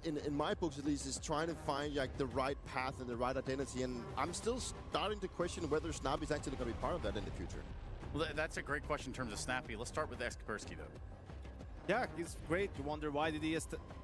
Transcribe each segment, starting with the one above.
in my books at least, is trying to find like the right path and the right identity, and I'm still starting to question whether Snappy is actually going to be part of that in the future. Well, that's a great question in terms of Snappy. Let's start with Kaspersky though. Yeah, he's great. You wonder why did he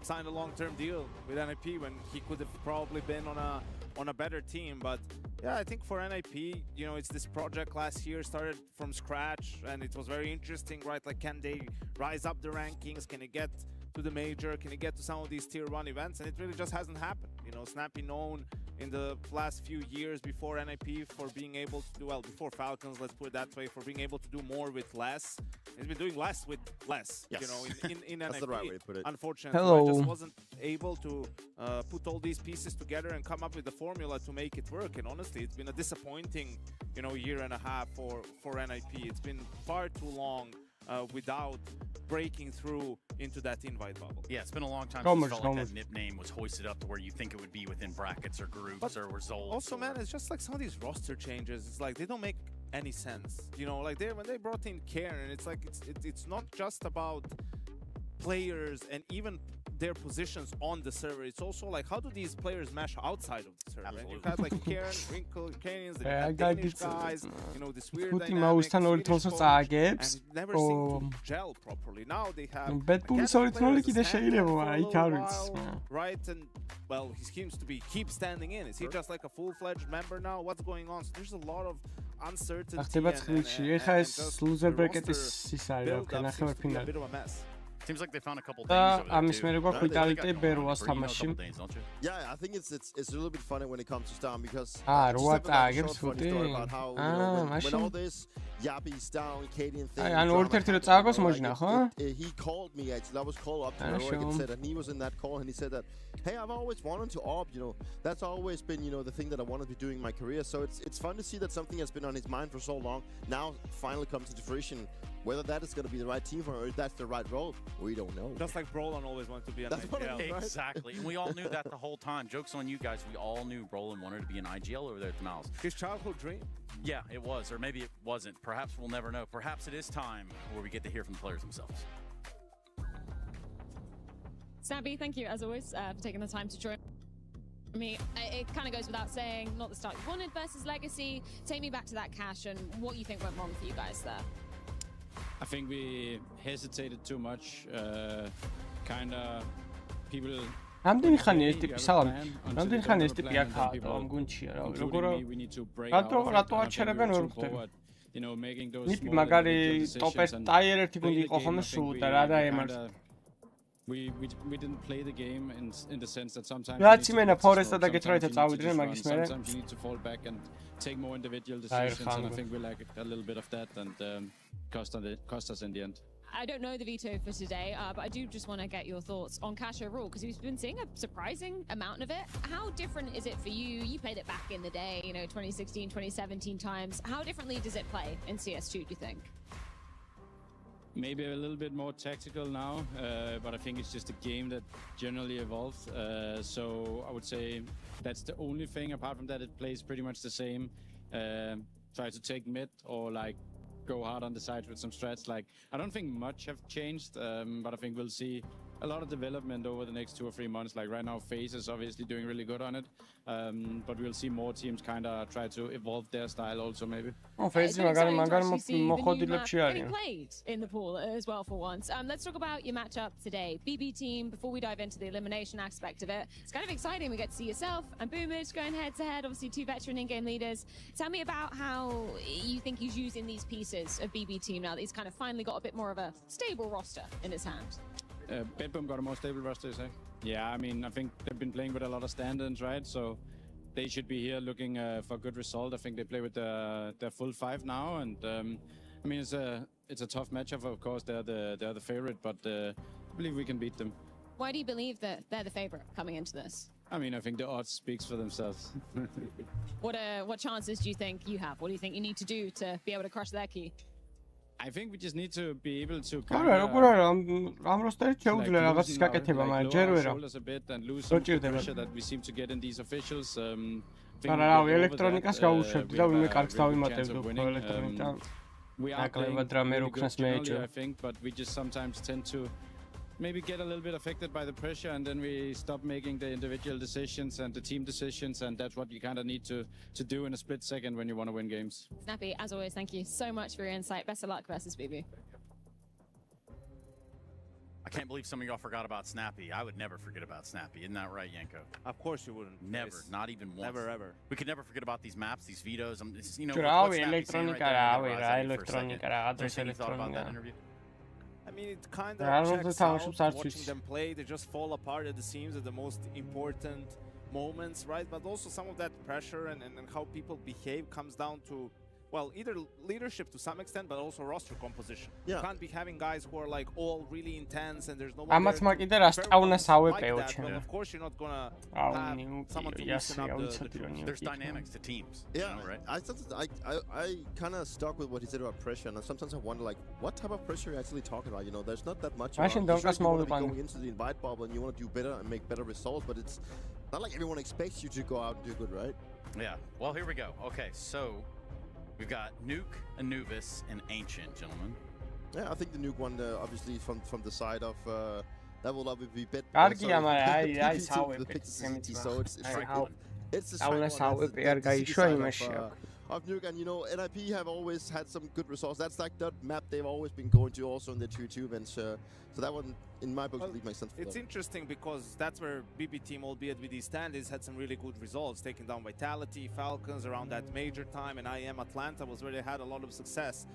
sign a long-term deal with NIP when he could have probably been on a better team. But yeah, I think for NIP, you know, it's this project last year started from scratch, and it was very interesting, right? Like, can they rise up the rankings? Can they get to the major? Can they get to some of these tier 1 events? And it really just hasn't happened. You know, Snappy known in the last few years before NIP for being able to do, well, before Falcons, let's put it that way, for being able to do more with less. He's been doing less with less, yes. You know, in That's NIP. the right way to put it. Unfortunately, Hello. I just wasn't able to put all these pieces together and come up with a formula to make it work. And honestly, it's been a disappointing, you know, year and a half for NIP. It's been far too long without breaking through into that invite bubble. Yeah, it's been a long time since it felt like that NIP name was hoisted up to where you think it would be within brackets or groups or results. Also, man, it's just like some of these roster changes. It's like they don't make any sense. You know, like when they brought in Karen, it's like it's not just about players and even their positions on the server. It's also like, how do these players mesh outside of the server? And you've had like Karen, Wrinkle, Kenyans, the Danish guys, you know, this weird dynamic, Swedish coach, and never seem to gel properly. Now they have right, and well, he seems to keep standing in. Is he just like a full-fledged member now? What's going on? So there's a lot of uncertainty and just the roster build-up seems to be a bit of a mess. Seems like they found a couple things over there too. Yeah, I think it's a little bit funny when it comes to Stam, because what about how when all this Yabi's down, Cadian thing, he called me actually. I was called up to Heroic and said, and he was in that call, and he said that, hey, I've always wanted to AWP, you know, that's always been, you know, the thing that I wanted to be doing in my career. So it's fun to see that something has been on his mind for so long now finally comes into fruition. Whether that is going to be the right team for him or if that's the right role, we don't know. Just like Brolin always wanted to be an IGL. Right? Exactly. And we all knew that the whole time. Joke's on you guys. We all knew Brolin wanted to be an IGL over there at the Mouse. His childhood dream. Yeah, it was. Or maybe it wasn't. Perhaps we'll never know. Perhaps it is time where we get to hear from the players themselves. Snappy, thank you, as always, for taking the time to join me. It kind of goes without saying, not the start you wanted versus Legacy. Take me back to that cash and what you think went wrong for you guys there. I think we hesitated too much. People. რამდენი ხანი ეს ტიპი სალამი? რამდენი ხანი ეს ტიპი აქაა ამ გუნდშია, რა ვიცი, რატო აჩერებენ ვერ ხვდები. You know, making those ნიპი მაგარი ტოპ-1 ტაიერ 1 გუნდი იყო ხოლმე სულ და რა დაემართა. We didn't play the game in the sense that sometimes რაც იმენა ფორესტა და გეტროიტა წავიდნენ მაგის მერე. Sometimes you need to fall back and take more individual decisions, and I think we lack a little bit of that, and cost us in the end. I don't know the veto for today, but I do just want to get your thoughts on cash overall, because we've been seeing a surprising amount of it. How different is it for you? You played it back in the day, you know, 2016, 2017 times. How differently does it play in CS2, do you think? Maybe a little bit more tactical now, but I think it's just a game that generally evolves. So I would say that's the only thing. Apart from that, it plays pretty much the same. Try to take mid or like go hard on the sides with some strats. Like, I don't think much have changed, but I think we'll see a lot of development over the next 2 or 3 months. Like right now, FaZe is obviously doing really good on it, but we'll see more teams kind of try to evolve their style also maybe. FaZe getting played in the pool as well for once. Let's talk about your matchup today. BB team, before we dive into the elimination aspect of it, it's kind of exciting. We get to see yourself and Boomage going head to head, obviously 2 veteran in-game leaders. Tell me about how you think he's using these pieces of BB team now that he's kind of finally got a bit more of a stable roster in his hand. Bedboom got a more stable roster, you say? Yeah, I mean, I think they've been playing with a lot of stand-ins, right? So they should be here looking for a good result. I think they play with their full 5 now, and I mean, it's a tough matchup. Of course, they're the favorite, but I believe we can beat them. Why do you believe that they're the favorite coming into this? I mean, I think the odds speaks for themselves. What chances do you think you have? What do you think you need to do to be able to crush their key? I think we just need to be able to a bit and lose some pressure that we seem to get in these officials. We are I think, but we just sometimes tend to maybe get a little bit affected by the pressure, and then we stop making the individual decisions and the team decisions, and that's what you kind of need to do in a split second when you want to win games. Snappy, as always, thank you so much for your insight. Best of luck versus BB. I can't believe some of y'all forgot about Snappy. I would never forget about Snappy. Isn't that right, Yanko? Of course you wouldn't. Never, not even once. Never, ever. We could never forget about these maps, these vetoes. You know, Bravo, elettronica era, elettronica era, adres elettronica. I mean, it kind of checks out, watching them play. They just fall apart at the seams at the most important moments, right? But also some of that pressure and how people behave comes down to, well, either leadership to some extent, but also roster composition. Yeah. You can't be having guys who are like all really intense and there's no one Amați mă ide rast au na sawe pe oče. Of course you're not gonna have someone to loosen up the troops. There's dynamics to teams. Yeah, you know, right? I kind of stuck with what he said about pressure, and sometimes I wonder, like, what type of pressure are you actually talking about? You know, there's not that much. You want to be going into the invite bubble and you want to do better and make better results, but it's not like everyone expects you to go out and do good, right? Yeah. Well, here we go. Okay, so we've got Nuke, Anubis, and Ancient, gentlemen. Yeah, I think the Nuke one, obviously, from the side of that will obviously be better. It's of Nuke, and you know, NIP have always had some good results. That's like that map they've always been going to, also in the 2-2 events. So that one, in my book, makes sense. It's interesting because that's where BB team, albeit with these standings, had some really good results, taking down Vitality, Falcons around that major time, and IM Atlanta was where they had a lot of success.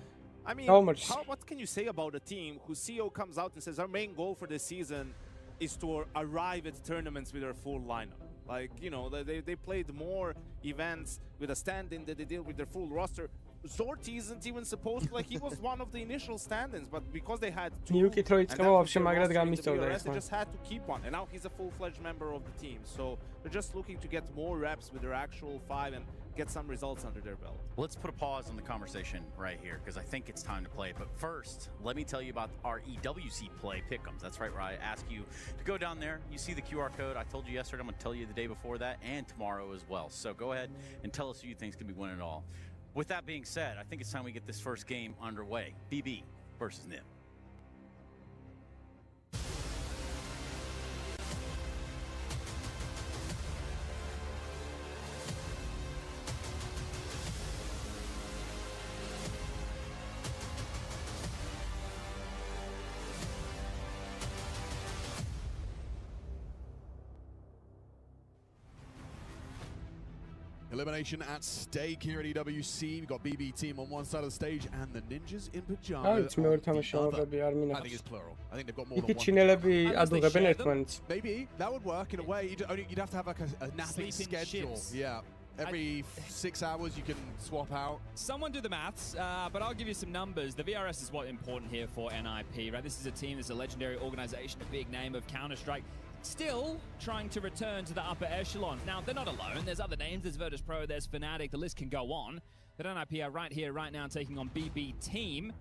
I mean, what can you say about a team whose CEO comes out and says our main goal for this season is to arrive at tournaments with their full lineup? Like, you know, they played more events with a stand-in than they did with their full roster. Zorti isn't even supposed to, like, he was one of the initial stand-ins, but because they had two, and that was their roster in the VRS, they just had to keep one. And now he's a full-fledged member of the team. So they're just looking to get more reps with their actual 5 and get some results under their belt. Let's put a pause on the conversation right here because I think it's time to play. But first, let me tell you about our EWC play pick'ems. That's right, where I ask you to go down there. You see the QR code. I told you yesterday. I'm going to tell you the day before that and tomorrow as well. So go ahead and tell us who you think is going to be winning it all. With that being said, I think it's time we get this first game underway. BB versus NIP. Elimination at stake here at EWC. We've got BB team on one side of the stage and the Ninjas in pajamas on the other. I think it's plural. I think they've got more than one. Maybe that would work in a way. You'd have to have like a napping schedule. Ships. Yeah. Every 6 hours you can swap out. Someone do the maths, but I'll give you some numbers. The VRS is what's important here for NIP, right? This is a team that's a legendary organization, a big name of Counter-Strike. Still trying to return to the upper echelons. Now, they're not alone. There's other names. There's Virtus Pro, there's Fnatic. The list can go on. But NIP are right here, right now, taking on BB Team,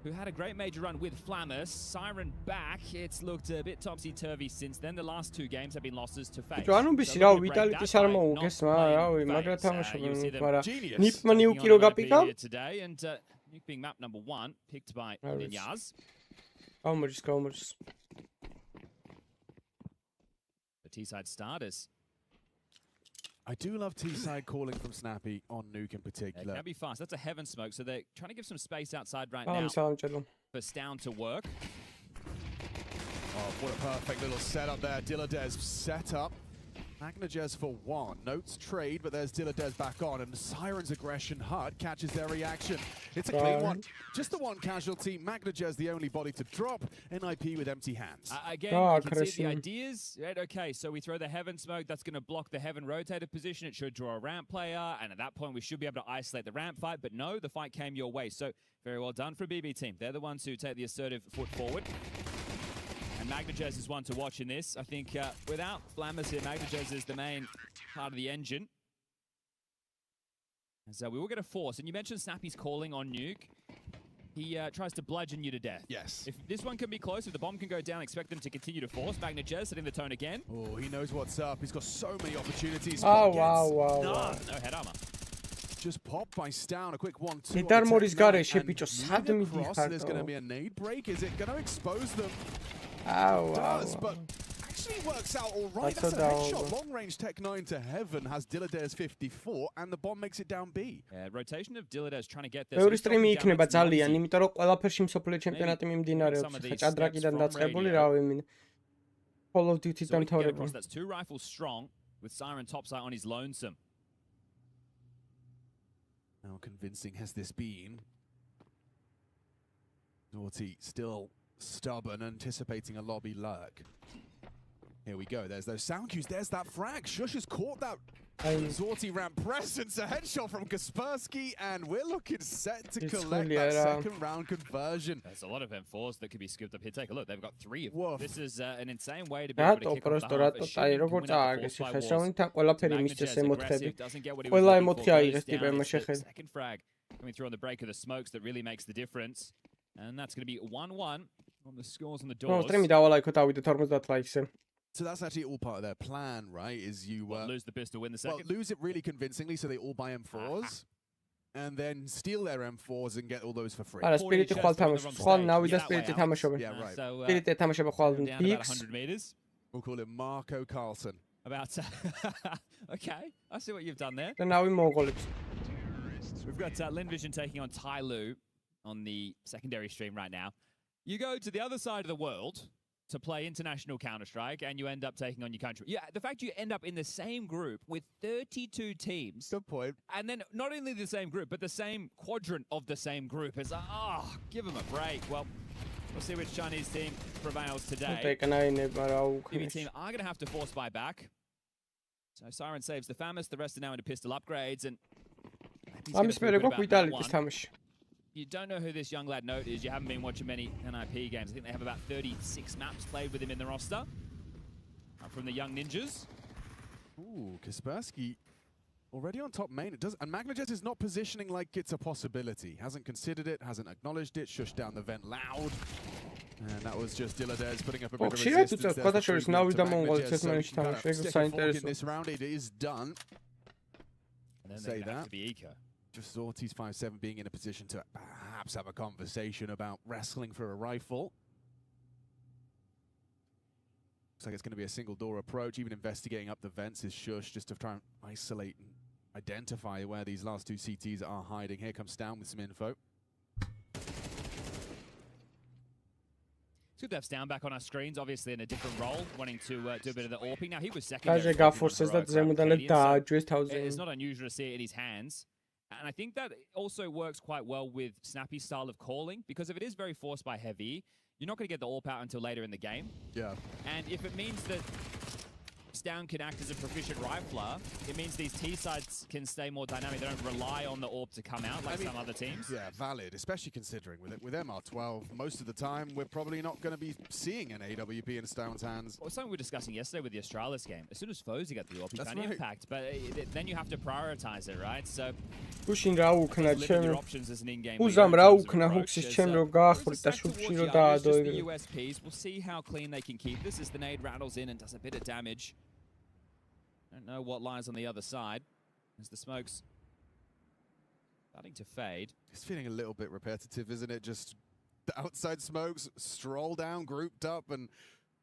who had a great major run with Flammus. Siren back. It's looked a bit topsy-turvy since then. The last 2 games have been losses to FaZe. Anubis era Vitality s-ar moghes, magari tamo Nip ma Nuke roga pika. Today, and Nuke being map number 1, picked by Ninyaz. Kaumers. T-side starters. I do love T-side calling from Snappy on Nuke in particular. It can be fast. That's a heaven smoke, so they're trying to give some space outside right now for Stound to work. Oh, what a perfect little setup there. Dilladez set up. Magnajez for 1. Notes trade, but there's Dilladez back on, and Siren's aggression HUD catches their reaction. It's a clean one. Just the 1 casualty. Magnajez the only body to drop. NIP with empty hands. Again, you can see the ideas. Right, okay, so we throw the Heaven smoke. That's going to block the Heaven rotated position. It should draw a ramp player, and at that point, we should be able to isolate the ramp fight. But no, the fight came your way. So very well done for BB team. They're the ones who take the assertive foot forward. And Magnajez is one to watch in this. I think without Flammus here, Magnajez is the main part of the engine. So we will get a force. And you mentioned Snappy's calling on Nuke. He tries to bludgeon you to death. Yes. If this one can be close, if the bomb can go down, expect them to continue to force. Magnajez setting the tone again. Oh, he knows what's up. He's got so many opportunities. Wow. No head armor. Just popped by Stound. A quick 1-2. Need armoris gare și picios. There's going to be a nade break. Is it going to expose them? Does, but actually works out all right. That's a headshot. Long-range Tech 9 to heaven has Dilladers 54, and the bomb makes it down B. Yeah, rotation of Dilladers trying to get this. მეორე სტრიმი იქნება ძალიან, იმიტომ რომ ყველაფერში მსოფლიო ჩემპიონატი მიმდინარეობს. ჭადრაკიდან დაწყებული რავი მინე. Call of Duty დამთავრებული. That's 2 rifles strong with Siren topside on his lonesome. How convincing has this been? Naughty still stubborn, anticipating a lobby lurk. Here we go. There's those sound cues. There's that frag. Shush has caught that. Zorti ran presence. A headshot from Kaspersky, and we're looking set to collect that second round conversion. There's a lot of M4s that could be scooped up here. Take a look. They've got 3 of them. This is an insane way to be able to kick off the half. Second frag coming through on the break of the smokes that really makes the difference. And that's going to be 1-1 on the scores on the doors. So that's actually all part of their plan, right? Is you lose the pistol, win the second. Well, lose it really convincingly, so they all buy M4s, and then steal their M4s and get all those for free. Yeah, right. So, about 100 meters. We'll call it Marco Carlson. About okay, I see what you've done there. Then now we We've got Lin Vision taking on Tai Lu on the secondary stream right now. You go to the other side of the world to play international Counter-Strike, and you end up taking on your country. Yeah, the fact you end up in the same group with 32 teams. Good point. And then not only the same group, but the same quadrant of the same group. Is give them a break. Well, we'll see which Chinese team prevails today. BB team are going to have to force buy back. So Siren saves the FAMAS. The rest are now into pistol upgrades, and you don't know who this young lad Note is. You haven't been watching many NIP games. I think they have about 36 maps played with him in the roster. From the young ninjas. Ooh, Kaspersky already on top main. It does, and MagnaJet is not positioning like it's a possibility. Hasn't considered it, hasn't acknowledged it. Shushed down the vent loud. And that was just Dilladers putting up a bit of resistance. In this round, it is done. And then say that. To be Eco. Just Zorti's 5-7 being in a position to perhaps have a conversation about wrestling for a rifle. Looks like it's going to be a single door approach. Even investigating up the vents is Shush just to try and isolate and identify where these last 2 CTs are hiding. Here comes Stan with some info. It's good to have Stan back on our screens, obviously in a different role, wanting to do a bit of the AWPing. Now, he was second. It's not unusual to see it in his hands. And I think that also works quite well with Snappy's style of calling, because if it is very forced by heavy, you're not going to get the AWP out until later in the game. Yeah. And if it means that Stan can act as a proficient rifler, it means these T-sides can stay more dynamic. They don't rely on the AWP to come out like some other teams. Yeah, valid, especially considering with MR12, most of the time, we're probably not going to be seeing an AWP in Stan's hands. Well, something we were discussing yesterday with the Astralis game. As soon as Fozy got the AWP, you can impact, but then you have to prioritize it, right? So, limit your options as an in-game USPs. We'll see how clean they can keep this as the nade rattles in and does a bit of damage. Don't know what lies on the other side as the smokes starting to fade. It's feeling a little bit repetitive, isn't it? Just the outside smokes, stroll down, grouped up, and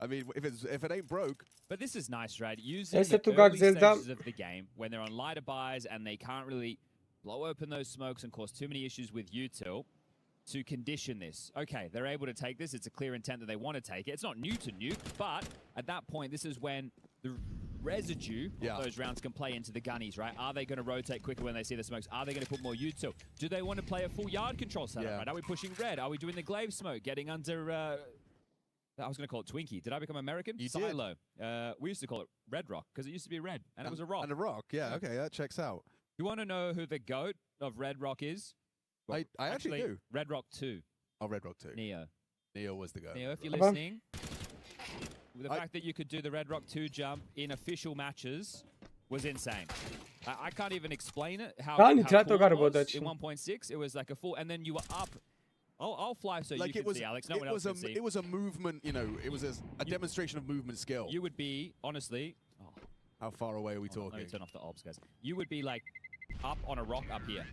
I mean, if it ain't broke. But this is nice, right? Using the early stages of the game when they're on lighter buys and they can't really blow open those smokes and cause too many issues with util to condition this. Okay, they're able to take this. It's a clear intent that they want to take it. It's not new to nuke, but at that point, this is when the residue of those rounds can play into the gunnies, right? Are they going to rotate quicker when they see the smokes? Are they going to put more util? Do they want to play a full yard control setup, right? Are we pushing red? Are we doing the glaive smoke? Getting under, I was going to call it Twinkie. Did I become American? Silo. We used to call it Red Rock because it used to be red and it was a rock. And a rock, yeah. Okay, that checks out. You want to know who the GOAT of Red Rock is? Well, I actually do. Red Rock 2. Oh, Red Rock 2. Neo. Neo was the GOAT. Neo, if you're listening. The fact that you could do the Red Rock 2 jump in official matches was insane. I can't even explain it. How cool it was in 1.6. It was like a full, and then you were up. I'll fly so like you can see, Alex. No one else can see. It was a movement, you know, it was a demonstration of movement skill. You would be, honestly... How far away are we talking? Let me turn off the ops, guys. You would be like up on a rock up here.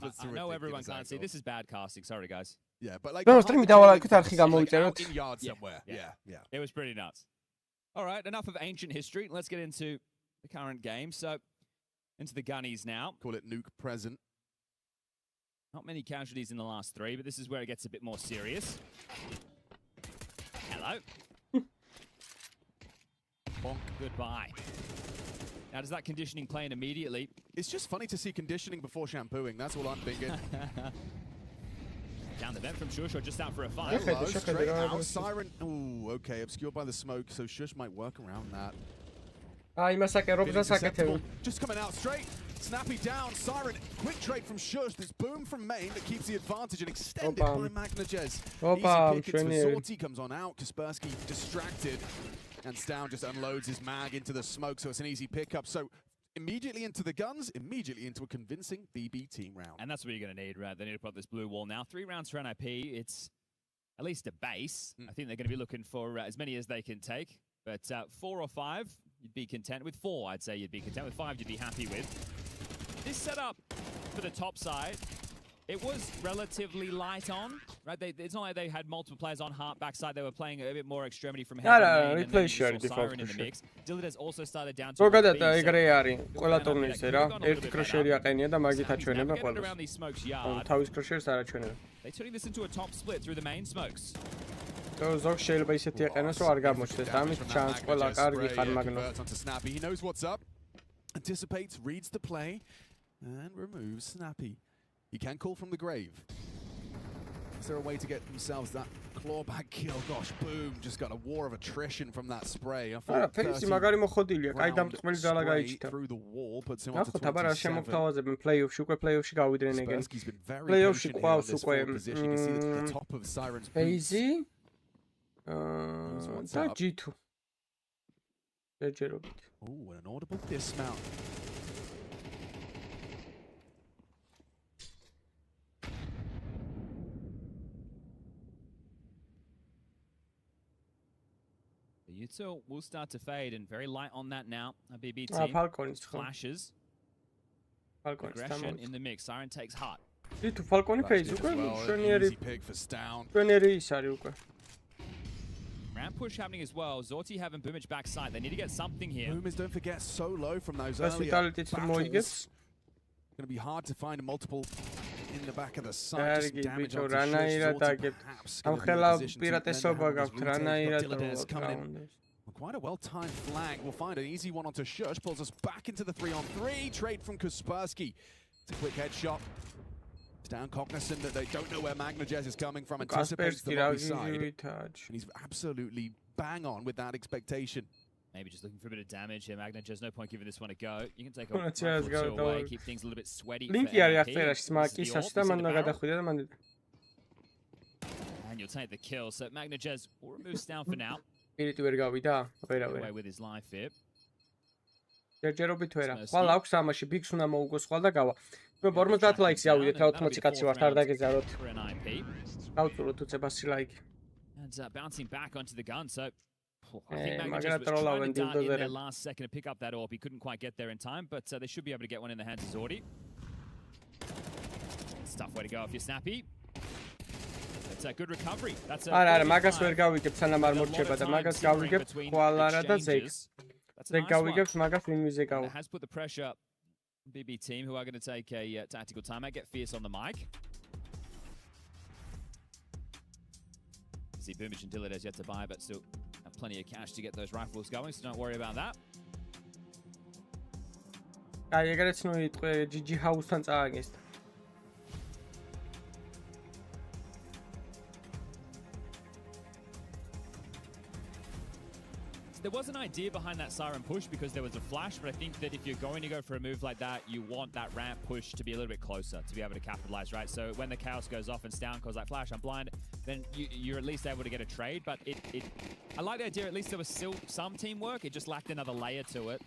I know everyone can't see. This is bad casting. Sorry, guys. Yeah, but like no, stream დავალ აქ არხი გამოვიწეროთ. Yeah. It was pretty nuts. All right, enough of ancient history. Let's get into the current game. So, into the gunnies now. Call it nuke present. Not many casualties in the last 3, but this is where it gets a bit more serious. Hello. Bonk. Goodbye. Now, does that conditioning play in immediately? It's just funny to see conditioning before shampooing. That's all I'm thinking. Down the vent from Shush, or just out for a fight. Hello, straight out. Siren. Ooh, okay. Obscured by the smoke, so Shush might work around that. Just coming out straight. Snappy down. Siren. Quick trade from Shush. This boom from main that keeps the advantage and extended by Magnajez. Easy pickings for Zorti comes on out. Kaspersky distracted. And Stown just unloads his mag into the smoke, so it's an easy pickup. So immediately into the guns, immediately into a convincing BB team round. And that's what you're going to need, right? They need to put up this blue wall now. 3 rounds for NIP. It's at least a base. I think they're going to be looking for as many as they can take. But 4 or 5, you'd be content with. 4, I'd say you'd be content with. 5, you'd be happy with. This setup for the top side, it was relatively light on, right? It's not like they had multiple players on Heart backside. They were playing a bit more extremity from heaven. We play short Siren in the mix. Dillides also started down to ზოგადად ეგრე არის ყველა ტურნირზე რა. ერთი კროშერი აყენია და მაგით აჩვენება ყველას. თავის კროშერს არ აჩვენება. They turning this into a top split through the main smokes. ზოგ შეიძლება ისეთი აყენოს რომ არ გამოჩნდეს. ამის ჩანს ყველა კარგი ხარ მაგნო. He knows what's up. Anticipates, reads the play and removes Snappy. He can call from the grave. Is there a way to get themselves that clawback kill? Gosh, boom, just got a war of attrition from that spray. ფეისი მაგარი მოხოდილია, კაი დამტყმელი ძალა გაიჩიტა. ნახოთ, აბა რა შემოგთავაზებენ პლეიოფში, უკვე პლეიოფში გავიდნენ ეგენ. პლეიოფში ყავს უკვე ფეიზი და G2. შეჯერობით. Oh, an audible dismount. You two will start to fade and very light on that now. A BB team flashes. Aggression in the mix. Siren takes heart. G2 Falcon phase easy pick for Stown. Ramp push happening as well. Zorti having Boomage backside. They need to get something here. Boomers, don't forget, so low from those earlier battles. Going to be hard to find a multiple in the back of the side. Just damage onto Shush. Quite a well-timed flag. We'll find an easy one onto Shush. Pulls us back into the 3-on-3. Trade from Kaspersky. It's a quick headshot. Down cognizant that they don't know where Magnajez is coming from. Anticipates the lobby side. And he's absolutely bang on with that expectation. Maybe just looking for a bit of damage here. Magnajez, no point giving this one a go. You can take a rifle away, keep things a little bit sweaty. And you'll take the kill. So Magnajez will remove Stown for now. Away with his life here. ჯერჯერობით ვერა. ხვალ აქვს ამაში ბიგს უნდა მოუგოს ხვალ და გავა. მე 50 ლაიქს ავიდეთ, 80 კაცი ვართ, არ დაგეზაროთ. გავწუროთ უცებასი ლაიქი. And bouncing back onto the gun. So I think Magnajez was trying to dart in their last second to pick up that AWP. He couldn't quite get there in time, but they should be able to get one in the hands of Zorti. It's a tough way to go if you're snappy. It's a good recovery. That's a არა, მაგას ვერ გავიგებ, სანამ არ მორჩება და მაგას გავიგებ ხვალ არა და ზეიქს. They go, we give music out. Has put the pressure BB team, who are going to take a tactical timeout, get fierce on the mic. See, Boomage and Dillard has yet to buy, but still have plenty of cash to get those rifles going, so don't worry about that. ეგრეც ნუ იტყვი GG House-თან წააგეს. There was an idea behind that Siren push because there was a flash, but I think that if you're going to go for a move like that, you want that ramp push to be a little bit closer to be able to capitalize, right? So when the chaos goes off and Stown calls that flash, I'm blind, then you're at least able to get a trade. But I like the idea, at least there was still some teamwork. It just lacked another layer to it.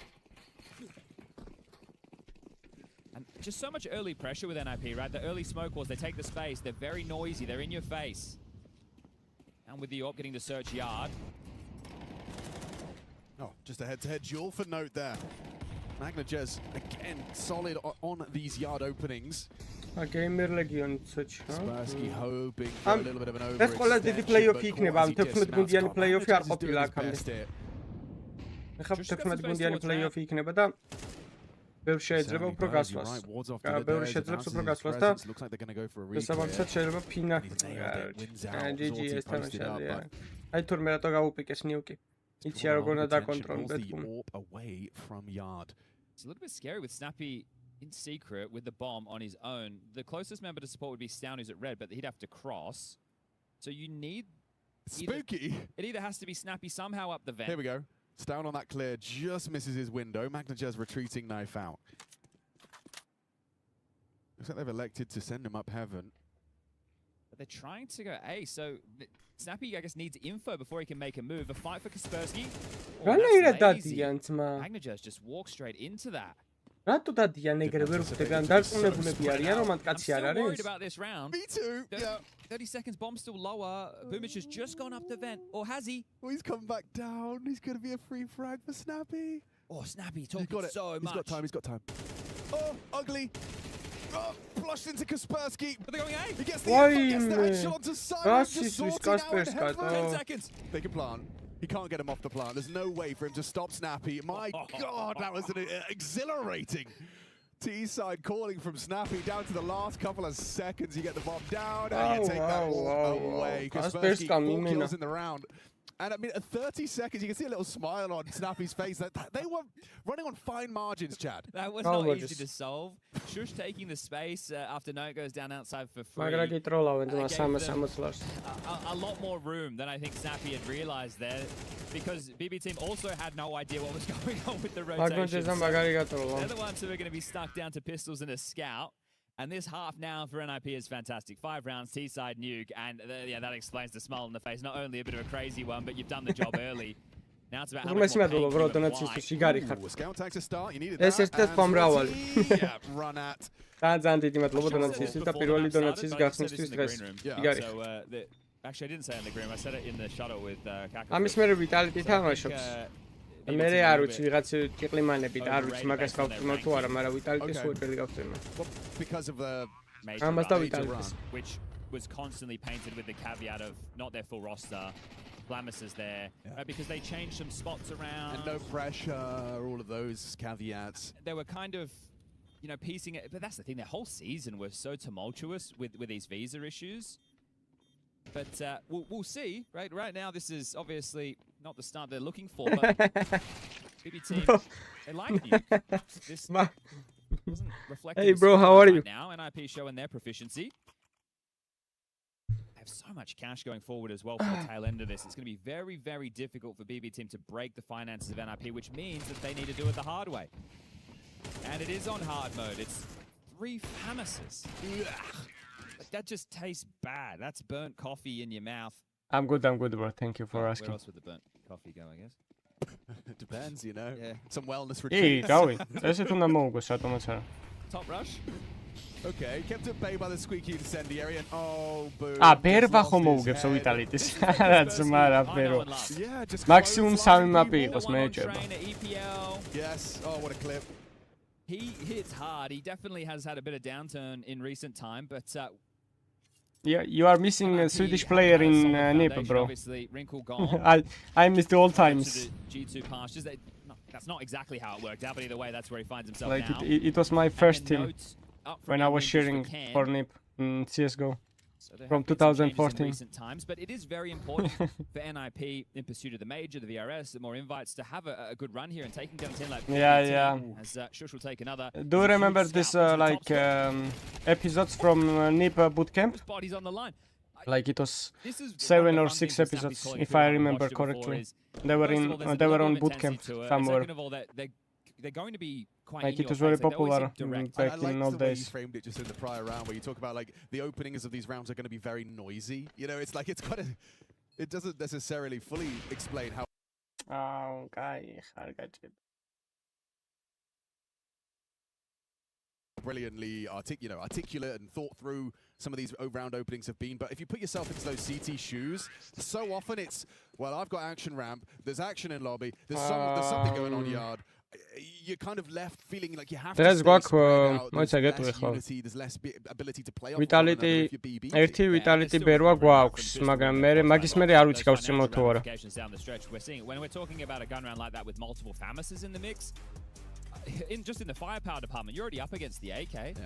And just so much early pressure with NIP, right? The early smoke walls, they take the space. They're very noisy. They're in your face. And with the AWP getting to search yard. Oh, just a head-to-head duel for note there. Magnajez, again, solid on these yard openings. Gamer Legion such. Kaspersky hoping for a little bit of an ეს ყველა დიდი პლეიოფი იქნება, ამ 16 გუნდიანი პლეიოფი არ ყოფილა აქამდე. ეხლა 16 გუნდიანი პლეიოფი იქნება და ბევრი შეიძლება უფრო გასვლას. ბევრი შეძლებს უფრო გასვლას და შესაბამისად შეიძლება ფინალი. GG ეს თამაშია. აი თურმე რატო გაუპიკეს ნიუკი. იცი არ როგორ უნდა დაკონტროლოს ბეთკუმ. It's a little bit scary with Snappy in secret with the bomb on his own. The closest member to support would be Stown, who's at red, but he'd have to cross. So you need... Spooky! It either has to be Snappy somehow up the vent. Here we go. Stown on that clear, just misses his window. Magnajez retreating knife out. Looks like they've elected to send him up heaven. But they're trying to go A, so... Snappy, I guess, needs info before he can make a move. A fight for Kaspersky. Magnajez just walks straight into that. რატო დადიან ეგრევე რომ ხდებიან დარწმუნებულები არიან რომ მათკაცი არ არის? Worried about this round. Me too. 30 seconds, bomb still lower. Boomich has just gone up the vent. Or has he? Oh, he's come back down. He's going to be a free frag for Snappy. Oh, Snappy talking so much. He's got time. Oh, ugly. Oh, flushed into Kaspersky. But they're going A. He gets the echelon to Simon. Just sorting out in heaven. 10 seconds. They can plant. He can't get him off the plant. There's no way for him to stop Snappy. My God, that was an exhilarating T-side calling from Snappy down to the last couple of seconds. You get the bomb down and you take that all away. Kaspersky, 4 kills in the round. And I mean, at 30 seconds, you can see a little smile on Snappy's face. They were running on fine margins, Chad. That was not easy to solve. Shush taking the space after Note goes down outside for free. A lot more room than I think Snappy had realized there, because BB team also had no idea what was going on with the rotation. They're the ones who are going to be stuck down to pistols and a scout. And this half now for NIP is fantastic. 5 rounds, T-side nuke, and yeah, that explains the smile on the face. Not only a bit of a crazy one, but you've done the job early. Now it's about how much more pain can you apply. Scout takes a start, you needed that. Yeah, run at. Actually, I didn't say it in the Grim, I said it in the shuttle with Kaka. მე არ ვიცი ვიღაც კიყლიმანები და არ ვიცი მაგას გავწმო თუ არა, მაგრამ ვიტალიტის უეჭველი გავწმო. Because of the ამას და ვიტალიტის, which was constantly painted with the caveat of not their full roster. Glamis is there, right, because they changed some spots around. And no pressure, all of those caveats. They were kind of, you know, piecing it, but that's the thing, their whole season was so tumultuous with these visa issues. But we'll see, right? Right now, this is obviously not the start they're looking for, but BB team, they like you. This doesn't reflect. Hey, bro, how are you? Now, NIP showing their proficiency. They have so much cash going forward as well for the tail end of this. It's going to be very, very difficult for BB team to break the finances of NIP, which means that they need to do it the hard way. And it is on hard mode. It's 3 Famises. That just tastes bad. That's burnt coffee in your mouth. I'm good, bro. Thank you for asking. Where else would the burnt coffee go, I guess? It depends, you know. Yeah. Some wellness retreat. Top rush. Okay, kept at bay by the squeaky incendiary and oh, boom. ბერვა ხომ მოუგებს ვიტალიტის. რაც მარა ბერო. მაქსიმუმ 3 მაპი იყოს მე ეჭება. Yes. Oh, what a clip. He hits hard. He definitely has had a bit of downturn in recent time, but yeah, you are missing a Swedish player in NIP, bro. Obviously, Wrinkle gone. I missed all times. G2 pastures. That's not exactly how it worked out, but either way, that's where he finds himself like now. It was my first team when I was sharing for NIP in CSGO. From 2014. Recent times, but it is very important for NIP in pursuit of the major, the VRS, the more invites to have a good run here and taking down a team like yeah. As Shush will take another. Do you remember this episodes from NIP bootcamp? Bodies on the line. Like it was 7 or 6 episodes, if I remember correctly. They were on bootcamp somewhere. Second of all, they're going to be quite like it was very popular back in old days. You framed it just in the prior round where you talk about like the openings of these rounds are going to be very noisy. You know, it's like it doesn't necessarily fully explain how. Oh, guy, brilliantly articulate and thought through some of these round openings have been. But if you put yourself into those CT shoes, so often it's, well, I've got action ramp, there's action in lobby, there's something going on yard. you're kind of left feeling like you have to There's stay spread work, out. მოიცა There's გეტყვი less ხო. unity, there's less ability to play off one another Vitality if you're BB. ერთი Vitality ბერვა გვაქვს, მაგრამ მაგის მე არ ვიცი გავსწრიმო თუ არა. When we're talking about a gun round like that with multiple FAMASes in the mix, just in the firepower department, you're already up against the AK.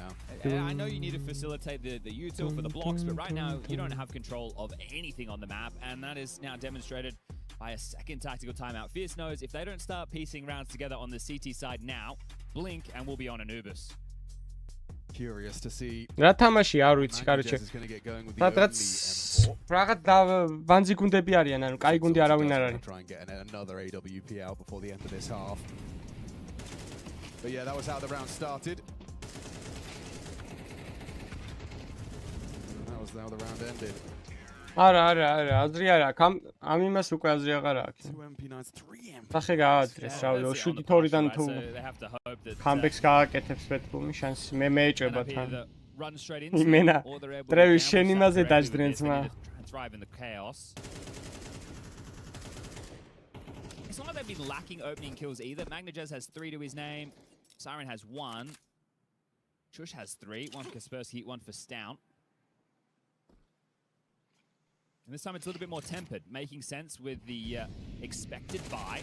Yeah. I know you need to facilitate the util for the blocks, but right now you don't have control of anything on the map, and that is now demonstrated by a second tactical timeout. Fierce knows if they don't start piecing rounds together on the CT side now, blink and we'll be on Anubis. Curious to see. რა თამაში არ ვიცი, კაროჩე. რადგან რაღაც ვანზი გუნდები არიან, ანუ კაი გუნდი არავინ არ არის. Try and get another AWP out before the end of this half. But yeah, that was how the round started. And that was how the round ended. არა, აზრი არა, ამ იმას უკვე აზრი აღარ აქვს. 2 MP9s, 3 MP9s. სახე გააძლეს, რავი, შუთი თორიდან თუ comeback-ს გააკეთებს ბეთბუმი შანსი, მე მეეჭება თან. იმენა, ტრევის შენ იმაზე დაждრენ ძმა. It's not like they've been lacking opening kills either. Magnajez has 3 to his name. Siren has 1. Shush has 3. 1 for Kaspersky, 1 for Stout. And this time it's a little bit more tempered, making sense with the expected buy.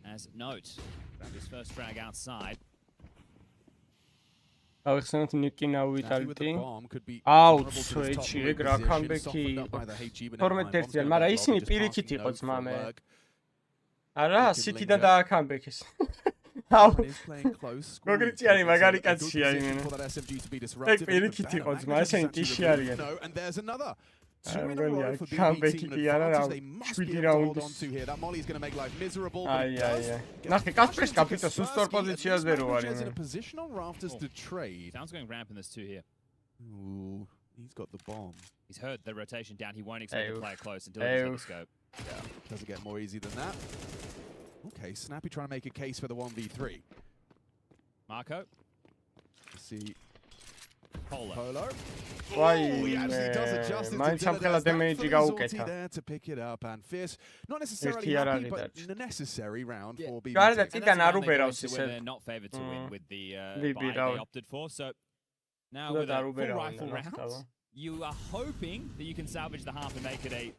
As Note grabbed his first frag outside. ავიხსენოთ ნიკი ნაუ Vitality. აუც, ეჩი, ეგ რა comeback-ი. 12-1-დან, მაგრამ ისინი პირიქით იყო ძმა მე. არა, City-დან დააკამბექეს. აუ. გოგრიცი არის მაგარი კაცია იმენა. ეგ პირიქით იყო ძმა, ესენი ტიში არიან. And there's another. Comeback-ი კი არა რა. 7 რაუნდის. That Molly is going to make life miserable. აი. ნახე, კასპერს კაპიტოს უსწორ პოზიციაზე რო არის. In a position on rafters to trade. Sounds going ramp in this too here. Ooh, he's got the bomb. He's heard the rotation down. He won't expect to play it close until he's got the scope. Yeah, doesn't get more easy than that. Okay, Snappy trying to make a case for the 1v3. Marco. Let's see. Polo. Why? He actually does it justice. Mine's some kind of damage there to pick it up, and Fierce not necessarily happy, but a necessary round for BB. Guarda, And ti that's danno when they go Rubero, to si where sa. they're not favored to win with the Libby buy round. they opted for. So now Scusa with da a full Rubero, rifle no, round, stavo. you are hoping that you can salvage the half and make it a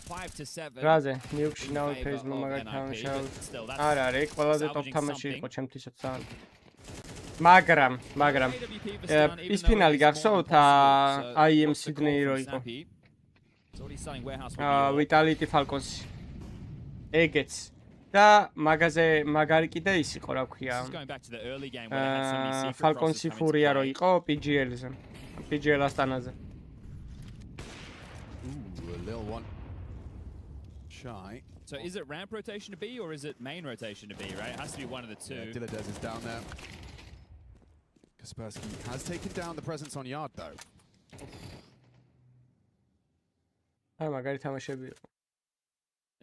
5-7. Raze, Nuke now plays მაგარი თამაშავ. არა, ეგ ყველაზე ტოპ თამაში იყო ჩემთვისაც ძალიან. მაგრამ ის ფინალი გახსოვთ IM Sydney რო იყო. Vitality Falcons. ეგეც. და მაგარი კიდე ის იყო, რა ქვია. Falcons Furia რო იყო PGL-ზე. PGL Astana-ზე. Ooh, a little one. Shy. So is it ramp rotation to B or is it main rotation to B, right? It has to be one of the two. Yeah, Dilladez is down there. Kaspersky has taken down the presence on yard though. მაგარი თამაშები იყო.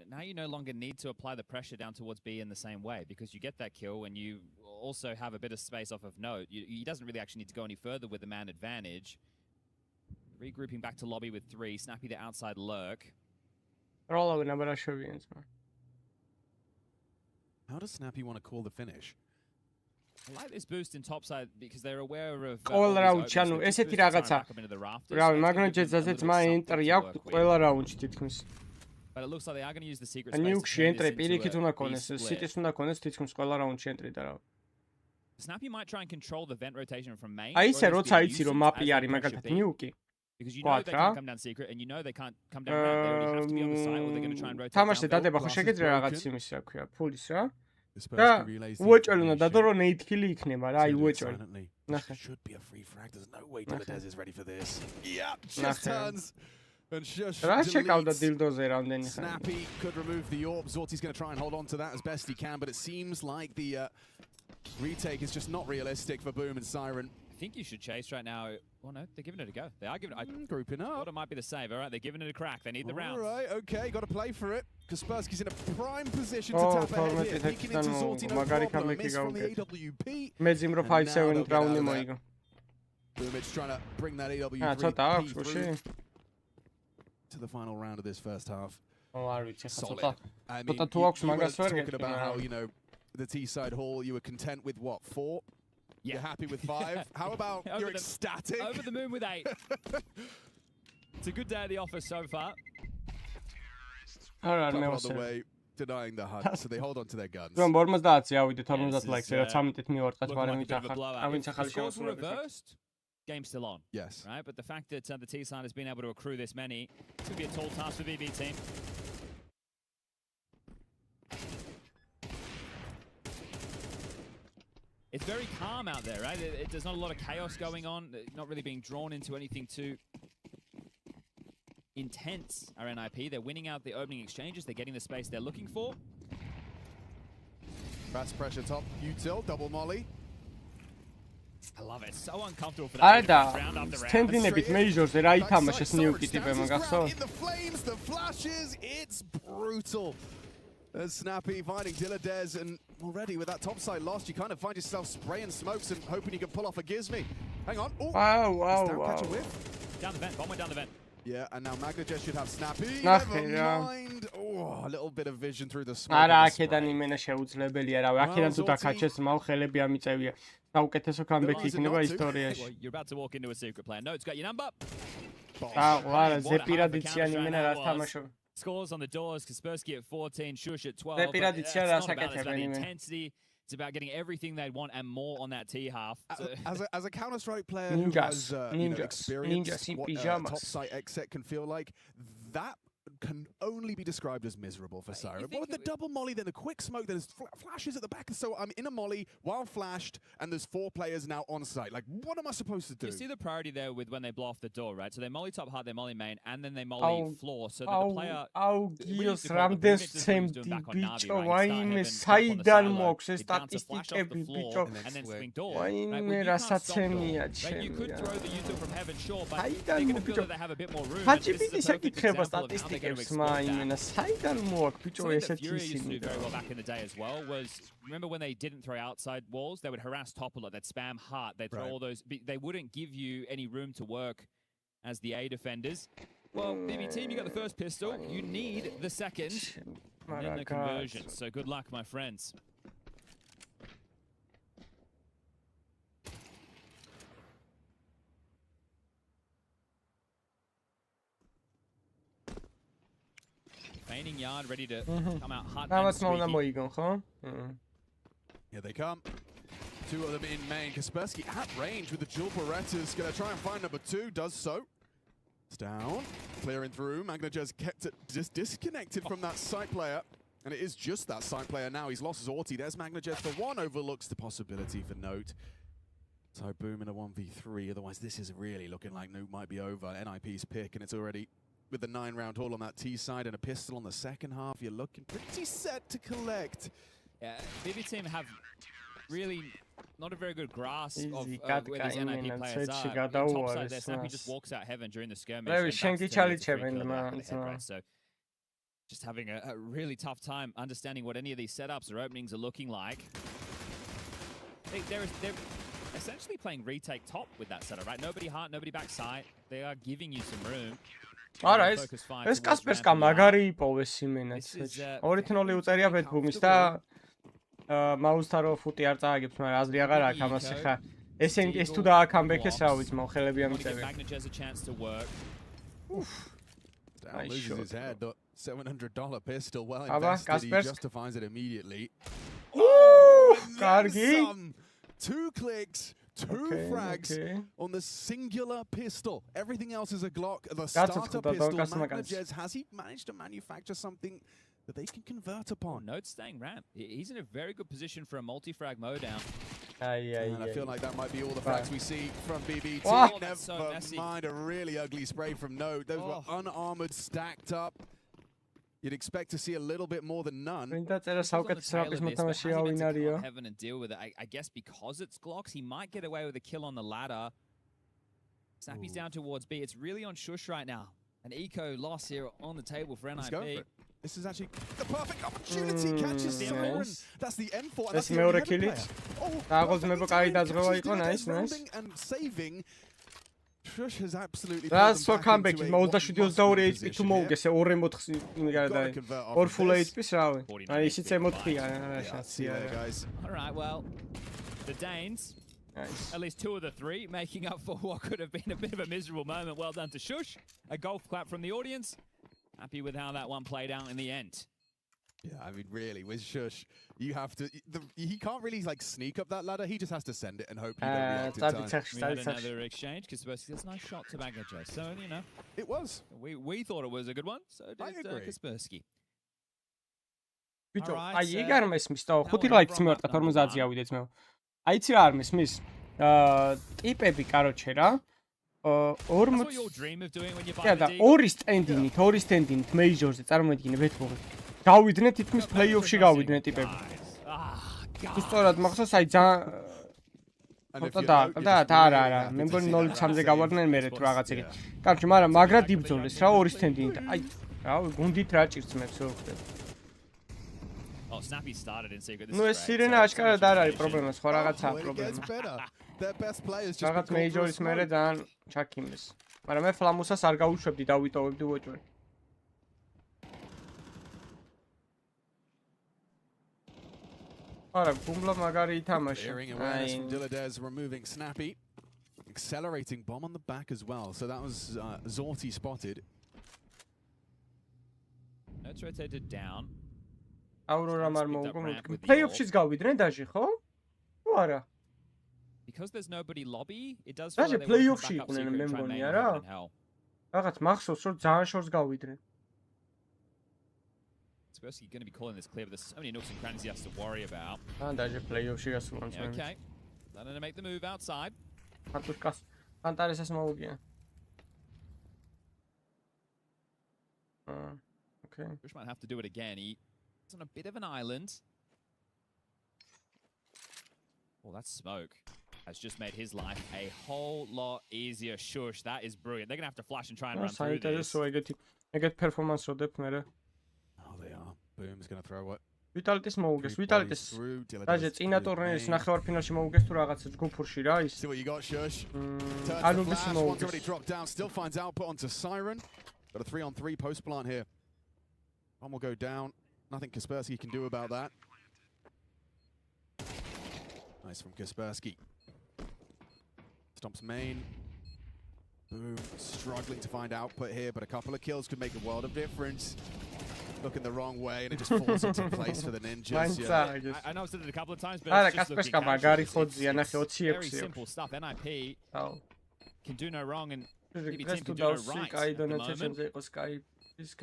Now you no longer need to apply the pressure down towards B in the same way because you get that kill and you also have a bit of space off of Note. He doesn't really actually need to go any further with the man advantage. Regrouping back to lobby with 3. Snappy the outside lurk. Rollover number ashobien. How does Snappy want to call the finish? I like this boost in topside because they're aware of all round channel. ესეთი რაღაცა. რავი, მაგნეჯეძაზე ძმა ენტრი აქვს ყველა რაუნდში თითქმის. But it looks like they are going to use the secret space. Nuke ენტრი პირიქით უნდა ქონდეს, City-ს უნდა ქონდეს თითქმის ყველა რაუნდში ენტრი და რა. Snappy might try and control the vent rotation from main. აი ისე როცა იცი რომ მაპი არის მაგალითად Nuke. Because you know they can come down secret and you know they can't come down ramp. They already have to be on the site or they're going to try and rotate. თამაშზე დადება ხო შეგეძლია რაღაც იმის რა ქვია, ფულის რა. და უეჭველი უნდა დადო რომ nade kill იქნება რა, აი უეჭველი. ნახე. Should be a free frag. There's no way Dilladez is ready for this. Yeah, just turns. And რა შეკავდა დილდოზე რამდენი ხანი. Snappy could remove the orb. Zorti's going to try and hold on to that as best he can, but it seems like the retake is just not realistic for Boom and Siren. I think you should chase right now. Oh no, they're giving it a go. They are giving it. Grouping up. Thought it might be the save. All right, they're giving it a crack. They need the round. All right, okay, got to play for it. Kaspersky's in a prime position to tap ahead here. Peeking into Zorti, no problem. Miss from the AWP. მეძიმრო 5-7 რაუნდი მოიგო. Boomich trying to bring that AWP to the final round of this first half. Oh, არ ვიცი, solid. I mean, you were talking about how, you know, the T-side hall, you were content with what, 4? Yeah. You're happy with 5? How about you're ecstatic? Over the moon with 8. It's a good day at the office so far. არა Top მე on the way, denying the hunt, so they hold on to their guns. რომ 40-ზე ავიდეთ 40 ლაიქს რა 13-ით მივარტყათ Looking მაგრამ like a bit of a blowout. ვინც If the ახალი scores were შემოსულები reversed, game still on. Yes. Right, but the fact that the T side has been able to accrue this many, it's going to be a tall task for BB team. It's very calm out there, right? There's not a lot of chaos going on. Not really being drawn into anything too intense. Our NIP, they're winning out the opening exchanges. They're getting the space they're looking for. Fast pressure top, util, double molly. I love it. So uncomfortable for არა that. და Round after round. სტენდინებით მეიჟორზე რა ითამაშეს ნიუკი ტიპებმა In გახსოვთ? the flames, the flashes, it's brutal. As Snappy finding Dilladez, and already with that topside lost, you kind of find yourself spraying smokes and hoping you can pull off a Gizmi. Hang on. Oh, catch a whiff. Down the vent. Bomb went down the vent. Yeah, and now Magnajet should have Snappy. Nahე Never რა. mind. Oh, a little bit of vision through the smoke. არა აქედან იმენა შეუძლებელია რავი აქედან თუ დაკაჩეს მაო ხელები ამიწევია საუკეთესო კამბექი იქნება ისტორიაში Well, you're about to walk into a secret plan. No, it's got your number. არა ზეპირადიციან იმენა რა თამაშობ Scores on the doors. Kaspersky at 14, Shush at 12. ზეპირადიციან It's რა not about საკეთებენ იმენა intensity. It's about getting everything they want and more on that T half. As a Counter-Strike player who has experienced what top site exit can feel like, that can only be described as miserable for Siren. What with the double molly, then the quick smoke, there's flashes at the back. So I'm in a molly while flashed, and there's 4 players now on site. Like, what am I supposed to do? You see the priority there with when they blow off the door, right? So they molly top hard, they molly main, and then they molly floor. So that the player... გიოს რამდენს ცემდი ბიჭო ვაიმე საიდან მოქვს ეს სტატისტიკები ბიჭო ვაიმე რასაცემია ჩემი You could throw the util from heaven, sure, but საიდან they're going to feel ბიჭო that they have a bit more room. ფაჭიბიდი საკითხება სტატისტიკებს მაიმენა საიდან მოაქვს ბიჭო Something that ესეთი Fury used to ისინი do very well back in the day as well was, remember when they didn't throw outside walls, they would harass top a lot, they'd spam heart, they'd throw all those, they wouldn't give you any room to work as the A defenders. Well, BB team, you got the first pistol, you need the second, and then the conversion. So good luck, my friends. Feigning yard, ready to come out hot and squeaky. Here they come. 2 of them in main. Kaspersky at range with the dual Berettas. Gonna try and find number 2. Does so. It's down. Clearing through. Magnajet's kept it just disconnected from that side player. And it is just that side player now. He's lost his Orti. There's Magnajet for 1. Overlooks the possibility for Note. So boom in a 1v3. Otherwise, this is really looking like Note might be over. NIP's pick, and it's already... With the 9-round haul on that T side and a pistol on the second half, you're looking pretty set to collect. Yeah, BB team have really not a very good grasp of where these NIP players are. Top side there, Snappy just walks out heaven during the skirmish. So just having a really tough time understanding what any of these setups or openings are looking like. They're essentially playing retake top with that setup, right? Nobody heart, nobody backside. They are giving you some room. არა ეს კასპერსკა მაგარი იპოვეს იმენაც 2-0 უწერია ბედბუმის და მაუსთან რო ფუტი არ წააგებს მაგრამ აზრი აღარ აქვს ამას ხა ეს თუ დააკამბექეს რა ვიცი მოხელები ამიწევენ loses his head, the $700 pistol well invested, he justifies it immediately. კარგი 2 clicks, 2 frags on the singular pistol. Everything else is a Glock. The starter pistol, Magnajet, has he managed to manufacture something that they can convert upon? Note's staying ramp. He's in a very good position for a multi-frag mowdown. And I feel like that might be all the frags we see from BBT. Never mind a really ugly spray from Note. Those were unarmored, stacked up. You'd expect to see a little bit more than none. Heaven and deal with it. I guess because it's Glocks, he might get away with a kill on the ladder. Snappy's down towards B. It's really on Shush right now. An eco loss here on the table for NIP. Let's go for it. This is actually the perfect opportunity. Catches Siren. That's the M4. That's the other kill. And saving Shush has absolutely That's what comeback is. 27-22 HP თუ მოუგეს 2-4 იმიგარა და 4 full HP-ს რავი. აი ისიც M4-ია რა შანსია. All right, well, the Danes, at least 2 of the 3, making up for what could have been a bit of a miserable moment. Well done to Shush. A golf clap from the audience. Happy with how that one played out in the end. Yeah, I mean, really, with Shush, you have to. He can't really like sneak up that ladder. He just has to send it and hope you don't react in time. We had another exchange because that's a nice shot to Bagaja. So you know, it was. We thought it was a good one. So did Kaspersky. Vito, აი ეგ არ მესმის და 5 ლაიქს მივარტყა 50-ზე ავიდეთ მე. აი იცი რა არ მესმის? ტიპები, კაროჩე რა. 40 და 2 სტენდინით მეიჯორზე წარმოიდგინე ბეთბოლი. გავიდნენ თითქმის პლეიოფში გავიდნენ ტიპები. სწორად მახსოვს აი ძალიან და არა მე მგონი 0-3-ზე გავარდნენ მერე თუ რაღაც ეგეთ. კარჩი მაგრამ მაგრად იბრძოლეს რა 2 სტენდინით. აი რავი გუნდით რა ჭირცმებს რო ხდება. Oh, Snappy started in secret. Ну, ეს სირენა აშკარად არ არის პრობლემა, სხვა რაღაცაა პრობლემა. რაღაც მეიჯორის მერე ძალიან ჩაქიმეს. მაგრამ მე ფლამუსას არ გავუშვებდი, დავიტოვებდი უოჭვე. არა, ბუმბლა მაგარი ითამაშა. Removing Snappy, accelerating bomb on the back as well. So that was Zorti spotted. Let's rotate it down. Aurora არ მოუგო. Play-off-შიც გავიდნენ დაჟე, ხო? თუ არა? Because there's nobody lobby, it does feel like they play-off-ში იყვნენ მე მგონი არა? რაღაც მახსოვს რომ ძალიან შორს გავიდნენ. Spursky going to be calling this clear, but there's so many nooks and crannies he has to worry about. დაჟე play-off-ში გასულან. Okay. Letting him make the move outside. Ატუსკას ანტარესას მოუგია. Okay. Bush might have to do it again. He's on a bit of an island. Oh, that smoke has just made his life a whole lot easier. Shush, that is brilliant. They're going to have to flash and try and run through this. I get performance rodep mere. Oh, they are. Boom's going to throw it. Vitalitis მოუგეს, Vitalitis. დაჟე წინა ტურნირის ნახევარფინალში მოუგეს თუ რაღაცა ჯგუფურში რა ის. See what you got, Shush. Anubis moves. Already dropped down. Still finds output onto Siren. Got a 3-on-3 post plant here. One will go down. Nothing Kaspersky can do about that. Nice from Kaspersky. Stomps main. Boom. Struggling to find output here, but a couple of kills could make a world of difference. Looking the wrong way, and it just falls into place for the ninjas. Yeah. I know I've said it a couple of times, but it's just looking very simple stuff. NIP can do no wrong, and maybe team can do no right at the moment. Fuse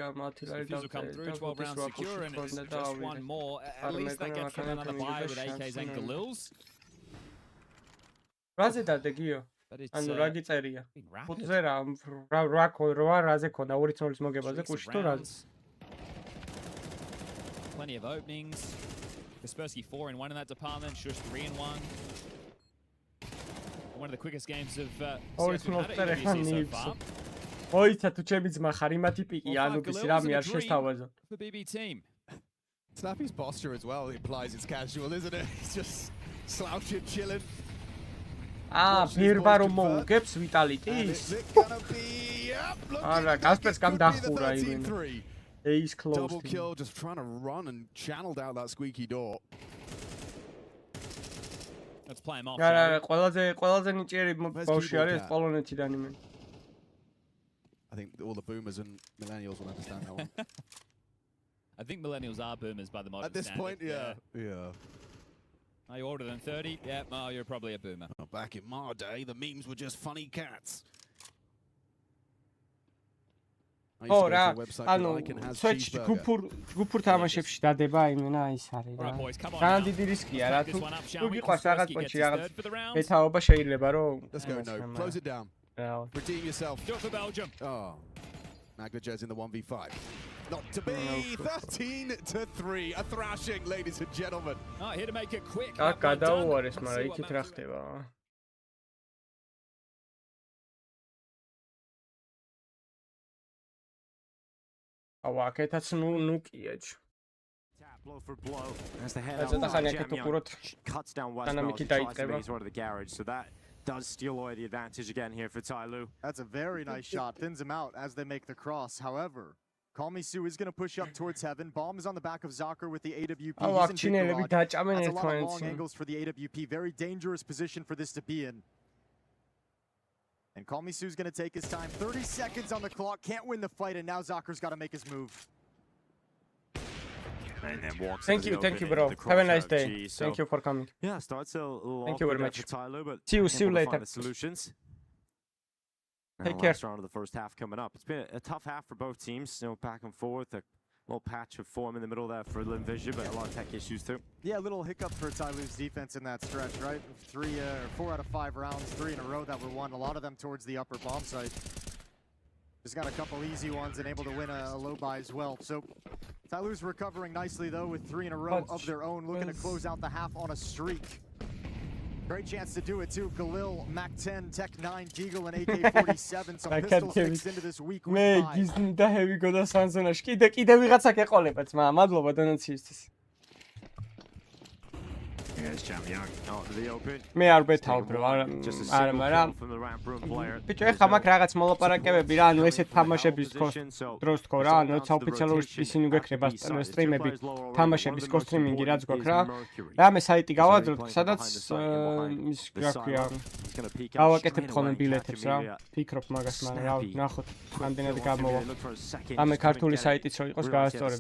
will come through, 12 rounds secure, and it's just one more. At least that gets them another buy with AKs and Galils. Raze dade Gio. Anu რა გიწერია? ფუტზე რა რაზე ქონდა 2-0-ის მოგებაზე კუში თუ რაზე? Plenty of openings. Kaspersky 4-in-1 in that department. Shush 3-in-1. One of the quickest games of CS2 had at EWC so far. მოიცა თუ ჩემი ძმა ხარ იმათი პიკი ანუბის რამე არ შეშთავაზო. For BB team. Snappy's posture as well implies it's casual, isn't it? He's just slouching, chilling. ფერბა რომ მოუგებს ვიტალიტის. არა, კასპერს გამ დახურა იმენ. Ace close. Double kill, just trying to run and channeled out that squeaky door. Let's play him off. არა, ყველაზე ნიჭიერი ბავშვი არის პოლონეთიდან იმენ. I think all the boomers and millennials will understand that one. I think millennials are boomers by the modern standard. At this point, yeah. Are you older than 30? Yeah, oh, you're probably a boomer. Well, back in my day, the memes were just funny cats. Oh, რა, ანუ Twitch ჯგუფურ თამაშებში დადება იმენა ის არის რა. ძალიან დიდი რისკია რა თუ გიყვარს რაღაც პონჩი რაღაც მეთაობა შეიძლება რომ Let's go, no. Close it down. Redeem yourself. Do it for Belgium. Oh. Magnajez in the 1v5. Not to be 13-3. A thrashing, ladies and gentlemen. Oh, here to make it quick. გადაუარეს, მაგრამ იქით რა ხდება? Aketაც ნუკია ჯ. Blow for blow as the head cuts down one. He's of the garage, so that does steal away the advantage again here for Tyloo. That's a very nice shot. Thins him out as they make the cross. However, Kalmisu is going to push up towards heaven. Bomb is on the back of Zakir with the AWP. He's in big garage. That's a lot of long angles for the AWP. Very dangerous position for this to be in. And Kalmisu's going to take his time. 30 seconds on the clock. Can't win the fight, and now Zakir's got to make his move. And then walks thank you, bro. Have a nice day. Thank you for coming. Yeah, starts a little thank you very much. Tyloo, but see you later. Solutions. Take care. Last round of the first half coming up. It's been a tough half for both teams. You know, back and forth. A little patch of form in the middle there for Linvision, but a lot of tech issues too. Yeah, a little hiccup for Tyloo's defense in that stretch, right? 4 out of 5 rounds, 3 in a row that were won. A lot of them towards the upper bomb site. Just got a couple easy ones and able to win a low buy as well. So Tyloo's recovering nicely though with 3 in a row of their own, looking to close out the half on a streak. Great chance to do it too. Galil, Mac 10, Tech 9, Deagle, and AK-47. Some pistol sticks into this week. მე გიზნდა ჰევიგო და სანზონაში. კიდე ვიღაცა გეყოლებაც, მადლობა დონაციისთვის. მე არ ვეთავ ბრო, არა, მაგრამ ბიჭო, ეხლა მაგ რაღაც მოლაპარაკებები რა, ანუ ესეთ თამაშების დროს თქო რა, ანუ საოფიციალური ისინი გვექნება სტრიმები, თამაშების კოსტრიმინგი რაც გვაქვს რა. რამე საიტი გავაძლოთ, სადაც ის რა ქვია, გავაკეთებთ ხოლმე ბილეთებს რა. ფიქრობ მაგას, მაგრამ რა, ნახოთ, რამდენად გამოვა. რამე ქართული საიტიც რო იყოს გავასწორებ.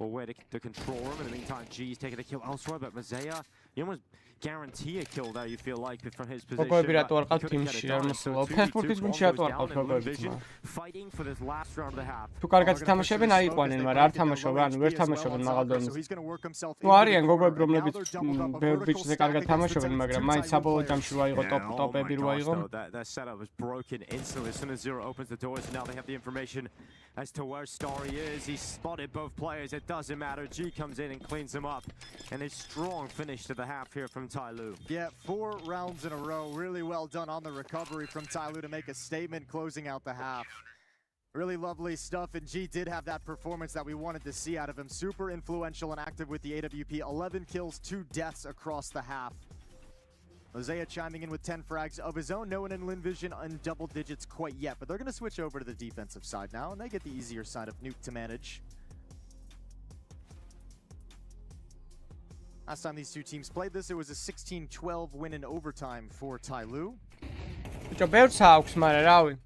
Or where to control him. In the meantime, G's taking a kill elsewhere, but Mazea, you almost guarantee a kill there, you feel like, from his position. Fighting for this last round of the half. Tu კარგად თამაშობენ აიყვანენ, მაგრამ არ თამაშობენ, ვერ თამაშობენ მაღალ დონეზე. ნუ არიან გოგოები, რომლებიც ბევრ ბიჭზე კარგად თამაშობენ, მაგრამ მაინც საბოლოო ჯამში რა იყო ტოპები რა იყო. That setup was broken instantly as soon as Zero opens the doors, and now they have the information as to where Starry is. He spotted both players. It doesn't matter. G comes in and cleans him up, and a strong finish to the half here from Tyloo. Yeah, 4 rounds in a row. Really well done on the recovery from Tyloo to make a statement closing out the half. Really lovely stuff, and G did have that performance that we wanted to see out of him. Super influential and active with the AWP. 11 kills, 2 deaths across the half. Mosaic chiming in with 10 frags of his own. No one in Linvision in double digits quite yet, but they're going to switch over to the defensive side now, and they get the easier side of Nuke to manage. Last time these two teams played this, it was a 16-12 win in overtime for Tyloo. Bro, ბევრს აქვს, მაგრამ რავი.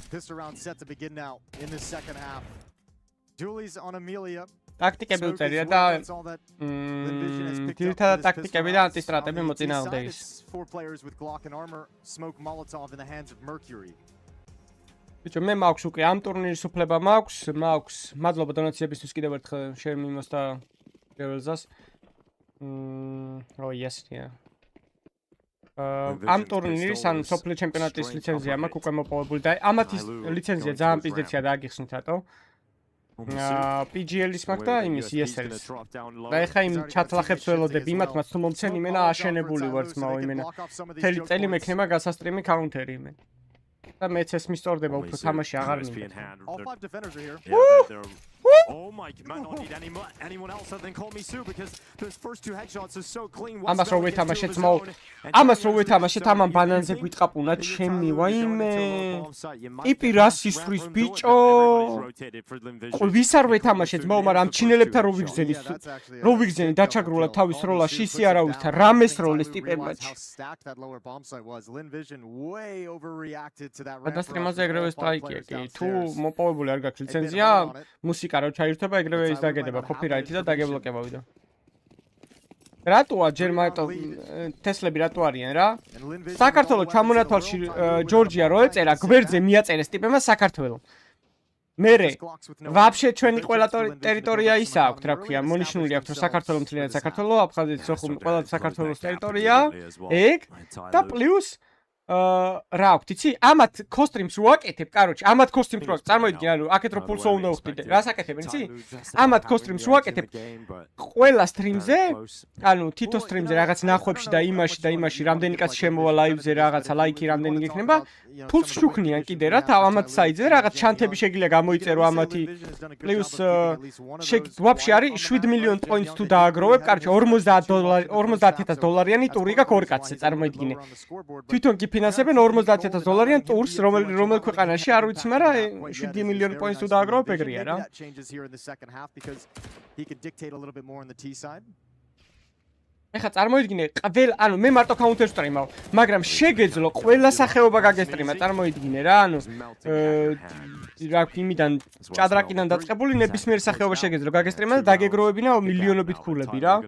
Pistol round set to begin now in the second half. Dualies on Amelia. ტაქტიკები უწერია და ძირითადად ტაქტიკები და ანტისტრატები მოწინააღმდეგე ის. 4 players with Glock and armor, smoke Molotov in the hands of Mercury. ბიჭო, მე მაქვს უკვე ამ ტურნირის უფლება მაქვს. მადლობა დონაციებისთვის კიდევ ერთხელ შერმიმოს და გეველზას. Oh yes, yeah. ამ ტურნირის ან სოფლიო ჩემპიონატის ლიცენზია მაქვს უკვე მოპოვებული და ამათ ის ლიცენზია ძალიან პიზდეცია და აგიხსნით რატო? PGL-ის მაქვს და იმის ESL-ის. და ეხა იმ ჩათლახებს ველოდები იმათმაც თუ მომცენ იმენა აშენებული ვარც მაო იმენა. მთელი წელი მექნება გასასტრიმი კაუნტერი იმენ. და მეც ეს მისწორდება უფრო თამაში აღარ მინდა. All 5 defenders are here. Oh my, might not need anyone else other than Kalmisu because those first 2 headshots are so clean. ამას რო ვეთამაშეთ მო. ამას რო ვეთამაშეთ ამან ბანანზე გვიტყაპუნა ჩემი ვაიმე. ტიპი რას ისვრის ბიჭო. ვის არ ვეთამაშეთ მო, მაგრამ ამ ჩინელებთან რო ვიგზენი დაჩაგრულა თავის როლაში ისი არავისთან რამეს როლის ტიპებმაც. ადასტრიმაზე ეგრევე სტრაიკია კი. თუ მოპოვებული არ გაქვს ლიცენზია, მუსიკა რო ჩაირთვება ეგრევე ის დაგედება კოპირაითი და დაგებლოკება ვიდეო. რატოა ჯერ მარტო თესლები რატო არიან რა? საქართველოს ჩამონათვალში ჯორჯია რო ეწერა გვერდზე მიაწერეს ტიპებმა საქართველოს. მერე ვაფშე ჩვენი ყველა ტერიტორია ისა აქვს რა ქვია მონიშნული აქვს რომ საქართველოს მთლიანად საქართველოს აფხაზეთი სოხუმი ყველა საქართველოს ტერიტორია ეგ და პლუს რა აქვს, იცი? ამათ costumes ვაკეთებ, კაროჩე, ამათ costumes ვაკეთებ. წარმოიდგინე, ანუ აქეთ რო ფულსო უნდა უხდიდე. რას აკეთებენ, იცი? ამათ costumes ვაკეთებ. ყველა სტრიმზე, ანუ თითო სტრიმზე რაღაც ნახვებში და იმაში რამდენი კაც შემოვა ლაივზე რაღაცა ლაიქი რამდენი გექნება, ფულს შუქნიან კიდე რა, ამათ საიტზე რაღაც ჩანთები შეგიძლია გამოიწერო ამათი. პლუს ვაფშე არის 7 მილიონ პოინტს თუ დააგროვებ, კაროჩე $50,000 ტური გაქვს ორ კაცზე, წარმოიდგინე. თვითონ კი ფინანსებენ $50,000 ტურს, რომელ ქვეყანაში არ ვიცი, მაგრამ 7 მილიონი პოინტს თუ დააგროვებ, ეგრეა რა. ეხლა წარმოიდგინე, ანუ მე მარტო counter stream-ავ, მაგრამ შეგეძლო ყველა სახეობა გაგესტრიმა, წარმოიდგინე რა, ანუ რა იმიდან ჭადრაკიდან დაწყებული ნებისმიერ სახეობა შეგეძლო გაგესტრიმა და დაგეგროვებინა მილიონობით ქულები რა.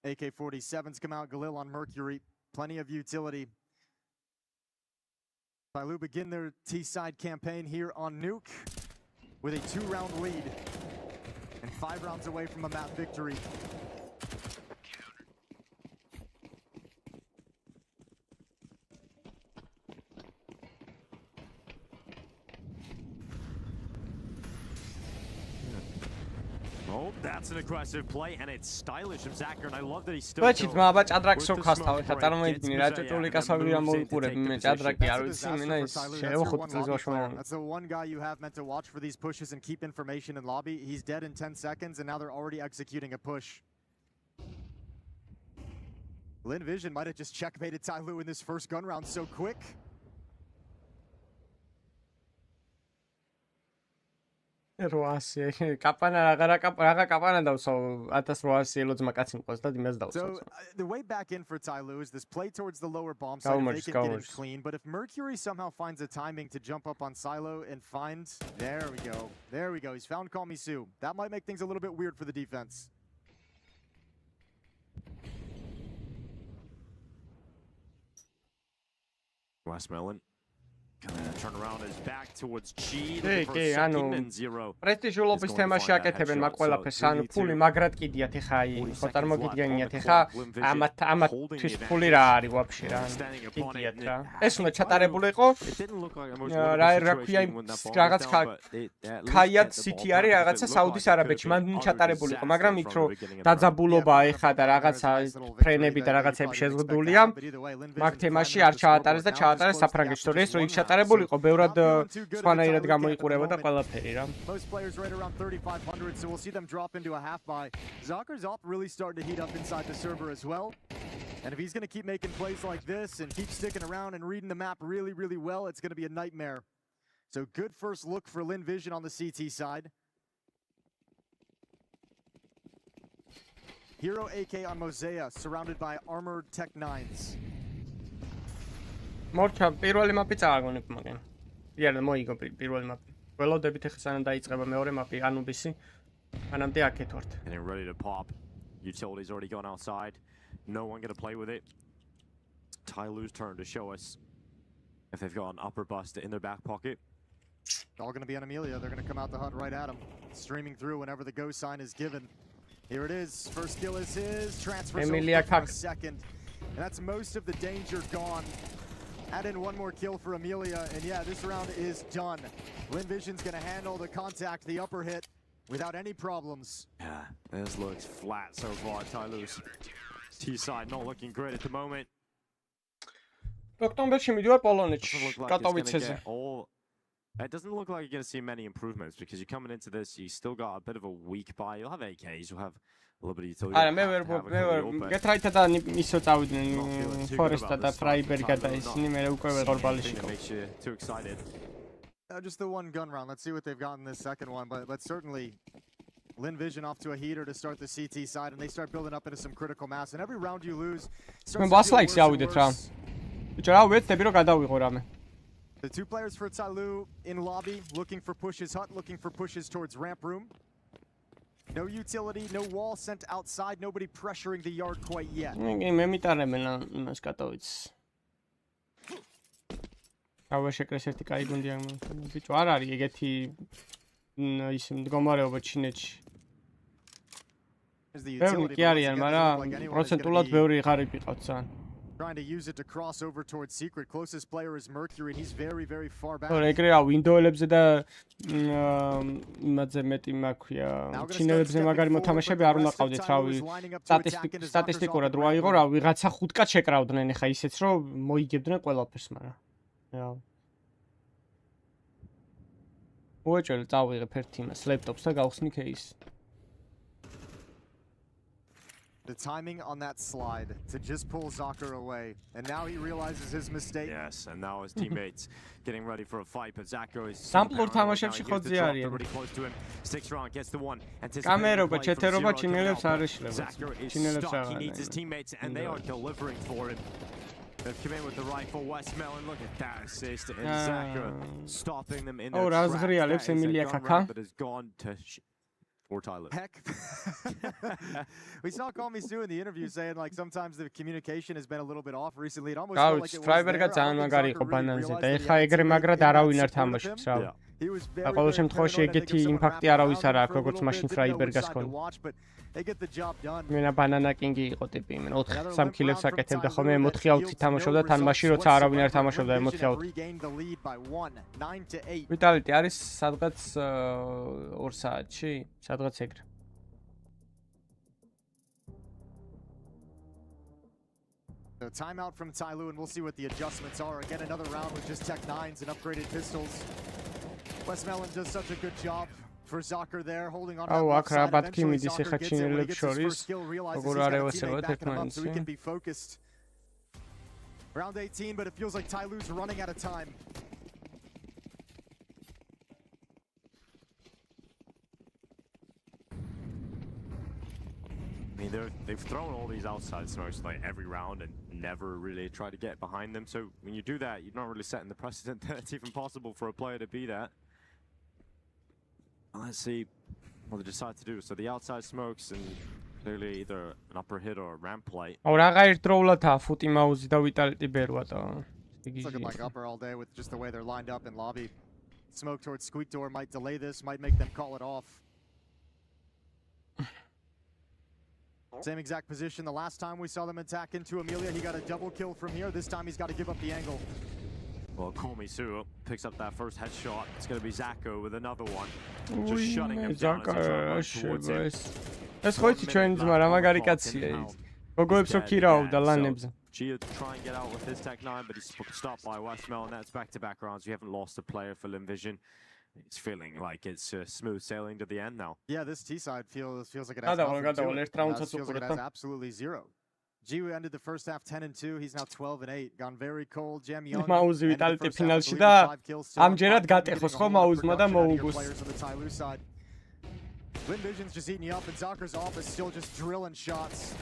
AK-47s come out, Galil on Mercury, plenty of utility. Tyloo begin their T-side campaign here on Nuke with a 2-round lead and 5 rounds away from a map victory. Oh, that's an aggressive play, and it's stylish from Zacher, and I love that he's still. Բայց մաբա ճադրակ շոկ հաստավ, ეხա წარმოիდგინე რა ჭոჭոլიკა საგრია მოუყურებ მე ճադրაკი არ ვიცი მენა ის შეიძლება 5 წელს ვაშოვან. That's the one guy you have meant to watch for these pushes and keep information in lobby. He's dead in 10 seconds, and now they're already executing a push. Lin Vision might have just checkmated Tyloo in this first gun round so quick. როასი კაპანა რაღა კაპანა დავსო 1800 ელოძმა კაცი მყავს და იმას დავსო. So the way back in for Tyloo is this play towards the lower bomb side. They can get it clean, but if Mercury somehow finds a timing to jump up on Silo and find, there we go, he's found Call Me Sue. That might make things a little bit weird for the defense. Westmelon turn around his back towards G. კი, ანუ პრესტიჟულობის თემაში აკეთებენ მაგ ყველაფერს, ანუ ფული მაგრად კიდიათ ეხა ხო წარმოგიდგენიათ ეხა ამათთვის ფული რა არის ვაფშე რა კიდიათ რა. ეს უნდა ჩატარებული იყო. რა ქვია რაღაც ქაიად სიტი არის რაღაცა საუდის არაბეთში, მან ჩატარებული იყო, მაგრამ იქ რო დაძაბულობა ეხა და რაღაცა ფრენები და რაღაცები შეზღუდულია, მაგ თემაში არ ჩაატარეს და ჩაატარეს საფრანგეთში, თორე ეს რო იქ ჩატარებულიყო ბევრად სხვანაირად გამოიყურება და ყველაფერი რა. Most players right around 3,500, so we'll see them drop into a half buy. Zacher's op really starting to heat up inside the server as well. And if he's going to keep making plays like this and keep sticking around and reading the map really, really well, it's going to be a nightmare. So good first look for Lin Vision on the CT side. Hero AK on Mosea, surrounded by armored Tech 9s. მორჩა პირველი მაპი წააგონებ მაგენ. იარა მოიგო პირველი მაპი. ველოდებით ახლა სანამ დაიწყება მეორე მაპი ანუბისი. მანამდე აქეთ ვართ. And ready to pop. Utility's already gone outside. No one gonna play with it. Tyloo's turn to show us if they've got an upper bust in their back pocket. All gonna be on Amelia. They're gonna come out the hut right at him. Streaming through whenever the go sign is given. Here it is. First kill is his. Transfers over for a second. And that's most of the danger gone. Add in one more kill for Amelia, and yeah, this round is done. Lin Vision's gonna handle the contact, the upper hit, without any problems. Yeah, this looks flat so far. Tyloo's T-side not looking great at the moment. ოქტომბერში მიდივარ პოლონეთში, კატოვიცეზე. It doesn't look like you're going to see many improvements because you're coming into this, you still got a bit of a weak buy. You'll have AKs, you'll have a little bit of utility. არა, მე get right და ისო წავიდნენ Forest და Freiberg და ისინი მე უკვე ვეღარ ბალიში. Makes you too excited. Just the one gun round. Let's see what they've got in this second one, but certainly Lin Vision off to a heater to start the CT side, and they start building up into some critical mass. And every round you lose starts to feel worse. ბიჭო, რა ვეცდები რომ გადავიღო რამე. The two players for Tyloo in lobby, looking for pushes hut, looking for pushes towards ramp room. No utility, no wall sent outside, nobody pressuring the yard quite yet. მე მიტარებენ იმას კატოვიცს. ავე შეკრეს ერთი კაი გუნდია ბიჭო, არ არის ეგეთი ის მდგომარეობა ჩინეთში. ბევრი კი არიან, მაგრამ პროცენტულად ბევრი ღარიბი ყავთ ძალიან. Trying to use it to cross over towards Secret. Closest player is Mercury, and he's very, very far back. ეგრე რა ვინდოელებზე და იმაზე მეტი მაქვია. ჩინელებზე მაგარი მოთამაშეები არ უნდა ყავდეთ, რავი. სტატისტიკურად რო აიღო, რა ვიღაცა 5 კაც შეკრავდნენ, ეხა ისეც რომ მოიგებდნენ ყველაფერს, მაგრამ. რა. მოეჭველი წავიღებ ერთ იმას, ლეპტოპს და გავხსნი кейს. The timing on that slide to just pull Zocker away, and now he realizes his mistake. Yes, and now his teammates getting ready for a fight, but Zacko is სამპლურ თამაშებში ხოძე არიან. Sticks around, gets the one. კამერობა, ჩეთერობა ჩინელებს არ ეშლება. Zacko is ჩინელებს stuck. He აღარ. needs his teammates, and they are delivering for him. They've come in with the rifle. Westmelon, look at that assist, and Zacko stopping them in their tracks. That has gone to Heck. We saw Call Me Sue in the interview saying like sometimes the communication has been a little bit off recently. It almost felt like it was Driver-га ძალიან მაგარი იყო ბანანზე და ეხა ეგრე მაგრად არავინ არ თამაშობს რა. და ყოველ შემთხვევაში ეგეთი იმპაქტი არავის არ აქვს როგორც მაშინ Freiberg-ას ქონდა. მენა ბანანა კინგი იყო ტიპი, იმენ 4-3 კილებს აკეთებდა ხოლმე 4 აუთი თამაშობდა თან მაშინ როცა არავინ არ თამაშობდა 4 აუთი. ვიტალიტი არის სადღაც 2 საათში, სადღაც ეგრე. So timeout from Tyloo, and we'll see what the adjustments are. Again, another round with just Tech 9s and upgraded pistols. Westmelon does such a good job for Zocker there, holding on to that left side. Eventually, Zocker gets it when he gets his first skill, realizes he's got a teammate backing him up, so he can be focused. Round 18, but it feels like Tyloo's running out of time. I mean, they've thrown all these outside smokes like every round and never really tried to get behind them. So when you do that, you're not really setting the precedent that it's even possible for a player to be that. Let's see what they decide to do. So the outside smokes and clearly either an upper hit or a ramp play. აუ რაღა ერთდროულადაა ფუტი მაუზი და ვიტალიტი ბერვატა. It's looking like upper all day with just the way they're lined up in lobby. Smoke towards Squeak Door might delay this, might make them call it off. Same exact position the last time we saw them attack into Amelia. He got a double kill from here. This time he's got to give up the angle. Well, Call Me Sue picks up that first headshot. It's going to be Zacko with another one. Just shutting him down as he tries to run towards him. ეს ხოიცი ჩვენი ძმა რა მაგარი კაცია ის. გოგოებს რო ქირავდა ლანებზე. Gia try and get out with his Tech 9, but he's stopped by Westmel, and that's back-to-back rounds. We haven't lost a player for Limvision. It's feeling like it's smooth sailing to the end now. Yeah, this T side feels like it has nothing to it. Feels like it has absolutely zero. Giu ended the first half 10-2. He's now 12-8. Gone very cold. Jam Young. მაუზი ვიტალიტი ფინალში და ამჯერად გატეხოს ხო მაუზმა და მოუგოს. Limvision's just eating you up, and Zocker's off is still just drilling shots.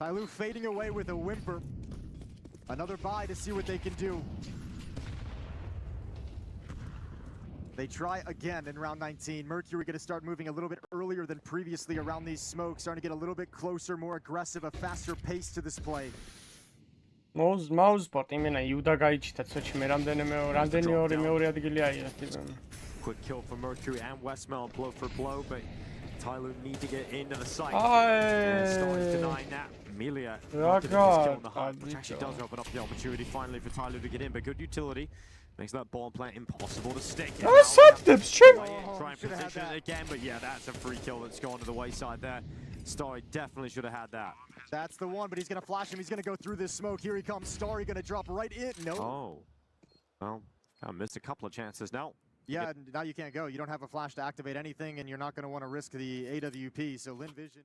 Tyloo fading away with a whimper. Another buy to see what they can do. They try again in round 19. Mercury going to start moving a little bit earlier than previously around these smokes, starting to get a little bit closer, more aggressive, a faster pace to this play. Mouse Porte იმენა იუდა გაიჩიტა ცოტა მე რამდენი მეორე ადგილი აიღეს ტიპი. Quick kill for Mercury and Westmel, blow for blow, but Tyloo need to get into the site. Starting denying that. Amelia actually does open up the opportunity finally for Tyloo to get in, but good utility makes that bomb plant impossible to stick. Try and position it again, but yeah, that's a free kill that's gone to the wayside there. Starry definitely should have had that. That's the one, but he's going to flash him. He's going to go through this smoke. Here he comes. Starry going to drop right in. No. Oh. Well, I missed a couple of chances now. Yeah, now you can't go. You don't have a flash to activate anything, and you're not going to want to risk the AWP. So Limvision.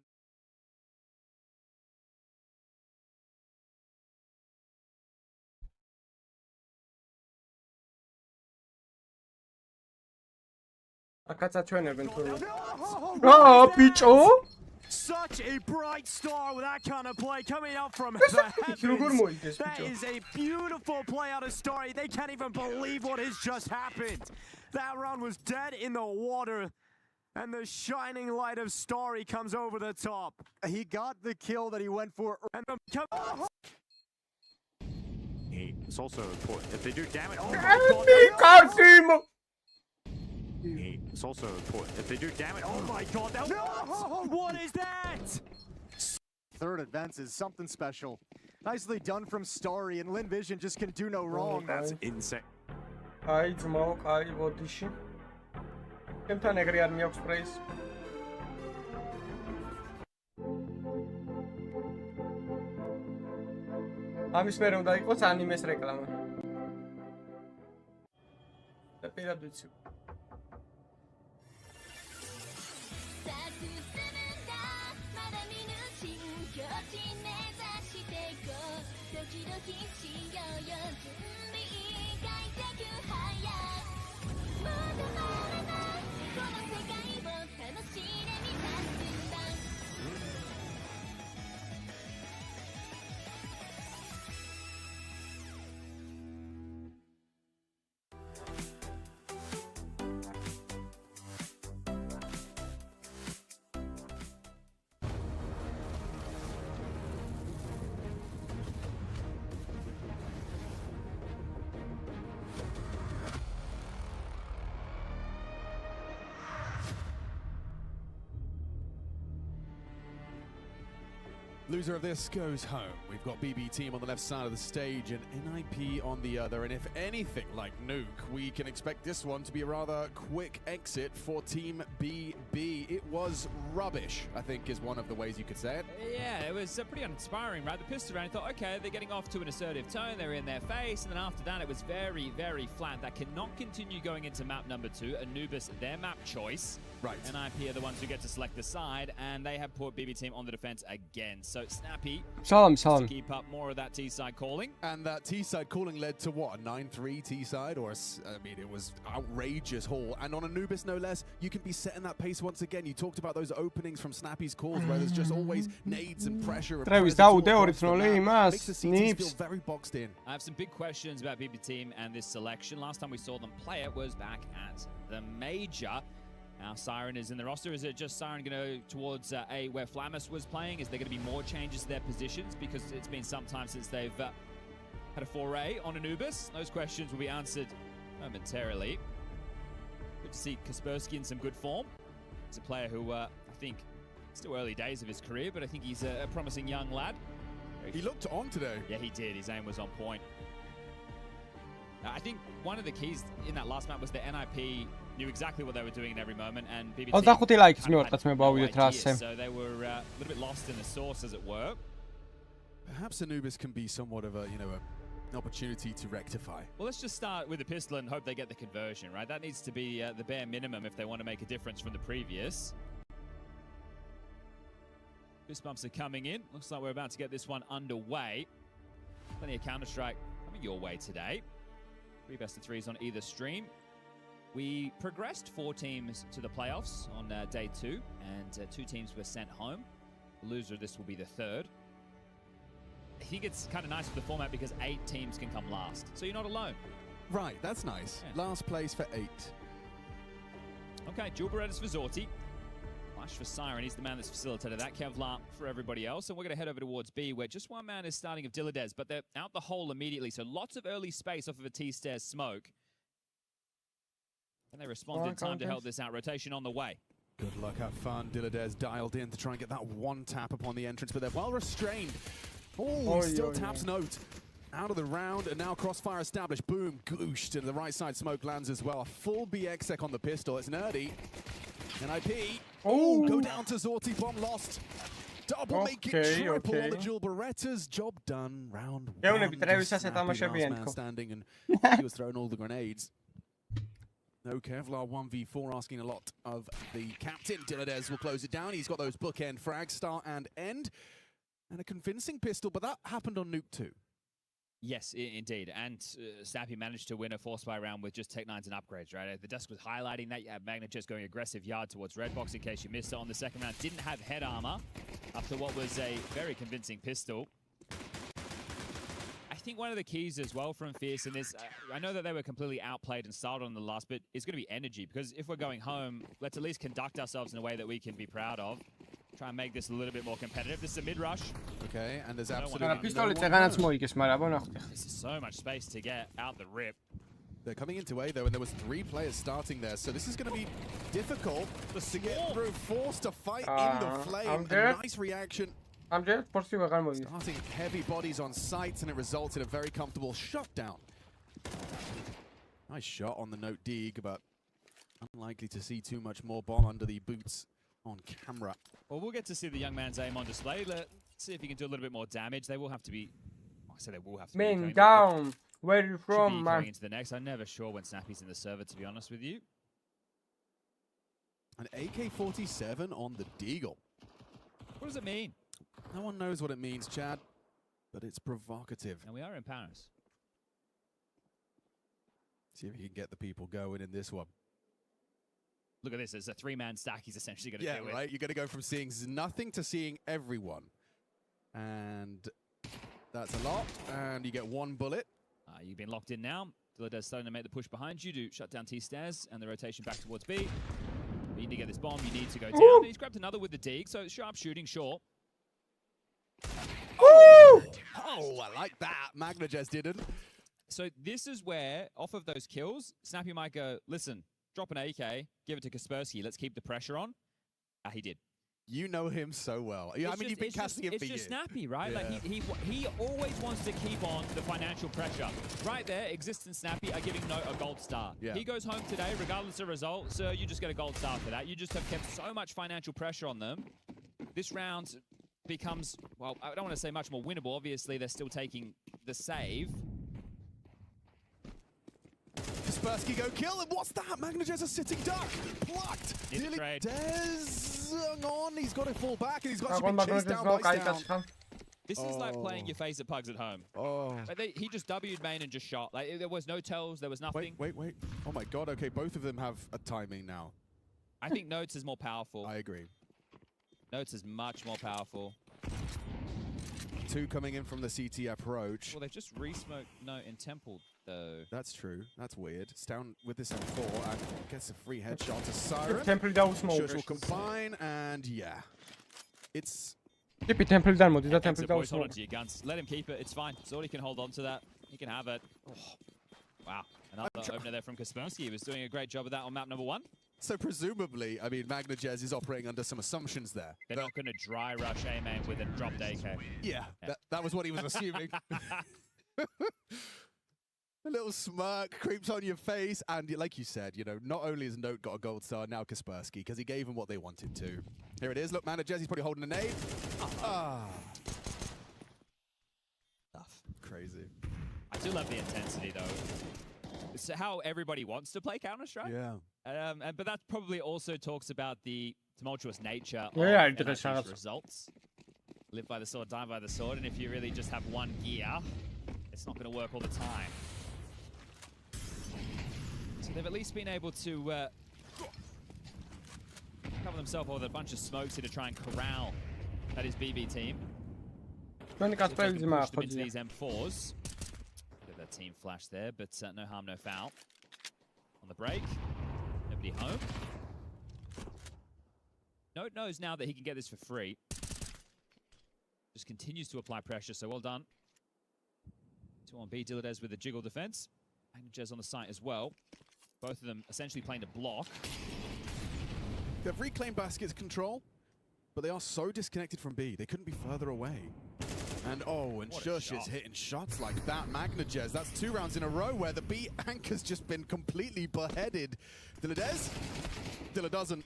Such a bright star with that kind of play coming out from the heavens. That is a beautiful play out of Starry. They can't even believe what has just happened. That round was dead in the water, and the shining light of Starry comes over the top. He got the kill that he went for. It's also important if they do damage. It's also important if they do damage. Oh my god, what is that? third advance is something special. Nicely done from Starry, and Lin Vision just can do no wrong. That's insane. Ai, dzmoq, ai, bodishi. Ჩემთან ეგრე არ მიაქვს პრეის. ამის მერე უნდა იყოს ანიმეს რეკლამა. და პირად ვიცი. Loser of this goes home. We've got BB Team on the left side of the stage and NIP on the other. And if anything like Nuke, we can expect this one to be a rather quick exit for Team BB. It was rubbish, I think, is one of the ways you could say it. Yeah, it was pretty uninspiring, right? The pistol round, thought, okay, they're getting off to an assertive tone. They're in their face. And then after that, it was very, very flat. That cannot continue going into map number 2. Anubis, their map choice. Right. NIP are the ones who get to select the side, and they have put BB Team on the defense again. So Snappy to keep up more of that T-side calling. And that T-side calling led to what, a 9-3 T-side? Or, I mean, it was outrageous haul. And on Anubis, no less, you can be setting that pace once again. You talked about those openings from Snappy's calls where there's just always nades and pressure. Makes the CTs feel very boxed in. I have some big questions about BB Team and this selection. Last time we saw them play it was back at the Major. Now Siren is in the roster. Is it just Siren going to go towards A where Flamus was playing? Is there going to be more changes to their positions? Because it's been some time since they've had a foray on Anubis. Those questions will be answered momentarily. Good to see Kaspersky in some good form. He's a player who I think still early days of his career, but I think he's a promising young lad. He looked on today. Yeah, he did. His aim was on point. I think one of the keys in that last map was the NIP knew exactly what they were doing in every moment, and BB Team so they were a little bit lost in the source, as it were. Perhaps Anubis can be somewhat of a, an opportunity to rectify. Well, let's just start with the pistol and hope they get the conversion, right? That needs to be the bare minimum if they want to make a difference from the previous. Goosebumps are coming in. Looks like we're about to get this one underway. Plenty of Counter-Strike coming your way today. 3 best of 3s on either stream. We progressed 4 teams to the playoffs on day 2, and 2 teams were sent home. The loser of this will be the 3rd. I think it's kind of nice for the format because 8 teams can come last, so you're not alone. Right, that's nice. Yeah. Last place for 8. Okay, Jewel Berettas for Zorti. Flash for Siren, he's the man that's facilitated that. Kevlar for everybody else. And we're going to head over towards B, where just one man is starting of Dilladez, but they're out the hole immediately. So lots of early space off of a T-stairs smoke. And they respond in time to help this out. Rotation on the way. Good luck, have fun. Dilladez dialed in to try and get that one tap upon the entrance, but they're well restrained. Oh, he still taps Note. Out of the round, and now Crossfire established. Boom, gooshed, and the right side smoke lands as well. A full BX-sec on the pistol. It's Nerdy. NIP. Oh, go down to Zorti. Bomb lost. Double make it triple on the Jewel Berettas. Job done. Round 1. Man standing, and he was throwing all the grenades. No Kevlar 1v4 asking a lot of the captain. Dilladez will close it down. He's got those bookend frags, start and end. And a convincing pistol, but that happened on Nuke 2. Yes, indeed. And Snappy managed to win a force buy round with just Tech 9s and upgrades, right? The desk was highlighting that. You had Magnet just going aggressive yard towards Redbox in case you missed it on the second round. Didn't have head armor after what was a very convincing pistol. I think one of the keys as well from Fierce in this, I know that they were completely outplayed and styled on the last, but it's going to be energy, because if we're going home, let's at least conduct ourselves in a way that we can be proud of. Try and make this a little bit more competitive. This is a mid-rush. Okay, and there's absolutely This is so much space to get out the rip. They're coming into A, though, and there was 3 players starting there, so this is going to be difficult to get through. Forced to fight in the flame. A nice reaction. Amca Porte'yi bakar mıyız? Starting heavy bodies on sights, and it results in a very comfortable shutdown. Nice shot on the note Deeg, but unlikely to see too much more bomb under the boots on camera. Well, we'll get to see the young man's aim on display. Let's see if he can do a little bit more damage. They will have to be... I say they will have to be... Man down. Where are you from, going man? into the next. I'm never sure when Snappy's in the server, to be honest with you. An AK-47 on the Deagle. What does it mean? No one knows what it means, Chad, but it's provocative. And we are in Paris. See if you can get the people going in this one. Look at this. It's a three-man stack he's essentially going to do it. Yeah, right? You're going to go from seeing nothing to seeing everyone. And that's a lot. And you get one bullet. You've been locked in now. Dillade's starting to make the push behind you to shut down T-Stairs and the rotation back towards B. But you need to get this bomb. You need to go down. And he's grabbed another with the Deeg, so sharp shooting, sure. Oh, I like that. Magnajez didn't. So this is where, off of those kills, Snappy might go, listen, drop an AK, give it to Kaspersky, let's keep the pressure on. He did. You know him so well. Yeah, I mean, you've been casting him for years. It's just Snappy, right? Yeah. Like he always wants to keep on the financial pressure. Right there, Exist and Snappy are giving Note a gold star. Yeah. He goes home today, regardless of result, so you just get a gold star for that. You just have kept so much financial pressure on them. This round becomes, well, I don't want to say much more winnable. Obviously, they're still taking the save. Kaspersky go kill, and what's that? Magnajez a sitting duck. Plucked. Dillade's on. He's got to fall back, and he's got to be chased down by Down. This is like playing your face at Pugs at home. Like he just W'd main and just shot. Like there was no tells, there was nothing. Wait. Oh my god, okay, both of them have a timing now. I think Notes is more powerful. I agree. Notes is much more powerful. Two coming in from the CT approach. Well, they've just re-smoked Note in Temple, though. That's true. That's weird. Stown with this M4 and gets a free headshot to Siren. Temple down smoke. Shush will combine, and yeah. It's... Tippy Temple down, Temple down Hold on to your guns. Let him keep it. It's fine. Zordy can hold on to that. He can have it. Oh, wow. Another opener there from Kaspersky. He was doing a great job of that on map number 1. So presumably, I mean, Magnajez is operating under some assumptions there. They're not going to dry rush A-main with a dropped AK. Yeah, that was what he was assuming. A little smirk creeps on your face, and like you said, you know, not only has Note got a gold star, now Kaspersky, because he gave him what they wanted to. Here it is. Look, Magnajez, he's probably holding a nade. Crazy. I do love the intensity, though. It's how everybody wants to play Counter-Strike. Yeah. But that probably also talks about the tumultuous nature of NIP's results. Live by the sword, die by the sword, and if you really just have one gear, it's not going to work all the time. So they've at least been able to cover themselves with a bunch of smokes here to try and corral that is BB team. Push them into these M4s. Bit of that team flash there, but no harm, no foul. On the break, nobody home. Note knows now that he can get this for free. Just continues to apply pressure, so well done. 2 on B, Dillade's with a jiggle defense. Magnajez on the site as well. Both of them essentially playing to block. They've reclaimed baskets control, but they are so disconnected from B. They couldn't be further away. And Shush is hitting shots like that. Magnajez, that's 2 rounds in a row where the B anchor's just been completely beheaded. Dilla doesn't.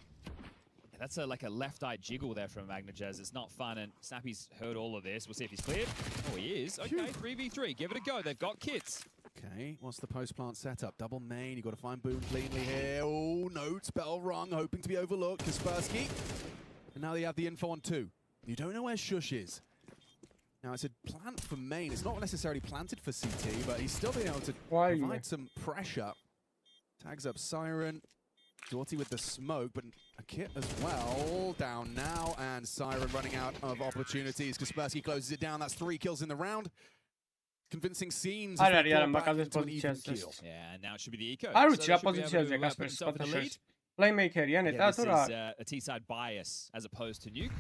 Yeah, that's like a left-eye jiggle there from Magnajez. It's not fun, and Snappy's heard all of this. We'll see if he's cleared. Oh, he is. Okay, 3v3. Give it a go. They've got kits. Okay, what's the post-plant setup? Double main, you've got to find Boom cleanly here. Oh, Notes, bell rung, hoping to be overlooked. Kaspersky. And now they have the info on 2. You don't know where Shush is. Now, it's a plant for main. It's not necessarily planted for CT, but he's still being able to provide some pressure. Tags up Siren. Doughty with the smoke, but a kit as well. Down now, and Siren running out of opportunities. Kaspersky closes it down. That's 3 kills in the round. Convincing scenes. Yeah, and now it should be the eco. Playmaker, this is a T-side bias as opposed to nuke,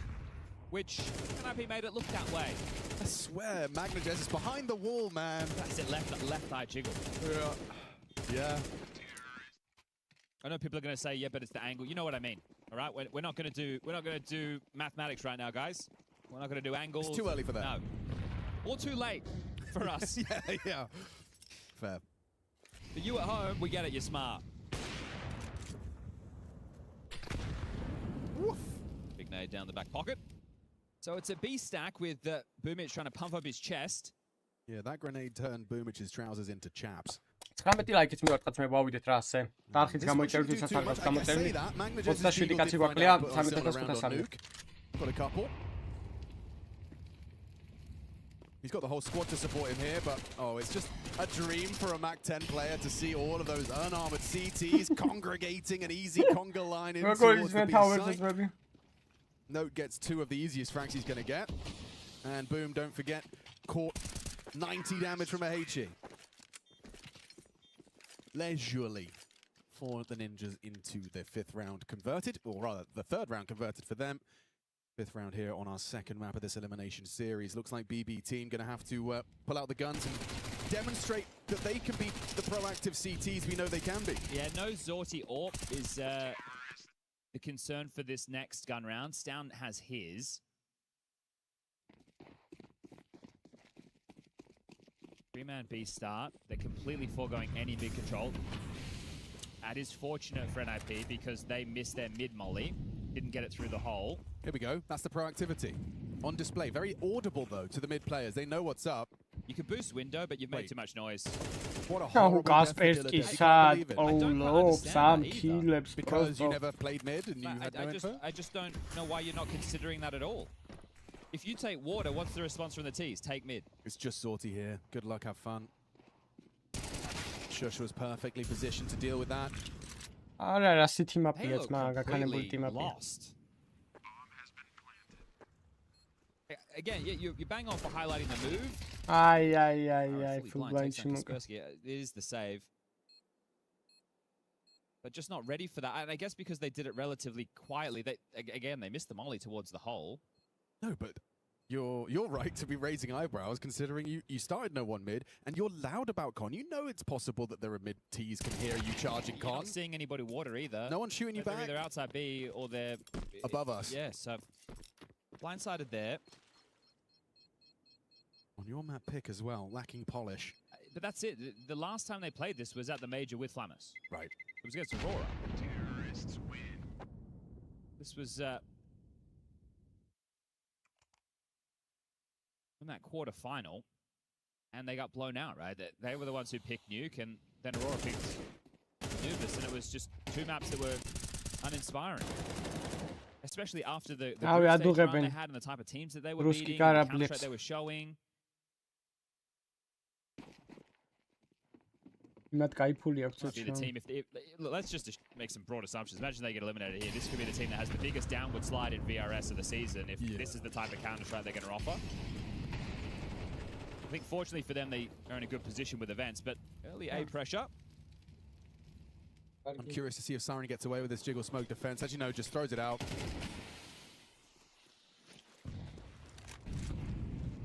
which NIP made it look that way. I swear, Magnajez is behind the wall, man. That's it, left eye jiggle. Yeah. I know people are going to say, yeah, but it's the angle. You know what I mean, all right? We're not going to do mathematics right now, guys. We're not going to do angles. It's too early for that. No. Or too late for us. yeah. Fair. For you at home, we get it, you're smart. Woof. Big nade down the back pocket. So it's a B stack with Boomich trying to pump up his chest. Yeah, that grenade turned Boomich's trousers into chaps. 19 ლაიქით მივარტყათ მე ვავიდეთ რა ასე. დარხით გამოიწერთ ვისაც არ გაქვს გამოწერილი. 27 კაცი გვაკლია 3500. Got a couple. He's got the whole squad to support him here, but it's just a dream for a Mac-10 player to see all of those unarmored CTs congregating an easy conga line in towards the B site. Note gets 2 of the easiest frags he's going to get. And boom, don't forget, caught 90 damage from a HE. Leisurely for the Ninjas into their 5th round converted, or rather the 3rd round converted for them. 5th round here on our 2nd map of this elimination series. Looks like BB team going to have to pull out the guns and demonstrate that they can be the proactive CTs we know they can be. Yeah, no Zorti AWP is the concern for this next gun round. Stown has his. 3-man B start. They're completely foregoing any mid control. That is fortunate for NIP because they missed their mid molly. Didn't get it through the hole. Here we go. That's the proactivity. On display. Very audible, though, to the mid players. They know what's up. You can boost window, but you've made too much noise. What a horrible death for Dilla. sad. Oh no, Sam kills. Because you never played mid and you had no info? I just don't know why you're not considering that at all. If you take water, what's the response from the T's? Take mid. It's just Sorty here. Good luck, have fun. Shush was perfectly positioned to deal with that. Არა, რა city map-იაც მაგა განებული team map-ია. Again, you bang on for highlighting the move. Ai, full blind shimmer. It is the save. But just not ready for that. And I guess because they did it relatively quietly, they missed the molly towards the hole. No, but you're right to be raising eyebrows considering you started no one mid and you're loud about Con. You know it's possible that there are mid T's can hear you charging Con. You're not seeing anybody water either. No one's shooting you back. They're either outside B or they're above us. Yeah, so blindsided there. On your map pick as well, lacking polish. But that's it. The last time they played this was at the major with Flamus. Right. It was against Aurora. Terrorists win. This was in that quarter-final, and they got blown out, right? They were the ones who picked Nuke, and then Aurora picked Nubis, and it was just 2 maps that were uninspiring. Especially after the group stage run they had and the type of teams that they were meeting, the counter-strike they were showing. Let's just make some broad assumptions. Imagine they get eliminated here. This could be the team that has the biggest downward slide in VRS of the season if this is the type of counter-strike they're going to offer. I think fortunately for them, they are in a good position with events, but early A pressure. I'm curious to see if Siren gets away with this jiggle smoke defense. As you know, just throws it out.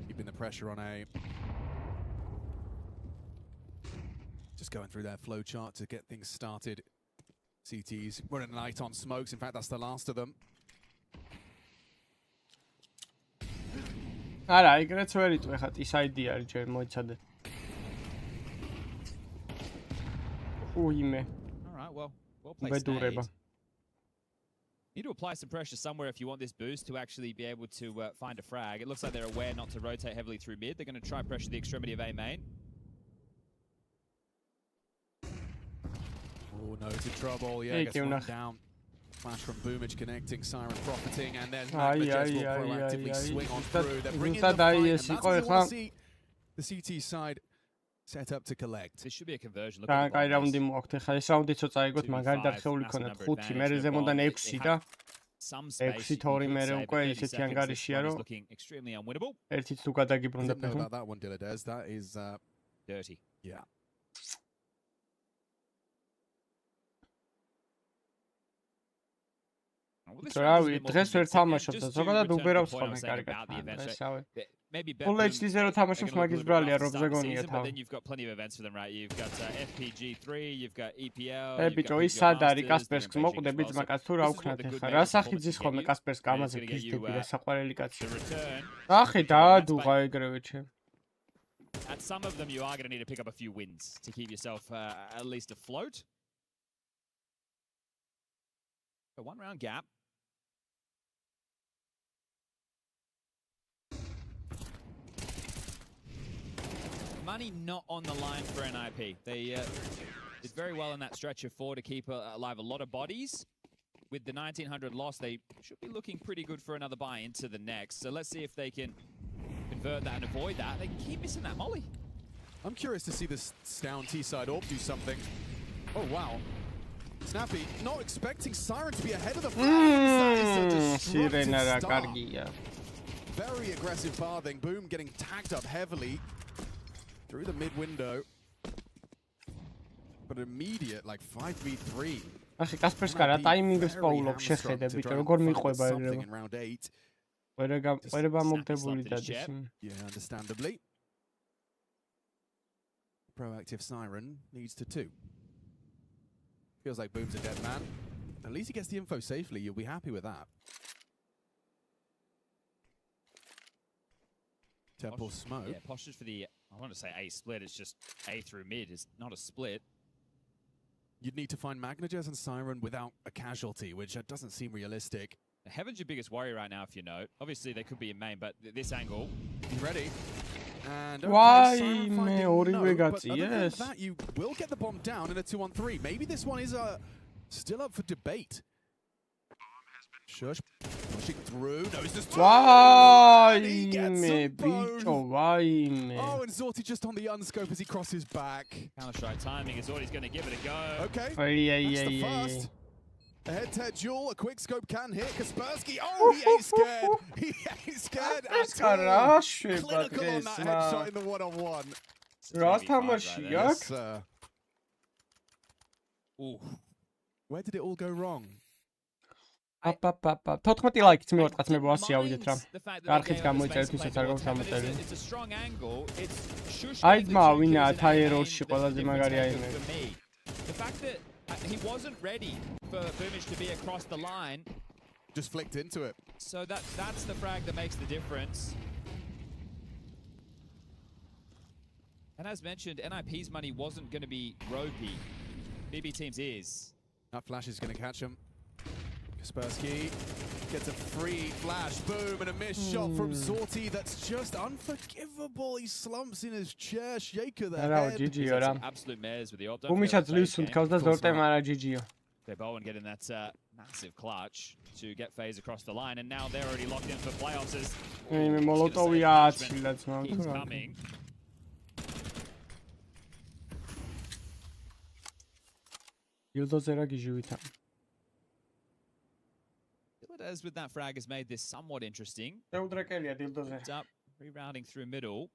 Keeping the pressure on A. Just going through their flow chart to get things started. CTs running a night on smokes. In fact, that's the last of them. არა, ეგრეც ვერ იტყვი ხა ის ID არის ჯერ მოიცადე. უიმე. All right, well played. Vedureba. Need to apply some pressure somewhere if you want this boost to actually be able to find a frag. It looks like they're aware not to rotate heavily through mid. They're going to try pressure the extremity of A main. Oh no, it's in trouble. Yeah, gets one down. Flash from Boomage connecting, Siren profiting, and then Magma will proactively swing on through. They're bringing the fight, and that's what you want to see the CT side set up to collect. This should be a conversion. Look at the round მოხდა. ხა ეს რაუნდი ცოტა ეგოთ მაგარი დახეული ქონათ 5, მერე ზემოდან 6 და 6-2 მერე უკვე ისეთი ანგარიშია რომ ერთით თუ გადაგიბრუნდა ფეხი. That one Dilla that is dirty. Yeah. Რავი, დღეს ვერ თამაშობ და ზოგადად უბერავს ხოლმე კარგად. maybe Full HD-ზე რო თამაშობს მაგის ბრალია რომ ზეგონია but თავი. then you've got plenty of events for them, right? You've got FPG3, you've got EPL. ბიჭო, ის სად არის კასპერსკს მოყვდებით მაგას თუ რა უქნათ ახლა? რა სახით ზის ხოლმე კასპერსკ ამაზე ფიშდები რა საყვარელი კაცი. ახი დაადუღა ეგრევე ჩემ. At some of them, you are going to need to pick up a few wins to keep yourself at least afloat. A one-round gap. Money not on the line for NIP. They did very well in that stretch of 4 to keep alive a lot of bodies. With the 1900 loss, they should be looking pretty good for another buy into the next. So let's see if they can convert that and avoid that. They keep missing that molly. I'm curious to see this down T-side AWP do something. Oh, wow. Snappy, not expecting Siren to be ahead of the flags. Very aggressive pathing. Boom getting tagged up heavily through the mid window. But immediate, like 5v3. ახი კასპერსკა რა ტაიმინგებს პაულობს შეხედე ბიჭო როგორ მიყვება ეგრევე. ყვერება მოგდებული დადის. Yeah, understandably. Proactive Siren needs to 2. Feels like Boom's a dead man. At least he gets the info safely. You'll be happy with that. Temple smoke. Yeah, postures for the, I want to say A split. It's just A through mid. It's not a split. You'd need to find Magnajez and Siren without a casualty, which doesn't seem realistic. Heaven's your biggest worry right now, if you know. Obviously, they could be in main, but this angle. You ready? And why me yes. That you will get the bomb down in a 2-on-3. Maybe this one is still up for debate. Shush pushing through. No, it's just why me, bicho, why me? Oh, and Zorti just on the unscope as he crosses back. Counter-strike timing. Zorti's going to give it a go. Okay. That's the first. A head-to-head duel, a quick scope can hit. Kaspersky, oh, he ain't scared. He ain't scared at all. Clinical on that headshot in the one-on-one. Yes, where did it all go wrong? 14 ლაიქით მივარტყათ მე 100 ავიდეთ რა. კარგით გამოიწერეთ ვისაც არ გაქვს ამოწერი. აი ძმა ვინა თაიეროში ყველაზე მაგარი აიმე. The fact that he wasn't ready for Boomage to be across the line. Just flicked into it. So that's the frag that makes the difference. And as mentioned, NIP's money wasn't going to be ropey. BB Team's is. That flash is going to catch him. Kaspersky gets a free flash, boom, and a missed shot from Zorti that's just unforgivable. He slumps in his chair, shaker the head. Absolute mares with the op. Უმიჩაც ლისუნ ქავს და ზორტემ არა GG-ო. They're Bowen getting that massive clutch to get FaZe across the line, and now they're already locked in for playoffs as მე მოლოტოვი aachilat keeps coming. Bulldozer-ა გიჟივითა. As with that frag has made this somewhat interesting. Udrekelია Dildozer. Up, rerouting through middle.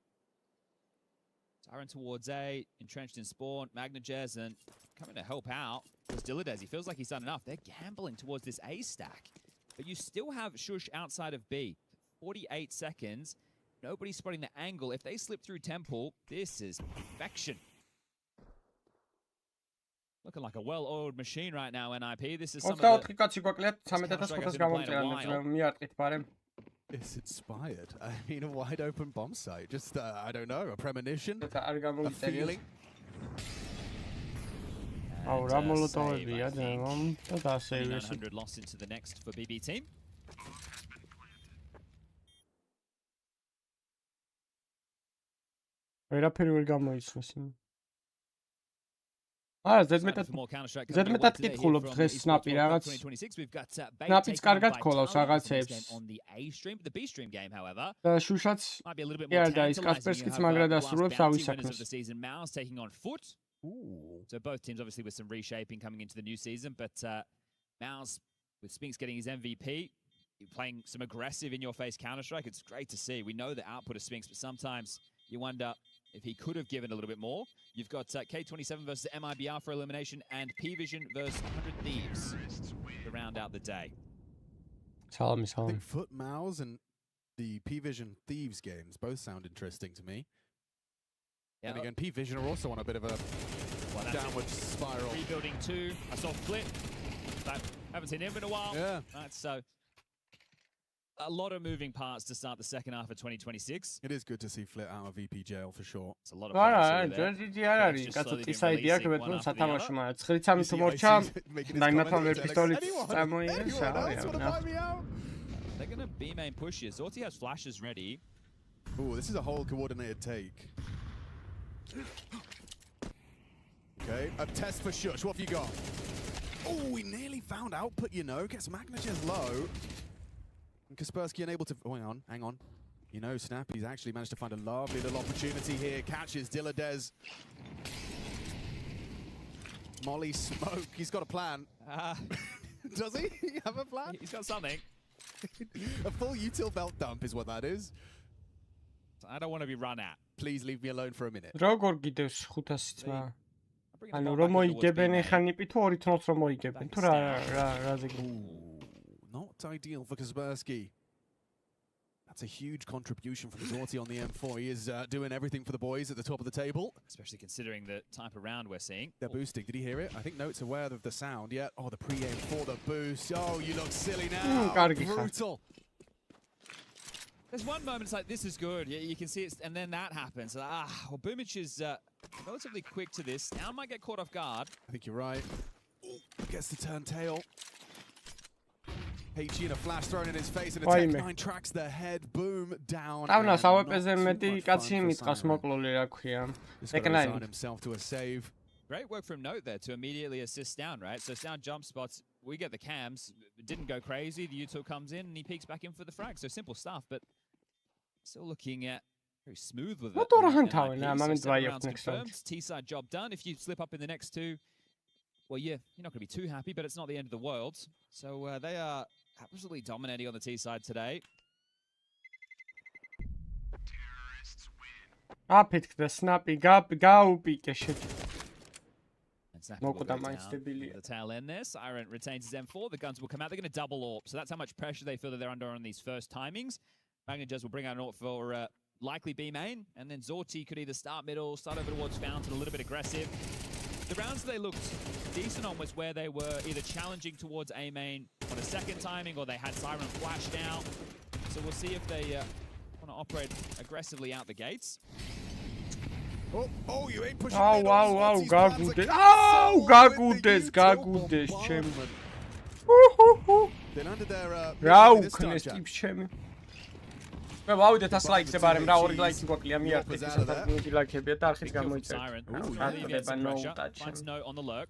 Siren towards A, entrenched in spawn. Magnajez and coming to help out was Dilladez. He feels like he's done enough. They're gambling towards this A stack. But you still have Shush outside of B. 48 seconds. Nobody's spotting the angle. If they slip through Temple, this is perfection. Looking like a well-oiled machine right now, NIP. This is some of the... It's inspired. I mean, a wide-open bomb site. Just, I don't know, a premonition, a feeling. Oh, Ramolotov, yeah, 900 lost into the next for BB Team. ვერაფერი ვერ გამოიცნეს. ზედმეტად კითხულობ დღეს სნაპი რაღაც. სნაპიც კარგად ქოლავს რაღაცებს. და შუშაც და ის კასპერსკიც მაგრად ასრულებს ავისაკნეს. So both teams obviously with some reshaping coming into the new season, but Mouse with Spinks getting his MVP, playing some aggressive in-your-face Counter-Strike. It's great to see. We know the output of Spinks, but sometimes you wonder if he could have given a little bit more. You've got K27 versus MIBR for elimination and P-Vision versus 100 Thieves to round out the day. I think Foot, Mouse, and the P-Vision Thieves games both sound interesting to me. Yeah, and again, P-Vision are also on a bit of a downward spiral. Rebuilding 2. I saw Flip. Haven't seen him in a while. Yeah. That's a lot of moving parts to start the second half of 2026. It is good to see Flit out of VP jail for sure. It's a lot of არა, ჯერჯი არ არის, კაცო ტისაიდი აქვს, მეტყვი სათამაშო, მაგრამ 9-3 თუ მორჩა, დაიმათან ვერ პისტოლით წამოიღეს, They're going to B main push here. Zorti has flashes ready. Ooh, this is a whole coordinated take. Okay, a test for Shush. What have you got? Oh, we nearly found output, you know. Gets Magnitude's low. And Kaspersky unable to... Oh, hang on. You know, Snappy's actually managed to find a lovely little opportunity here. Catches Dilladez. Molly Smoke. He's got a plan. Does he? Have a plan? He's got something. A full util belt dump is what that is. I don't want to be run at. Please leave me alone for a minute. როგორ გიდევს 500 ძმა? ანუ რომ მოიგებენ ეხანიპი თუ 2 თნოც რომ მოიგებენ თუ რაზე Not ideal for Kaspersky. That's a huge contribution from Zorti on the M4. He is doing everything for the boys at the top of the table. Especially considering the type of round we're seeing. They're boosting. Did he hear it? I think Note's aware of the sound. Yeah. Oh, the pre-aim for the boost. Oh, you look silly now. Brutal. There's one moment it's like, this is good. Yeah, you can see it, and then that happens. Well, Boomich is relatively quick to this. Now might get caught off guard. I think you're right. Gets the turn tail. HE and a flash thrown in his face, and a Tech9 tracks the head. Boom, down. Taunās AWP-ზე მეტი კაცი მიტყავს მოკლული რა ქვია. Tech9 himself to a save. Great work from Note there to immediately assist down, right? So down jump spots, we get the cams. It didn't go crazy. The util comes in and he peeks back in for the frag. So simple stuff, but still looking at very smooth with it. T-side job done. If you slip up in the next two, well, yeah, you're not going to be too happy, but it's not the end of the world. So they are absolutely dominating on the T-side today. აფეთქდა სნაპი გაუპიკე შეთ. The tail end there. Siren retains his M4. The guns will come out. They're going to double AWP. So that's how much pressure they feel that they're under on these first timings. Magnajez will bring out an AWP for likely B main. And then Zorti could either start middle, start over towards Fountain, a little bit aggressive. The rounds they looked decent on was where they were either challenging towards A main on a second timing or they had Siren flashed out. So we'll see if they want to operate aggressively out the gates. Oh, you ain't pushing. Wow, გაგუდეს. გაგუდეს ჩემ. Then under their რა უქნეს ტიპს ჩემი. მე ვავიდეთ 100 ლაიქს ებარემ რა 2 ლაიქი გვაკლია მიართეთ ისეთ მიდი ლაიქებია და არხით გამოიწერეთ. Finds Note on the lurk.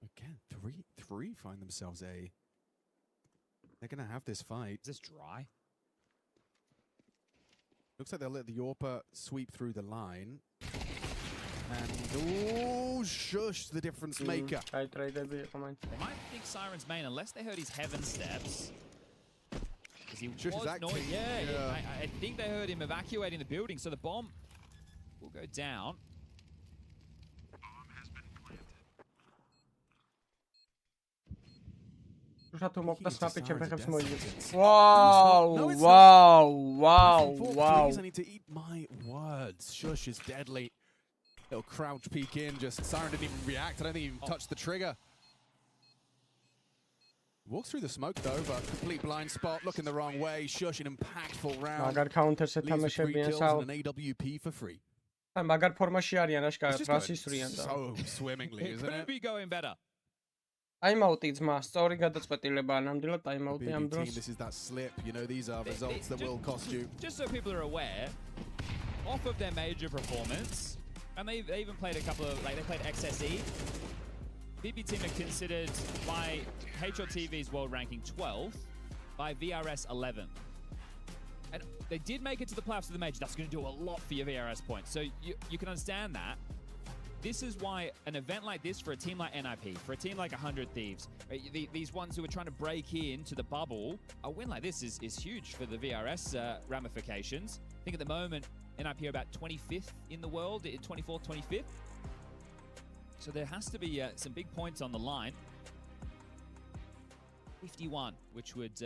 Again, three find themselves a. They're gonna have this fight. Is this dry? Looks like they'll let the Yorpa sweep through the line. And, oh, Shush, the difference maker. They might think Siren's main unless they heard his heaven steps. Shush is acting. Yeah. I think they heard him evacuating the building, so the bomb will go down. Wow. I need to eat my words. Shush is deadly. Little crouch peek in, just Siren didn't even react. I don't think he even touched the trigger. Walks through the smoke though, but complete blind spot, looking the wrong way. Shush, an impactful round. Leaves with 3 kills and an AWP for free. So swimmingly, isn't it? Could be going better. Timeout-ი ძმა, სწორი გადაწყვეტილებაა ნამდვილად timeout-ი ამ დროს. This is that slip, you know, these are results that will cost you. Just so people are aware, off of their major performance, and they even played a couple of, like they played XSE, BB team are considered by HLTV's world ranking 12th, by VRS 11th. And they did make it to the playoffs of the major. That's going to do a lot for your VRS points. So you can understand that. This is why an event like this for a team like NIP, for a team like 100 Thieves, these ones who are trying to break into the bubble, a win like this is huge for the VRS ramifications. I think at the moment, NIP are about 25th in the world, 24th, 25th. So there has to be some big points on the line. 51, which would...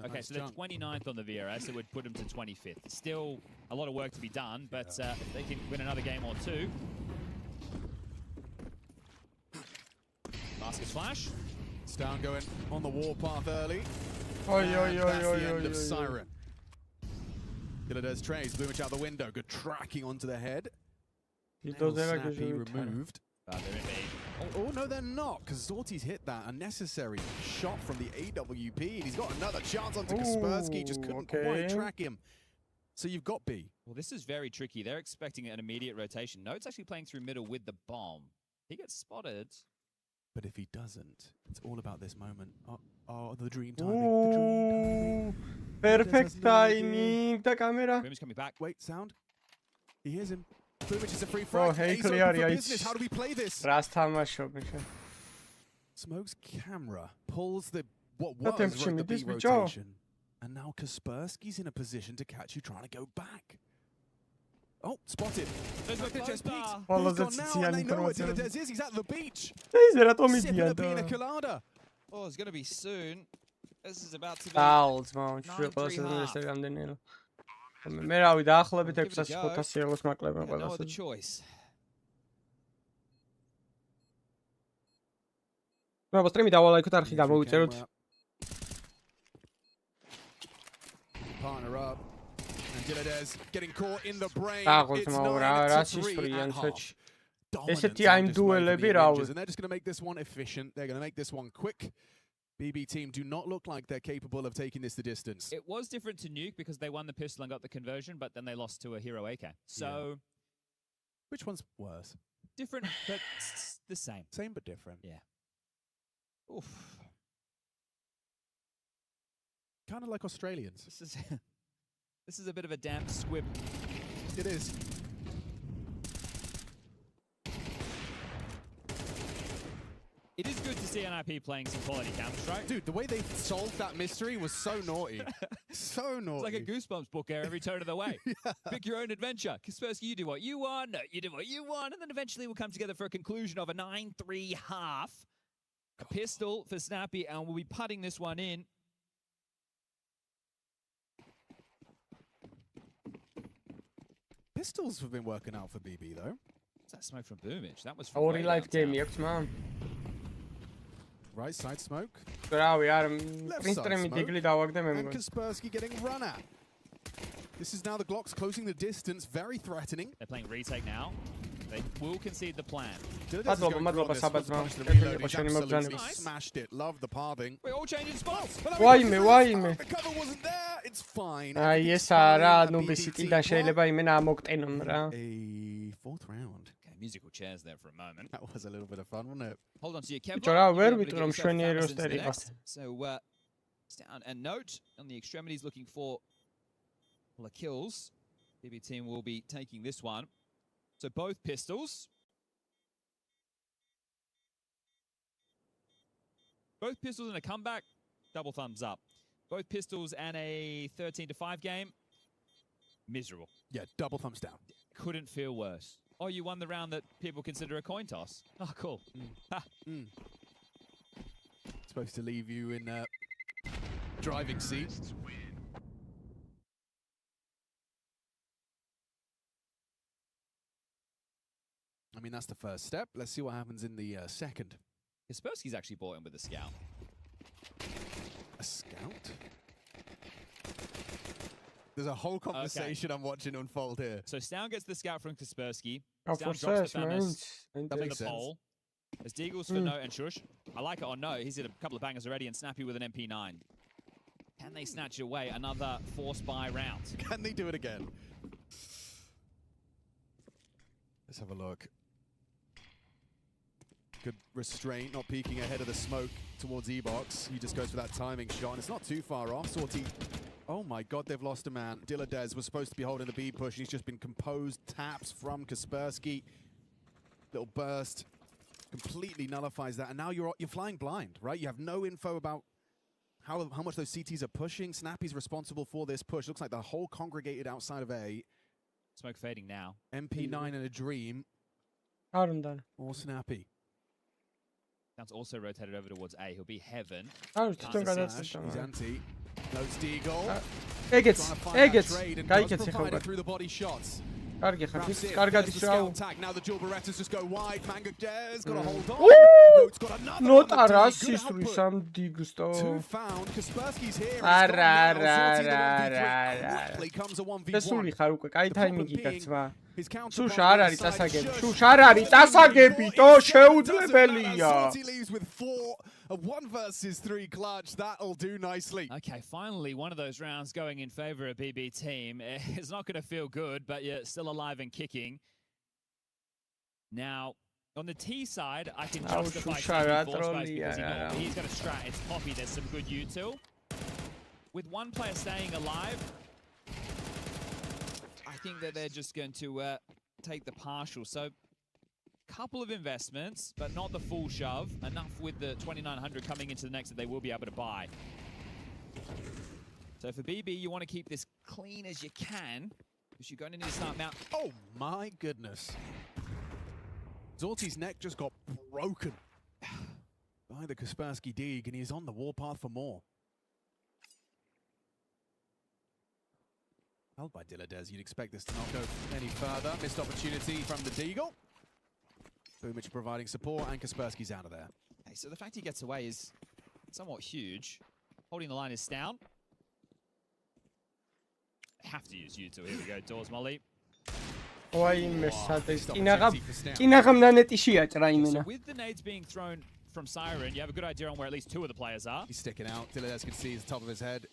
Okay, so they're 29th on the VRS. It would put them to 25th. Still a lot of work to be done, but if they can win another game or two. Baskets flash. Down going on the warpath early. Oy, That's the end of Siren. Gilladez trays, Boomich out the window. Good tracking onto the head. Snappy removed. They're in B. Oh, no, they're not, because Zorti's hit that unnecessary shot from the AWP, and he's got another chance onto Kaspersky, just couldn't quite track him. So you've got B. Well, this is very tricky. They're expecting an immediate rotation. Note's actually playing through middle with the bomb. He gets spotted. But if he doesn't, it's all about this moment. Oh, the dream timing. Perfect timing. The camera. Boom's coming back. Wait, sound. He hears him. Boomich is a free frag. Oh, hey, clear. How do we play this? Smoke's camera pulls the what was right, the B rotation. And now Kaspersky's in a position to catch you trying to go back. Oh, spotted. There's a close bar. He's gone now, and they know where Gilladez is. He's at the beach. Sipping a pina colada. Oh, it's going to be soon. This is about to be... Fouls, man. მე რავი დაახლოებით 600-500 ელოს მაკლებენ ყველას. No other choice. მე ვსტრიმი დავალაიქოთ არხი გამოვიწეროთ. Partner up. And Gilladez getting caught in the brain. It's 9-3 at half. ესეთი აიმ დუელები რავი. And they're just going to make this one efficient. They're going to make this one quick. BB team do not look like they're capable of taking this the distance. It was different to Nuke because they won the pistol and got the conversion, but then they lost to a hero AK. So, which one's worse? Different, but the same. Same but different. Yeah. Oof. Kind of like Australians. This is a bit of a damp squib. It is. It is good to see NIP playing some quality Counter-Strike. Dude, the way they solved that mystery was so naughty. So naughty. It's like a Goosebumps book every turn of the way. Pick your own adventure. Kaspersky, you do what you want. No, you do what you want. And then eventually we'll come together for a conclusion of a 9-3 half. A pistol for Snappy, and we'll be putting this one in. Pistols have been working out for BB, though. What's that smoke from Boomich? That was from Ori life game, man. Right side smoke. Რავი, არ Left side პრინტერი smoke. დიგლი დავაგდე მე And მგონი. Kaspersky getting run at. This is now the Glocks closing the distance, very threatening. They're playing retake now. They will concede the plan. მადლობა საბაძრო. Absolutely smashed it. Love the pathing. We're all changing spots. Why? The cover wasn't there. It's fine. აი ეს არა, ნუბისი ტილდან შეიძლება იმენა ამოგტენონ რა. A fourth round. Okay, musical chairs there for a moment. That was a little bit of fun, wasn't it? Hold on to your Kevlar. რა ვერ ვიტყვი რომ შვენიერი როსტერი ყავს. So, down and note on the extremities looking for the kills. BB team will be taking this one. So both pistols. Both pistols in a comeback, double thumbs up. Both pistols and a 13-5 game, miserable. Yeah, double thumbs down. Couldn't feel worse. Oh, you won the round that people consider a coin toss. Oh, cool. Supposed to leave you in driving seat. I mean, that's the first step. Let's see what happens in the second. Kaspersky's actually bought in with a scout. A scout? There's a whole conversation I'm watching unfold here. So Stown gets the scout from Kaspersky. Oh, Stown drops the Famous, double the pole. There's Deagles for No and Shush. I like it on No. He's hit a couple of bangers already, and Snappy with an MP9. Can they snatch away another force buy round? Can they do it again? Let's have a look. Good restraint, not peeking ahead of the smoke towards E-Box. He just goes for that timing shot, and it's not too far off. Sortie. Oh my god, they've lost a man. Gilladez was supposed to be holding the B push, and he's just been composed. Taps from Kaspersky. Little burst. Completely nullifies that, and now you're flying blind, right? You have no info about how much those CTs are pushing. Snappy's responsible for this push. Looks like the whole congregated outside of A. Smoke fading now. MP9 and a dream. Or Snappy. Sounds also rotated over towards A. He'll be heaven. He's anti. Notes Deagle. Egets. Გაიქეცი ხომ. Through the body shots. კარგი ხარ, ის კარგად ისრაო. Now the dual Berettas just go wide. Manga dares got a hold on. Note's got another. Nota ras isruis am digsto. Two found. Kaspersky's here. Quickly comes a 1v1. ესული ხარ უკვე, კაი ტაიმინგი გაცმა. შუშა არ არის დასაგები. შუშა არ არის დასაგებიტო, შეუძლებელია. Leaves with 4. A 1 versus 3 clutch, that'll do nicely. Okay, finally one of those rounds going in favor of BB team. It's not going to feel good, but you're still alive and kicking. Now, on the T side, I can justify because he's got a strat. It's Poppy. There's some good util. With one player staying alive, I think that they're just going to take the partial. So, couple of investments, but not the full shove. Enough with the 2,900 coming into the next that they will be able to buy. So for BB, you want to keep this clean as you can, because you're going to need to start mount. Oh my goodness. Zorti's neck just got broken by the Kaspersky Dig, and he's on the warpath for more. Held by Dilladez, you'd expect this to not go any further. Missed opportunity from the Deagle. Boomich providing support, and Kaspersky's out of there. Okay, so the fact he gets away is somewhat huge. Holding the line is down. Have to use U2. Here we go, Doors Molly. So with the nades being thrown from Siren, you have a good idea on where at least 2 of the players are. He's sticking out. Dilladez can see the top of his head.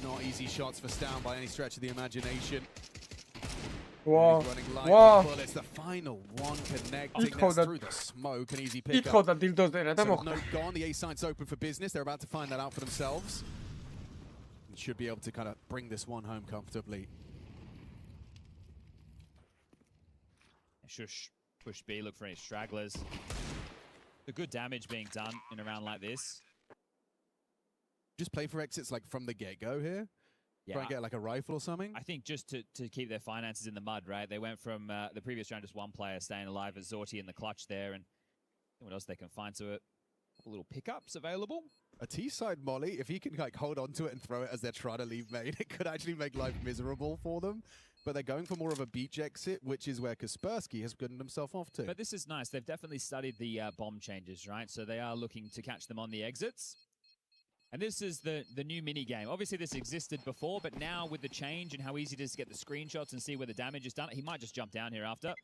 Not easy shots for Stown by any stretch of the imagination. Wow. Wow. It's the final one connecting. That's through the smoke. An easy pick up. So note gone. The A side's open for business. They're about to find that out for themselves. And should be able to kind of bring this one home comfortably. Shush. Push B. Look for any stragglers. The good damage being done in a round like this. Just play for exits like from the get-go here. Yeah. Try and get like a rifle or something? I think just to keep their finances in the mud, right? They went from the previous round just one player staying alive as Zorti in the clutch there, and what else they can find. So a couple little pickups available. A T-side molly, if he can like hold on to it and throw it as they're trying to leave main, it could actually make life miserable for them. But they're going for more of a beach exit, which is where Kaspersky has gotten himself off to. But this is nice. They've definitely studied the bomb changes, right? So they are looking to catch them on the exits. And this is the new mini game. Obviously, this existed before, but now with the change and how easy it is to get the screenshots and see where the damage is done, he might just jump down here after.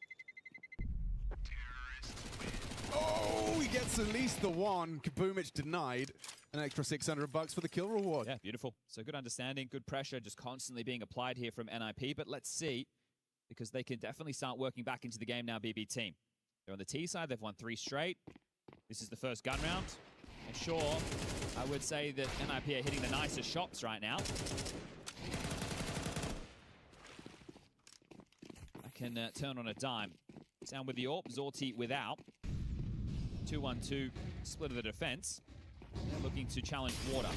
Oh, he gets at least the one. Kaboomich denied. An extra $600 for the kill reward. Yeah, beautiful. So good understanding, good pressure just constantly being applied here from NIP. But let's see, because they can definitely start working back into the game now, BB team. They're on the T side. They've won 3 straight. This is the first gun round. And sure, I would say that NIP are hitting the nicest shots right now. I can turn on a dime. Down with the AWP, Zorti without. 2-1-2, split of the defense. They're looking to challenge Water.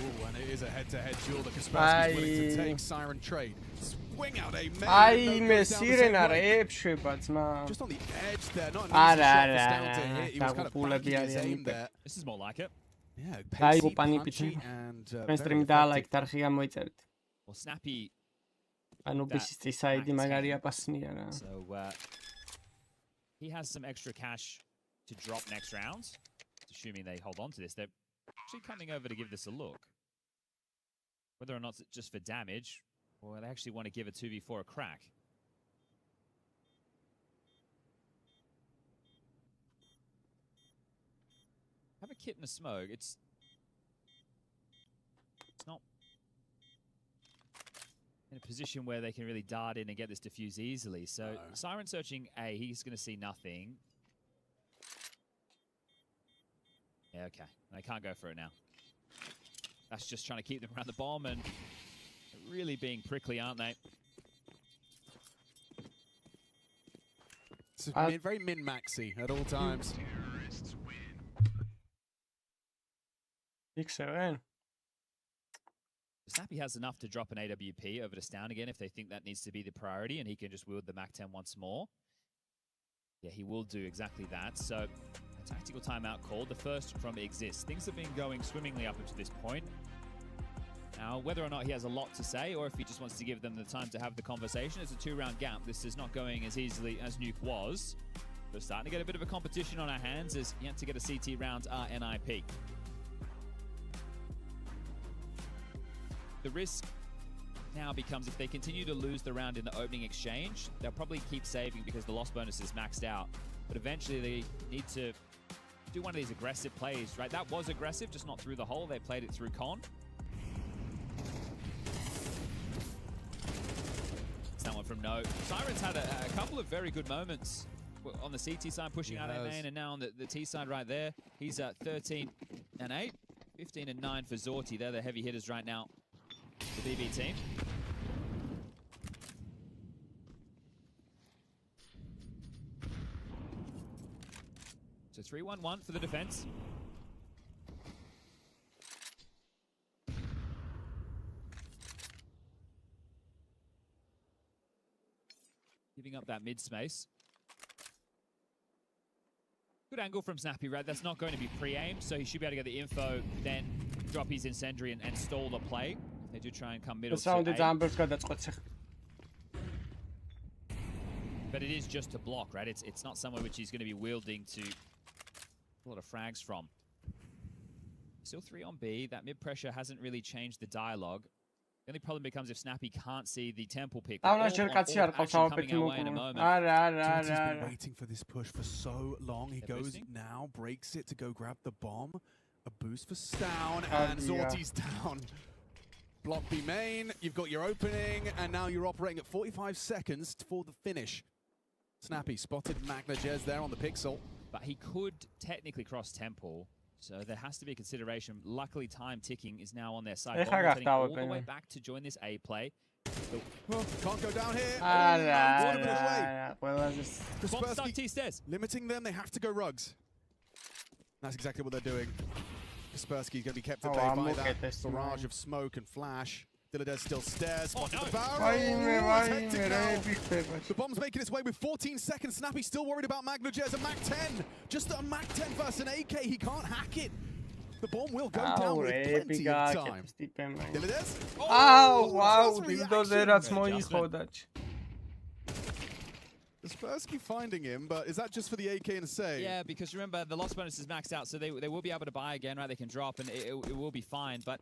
Ooh, and it is a head-to-head duel that Kaspersky's willing to take. Siren trade. Swing out a just on the edge there, not an easy shot for Stown to hit. He was kind of backing his aim there. This is more like it. Yeah, pacey, punchy, and very effective. Well, Snappy. So he has some extra cash to drop next round. Assuming they hold on to this. They're actually coming over to give this a look. Whether or not it's just for damage, or they actually want to give a 2v4 a crack. Have a kit and a smoke. It's not in a position where they can really dart in and get this diffuse easily. So Siren searching A, he's going to see nothing. Yeah, okay. They can't go for it now. That's just trying to keep them around the bomb and really being prickly, aren't they? It's very min-maxy at all times. Snappy has enough to drop an AWP over to Stown again if they think that needs to be the priority, and he can just wield the MAC-10 once more. Yeah, he will do exactly that. So, a tactical timeout called, the first from Exist. Things have been going swimmingly up until this point. Now, whether or not he has a lot to say, or if he just wants to give them the time to have the conversation, it's a 2-round gap. This is not going as easily as Nuke was. We're starting to get a bit of a competition on our hands as yet to get a CT round are NIP. The risk now becomes if they continue to lose the round in the opening exchange, they'll probably keep saving because the loss bonus is maxed out. But eventually they need to do one of these aggressive plays, right? That was aggressive, just not through the hole. They played it through con. That one from No. Siren's had a couple of very good moments on the CT side, pushing out A main, and now on the T side right there, he's at 13 and 8, 15 and 9 for Zorti. They're the heavy hitters right now, the BB team. So 3-1-1 for the defense. Giving up that mid space. Good angle from Snappy, right? That's not going to be pre-aimed, so he should be able to get the info, then drop his incendiary and stall the play. They do try and come middle to A. But it is just to block, right? It's not somewhere which he's going to be wielding to a lot of frags from. Still 3 on B. That mid pressure hasn't really changed the dialogue. The only problem becomes if Snappy can't see the temple pick. He's been waiting for this push for so long. He goes now, breaks it to go grab the bomb. A boost for Stown, and Zorti's down. Block B main, you've got your opening, and now you're operating at 45 seconds for the finish. Snappy spotted Magnajez there on the pixel. But he could technically cross temple. So there has to be a consideration. Luckily, time ticking is now on their side. All the way back to join this A play. Can't go down here. T-stairs. Limiting them, they have to go rugs. That's exactly what they're doing. Kaspersky's going to be kept at bay by that barrage of smoke and flash. Dilladez still stares. The bomb's making its way with 14 seconds. Snappy still worried about Magnajez. A Mac 10. Just a Mac 10 versus an AK. He can't hack it. The bomb will go down with plenty of time. Dilladez? Oh, wow. That's moich chodać. Kaspersky finding him, but is that just for the AK and a save? Yeah, because remember, the loss bonus is maxed out, so they will be able to buy again, right? They can drop, and it will be fine, but...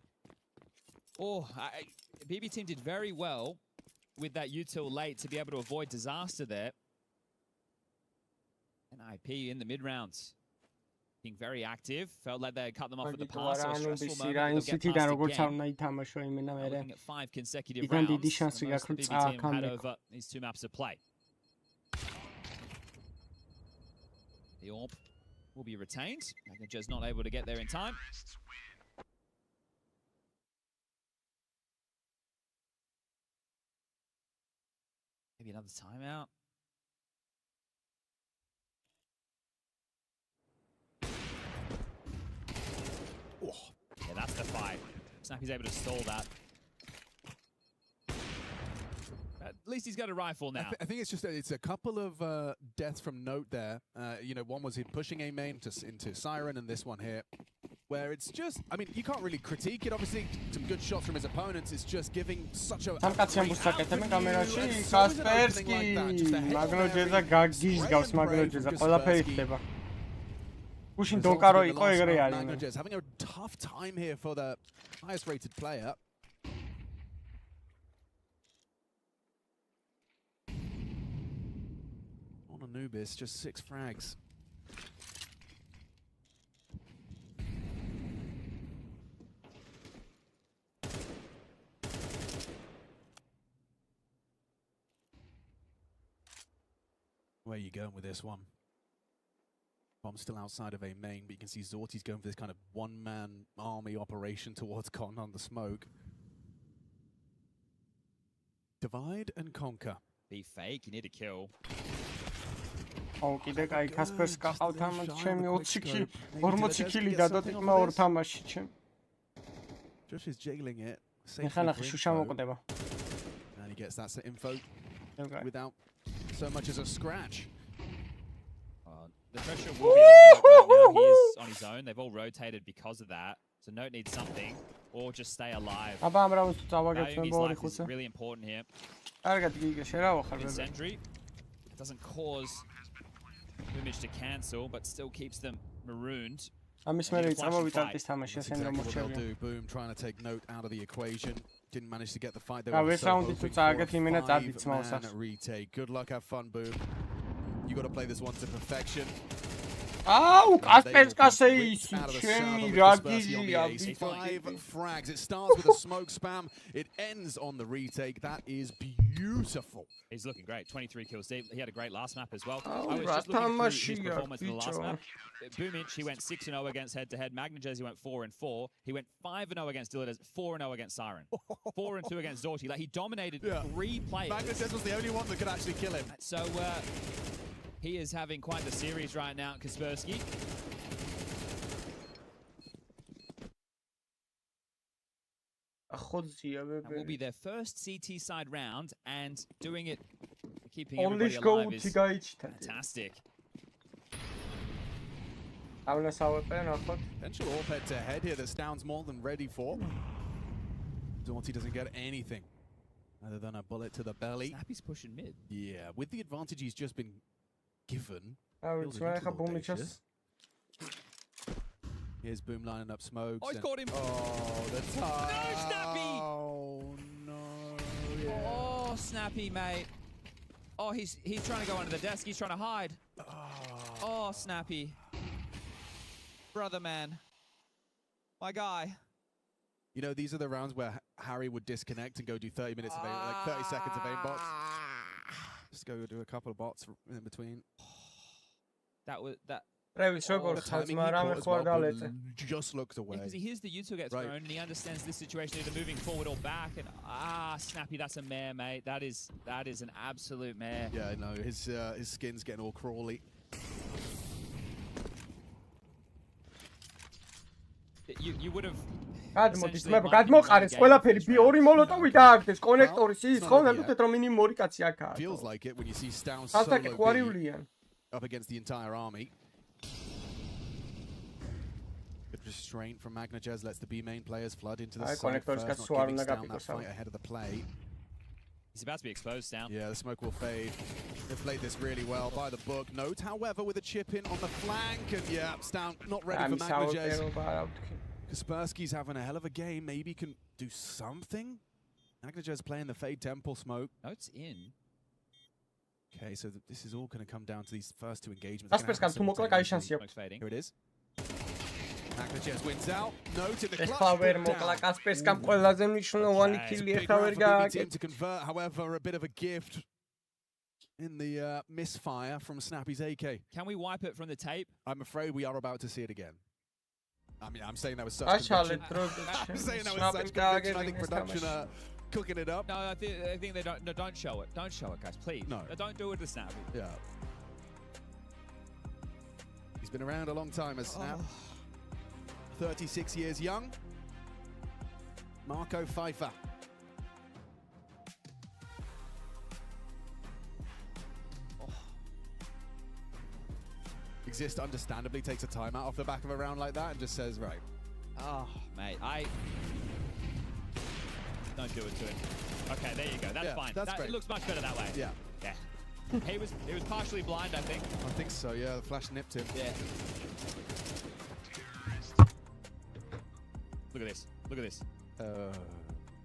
BB team did very well with that util late to be able to avoid disaster there. And IP in the mid rounds, being very active. Felt like they cut them off at the pass. So a stressful moment. Looking at 5 consecutive rounds. The BB team had over these 2 maps of play. The AWP will be retained. Magnajez not able to get there in time. Maybe another timeout. Oh. Yeah, that's the fight. Snappy's able to stall that. At least he's got a rifle now. I think it's just it's a couple of deaths from note there. You know, one was him pushing A main into Siren, and this one here, where it's just, I mean, you can't really critique it. Obviously, some good shots from his opponents. It's just giving such a... Kaspersky Magnajez-a გაგიზგავს Magnajez-a ყველაფერი ხდება. Pushing Donkaro იყო ეგრე არის. Magnajez having a tough time here for the highest rated player. On Anubis, just 6 frags. Where are you going with this one? Bomb's still outside of A main, but you can see Zorti's going for this kind of one-man army operation towards Con on the smoke. Divide and conquer. Be fake, you need a kill. Oh, კიდე კაი Kaspersky ყავთ ამას ჩემი 40 kg დადოთ იქმა 2 თამაში ჩემ. Josh is jiggling it. ნახე შუშა მოკვდება. And he gets that info without so much as a scratch. The pressure will be on Note right now. He is on his own. They've all rotated because of that. So Note needs something, or just stay alive. Naomi's life is really important here. Sentry doesn't cause Boomage to cancel, but still keeps them marooned. Exactly what they'll do. Boom trying to take Note out of the equation. Didn't manage to get the fight. They were so hoping for a 5-man retake. Good luck, have fun, Boom. You got to play this one to perfection. Au, Kaspersky se Five frags. It starts with a smoke spam. It ends on the retake. That is beautiful. He's looking great. 23 kills deep. He had a great last map as well. Oh, I was just looking through his performance in the last map. Boomage, he went 6-0 against head-to-head. Magnajez, he went 4-4. He went 5-0 against Dillidas, 4-0 against Siren. 4-2 against Zorchi. Like, he dominated 3 players. Magnajez was the only one that could actually kill him. So, he is having quite the series right now, Kaspersky. Will be their first CT side round and doing it, keeping everybody alive is fantastic. Potential AWP head to head here that Stound's more than ready for. Zorchi doesn't get anything other than a bullet to the belly. Snappy's pushing mid. Yeah, with the advantage he's just been given. Here's Boom lining up smokes. Oh, he's caught him. Oh, the time. No, Snappy. Oh, no. Yeah. Oh, Snappy, mate. Oh, he's trying to go under the desk. He's trying to hide. Oh, Snappy. Brother, man. My guy. You know, these are the rounds where Harry would disconnect and go do 30 minutes of aim, like 30 seconds of aimbots. Just go do a couple of bots in between. Just looks away. Because he hears the util get thrown and he understands this situation either moving forward or back. And Snappy, that's a mare, mate. That is an absolute mare. Yeah, I know. His skin's getting all crawly. You would have. გადმოდის მე გადმოყარეს ყველაფერი B2 მოლოტოვი დააგდეს კონექტორის ის ხო ნამდვილად რომ მინიმუმ 2 კაცი აქაა. Feels like it when you see Stound solo up against the entire army. Good restraint from Magnajez lets the B main players flood into the site first, not giving Stound that fight ahead of the play. He's about to be exposed, Stound. Yeah, the smoke will fade. They've played this really well by the book. Note, however, with a chip in on the flank, and yeah, Stound not ready for Magnajez. Kaspersky's having a hell of a game. Maybe can do something. Magnajez playing the Fade Temple smoke. Note's in. Okay, so this is all going to come down to these first 2 engagements. Here it is. Magnajez wins out. Note in the clutch. To convert, however, a bit of a gift in the misfire from Snappy's AK. Can we wipe it from the tape? I'm afraid we are about to see it again. I mean, I'm saying that with such conviction. I'm saying that with such conviction. I think production are cooking it up. No, I think they don't. No, don't show it. Don't show it, guys. Please. No. Don't do it to Snappy. Yeah. He's been around a long time as Snap. 36 years young. Marco Pfeiffer. Exist understandably takes a timeout off the back of a round like that and just says, right. Oh, mate, don't do it to him. Okay, there you go. That's fine. That's great. It looks much better that way. Yeah. Yeah. He was partially blind, I think. I think so, yeah. The flash nipped him. Yeah. Look at this. Look at this.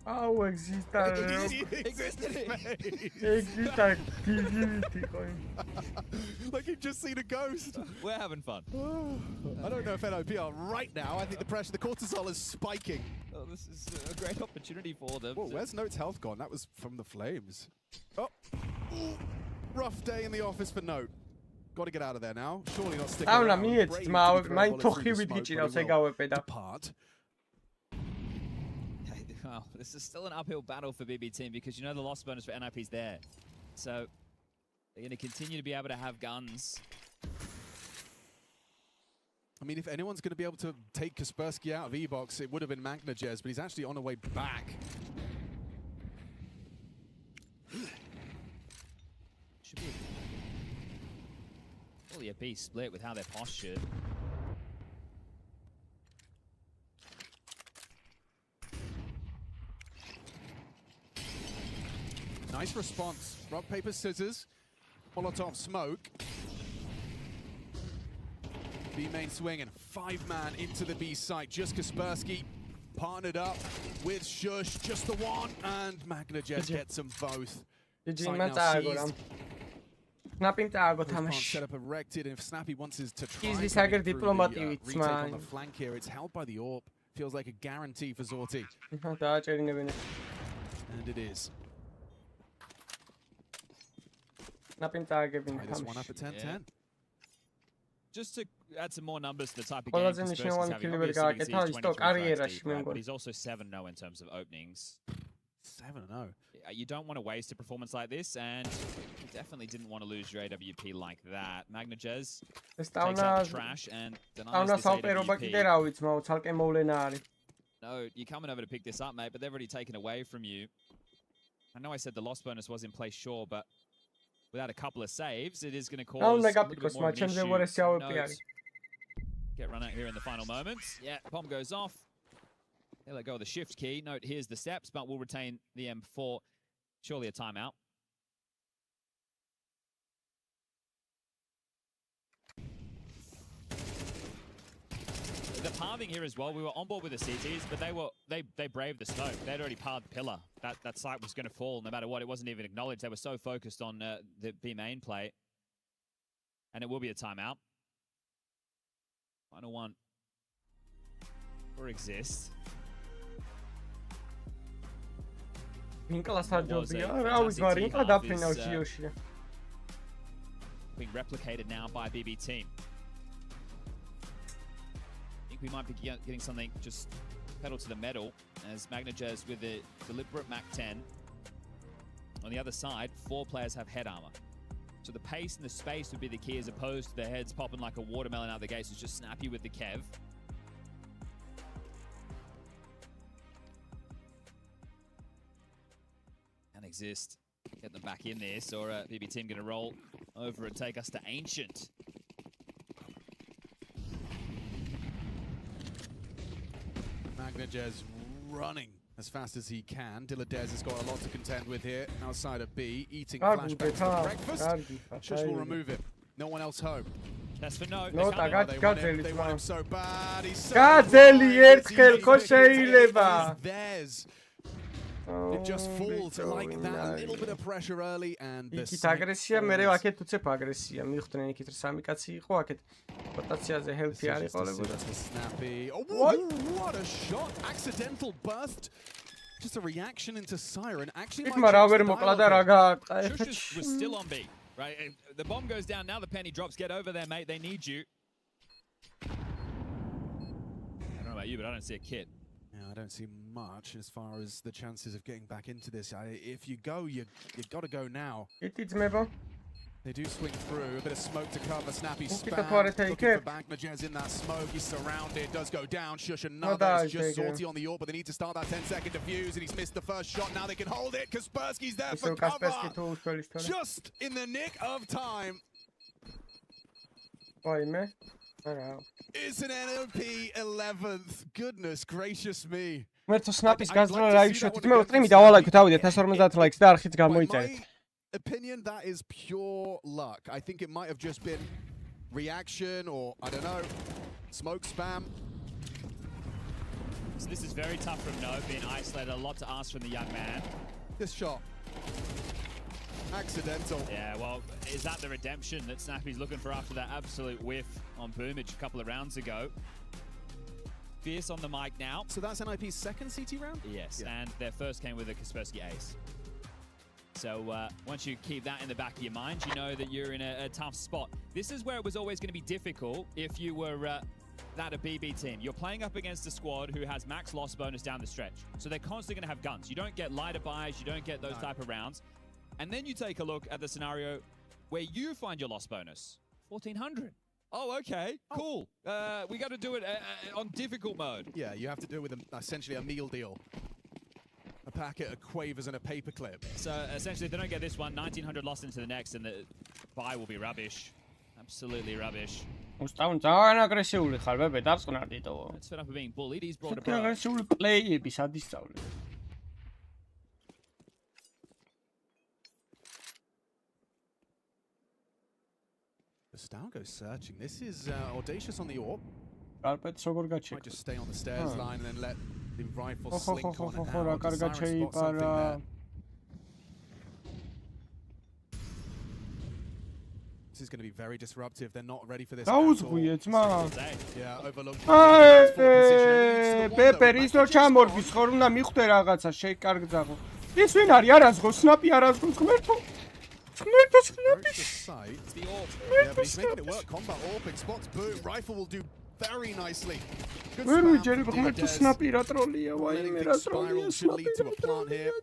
Oh, există Like you've just seen a ghost. We're having fun. I don't know if NOP are right now. I think the pressure, the cortisol is spiking. Oh, this is a great opportunity for them. Whoa, where's Note's health gone? That was from the flames. Oh, rough day in the office for Note. Got to get out of there now. Surely not sticking around. Depart. Well, this is still an uphill battle for BB Team because you know the loss bonus for NIP's there. So they're going to continue to be able to have guns. I mean, if anyone's going to be able to take Kaspersky out of E-Box, it would have been Magnajez, but he's actually on the way back. Should be. Oh definitely a B split with how they're postured. Nice response. Rock, paper, scissors. Molotov smoke. B main swinging. 5-man into the B site. Just Kaspersky partnered up with Shush. Just the one. And Magnajez gets them both. Site now seized. Setup erected, and if Snappy wants to try and retake on the flank here, it's held by the AWP. Feels like a guarantee for Zorti. And it is. Tie this one up at 10-10. Yeah. Just to add some more numbers to the type of game Kaspersky's having, obviously but he's also 7-0 in terms of openings. 7-0. You don't want to waste a performance like this, and you definitely didn't want to lose your AWP like that. Magnajez takes out the trash and denies this AWP. No, you're coming over to pick this up, mate, but they've already taken away from you. I know I said the loss bonus was in place, sure, but without a couple of saves, it is going to cause a little bit more of an issue. Get run out here in the final moments. Yeah, bomb goes off. They let go of the shift key. Note, here's the steps, but we'll retain the M4. Surely a timeout. The pathing here as well, we were on board with the CTs, but they braved the smoke. They'd already parred the pillar. That site was going to fall no matter what. It wasn't even acknowledged. They were so focused on the B main play. And it will be a timeout. Final one. Or exists. Being replicated now by BB team. I think we might be getting something just pedal to the metal as Magnajez with a deliberate Mac 10. On the other side, 4 players have head armor. So the pace and the space would be the key as opposed to their heads popping like a watermelon out the gates. It's just Snappy with the Kev. And Exist. Get them back in this, or BB team going to roll over and take us to Ancient. Magnajez running as fast as he can. Diladez has got a lot to contend with here. Outside of B, eating flashbacks for breakfast. Shush will remove it. No one else home. That's for no. They want him so bad. He's so theirs. It just falls like that. A little bit of pressure early and the აგრესია მე ვაკეთ უცებ აგრესია მივხვდნენ იქით სამი კაცი იყო აქეთ როტაციაზე ჰელფი არ იყოლებოდა Snappy. Oh, what a shot. Accidental burst. Just a reaction into Siren. Actually, Shush was still on B, right? The bomb goes down, now the penny drops. Get over there, mate. They need you. I don't know about you, but I don't see a kit. I don't see much as far as the chances of getting back into this. If you go, you've got to go now. They do swing through. A bit of smoke to cover. Snappy spam. Looking for Magnajez in that smoke. He's surrounded. Does go down. Shush another. It's just Zorti on the AWP, but they need to start that 10-second defuse, and he's missed the first shot. Now they can hold it. Kaspersky's there for cover. Just in the nick of time. It's an NOP 11th. Goodness gracious me. მე თო სნაპის გაზრდა რა იშოთ მე ვთქვი დავალაგოთ ავიდეთ 150 ლაიქს და არხით გამოიწერეთ. Opinion, that is pure luck. I think it might have just been reaction or I don't know, smoke spam. So this is very tough from No, being isolated. A lot to ask from the young man. This shot. Accidental. Yeah, well, is that the redemption that Snappy's looking for after that absolute whiff on Boomage a couple of rounds ago? Fierce on the mic now. So that's NIP's second CT round? Yes, yeah. And their first came with a Kaspersky ace. So once you keep that in the back of your mind, you know that you're in a tough spot. This is where it was always going to be difficult if you were that a BB team. You're playing up against a squad who has max loss bonus down the stretch. So they're constantly going to have guns. You don't get lighter buys, you don't get those type of rounds. And then you take a look at the scenario where you find your loss bonus. 1400. Oh, okay, cool. We got to do it on difficult mode. Yeah, you have to do it with essentially a meal deal. A packet of quavers and a paperclip. So essentially, if they don't get this one, 1900 lost into the next, and the buy will be rubbish. Absolutely rubbish. უსტავენ ძალიან აგრესიული ხარ, ბებე, დავწყნარდიტო. That's fed up of being bullied. He's brought a ძალიან pro. აგრესიული პლეიები სადისწავლე. Stow goes searching. This is Audacious on the AWP. კარპეტს როგორ Might გაჩეკ? just stay on the stairs line and then let the rifle slink on and ხო, რა out. კარგად Siren spots something შეიპარა. there. This is going to be very disruptive. They're not ready for this. დაუძღვიე ძმა. Yeah, overlooked. ბებე, ისო ჩამორგის ხარ უნდა მიხვდე რაღაცა, შეიკარგძაღო. ის ვინ არის? არაზღო, სნაპი არაზღო, ღმერთო. ღმერთო სნაპი. Yeah, but he's making it work. Combat AWP spots boom. Rifle will do very nicely. Good ვერ spam ვიჯერი, from ღმერთო DDS. სნაპი რა ტროლია, Letting ვაიმე things რა spiral ტროლია, should lead to a სნაპი plant here.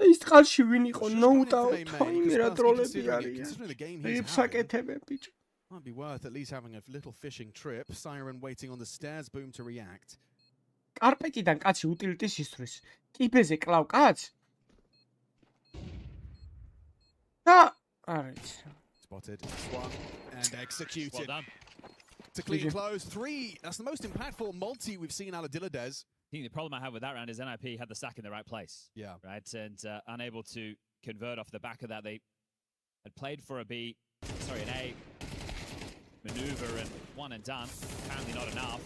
ის წყალში ვინ იყო? Just No wanted to doubt, make May, ვაიმე რა because ტროლები considering არიან. the game ეებს he's having, აკეთებენ ბიჭო. might be worth at least having a little fishing trip. Siren waiting on the stairs. Boom to react. კარპეტიდან კაცი უტილიტის ისწრის. კიბეზე კლავ კაც. და არის. Spotted, swung, and Well executed. done. To clean GG. close. 3. That's the most impactful multi we've seen out of Dilladez. I think the problem I have with that round is NIP had the sack in the right place. Yeah. Right, and unable to convert off the back of that. They had played for an A maneuver and one and done. Apparently not enough.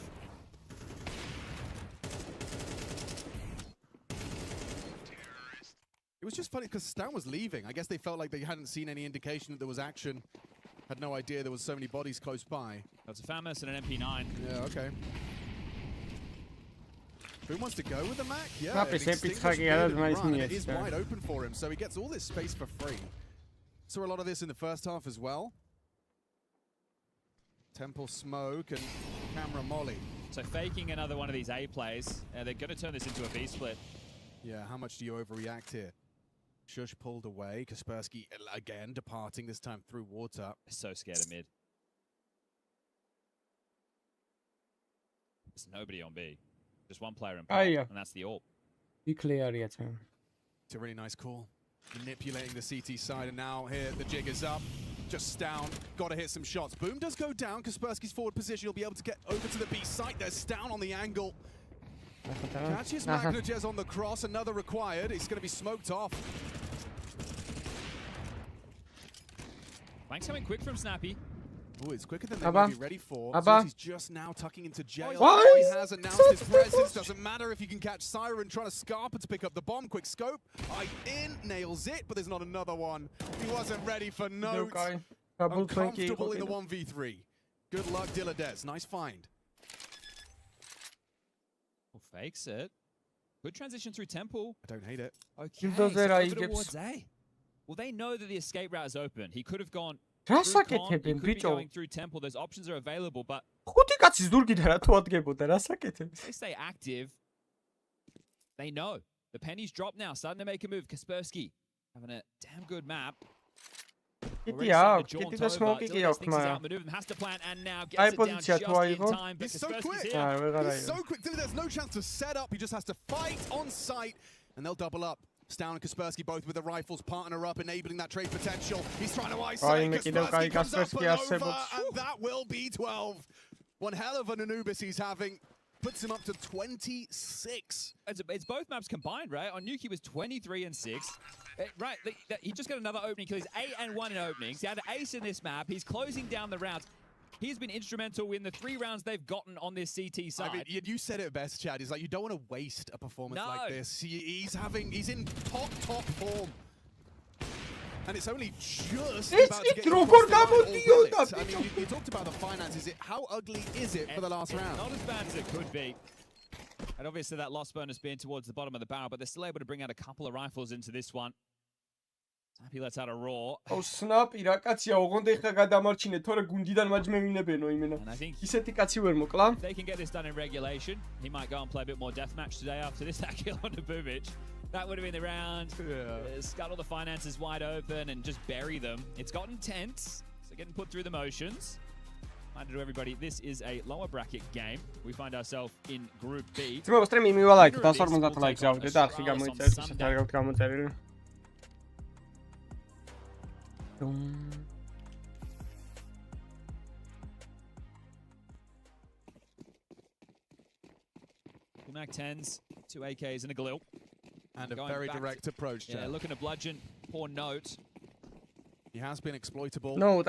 It was just funny because Stan was leaving. I guess they felt like they hadn't seen any indication that there was action. Had no idea there was so many bodies close by. That's a Famous and an MP9. Yeah, okay. Who wants to go with the Mac? Yeah, Snap an is epic extinguished huggy, bearded that's nice run, and and it yes, is yeah. wide open for him, so he gets all this space for free. Saw a lot of this in the first half as well. Temple smoke and camera molly. So faking another one of these A plays. They're going to turn this into a B split. Yeah, how much do you overreact here? Shush pulled away. Kaspersky again departing, this time through water. So scared of mid. There's nobody on B. Just one player in Porte, Yeah. and that's the AWP. იკლე არია თან. It's a really nice call. Manipulating the CT side, and now here the jig is up. Just down. Got to hit some shots. Boom does go down. Kaspersky's forward position. He'll be able to get over to the B site. There's down on the angle. Catches Magnajez on the cross. Another required. He's going to be smoked off. Flank's coming quick from Snappy. Oh, it's quicker than they Abba. may be ready for. Abba. He's just now tucking into jail. What? He has announced his presence. Doesn't matter if he can catch Siren trying to Scarpa to pick up the bomb. Quick scope. In, nails it, but there's not another one. He wasn't ready for note. Uncomfortable in the 1v3. Good luck, Dilladez. Nice find. Well, fakes it. Good transition through Temple. I don't hate it. Okay, does so that, over he gets- towards A. Well, they know that the escape route is open. He could have gone რა through Con, he საკეთებენ could be ბიჭო? going through Temple. Those options are available, but ხუთი კაცის დურგიდან რა თუ ადგებოდა, რა საკეთებს? if they stay active, they know. The penny's dropped now, starting to make a move. Kaspersky having a damn good map. კიტი აქვს, კიტი და სმოკი კი აქვს, მაგრამ Has to plant and now აი gets it down პოზიცია just თუ in აიღო. time, but He's so Kaspersky's quick. here. ვეღარ He's აიღო. so quick. There's no chance to set up. He just has to fight on site, and they'll double up. Stown and Kaspersky both with the rifles, partner up, enabling that trade potential. He's trying to isolate. Kaspersky comes up and over, and that will be 12. One hell of an Anubis he's having. Puts him up to 26. It's both maps combined, right? On Nuki was 23 and 6. Right, he just got another opening kill. He's 8 and 1 in openings. He had an ace in this map. He's closing down the rounds. He's been instrumental in the 3 rounds they've gotten on this CT side. I mean, you said it best, Chad. It's like you don't want to waste a performance like this. He's in top form. And it's only just about to get I mean, you talked about the finances. How ugly is it for the last round? Not as bad as it could be. And obviously that loss bonus being towards the bottom of the barrel, but they're still able to bring out a couple of rifles into this one. Snappy lets out a roar. ო სნაპი რა კაცია, ოღონდ ეხა გადამარჩინე, თორე გუნდიდან მაჯმევინებენო იმენა. And I think ისეთი კაცი ვერ მოკლა. if they can get this done in regulation, he might go and play a bit more deathmatch today after this kill on Nabumic. That would have been the round. Scuttle the finances wide open and just bury them. It's gotten tense, so getting put through the motions. Reminder to everybody, this is a lower bracket game. We find ourselves in Group B. ძმაო, სტრიმი მივალაიქეთ, 150 ლაიქს ავდე და არხი გამოიწერეთ, ისეთ არ გაქვთ გამოწერილი. Two Mac 10s, two AKs, and a Galil. And a very direct approach, Yeah, looking to bludgeon. Poor Note. He has been exploitable. No, at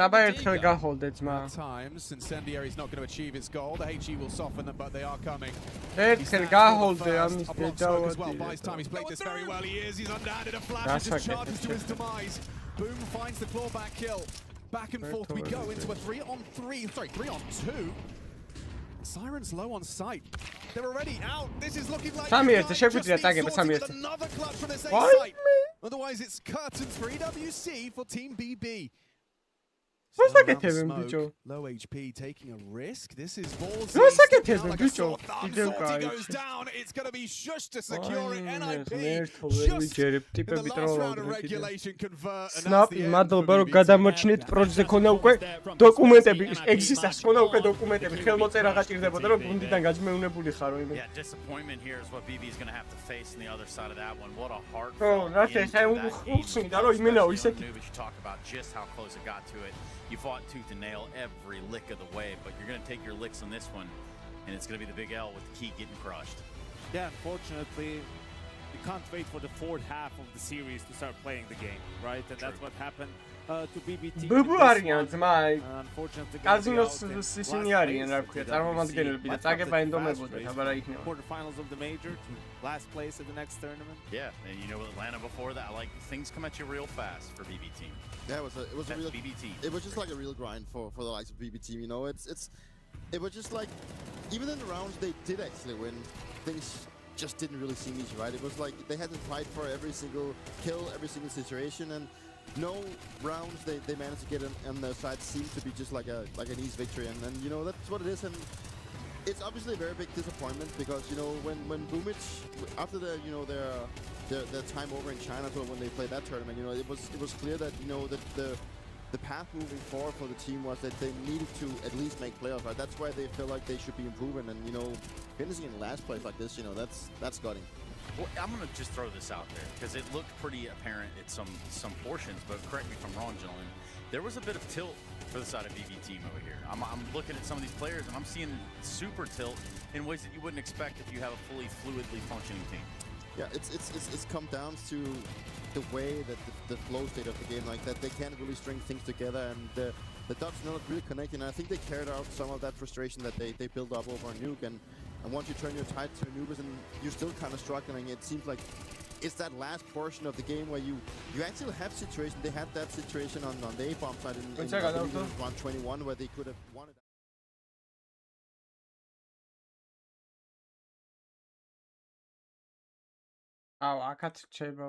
times. Incendiary's not going to achieve his goal. The HE will soften them, but they are coming. As well. Buys time. He's played this very well. He is. He's underhanded a flash. Just charges to his demise. Boom finds the clawback kill. Back and forth we go into a 3-on-3. Sorry, 3-on-2. Siren's low on sight. They're already out. This is looking like another clutch from this A site. Otherwise, it's curtains for EWC for Team BB. Low HP taking a risk. This is ballsy. Goes down. It's going to be shush to secure it. NIP just in the last round of regulation convert. Snap, მადლობა რომ გადამოჩნით პროჯზე ქონა უკვე დოკუმენტები, ეგზისტას ქონა უკვე დოკუმენტები, ხელმოწერა გაჭირდებოდა რომ გუნდიდან გაჯმეუნებული ხარო იმენ. Yeah, disappointment here is what BB is going to have to face on the other side of that one. What a hard talk about just how close it got to it. You fought tooth and nail every lick of the way, but you're going to take your licks on this one, and it's going to be the big L with the key getting crushed. Yeah, unfortunately, you can't wait for the fourth half of the series to start playing the game, right? And that's what happened to BBT. Unfortunately, quarterfinals of the major to last place at the next tournament. Yeah, and you know Atlanta before that, like things come at you real fast for BB team. Yeah, it was a real BB team. It was just like a real grind for the likes of BB team. You know, it was just like even in the rounds they did actually win. Things just didn't really seem easy, right? It was like they had to fight for every single kill, every single situation, and no rounds they managed to get on their side seemed to be just like an easy victory, and you know that's what it is. And it's obviously a very big disappointment because you know when Boomich after their time over in China, so when they played that tournament, you know it was clear that you know that the path moving forward for the team was that they needed to at least make playoffs, right? That's why they feel like they should be improving, and you know finishing in last place like this, you know that's gutting. Well, I'm going to just throw this out there because it looked pretty apparent at some portions, but correct me if I'm wrong, gentlemen. There was a bit of tilt for the side of BB team over here. I'm looking at some of these players and I'm seeing super tilt in ways that you wouldn't expect if you have a fully fluidly functioning team. Yeah, it's come down to the way that the flow state of the game, like that they can't really string things together, and the dots not really connecting. And I think they carried out some of that frustration that they built up over a nuke, and once you turn your tide to Anubis and you're still kind of struggling, it seems like it's that last portion of the game where you actually have situation. They had that situation on the A-bomb side in 121 where they could have won it. I can't change.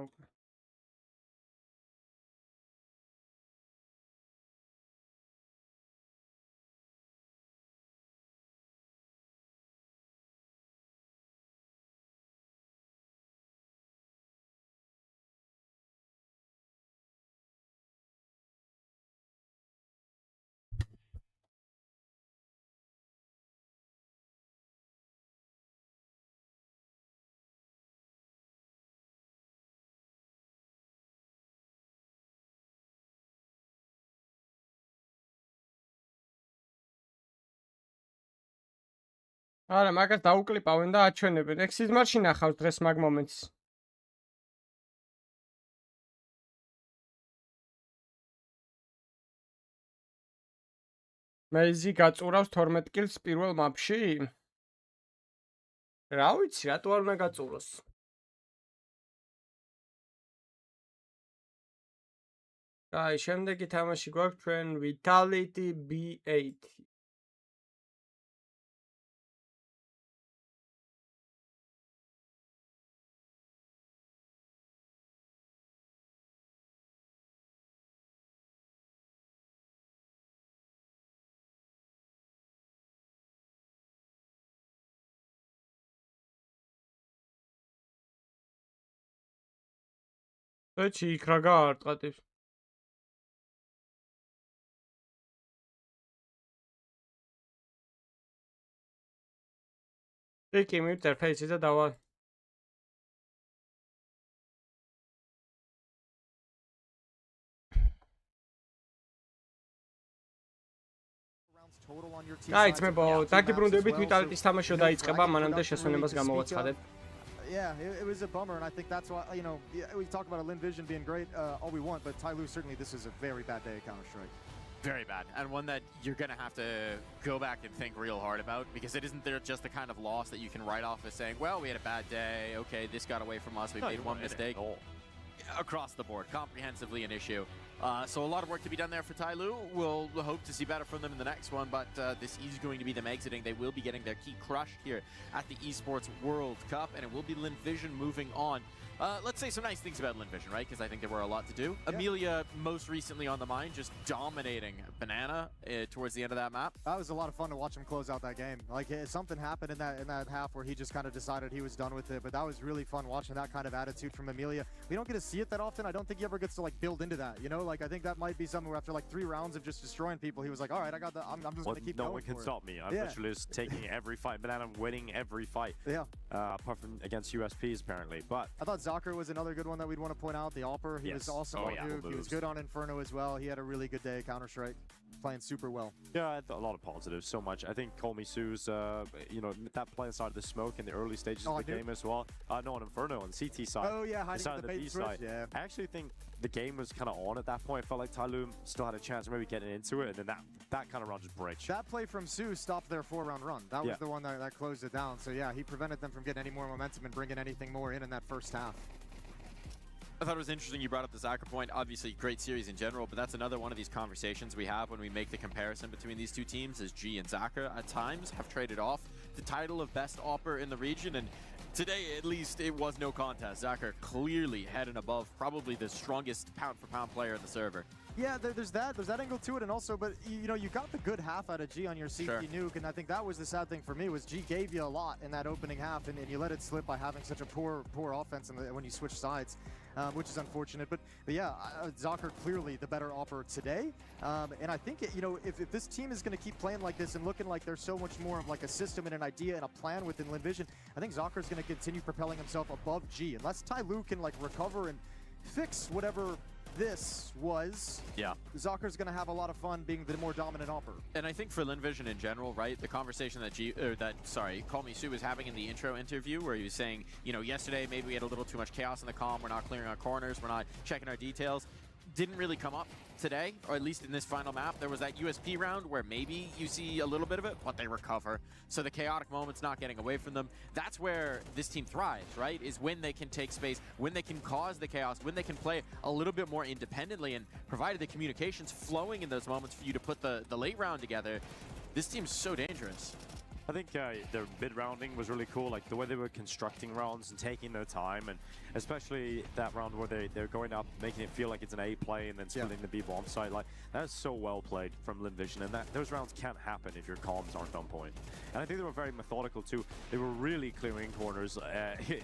არა, მაგას დაუკლიპავენ და აჩვენებენ. ეგ სიზმარში ნახავს დღეს მაგ მომენტს. მეიზი გაწურავს 12 კილს პირველ მაპში? რა ვიცი, რატო არ უნდა გაწუროს? აი, შემდეგი თამაში გვაქვს ჩვენ Vitality B8. Ეჩი იქ რა გაარტყატებს? ეკი მივწერ ფეისი და დავა. გაიცმებო, დაგიბრუნდებით, ვიტალიტის თამაში დაიწყება, მანამდე შესვენებას გამოვაცხადეთ. Yeah, it was a bummer, and I think that's why, you know, we talk about Lin Vision being great all we want, but Tyloo, certainly this is a very bad day at Counter-Strike. Very bad, and one that you're going to have to go back and think real hard about, because it isn't there just the kind of loss that you can write off as saying, well, we had a bad day, okay, this got away from us, we made one mistake. Across the board, comprehensively an issue. So a lot of work to be done there for Tyloo. We'll hope to see better from them in the next one, but this is going to be them exiting. They will be getting their key crushed here at the Esports World Cup, and it will be Lin Vision moving on. Let's say some nice things about Lin Vision, right? Because I think there were a lot to do. Yeah. Amelia, most recently on the mine, just dominating Banana towards the end of that map. That was a lot of fun to watch him close out that game. Like, something happened in that half where he just kind of decided he was done with it, but that was really fun watching that kind of attitude from Amelia. We don't get to see it that often. I don't think he ever gets to, like, build into that, you know? Like, I think that might be something where after, like, 3 rounds of just destroying people, he was like, all right, I got that. I'm just going to keep going. No one can stop me. I'm literally just taking every fight. Banana winning every fight. Yeah. Apart from against USPs, apparently. But I thought Zakr was another good one that we'd want to point out. The Alper, he was awesome on Nuke. He was good on Inferno as well. He had a really good day at Counter-Strike, playing super well. Yeah, a lot of positives, so much. I think Call Me Sue's, you know, that play inside the smoke in the early stages of the game as well. No, on Inferno, on the CT side. Oh, yeah, hiding the bait switch, yeah. I actually think the game was kind of on at that point. I felt like Tyloo still had a chance of maybe getting into it, and then that kind of run just breaks. That play from Sue stopped their 4-round run. That was the one that closed it down. So, yeah, he prevented them from getting any more momentum and bringing anything more in that first half. I thought it was interesting you brought up the Zakr point. Obviously, great series in general, but that's another one of these conversations we have when we make the comparison between these two teams, as G and Zakr at times have traded off the title of best AWPer in the region, and today, at least, it was no contest. Zakr clearly head and above, probably the strongest pound-for-pound player in the server. Yeah, there's that angle to it, and also, but you know, you got the good half out of G on your CT nuke, and I think that was the sad thing for me, was G gave you a lot in that opening half, and you let it slip by having such a poor offense when you switch sides, which is unfortunate. But yeah, Zakr clearly the better AWPer today, and I think you know, if this team is going to keep playing like this and looking like there's so much more of like a system and an idea and a plan within Lin Vision, I think Zakr is going to continue propelling himself above G, unless Tyloo can like recover and fix whatever this was. Yeah, Zakr's going to have a lot of fun being the more dominant AWPer. And I think for Lin Vision in general, right, the conversation that Call Me Sue was having in the intro interview, where he was saying, you know, yesterday maybe we had a little too much chaos in the comm, we're not clearing our corners, we're not checking our details, didn't really come up today, or at least in this final map. There was that USP round where maybe you see a little bit of it, but they recover. So the chaotic moment's not getting away from them. That's where this team thrives, right? Is when they can take space, when they can cause the chaos, when they can play a little bit more independently, and provided the communication's flowing in those moments for you to put the late round together, this team's so dangerous. I think their mid-rounding was really cool, like the way they were constructing rounds and taking their time, and especially that round where they're going up, making it feel like it's an A play and then splitting the B bomb site. Like, that's so well played from Lin Vision, and those rounds can't happen if your comms aren't on point. And I think they were very methodical too. They were really clearing corners.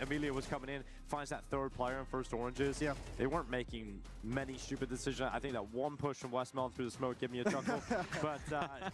Amelia was coming in, finds that third player in first oranges. Yeah. They weren't making many stupid decisions. I think that one push from Westmount through the smoke gave me a chuckle, but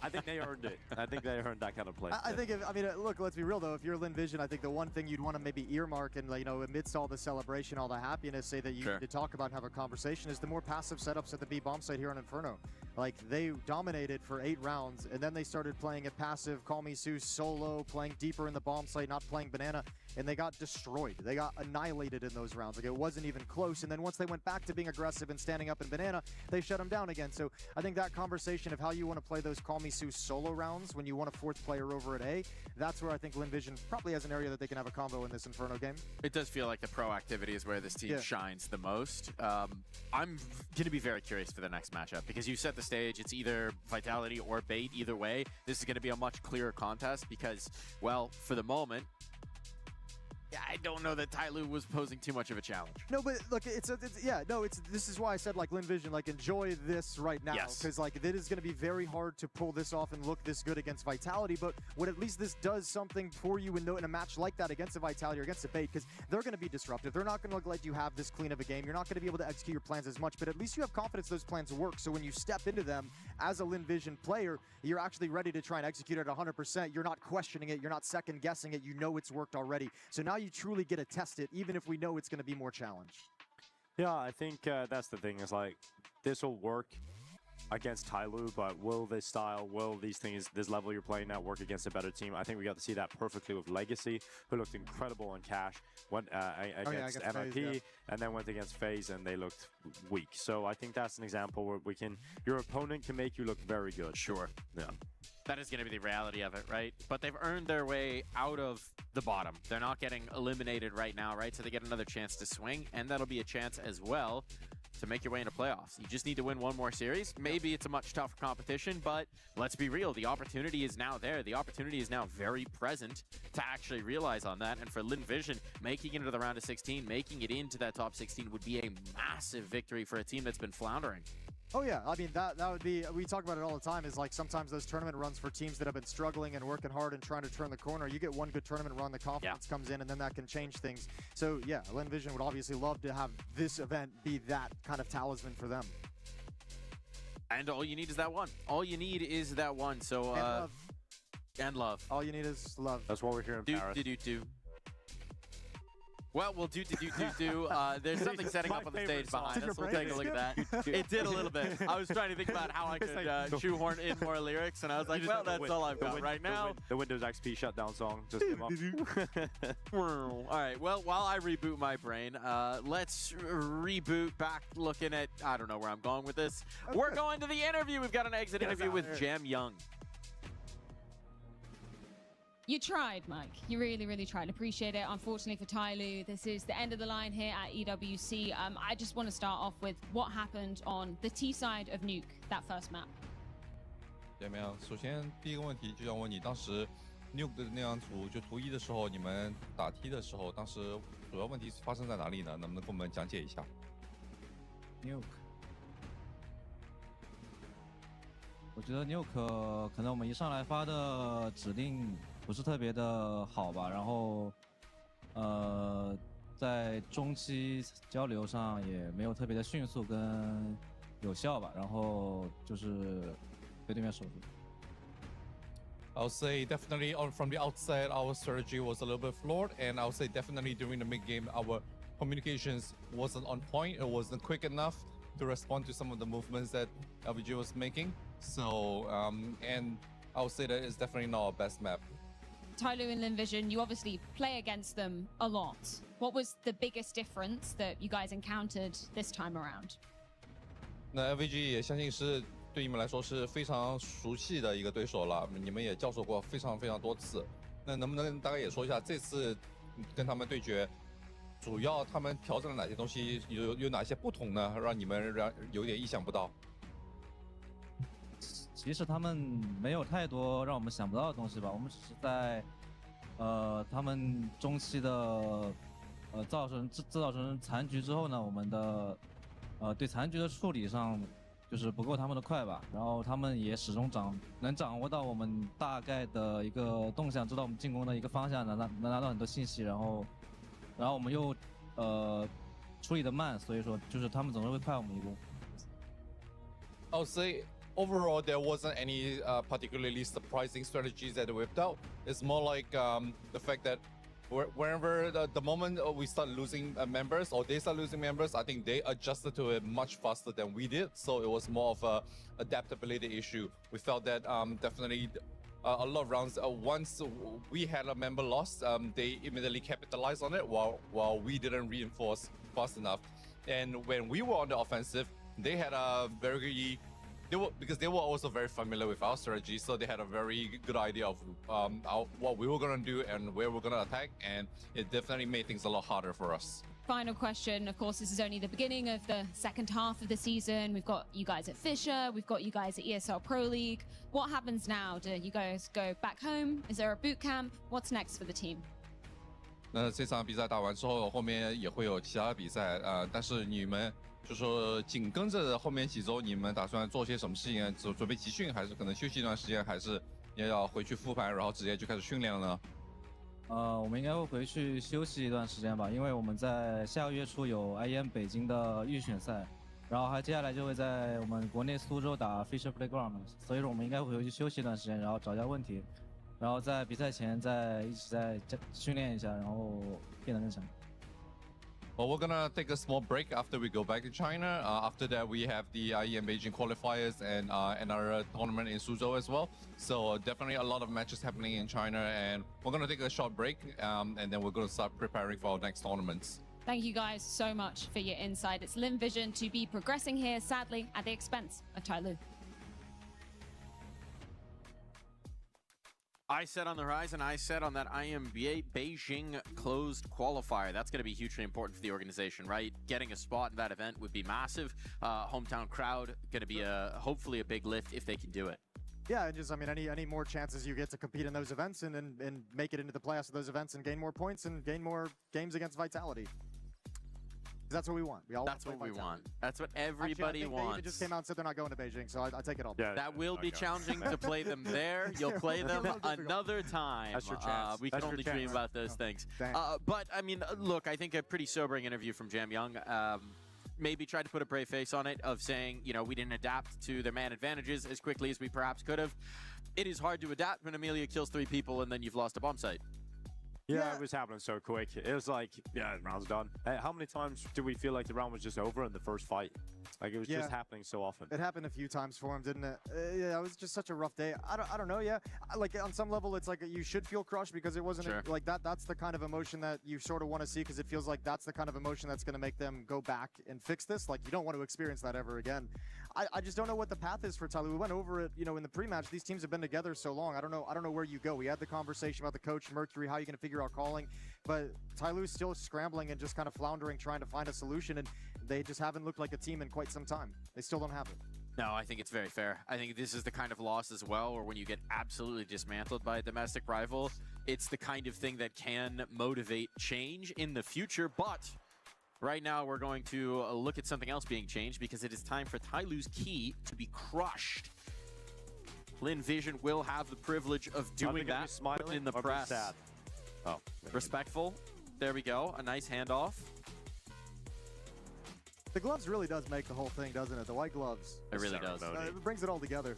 I think they earned it. I think they earned that kind of play. I think, look, let's be real though. If you're Lin Vision, I think the one thing you'd want to maybe earmark and, you know, amidst all the celebration, all the happiness, say that you need to talk about and have a conversation, is the more passive setups at the B bomb site here on Inferno. Like, they dominated for 8 rounds, and then they started playing it passive, Call Me Sue solo, playing deeper in the bomb site, not playing Banana, and they got destroyed. They got annihilated in those rounds. Like, it wasn't even close, and then once they went back to being aggressive and standing up in Banana, they shut them down again. So I think that conversation of how you want to play those Call Me Sue solo rounds when you want a 4th player over at A, that's where I think Lin Vision probably has an area that they can have a combo in this Inferno game. It does feel like the proactivity is where this team shines the most. I'm going to be very curious for the next matchup, because you set the stage. It's either Vitality or Bait. Either way, this is going to be a much clearer contest because, well, for the moment, I don't know that Tyloo was posing too much of a challenge. No, but look, this is why I said, like, Lin Vision, like, enjoy this right now. Because, like, it is going to be very hard to pull this off and look this good against Vitality, but what at least this does something for you in a match like that against a Vitality or against a Bait, because they're going to be disruptive. They're not going to let you have this clean of a game. You're not going to be able to execute your plans as much, but at least you have confidence those plans work. So when you step into them as a Lin Vision player, you're actually ready to try and execute it at 100%. You're not questioning it. You're not second guessing it. You know it's worked already. So now you truly get to test it, even if we know it's going to be more challenged. Yeah, I think that's the thing, is like, this will work against Tyloo, but will this style, will these things, this level you're playing at work against a better team? I think we got to see that perfectly with Legacy, who looked incredible on Cash, went against NIP, FaZe, yeah. And then went against FaZe, and they looked weak. So I think that's an example where your opponent can make you look very good. Sure. Yeah. That is going to be the reality of it, right? But they've earned their way out of the bottom. They're not getting eliminated right now, right? So they get another chance to swing, and that'll be a chance as well to make your way into playoffs. You just need to win one more series. Maybe it's a much tougher competition, but let's be real. The opportunity is now there. The opportunity is now very present to actually realize on that. And for Lin Vision, making it into the round of 16, making it into that top 16 would be a massive victory for a team that's been floundering. Oh yeah, I mean that would be, we talk about it all the time, is like sometimes those tournament runs for teams that have been struggling and working hard and trying to turn the corner, you get one good tournament run, the confidence comes in, and then that can change things. So yeah, Lin Vision would obviously love to have this event be that kind of talisman for them. And all you need is that one. All you need is that one. So and love. And love. All you need is love. That's what we're here in Paris. Well, we'll do. There's something setting up on the stage behind us. We'll take a look at that. It did a little bit. I was trying to think about how I could shoehorn in more lyrics, and I was like, well, that's all I've got right now. The Windows XP shutdown song just came up. All right, well, while I reboot my brain, let's reboot back looking at, I don't know where I'm going with this. We're going to the interview. We've got an exit interview with Jam Young. You tried, Mike. You really, really tried. Appreciate it. Unfortunately for Tyloo, this is the end of the line here at EWC. I just want to start off with what happened on the T side of Nuke, that first map. 怎么样？首先第一个问题就想问你，当时 Nuke 的那张图，就图1的时候，你们打 T 的时候，当时主要问题发生在哪里呢？能不能给我们讲解一下 ？Nuke， 我觉得 Nuke 可能我们一上来发的指令 不是特别的好吧，然后，在中期交流上也没有特别的迅速跟有效吧，然后就是被对面守住。I'll say definitely from the outset our strategy was a little bit flawed, and I'll say definitely during the mid game our communications wasn't on point. It wasn't quick enough to respond to some of the movements that LVG was making. So and I would say that it's definitely not our best map. Tyloo and Lin Vision, you obviously play against them a lot. What was the biggest difference that you guys encountered this time around? 那 LVG 也相信是对你们来说是非常熟悉的一个对手了，你们也交手过非常多次。那能不能大概也说一下这次跟他们对决，主要他们调整了哪些东西，有哪些不同呢？让你们有点意想不到。其实他们没有太多让我们想不到的东西吧，我们只是在他们中期的制造成残局之后呢，我们的对残局的处理上就是不够他们的快吧，然后他们也始终能掌握到我们大概的一个动向，知道我们进攻的一个方向，能拿到很多信息，然后我们又处理的慢，所以说就是他们总是会快我们一步。I'll say overall, there wasn't any particularly surprising strategies that they whipped out. It's more like the fact that whenever the moment we start losing members or they start losing members, I think they adjusted to it much faster than we did. So it was more of a adaptability issue. We felt that definitely a lot of rounds, once we had a member lost, they immediately capitalized on it while we didn't reinforce fast enough. And when we were on the offensive, they had a very because they were also very familiar with our strategy, so they had a very good idea of what we were going to do and where we're going to attack, and it definitely made things a lot harder for us. Final question, of course, this is only the beginning of the second half of the season. We've got you guys at Fisher, we've got you guys at ESL Pro League. What happens now? Do you guys go back home? Is there a boot camp? What's next for the team? 那这场比赛打完之后，后面也会有其他的比赛但是你们就说紧跟着后面几周，你们打算做些什么事情？准备集训，还是可能休息一段时间，还是也要回去复盘，然后直接就开始训练了呢？我们应该会回去休息一段时间吧，因为我们在下个月初有 IEM 北京的预选赛，然后接下来就会在我们国内苏州打 Fisher Playground， 所以说我们应该会回去休息一段时间，然后找一下问题，然后在比赛前一起再训练一下，然后变得更强。Well, we're gonna take a small break after we go back to China. After that, we have the IEM Beijing qualifiers and our tournament in Suzhou as well. So definitely a lot of matches happening in China, and we're gonna take a short break, and then we're gonna start preparing for our next tournaments. Thank you guys so much for your insight. It's Lim Vision to be progressing here, sadly, at the expense of Tai Lu. I said on the horizon, I said on that IMBA Beijing closed qualifier. That's going to be hugely important for the organization, right? Getting a spot in that event would be massive. Hometown crowd going to be hopefully a big lift if they can do it. Yeah, and just, I mean, any more chances you get to compete in those events and make it into the playoffs of those events and gain more points and gain more games against Vitality. That's what we want. We all That's what we want. That's what everybody Actually, wants. They even just came out and said they're not going to Beijing, so I take it all. Yeah, that will be challenging to play them there. You'll play them another time. That's your chance. We can only dream about those things. But, I mean, look, I think a pretty sobering interview from Jam Young. Maybe tried to put a brave face on it of saying, you know, we didn't adapt to their man advantages as quickly as we perhaps could have. It is hard to adapt when Amelia kills 3 people and then you've lost a bomb site. Yeah, it was happening so quick. It was like, yeah, the round's done. How many times do we feel like the round was just over in the first fight? Like, it was just happening so often. It happened a few times for him, didn't it? Yeah, it was just such a rough day. I don't know, yeah. Like, on some level, it's like you should feel crushed because it wasn't like that. That's the kind of emotion that you sort of want to see because it feels like that's the kind of emotion that's going to make them go back and fix this. Like, you don't want to experience that ever again. I just don't know what the path is for Tai Lu. We went over it, you know, in the pre-match. These teams have been together so long. I don't know where you go. We had the conversation about the coach, Mercury, how are you going to figure out calling? But Tai Lu's still scrambling and just kind of floundering, trying to find a solution, and they just haven't looked like a team in quite some time. They still don't have it. No, I think it's very fair. I think this is the kind of loss as well, or when you get absolutely dismantled by a domestic rival, it's the kind of thing that can motivate change in the future, but right now, we're going to look at something else being changed because it is time for Tai Lu's key to be crushed. Lin Vision will have the privilege of doing that in the press. Oh, respectful. There we go. A nice handoff. The gloves really does make the whole thing, doesn't it? The white gloves. It really does. It brings it all together.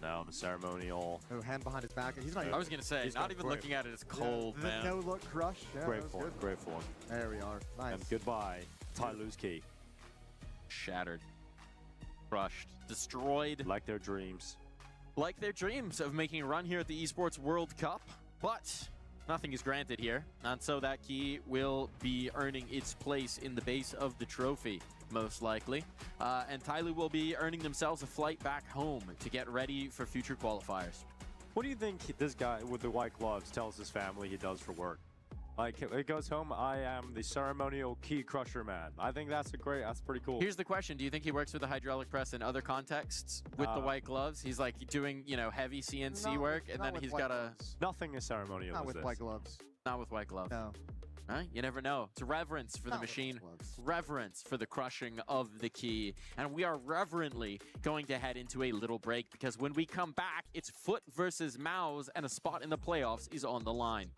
Now the ceremonial. Oh, hand behind his back. He's not. I was gonna say, not even looking at it, it's cold, man. No look crush. Yeah, great form. Great form. There we are. Nice. And goodbye, Tai Lu's key. Shattered, crushed, destroyed. Like their dreams. Like their dreams of making a run here at the Esports World Cup, but nothing is granted here, and so that key will be earning its place in the base of the trophy, most likely. And Tai Lu will be earning themselves a flight back home to get ready for future qualifiers. What do you think this guy with the white gloves tells his family he does for work? Like, he goes home, I am the ceremonial key crusher man. I think that's pretty cool. Here's the question. Do you think he works with the hydraulic press in other contexts with the white gloves? He's like doing, you know, heavy CNC work, and then he's got a... Nothing is ceremonial. Not with white gloves. Not with white gloves. No. Right? You never know. It's reverence for the machine, reverence for the crushing of the key. And we are reverently going to head into a little break because when we come back, it's Foot versus Mouse, and a spot in the playoffs is on the line.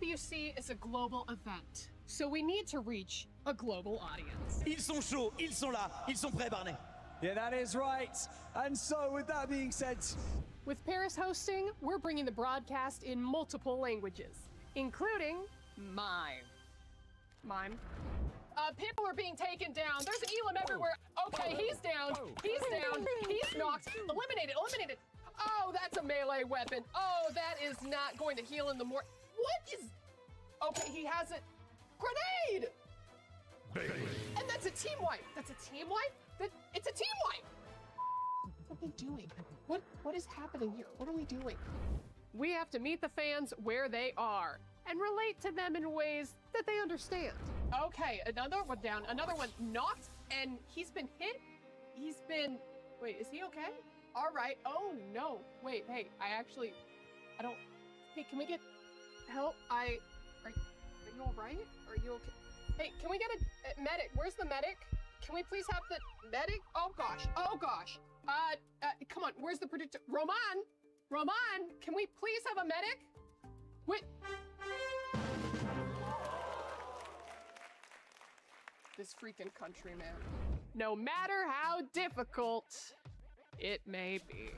EWC is a global event, so we need to reach a global audience. Ils sont chauds, ils sont là, ils sont prêts, Barney. Yeah, that is right. And so, with that being said, with Paris hosting, we're bringing the broadcast in multiple languages, including mime. People are being taken down. There's an Elam everywhere. Okay, he's down. He's down. He's knocked. Eliminated. Oh, that's a melee weapon. Oh, that is not going to heal in the more. What is? Okay, he has a grenade. And that's a team wipe. It's a team wipe. What are we doing? What is happening here? What are we doing? We have to meet the fans where they are and relate to them in ways that they understand. Okay, another one down, another one knocked, and he's been hit. Wait, is he okay? All right. Oh no. Wait, hey, I don't. Hey, can we get help? Are you all right? Are you okay? Hey, can we get a medic? Where's the medic? Can we please have the medic? Oh gosh. Come on, where's the predictor? Roman, can we please have a medic? Wait. This freaking country, man. No matter how difficult it may be.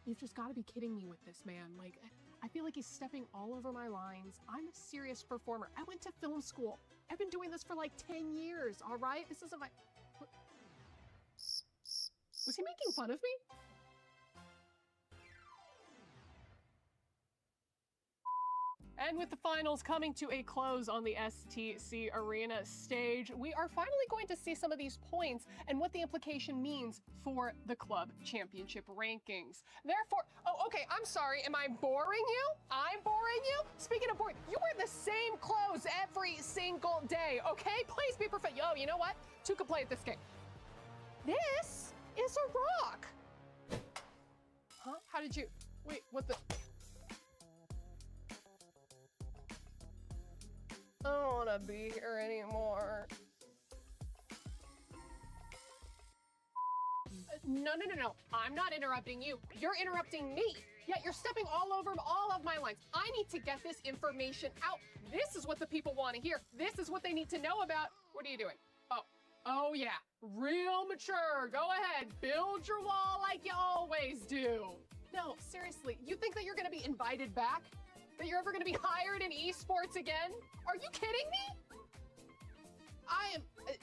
You've just got to be kidding me with this, man. Like, I feel like he's stepping all over my lines. I'm a serious performer. I went to film school. I've been doing this for like 10 years, all right? This isn't my... Was he making fun of me? And with the finals coming to a close on the STC Arena stage, we are finally going to see some of these points and what the implication means for the club championship rankings. Therefore, oh, okay, I'm sorry, am I boring you? I'm boring you? Speaking of boring, you wear the same clothes every single day, okay? Please be perfect. Oh, you know what? Two could play at this game. This is a rock. Huh? How did you, wait, what the? I don't want to be here anymore. No. I'm not interrupting you. You're interrupting me. Yeah, you're stepping all over all of my lines. I need to get this information out. This is what the people want to hear. This is what they need to know about. What are you doing? Oh yeah, real mature. Go ahead, build your wall like you always do. No, seriously, you think that you're gonna be invited back? That you're ever gonna be hired in esports again? Are you kidding me?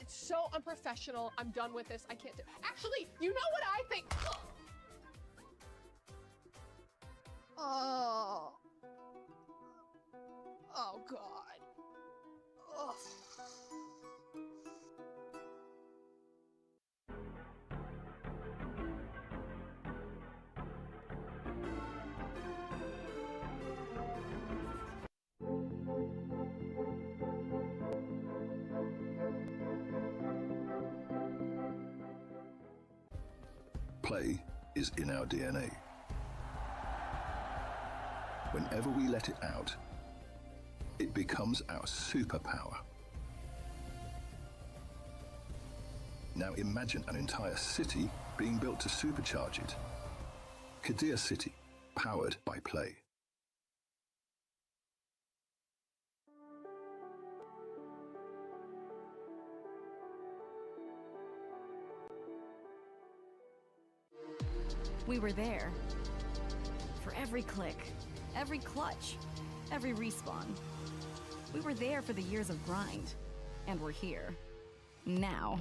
It's so unprofessional. I'm done with this. I can't do. Actually, you know what I think? Oh God. Ugh. Play is in our DNA. Whenever we let it out, it becomes our superpower. Now imagine an entire city being built to supercharge it. Kadir City, powered by Play. We were there. For every click, every clutch, every respawn. We were there for the years of grind. And we're here. Now.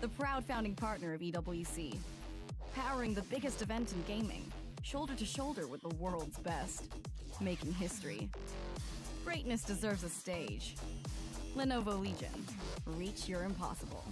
The proud founding partner of EWC. Powering the biggest event in gaming. Shoulder to shoulder with the world's best. Making history. Greatness deserves a stage. Lenovo Legion. Reach your impossible.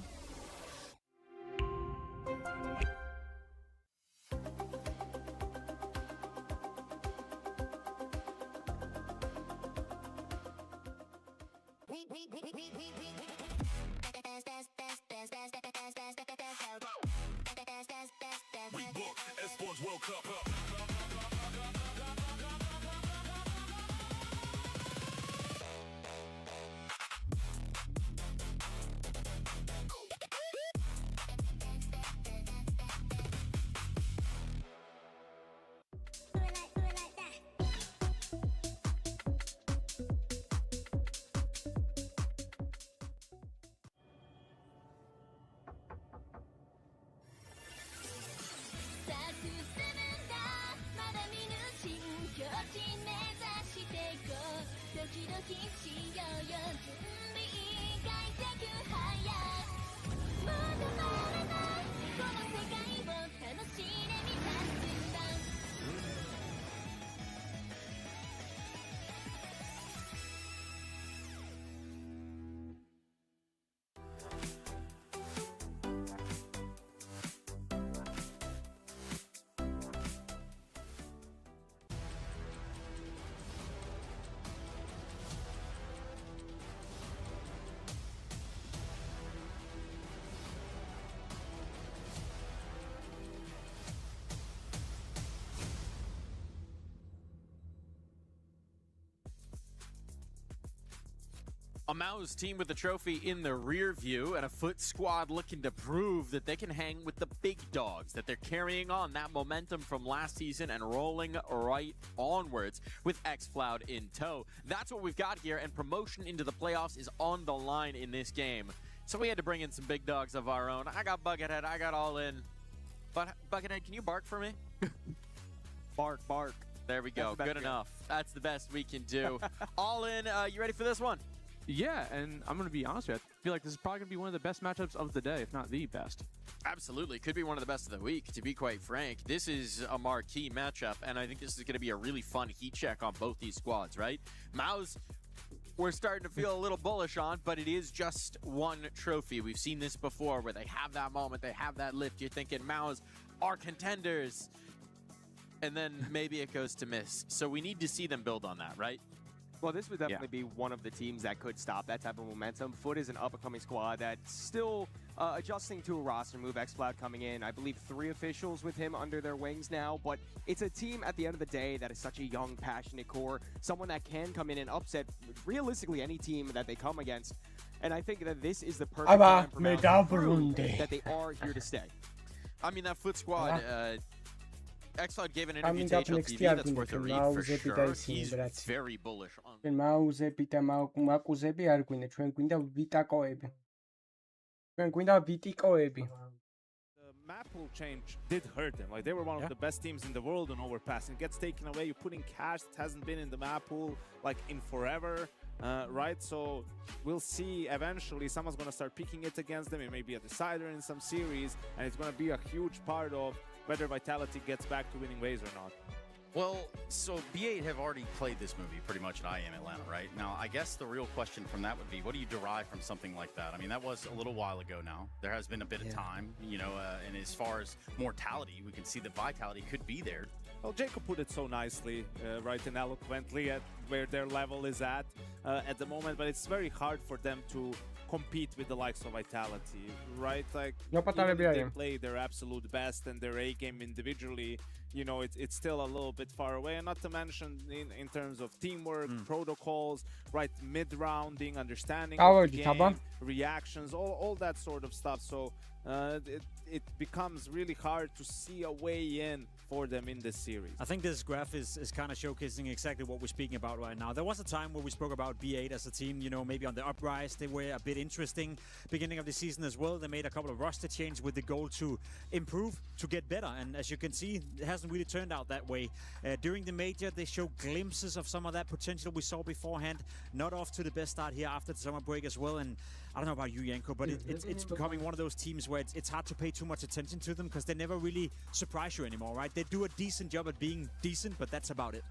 A Mao's team with the trophy in the rear view, and a Foot squad looking to prove that they can hang with the big dogs, that they're carrying on that momentum from last season and rolling right onwards with xFloud in tow. That's what we've got here, and promotion into the playoffs is on the line in this game. So we had to bring in some big dogs of our own. I got Buckethead, I got All In. But Buckethead, can you bark for me? Bark, bark. There we go, good enough. That's the best we can do. All In, you ready for this one? Yeah, and I'm going to be honest with you. I feel like this is probably going to be one of the best matchups of the day, if not the best. Absolutely. Could be one of the best of the week, to be quite frank. This is a marquee matchup, and I think this is going to be a really fun heat check on both these squads, right? Mao's, we're starting to feel a little bullish on, but it is just one trophy. We've seen this before where they have that moment, they have that lift. You're thinking Mao's are contenders, and then maybe it goes to miss. So we need to see them build on that, right? Well, this would definitely be one of the teams that could stop that type of momentum. Foot is an up-and-coming squad that's still adjusting to a roster move. xFloud coming in, I believe 3 officials with him under their wings now, but it's a team at the end of the day that is such a young, passionate core, someone that can come in and upset realistically any team that they come against. And I think that this is the perfect time for Mouse to prove that they are here to stay. I mean, that Foot squad, xFloud gave an interview to HLTV that's worth a read for sure. He's very bullish on. მაუზები და მაკუზები არ გვინდა, ჩვენ გვინდა ვიტაკოები. ჩვენ გვინდა ვიტიკოები. The map pool change did hurt them. Like, they were one of the best teams in the world on overpass. It gets taken away. You put in cash that hasn't been in the map pool like in forever. Right, so we'll see eventually someone's going to start picking it against them. It may be a decider in some series, and it's going to be a huge part of whether Vitality gets back to winning ways or not. Well, so B8 have already played this movie pretty much at IEM Atlanta, right? Now, I guess the real question from that would be, what do you derive from something like that? I mean, that was a little while ago now. There has been a bit of time, you know, and as far as mortality, we can see that Vitality could be there. Well, Jacob put it so nicely, right, and eloquently at where their level is at the moment, but it's very hard for them to compete with the likes of Vitality, right? Like, even if they play their absolute best and their A game individually, you know, it's still a little bit far away. And not to mention in terms of teamwork, protocols, right, mid-rounding, understanding of the game, reactions, all that sort of stuff. So it becomes really hard to see a way in for them in this series. I think this graph is kind of showcasing exactly what we're speaking about right now. There was a time where we spoke about B8 as a team, you know, maybe on the uprise. They were a bit interesting beginning of the season as well. They made a couple of roster changes with the goal to improve, to get better. And as you can see, it hasn't really turned out that way. During the major, they show glimpses of some of that potential we saw beforehand. Not off to the best start here after the summer break as well. And I don't know about you, Yanko, but it's becoming one of those teams where it's hard to pay too much attention to them because they never really surprise you anymore, right? They do a decent job at being decent, but that's about it.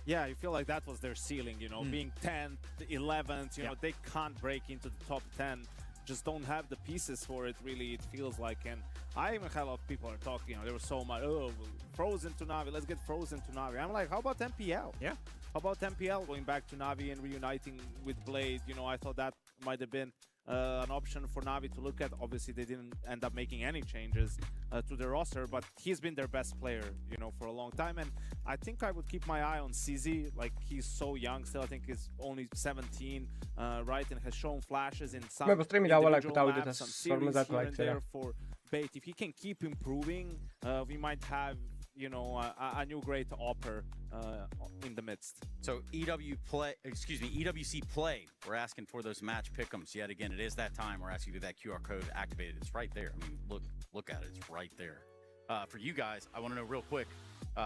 Yeah, you feel like that was their ceiling, you know, being 10th, 11th, you know, they can't break into the top 10. Just don't have the pieces for it, really, it feels like. And I even had a lot of people are talking, you know, there was so much, oh, Frozen to Na'Vi, let's get Frozen to Na'Vi. I'm like, how about MPL? Yeah. How about MPL going back to Na'Vi and reuniting with Blade? You know, I thought that might have been an option for Na'Vi to look at. Obviously, they didn't end up making any changes to their roster, but he's been their best player, you know, for a long time. And I think I would keep my eye on CZ. Like, he's so young still. I think he's only 17, right, and has shown flashes in some individual maps, some series here and there for Bait. If he can keep improving, we might have, you know, a new great opper in the midst. So EWC play. We're asking for those match pick'ems yet again. It is that time. We're asking you to get that QR code activated. It's right there. I mean, look at it. It's right there. For you guys, I want to know real quick,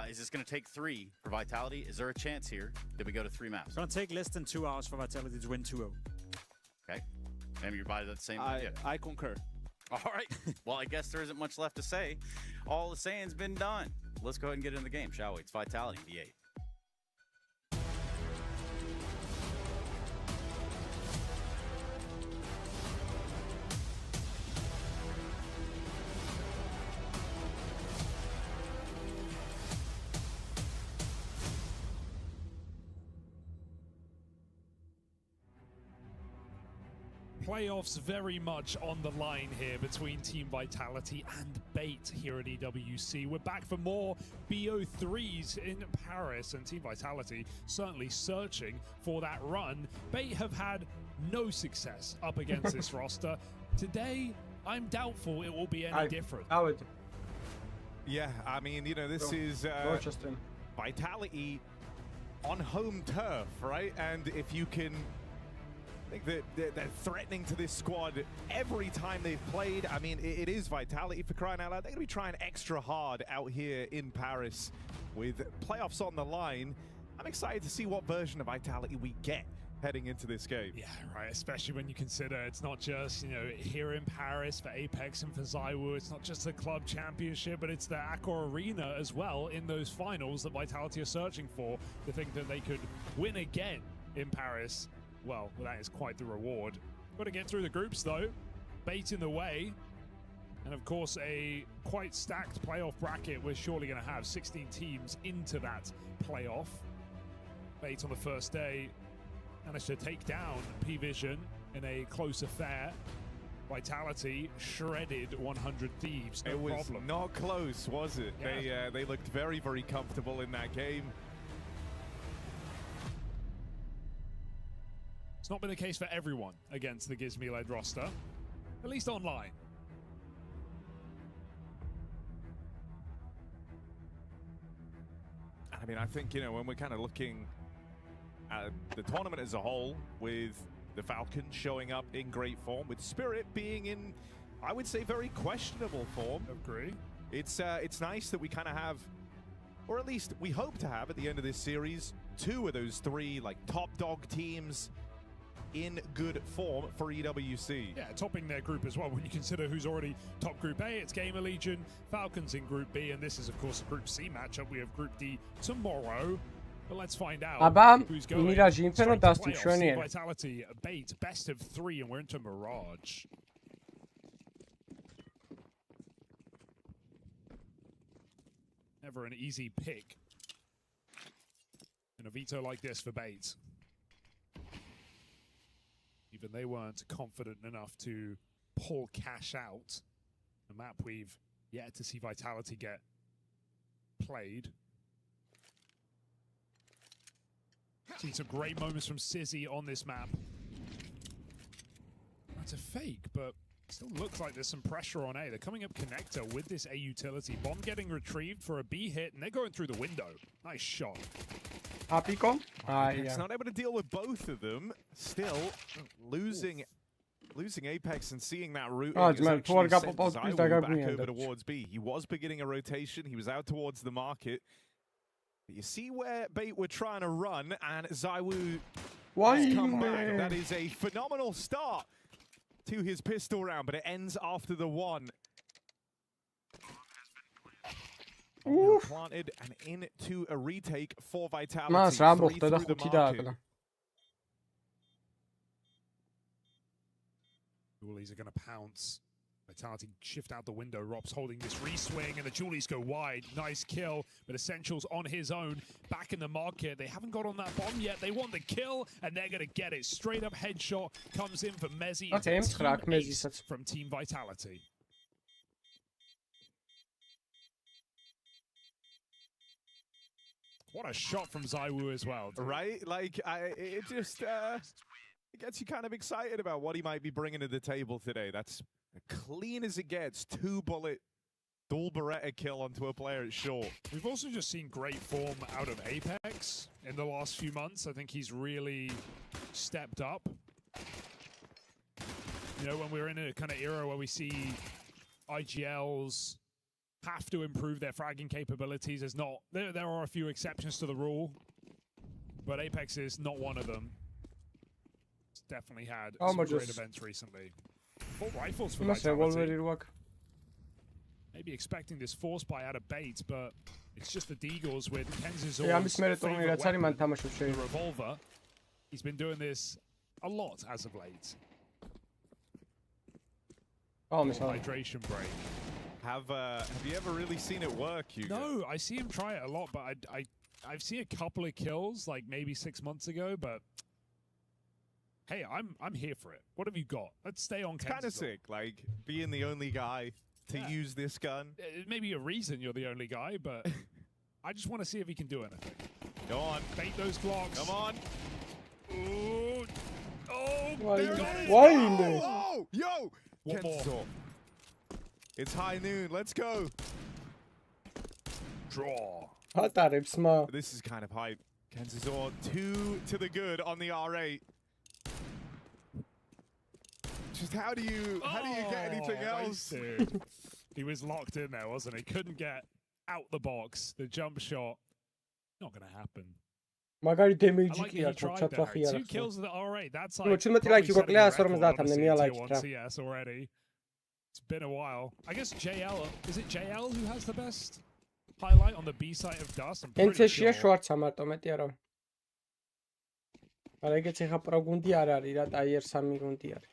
Is this going to take 3 for Vitality? Is there a chance here that we go to 3 maps? It's going to take less than 2 hours for Vitality to win 2-0. Okay. And you're by that same I, idea? I concur. All right. Well, I guess there isn't much left to say. All the saying's been done. Let's go ahead and get into the game, shall we? It's Vitality V8. Playoffs very much on the line here between Team Vitality and Bait here at EWC. We're back for more BO3s in Paris, and Team Vitality certainly searching for that run. Bait have had no success up against this roster. Today, I'm doubtful it will be any different. Yeah, I mean, you know, this is Vitality on home turf, right? And if you can... I think that they're threatening to this squad every time they've played. I mean, it is Vitality, for crying out loud. They're going to be trying extra hard out here in Paris with playoffs on the line. I'm excited to see what version of Vitality we get heading into this game. Yeah, right, especially when you consider it's not just, you know, here in Paris for Apex and for ZywOo, it's not just the club championship, but it's the Accor Arena as well in those finals that Vitality are searching for, to think that they could win again in Paris. Well, that is quite the reward. Got to get through the groups, though. Bait in the way. And, of course, a quite stacked playoff bracket. We're surely going to have 16 teams into that playoff. Bait on the first day managed to take down P-Vision in a close affair. Vitality shredded 100 Thieves, no problem. It was not close, was it? Yeah. They looked very, very comfortable in that game. It's not been the case for everyone against the Gizmi-led roster, at least online. I mean, I think, you know, when we're kind of looking at the tournament as a whole, with the Falcons showing up in great form, with Spirit being in, I would say, very questionable form. Agree. It's nice that we kind of have, or at least we hope to have at the end of this series, 2 of those 3 like top dog teams in good form for EWC. Yeah, topping their group as well. When you consider who's already top Group A, it's Gamer Legion, Falcons in Group B, and this is, of course, a Group C matchup. We have Group D tomorrow. But let's find out who's going straight to playoffs. Vitality, Bait, best of 3, and we're into Mirage. Never an easy pick in a veto like this for Bait. Even they weren't confident enough to pull cash out. A map we've yet to see Vitality get played. Seen some great moments from Sizzy on this map. That's a fake, but still looks like there's some pressure on A. They're coming up connector with this A utility. Bomb getting retrieved for a B hit, and they're going through the window. Nice shot. Pico? It's not able to deal with both of them. Still losing Apex and seeing that route back over towards B. He was beginning a rotation. He was out towards the market. But you see where Bait were trying to run, and ZywOo has come back. That is a phenomenal start to his pistol round, but it ends after the 1. Planted and into a retake for Vitality. Julies are going to pounce. Vitality shift out the window. Rops holding this re-swing, and the Julies go wide. Nice kill, but Essentials on his own. Back in the market. They haven't got on that bomb yet. They want the kill, and they're going to get it. Straight up headshot comes in for Mezzi. From Team Vitality. What a shot from ZywOo as well. Dude. Right? Like, it just it gets you kind of excited about what he might be bringing to the table today. That's clean as it gets. 2-bullet dual Beretta kill onto a player at short. We've also just seen great form out of Apex in the last few months. I think he's really stepped up. You know, when we're in a kind of era where we see IGLs have to improve their fragging capabilities. There are a few exceptions to the rule, but Apex is not one of them. It's definitely had some great events recently. Full rifles for Vitality. Maybe expecting this force buy out of bait, but it's just the Deagles with Kenz's the revolver. He's been doing this a lot as of late. Hydration break. Have you ever really seen it work, Hugo? No, I see him try it a lot, but I've seen a couple of kills, like maybe 6 months ago, but hey, I'm here for it. What have you got? Let's stay on Ken's. Kind of sick, like being the only guy to use this gun. It may be a reason you're the only guy, but I just want to see if he can do anything. Go on. Bait those Glocks. Come on. Ooh. Oh, oh, yo! One more. It's high noon. Let's go. Draw. This is kind of hype. Kenzazor 2 to the good on the R8. Just how do you get anything else? He was locked in there, wasn't he? Couldn't get out the box. The jump shot, not gonna happen. Magari damage Two kills with the R8. That's like CS already. It's been a while. I guess JL, is it JL who has the best highlight on the B side of Dust? I'm pretty sure. Shorts ამარტო მეტი არა. არა ეგეც ეხა პრო გუნდი არ არის რა, ტაიერ 3 გუნდი არის.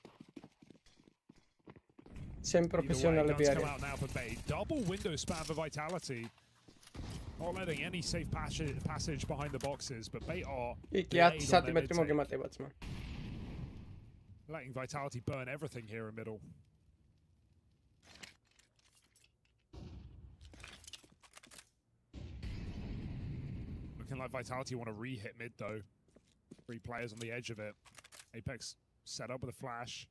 Semi professionalები არის. Double window spam for Vitality. Not letting any safe passage behind the boxes, but Bait are letting Vitality burn everything here in middle. Looking like Vitality want to re-hit mid though. 3 players on the edge of it. Apex set up with a flash,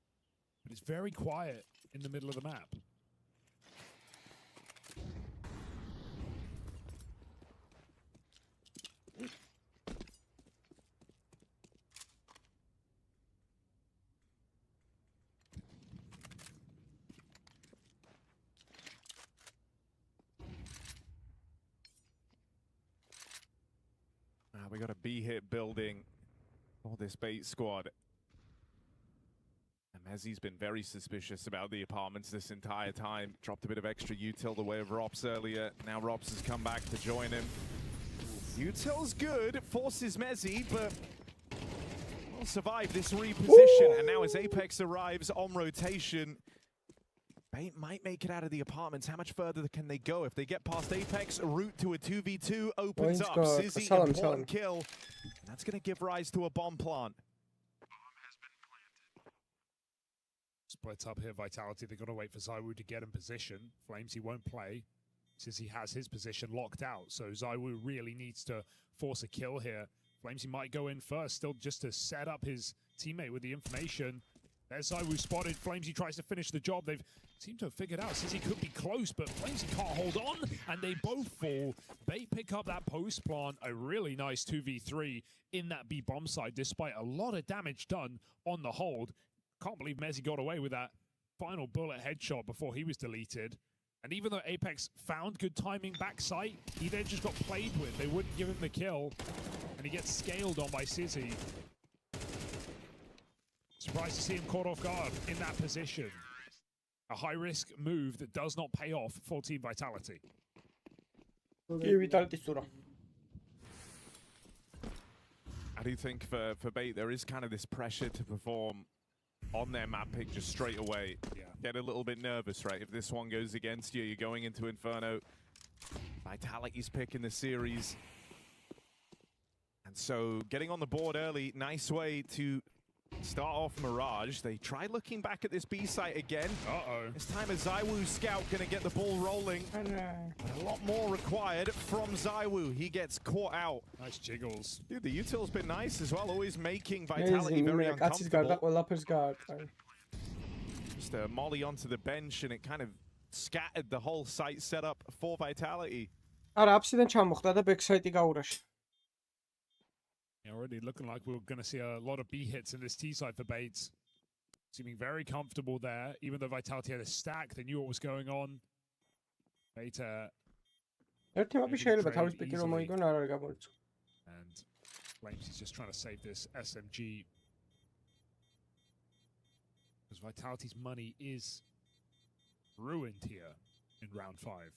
but it's very quiet in the middle of the map. We got a B-hit building for this Bait squad. And Mezzi's been very suspicious about the apartments this entire time. Dropped a bit of extra util the way of Rops earlier. Now Rops has come back to join him. Util's good, forces Mezzi, but will survive this reposition. And now as Apex arrives on rotation, Bait might make it out of the apartments. How much further can they go? If they get past Apex, a route to a 2v2 opens up. Sizzy, important kill. And that's going to give rise to a bomb plant. Split up here, Vitality. They've got to wait for ZywOo to get in position. Flames, he won't play. Sizzy has his position locked out, so ZywOo really needs to force a kill here. Flames, he might go in first, still just to set up his teammate with the information. There's ZywOo spotted. Flamesy tries to finish the job. They've seemed to have figured out Sizzy could be close, but Flamesy can't hold on, and they both fall. They pick up that post plant. A really nice 2v3 in that B bomb side, despite a lot of damage done on the hold. Can't believe Mezzi got away with that final bullet headshot before he was deleted. And even though Apex found good timing backside, he then just got played with. They wouldn't give him the kill, and he gets scaled on by Sizzy. Surprised to see him caught off guard in that position. A high-risk move that does not pay off for Team Vitality. I do think for Bait, there is kind of this pressure to perform on their map pick just straight away. Yeah. Get a little bit nervous, right? If this one goes against you, you're going into Inferno. Vitality's pick in the series. And so getting on the board early, nice way to start off Mirage. They try looking back at this B site again. This time a ZywOo scout gonna get the ball rolling. But a lot more required from ZywOo. He gets caught out. Nice jiggles. Dude, the util's been nice as well, always making Vitality very uncomfortable. Just a molly onto the bench and it kind of scattered the whole site setup for Vitality. Yeah, already looking like we're going to see a lot of B hits in this T side for Bates. Seeming very comfortable there. Even though Vitality had a stack, they knew what was going on. Beta. ერთი მაპი შეიძლება თავის პიკი რომ მოიგონ არ არის გამოიწვია. And Flames is just trying to save this SMG. Because Vitality's money is ruined here in round 5.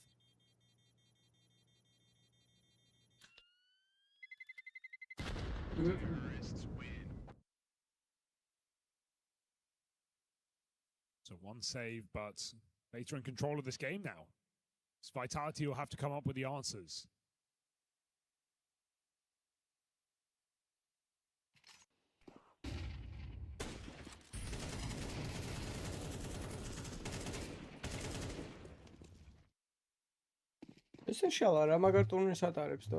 So one save, but Beta in control of this game now. So Vitality will have to come up with the answers. ესენშიალა რა მაგარ ტურნირს ატარებს და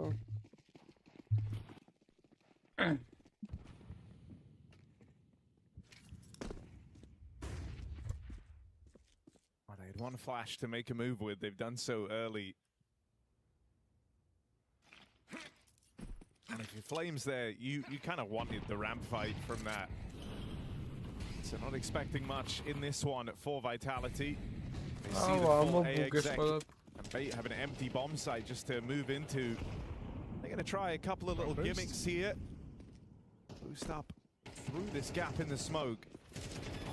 They had one flash to make a move with. They've done so early. And if you're Flames there, you kind of wanted the ramp fight from that. So not expecting much in this one for Vitality. They see the full A exec and Bait have an empty bomb site just to move into. They're going to try a couple of little gimmicks here. Boost up through this gap in the smoke.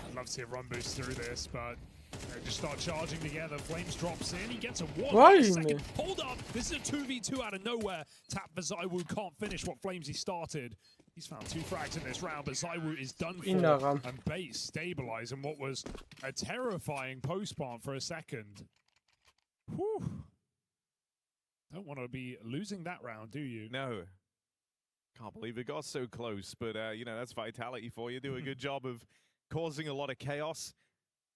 I'd love to see a run boost through this, but they just start charging together. Flames drops in. He gets a one. Second. Hold up. This is a 2v2 out of nowhere. Tap for ZywOo can't finish what Flames he started. He's found 2 frags in this round, but ZywOo is done for. And Bait stabilizing what was a terrifying post plant for a second. Whew. Don't want to be losing that round, do you? No. Can't believe it got so close, but you know, that's Vitality for you. Do a good job of causing a lot of chaos.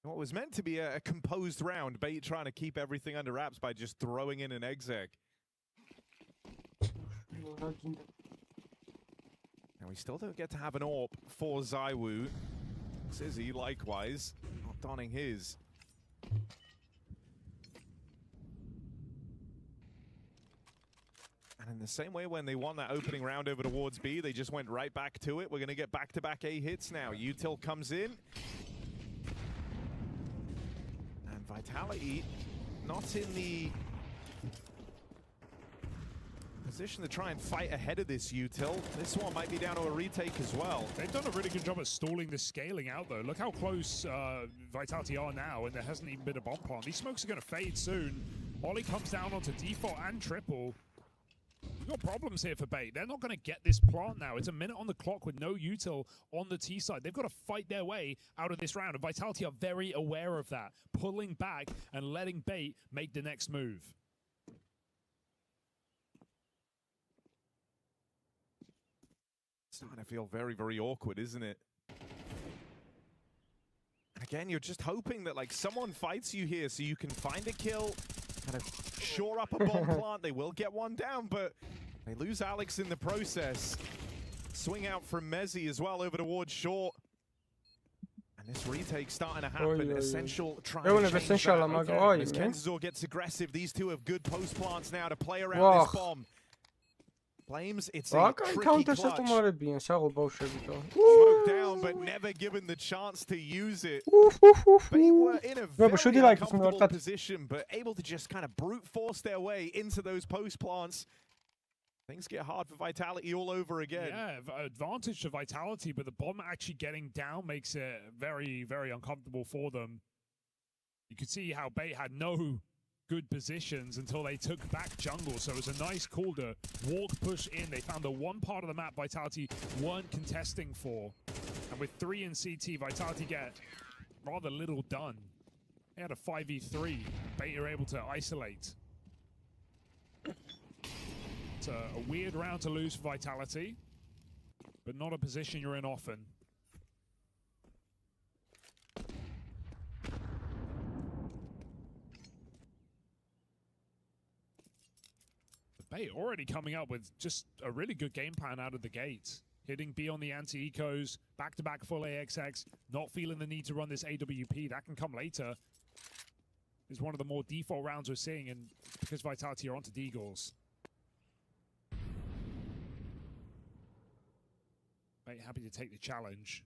What was meant to be a composed round, Bait trying to keep everything under wraps by just throwing in an exec. Now we still don't get to have an AWP for ZywOo. Sizzy likewise, not donning his. And in the same way when they won that opening round over towards B, they just went right back to it. We're going to get back-to-back A hits now. Util comes in. And Vitality not in the position to try and fight ahead of this Util. This one might be down to a retake as well. They've done a really good job of stalling the scaling out, though. Look how close Vitality are now, and there hasn't even been a bomb plant. These smokes are going to fade soon. Ollie comes down onto default and triple. We've got problems here for Bait. They're not going to get this plant now. It's a minute on the clock with no Util on the T side. They've got to fight their way out of this round, and Vitality are very aware of that, pulling back and letting Bait make the next move. Starting to feel very, very awkward, isn't it? Again, you're just hoping that like someone fights you here so you can find a kill, kind of shore up a bomb plant. They will get one down, but they lose Alex in the process. Swing out from Mezzi as well over towards short. And this retake starting to happen. Essential trying to change that. As Kenzor gets aggressive, these two have good post plants now to play around this bomb. Flames, it's a tricky clutch. Smoked down, but never given the chance to use it. They were in a very uncomfortable position, but able to just kind of brute force their way into those post plants. Things get hard for Vitality all over again. Yeah, advantage to Vitality, but the bomb actually getting down makes it very, very uncomfortable for them. You could see how Bait had no good positions until they took back jungle, so it was a nice call to walk, push in. They found the one part of the map Vitality weren't contesting for, and with 3 in CT, Vitality get rather little done. They had a 5v3. Bait are able to isolate. It's a weird round to lose for Vitality, but not a position you're in often. Bait already coming up with just a really good game plan out of the gate. Hitting B on the anti-ecos, back-to-back full AXX, not feeling the need to run this AWP. That can come later. It's one of the more default rounds we're seeing, and because Vitality are onto Deagles. Bait happy to take the challenge.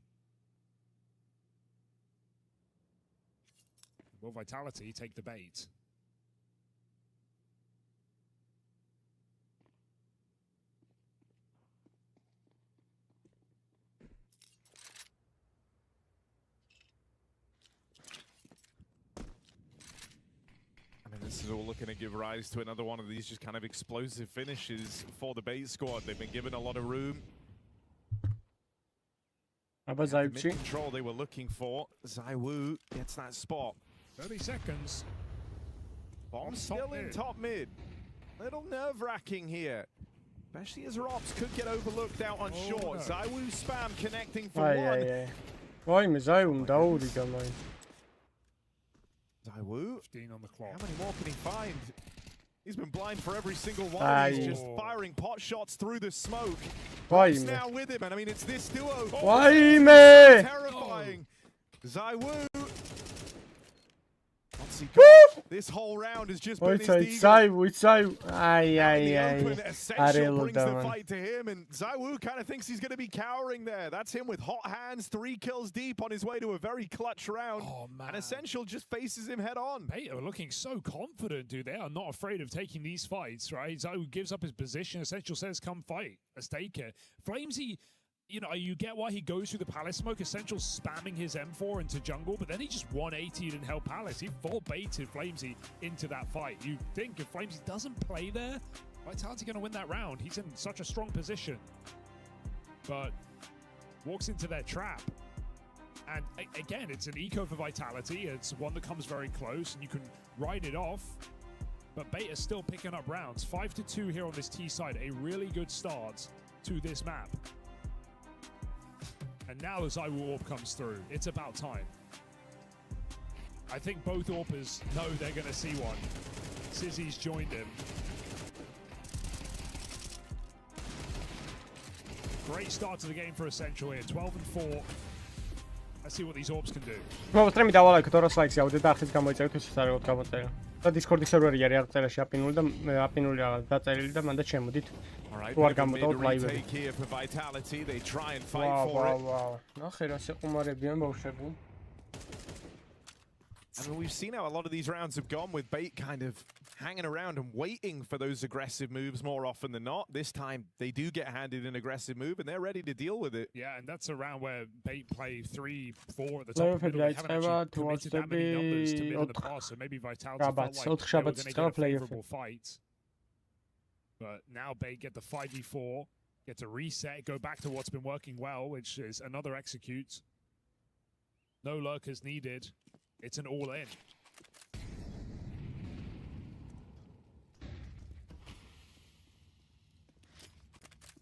Will Vitality take the bait? This is all looking to give rise to another one of these just kind of explosive finishes for the bait squad. They've been given a lot of room. The mid-control they were looking for. ZywOo gets that spot. 30 seconds. Bomb still in top mid. Little nerve-wracking here. Especially as Rops could get overlooked out on short. ZywOo spam connecting for one. Vay mi ZywOo مدوري كمان. ZywOo. 15 on the clock. How many more can he find? He's been blind for every single one. He's just firing pot shots through the smoke. He's now with him, and I mean, it's this duo. Terrifying. ZywOo. What's he got? This whole round has just been his ZywOo. Essential brings the fight to him, and ZywOo kind of thinks he's going to be cowering there. That's him with hot hands, 3 kills deep on his way to a very clutch round. And Essential just faces him head on. Beta are looking so confident, dude. They are not afraid of taking these fights, right? ZywOo gives up his position. Essential says, come fight. Let's take it. Flamesy, you know, you get why he goes through the Palace smoke. Essential spamming his M4 into jungle, but then he just 180'd and held Palace. He full baited Flamesy into that fight. You think if Flamesy doesn't play there, Vitality going to win that round. He's in such a strong position. But walks into their trap. And again, it's an eco for Vitality. It's one that comes very close, and you can ride it off. But Beta's still picking up rounds. 5-2 here on this T side. A really good start to this map. And now the ZywOo AWP comes through. It's about time. I think both AWPers know they're going to see one. Sizzy's joined him. Great start to the game for Essential here. 12-4. Let's see what these AWPs can do. მოუწრე მიდავა ლაიქ თუ რას ლაიქს ავდეთ და ახლა გამოიწევთ ის არის გამოწერა. და Discord სერვერი არის არ წერაში აპინული და მე აპინული რაღაც დაწერილი და მანდ შემოდით. თუ არ გამოდავთ ლაივები. Wow. ნახე რა შეყუმარებიან ბავშვები. I mean, we've seen how a lot of these rounds have gone with Bait kind of hanging around and waiting for those aggressive moves more often than not. This time, they do get handed an aggressive move, and they're ready to deal with it. Yeah, and that's a round where Bait play 3-4 at the top of the middle. They haven't actually committed that many numbers to mid in the past, so maybe Vitality felt like they were going to get a favorable fight. But now Bait get the 5v4, get to reset, go back to what's been working well, which is another execute. No lurkers needed. It's an all-in.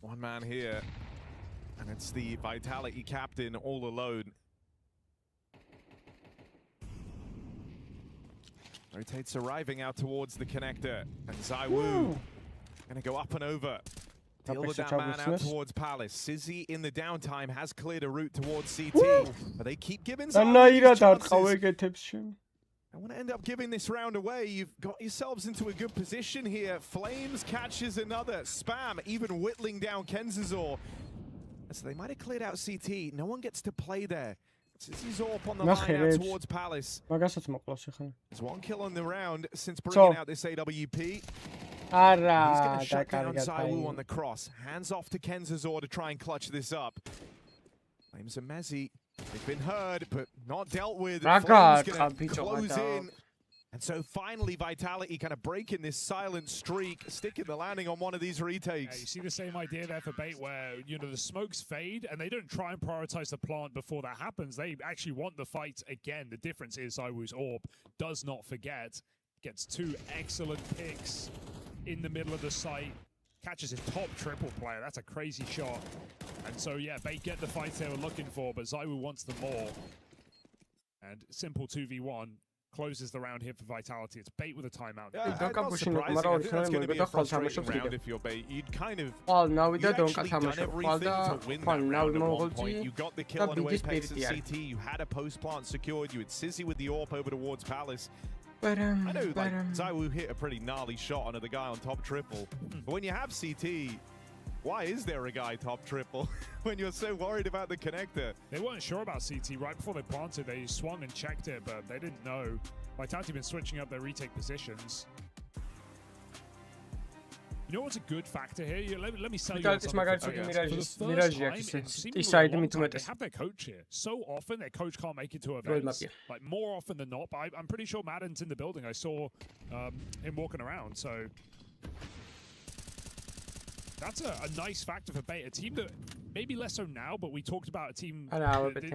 One man here, and it's the Vitality captain all alone. Rotates arriving out towards the connector, and ZywOo gonna go up and over. Deal with that man out towards Palace. Sizzy in the downtime has cleared a route towards CT, but they keep giving ZywOo chances. I want to end up giving this round away. You've got yourselves into a good position here. Flames catches another. Spam even whittling down Kenzazor. So they might have cleared out CT. No one gets to play there. Sizzy's AWP on the line out towards Palace. There's 1 kill on the round since bringing out this AWP. He's going to shut down ZywOo on the cross. Hands off to Kenzazor to try and clutch this up. Flames and Mezzi, they've been heard, but not dealt with. Flames going to close in. And so finally, Vitality kind of breaking this silent streak, sticking the landing on one of these retakes. Yeah, you see the same idea there for Bait where, you know, the smokes fade and they don't try and prioritize the plant before that happens. They actually want the fight again. The difference is ZywOo's AWP does not forget. Gets 2 excellent picks in the middle of the site, catches his top triple player. That's a crazy shot. And so, yeah, Bait get the fights they were looking for, but ZywOo wants them more. And simple 2v1 closes the round here for Vitality. It's Bait with a timeout. Yeah, not surprising. I think that's going to be a frustrating round if you're Bait. You'd kind of... you'd actually done everything to win that round at one point. You got the kill on Apex and CT. You had a post-plant secured. You had Sizzy with the AWP over towards Palace. I know, like, ZywOo hit a pretty gnarly shot onto the guy on top triple. But when you have CT, why is there a guy top triple when you're so worried about the connector? They weren't sure about CT. Right before they planted, they swung and checked it, but they didn't know. Vitality been switching up their retake positions. You know what's a good factor here? Let me sell you Vitality something. magari For sobie the Mirage first jak time in se seemingly i a side long mi time, tu they have their coach here. So often their coach can't make it to Roadmap, events. yeah. Like more often than not. But I'm pretty sure Madden's in the building. I saw him walking around. So that's a nice factor for Bait. A team that maybe less so now, but we talked about a team.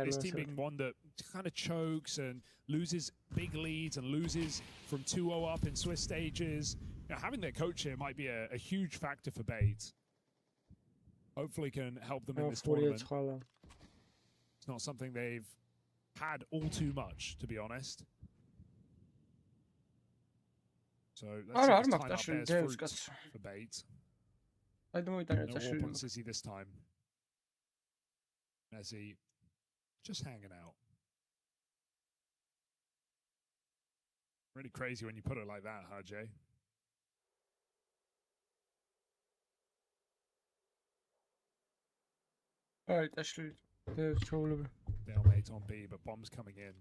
This team being one that kind of chokes and loses big leads and loses from 2-0 up in Swiss stages. You know, having their coach here might be a huge factor for Bait. Hopefully can help them in this tournament. It's not something they've had all too much, to be honest. So let's see this time up bears fruit for Bait. No Warp on Sissy this time. Messi just hanging out. Really crazy when you put it like that, huh, Jay? Alright, actually, there's trouble. Stalemate on B, but bombs coming in.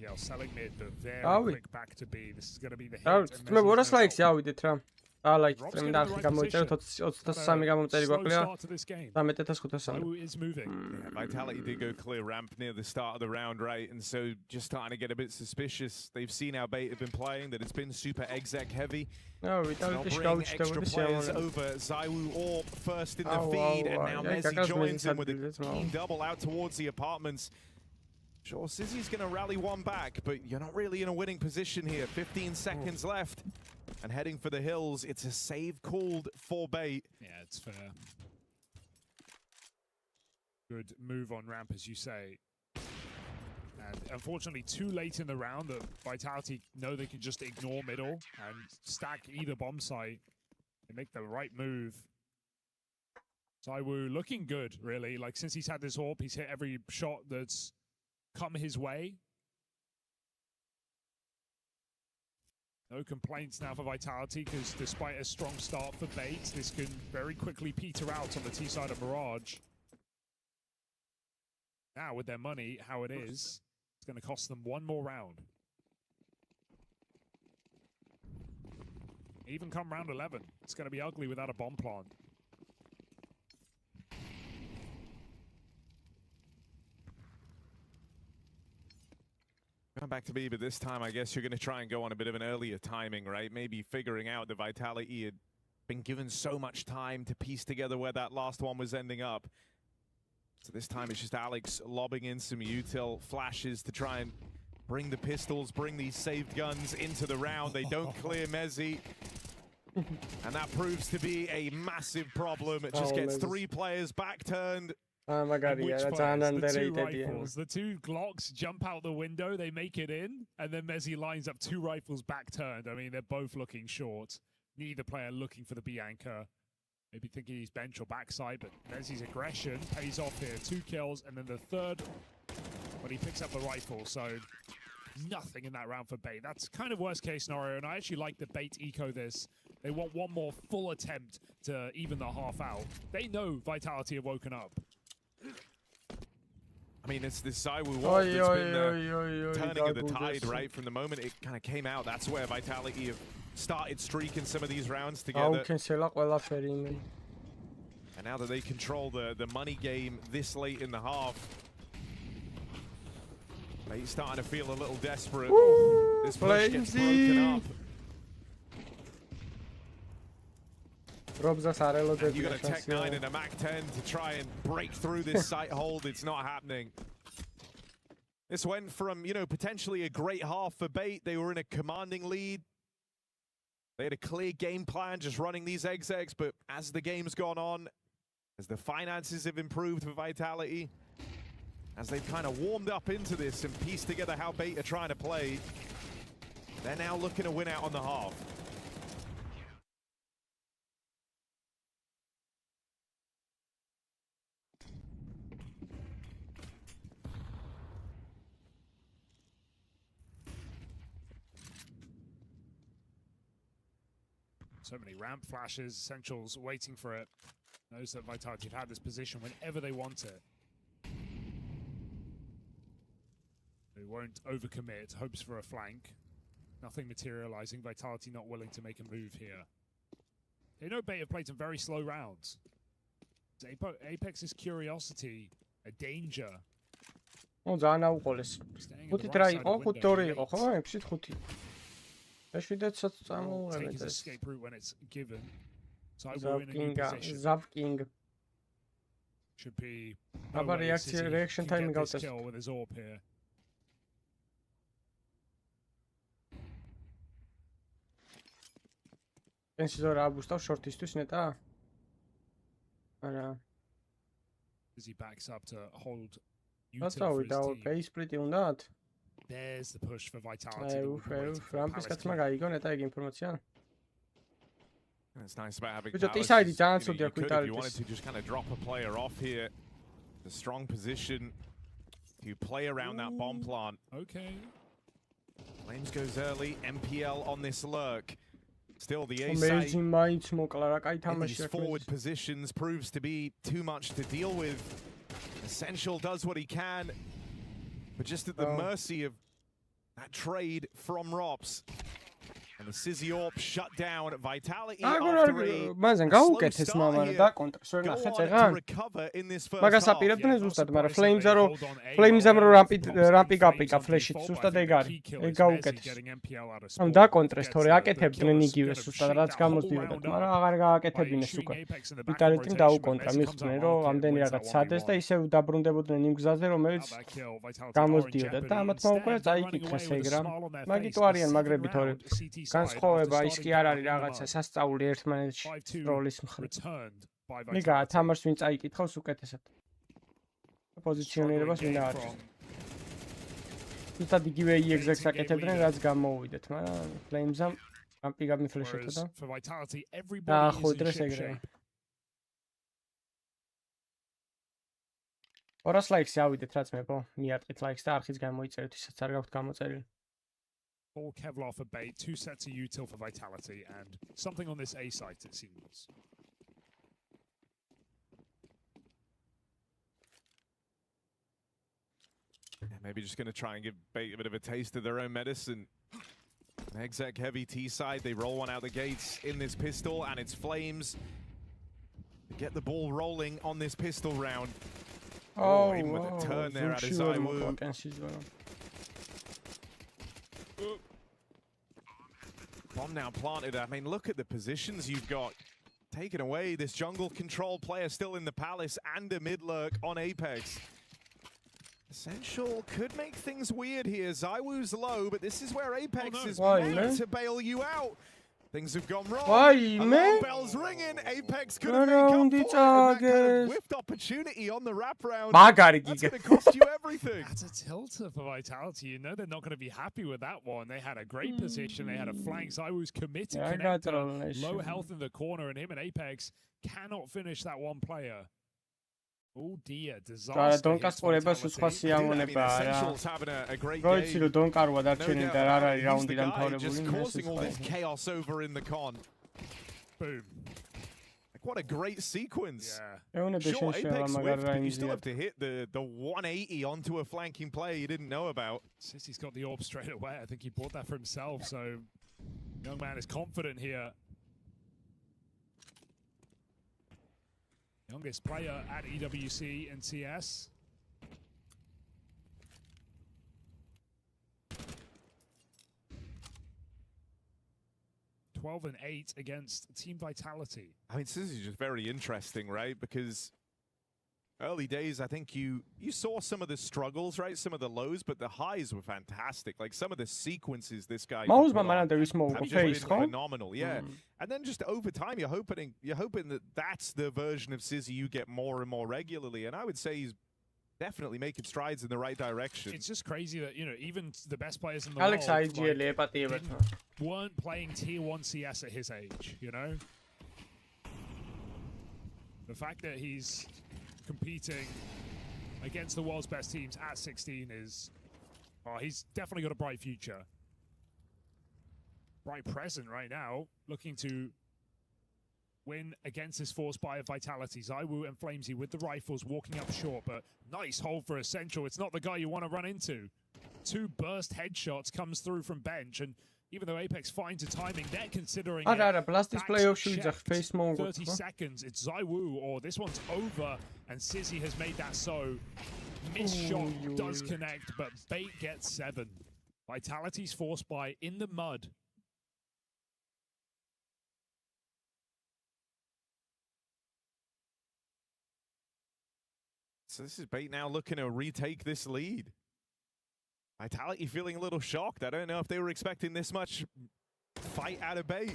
PL selling mid, but very quick back to B. This is going to be the hit. Me voidaan likes jauhti tra. Like from that we sami gamma Vitality did go clear ramp near the start of the round, right? And so just starting to get a bit suspicious. They've seen how Bait have been playing, that it's been super exec heavy. No, they'll bring extra players over. Zaiwu Orp first in the feed, and now Messi joins him with a team double out towards the apartments. Sure, Sizzy's going to rally one back, but you're not really in a winning position here. 15 seconds left, and heading for the hills. It's a save called for Bait. Yeah, it's fair. Good move on ramp, as you say. And unfortunately, too late in the round that Vitality know they can just ignore middle and stack either bomb site. They make the right move. Zaiwu looking good, really. Like, since he's had this AWP, he's hit every shot that's come his way. No complaints now for Vitality, because despite a strong start for Bait, this can very quickly peter out on the T side of Mirage. Now, with their money, how it is, it's going to cost them one more round. Even come round 11, it's going to be ugly without a bomb plant. Going back to B, but this time I guess you're going to try and go on a bit of an earlier timing, right? Maybe figuring out the Vitality had been given so much time to piece together where that last one was ending up. So this time it's just Alex lobbing in some util flashes to try and bring the pistols, bring these saved guns into the round. They don't clear Messi. And that proves to be a massive problem. It just gets 3 players back turned. Oh my god, yeah, that's the 2 rifles. The 2 Glocks jump out the window, they make it in, and then Messi lines up 2 rifles back turned. I mean, they're both looking short. Neither player looking for the B anchor. Maybe thinking he's bench or backside, but Messi's aggression pays off here. 2 kills, and then the third when he picks up the rifle. So nothing in that round for Bait. That's kind of worst case scenario, and I actually like the Bait eco this. They want one more full attempt to even the half out. They know Vitality have woken up. I mean, it's this Zaiwu Orp that's been turning of the tide, right? From the moment it kind of came out, that's where Vitality have started streaking some of these rounds together. And now that they control the money game this late in the half, they're starting to feel a little desperate. This push gets broken up. And you got a Tech 9 and a Mac 10 to try and break through this site hold. It's not happening. This went from, you know, potentially a great half for Bait. They were in a commanding lead. They had a clear game plan, just running these execs. But as the game's gone on, as the finances have improved for Vitality, as they've kind of warmed up into this and pieced together how Bait are trying to play, they're now looking to win out on the half. So many ramp flashes, Essentials waiting for it. Knows that Vitality have had this position whenever they want it. They won't overcommit. Hopes for a flank. Nothing materializing. Vitality not willing to make a move here. They know Bait have played some very slow rounds. Apex's curiosity, a danger. ძალიან აუყოლეს. 5 რა იყო? 5-2 იყო, ხო? 6-5. ეშვიდეთსაც წამოუღებეთ ეს. Escape route when it's given. So we're in a new position. Zavking. Should be აბა reaction time გავწეს. With his AWP here. Pensizo რა აბუსტავს short-ისთვის ნეტა? არა. As he backs up to hold გაწავიდა base split უნდათ? There's the push for Vitality. რამპის კაცმა გაიგო ნეტა ეგ ინფორმაცია? It's nice about having But Palace. side You wanted to just kind of drop a player off here. The strong position to play around that bomb plant. Okay. Flames goes early. MPL on this lurk. Still the A side in these forward positions proves to be too much to deal with. Essential does what he can, but just at the mercy of that trade from Rops. And the Sizzy AWP shut down. Vitality after a მანზან გაუკეთეს მამარა და კონტრს ვერ ნახეთ ეხა. მაგას აპირებდნენ ზუსტად, მაგრამ Flames-ამ რო რამპი გაპიკა ფლეშით ზუსტად ეგ არის. ეგ გაუკეთეს. ამ დაკონტრეს თორე აკეთებდნენ იგივე ზუსტად რაც გამოსდიოდათ, მაგრამ აღარ გააკეთებინეს უკვე. Vitality-მ დაუკონტრა, მიხვდნენ რომ ამდენი რაღაც სადეს და ისევ დაბრუნდებოდნენ იმ გზაზე, რომელიც გამოსდიოდათ და ამათმა უკვე წაიკითხეს ეგ რა. მაგიტო არიან მაგრები თორე. განსხვავება ის კი არ არის რაღაცა სასწაული ერთმანეთში როლის მხრივ. მიგა თამაშს ვინ წაიკითხავს უკეთესად. პოზიციონირებას ვინ არის. თუმცა იგივე EXX-ს აკეთებდნენ რაც გამოუვიდეთ, მაგრამ Flames-ამ რამპი გამიფლეშეთა და დაახოდრეს ეგრევე. 200 ლაიქს ავიდეთ რაც მებო, მიარტყით ლაიქს და არხიც გამოიწერეთ, ისაც არ გაქვთ გამოწერილი. All Kevlar for Bait, 2 sets of util for Vitality, and something on this A site, it seems. Maybe just going to try and give Bait a bit of a taste of their own medicine. An exec heavy T side, they roll one out the gates in this pistol, and it's Flames. They get the ball rolling on this pistol round. Oh, even with a turn there at his Bomb now planted. I mean, look at the positions you've got. Taken away, this jungle control player still in the Palace and a mid lurk on Apex. Essential could make things weird here. Zywoo's low, but this is where Apex is meant to bail you out. Things have gone wrong. Alarm bells ringing. Apex could have made up for it. That kind of whiffed opportunity on the wraparound. That's going to cost you everything. That's a tilter for Vitality. You know they're not going to be happy with that one. They had a great position. They had a flank. Zywoo's committed. Low health in the corner, and him and Apex cannot finish that one player. Oh dear, disaster. Don't სპორებას უცხო სიამონებაა რა. როიცი რომ დონკარვა დარჩენილ და რა არის რაუნდიდან თავრებული causing all this chaos over in the con. Boom. Like, what a great sequence. Yeah. Sure, Apex whiffed, but you still have to hit the 180 onto a flanking player you didn't know about. Sissy's got the AWP straight away. I think he bought that for himself, so young man is confident here. Youngest player at EWC and CS. (12-8) against Team Vitality. I mean, this is just very interesting, right? Because early days, I think you saw some of the struggles, right? Some of the lows, but the highs were fantastic. Like some of the sequences this guy phenomenal, yeah. And then just over time, you're hoping that that's the version of Sizzy you get more and more regularly. And I would say he's definitely making strides in the right direction. It's just crazy that, you know, even the best players in the world weren't playing tier 1 CS at his age, you know? The fact that he's competing against the world's best teams at 16 is, oh, he's definitely got a bright future. Bright present right now, looking to win against this force by Vitality. Zywoo and Flamesy with the rifles walking up short, but nice hold for Essential. It's not the guy you want to run into. 2 burst headshots comes through from bench, and even though Apex finds a timing, they're considering Ara, blast playoff shoot zag face 30 seconds, it's Zywoo, or this one's over, and Sizzy has made that so. Missed shot does connect, but Bait gets 7. Vitality's forced by in the mud. So this is Bait now looking to retake this lead. Vitality feeling a little shocked. I don't know if they were expecting this much fight out of Bait.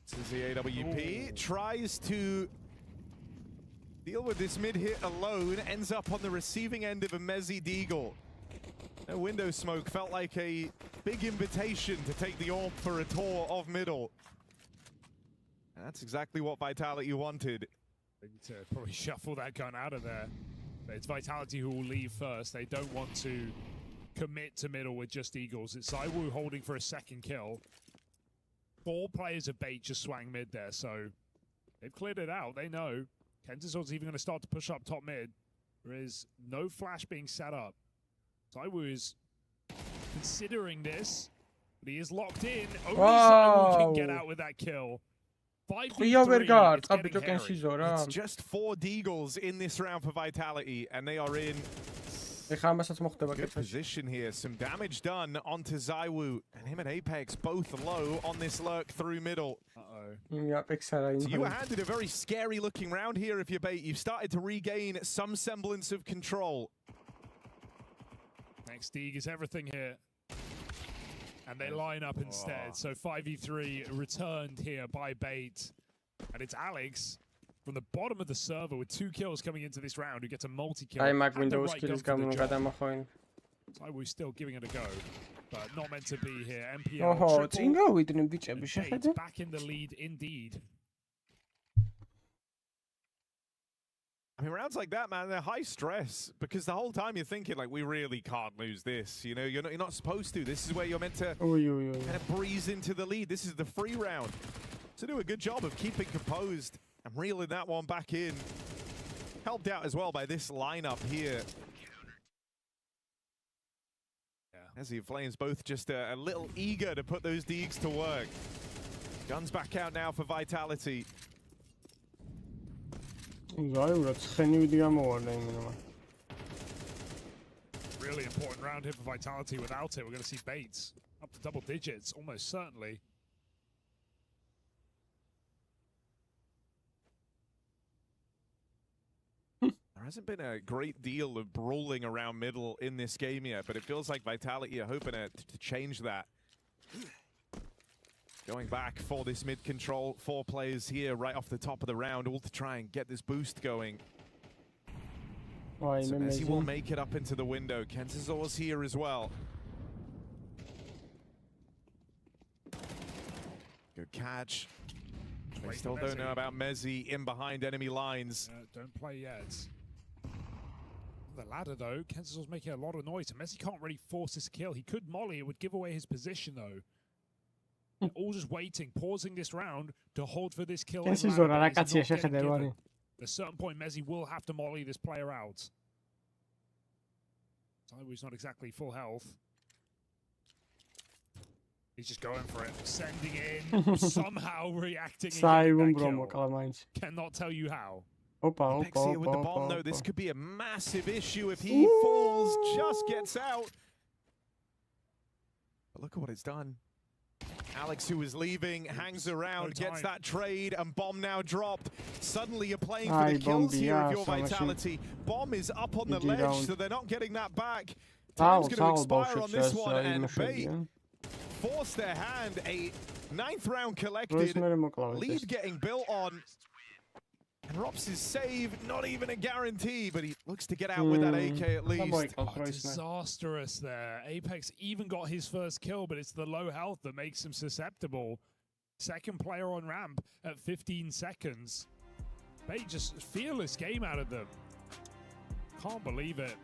This is the AWP. Tries to deal with this mid hit alone. Ends up on the receiving end of a Mezzy Deagle. No window smoke, felt like a big invitation to take the AWP for a tour of middle. And that's exactly what Vitality wanted. They need to probably shuffle that gun out of there. But it's Vitality who will leave first. They don't want to commit to middle with just Eagles. It's Zywoo holding for a second kill. 4 players of Bait just swang mid there, so they've cleared it out. They know. Kentazor's even going to start to push up top mid. There is no flash being set up. Zywoo is considering this, but he is locked in. Only Zywoo can get out with that kill. 5v3, it's getting hairy. It's just 4 Deagles in this round for Vitality, and they are in good position here. Some damage done onto Zywoo, and him and Apex both low on this lurk through middle. So you were handed a very scary looking round here if you're Bait. You've started to regain some semblance of control. Next Deeg is everything here. And they line up instead. So 5v3 returned here by Bait. And it's Alex from the bottom of the server with 2 kills coming into this round who gets a multi-kill. Zywoo's still giving it a go, but not meant to be here. MPL back in the lead indeed. I mean, rounds like that, man, they're high stress because the whole time you're thinking, like, we really can't lose this. You know, you're not supposed to. This is where you're meant to kind of breeze into the lead. This is the free round. So do a good job of keeping composed and reeling that one back in. Helped out as well by this lineup here. As the Flames both just a little eager to put those Deegs to work. Guns back out now for Vitality. Really important round here for Vitality. Without it, we're going to see Bates up to double digits, almost certainly. There hasn't been a great deal of brawling around middle in this game yet, but it feels like Vitality are hoping to change that. Going back for this mid control, 4 players here right off the top of the round, all to try and get this boost going. So Messi will make it up into the window. Kentazor's here as well. Good catch. They still don't know about Messi in behind enemy lines. Don't play yet. The ladder, though, Kentazor's making a lot of noise, and Messi can't really force this kill. He could molly, it would give away his position, though. They're all just waiting, pausing this round to hold for this kill. At a certain point, Messi will have to molly this player out. Zywoo's not exactly full health. He's just going for it, sending in, somehow reacting. Cannot tell you how. Apex here with the bomb, though. This could be a massive issue if he falls, just gets out. But look at what it's done. Alex, who was leaving, hangs around, gets that trade, and bomb now dropped. Suddenly you're playing for the kills here if you're Vitality. Bomb is up on the ledge, so they're not getting that back. Time's going to expire on this one, and Bait forced their hand. A 9th round collected, lead getting built on. And Rops' save, not even a guarantee, but he looks to get out with that AK at least. Disastrous there. Apex even got his first kill, but it's the low health that makes him susceptible. Second player on ramp at 15 seconds. Bait just fearless game out of them. Can't believe it.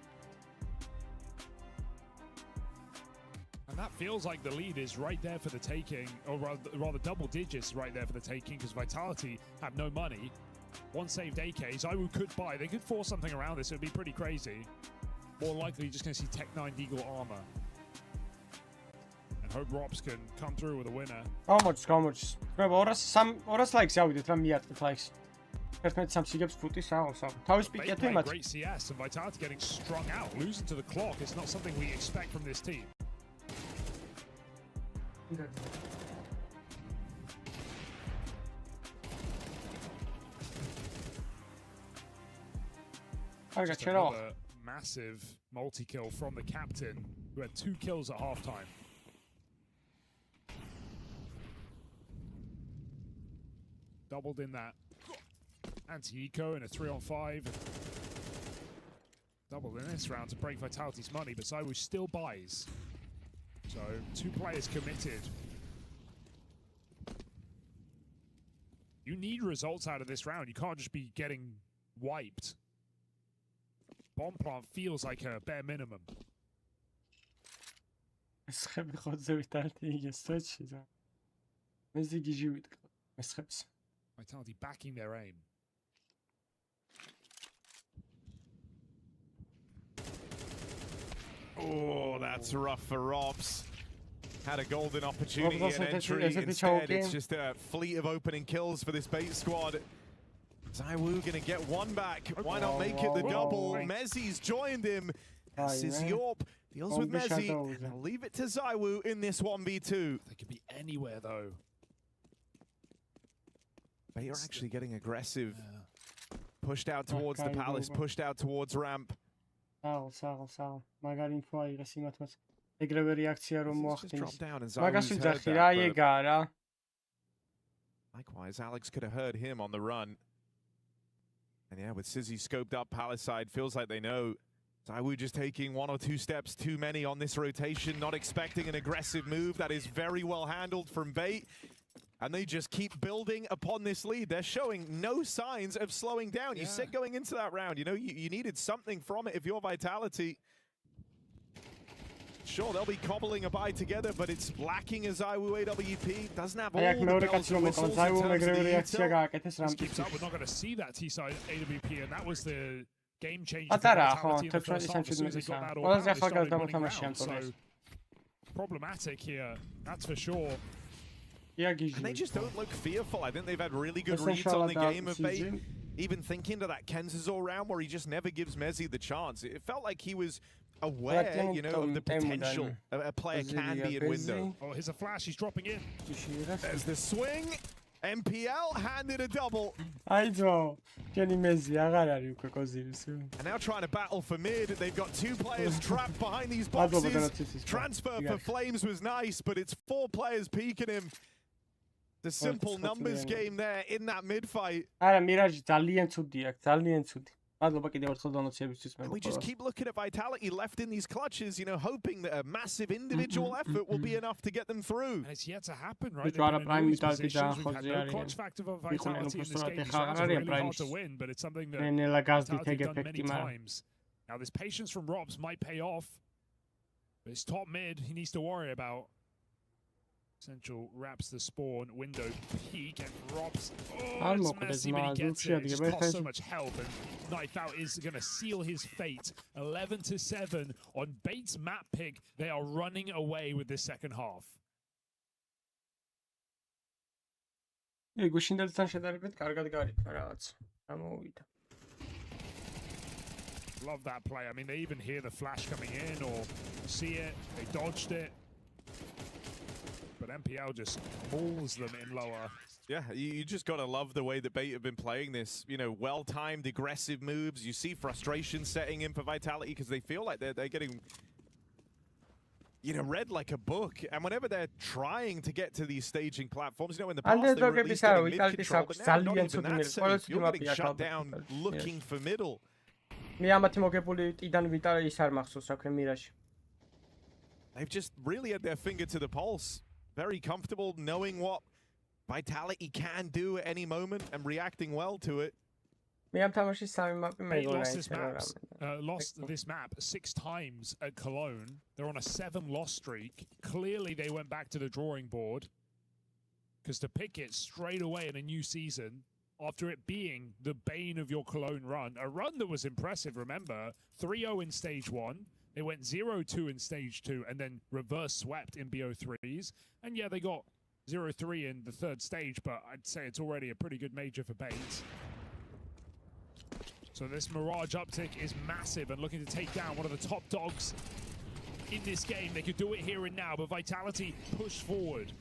And That feels like the lead is right there for the taking, or rather double digits right there for the taking, because Vitality have no money. One saved AK, ZywOo could buy. They could force something around this. It would be pretty crazy. More likely, you're just going to see Tech 9 Deagle armor. And hope Rops can come through with a winner. გამოჩ. Treba 200 ლაიქს ავიდეთ რა მიატყით ლაიქს. ერთმანეთს სამსიგებს ფუტის აოსავ. თავის პიკი თუ იმათ. Great CS and Vitality getting strung out, losing to the clock. It's not something we expect from this team. Just another massive multi-kill from the captain, who had 2 kills at halftime. Doubled in that anti-eco in a 3-on-5. Doubled in this round to break Vitality's money, but ZywOo still buys. So 2 players committed. You need results out of this round. You can't just be getting wiped. Bomb plant feels like a bare minimum. Vitality backing their aim. Oh, that's rough for Robs. Had a golden opportunity and entry. Instead, it's just a fleet of opening kills for this bait squad. ZywOo gonna get one back. Why not make it the double? Mezzi's joined him. Siziorp deals with Mezzi. And leave it to ZywOo in this 1v2. They could be anywhere though. They are actually getting aggressive. Pushed out towards the palace, pushed out towards ramp. საღო. მაგარი ინფო აიღეს იმათმაც. ეგრევე რეაქცია რომ მოახდინეს. Magás ვიძახი რა, ეგაა რა. Likewise, Alex could have heard him on the run. And yeah, with Sizzy scoped up palace side, feels like they know. ZywOo just taking 1 or 2 steps too many on this rotation, not expecting an aggressive move that is very well handled from Bait. And they just keep building upon this lead. They're showing no signs of slowing down. You said going into that round, you know, you needed something from it if you're Vitality. Sure, they'll be cobbling a buy together, but it's lacking a ZywOo AWP. Doesn't have all the bells and whistles in terms of the This keeps up, we're not going to see that T-side AWP, and that was the game changer for ატარა ხო, Vitality in the first half. As soon as they got that all out, they started winning rounds. So problematic here, that's for sure. And they just don't look fearful. I think they've had really good reads on the game of Bait. Even thinking to that Kenzazor round where he just never gives Mezzi the chance. It felt like he was aware, you know, of the potential a player can be in window. Oh, here's a flash, he's dropping in. There's the swing. MPL handed a double. აიძო, შენი მეზი აღარ არის უკვე კოზირის. And now trying to battle for mid. They've got 2 players trapped behind these boxes. Transfer for Flames was nice, but it's 4 players peeking him. The simple numbers game there in that mid fight. არა, მირაჟი ძალიან ცუდი აქვს, ძალიან ცუდი. მადლობა კიდევ ერთხელ დონაციებისთვის მე. We just keep looking at Vitality left in these clutches, you know, hoping that a massive individual effort will be enough to get them through. And it's yet to happen, right? They've been in these positions. We've had no clutch factor for Vitality in this game. These rounds are really hard to win, but it's something that Vitality have done many times. Now, this patience from Robs might pay off, but it's top mid he needs to worry about. Central wraps the spawn window peak and Robs. Oh, it's messy, but he gets it. It just costs so much help, and Knife Out is going to seal his fate. 11-7 on Bait's map pick. They are running away with this second half. გუშინდელთან შედარებით კარგად გარიცხა რაღაც. გამოვიდა. Love that play. I mean, they even hear the flash coming in or see it. They dodged it. But MPL just mauls them in lower. Yeah, you just got to love the way that Bait have been playing this. You know, well-timed, aggressive moves. You see frustration setting in for Vitality because they feel like they're getting, you know, read like a book. And whenever they're trying to get to these staging platforms, you know, in the past they were at least getting mid-control, but now not even that safe. You're getting shut down looking for middle. They've just really had their finger to the pulse. Very comfortable knowing what Vitality can do at any moment and reacting well to it. They lost this map 6 times at Cologne. They're on a 7-loss streak. Clearly, they went back to the drawing board. Because to pick it straight away in a new season, after it being the bane of your Cologne run, a run that was impressive, remember, 3-0 in Stage 1, they went 0-2 in Stage 2, and then reverse swept in BO3s, and yeah, they got 0-3 in the 3rd stage, but I'd say it's already a pretty good major for Bait. So this Mirage uptick is massive and looking to take down one of the top dogs in this game. They could do it here and now, but Vitality push forward.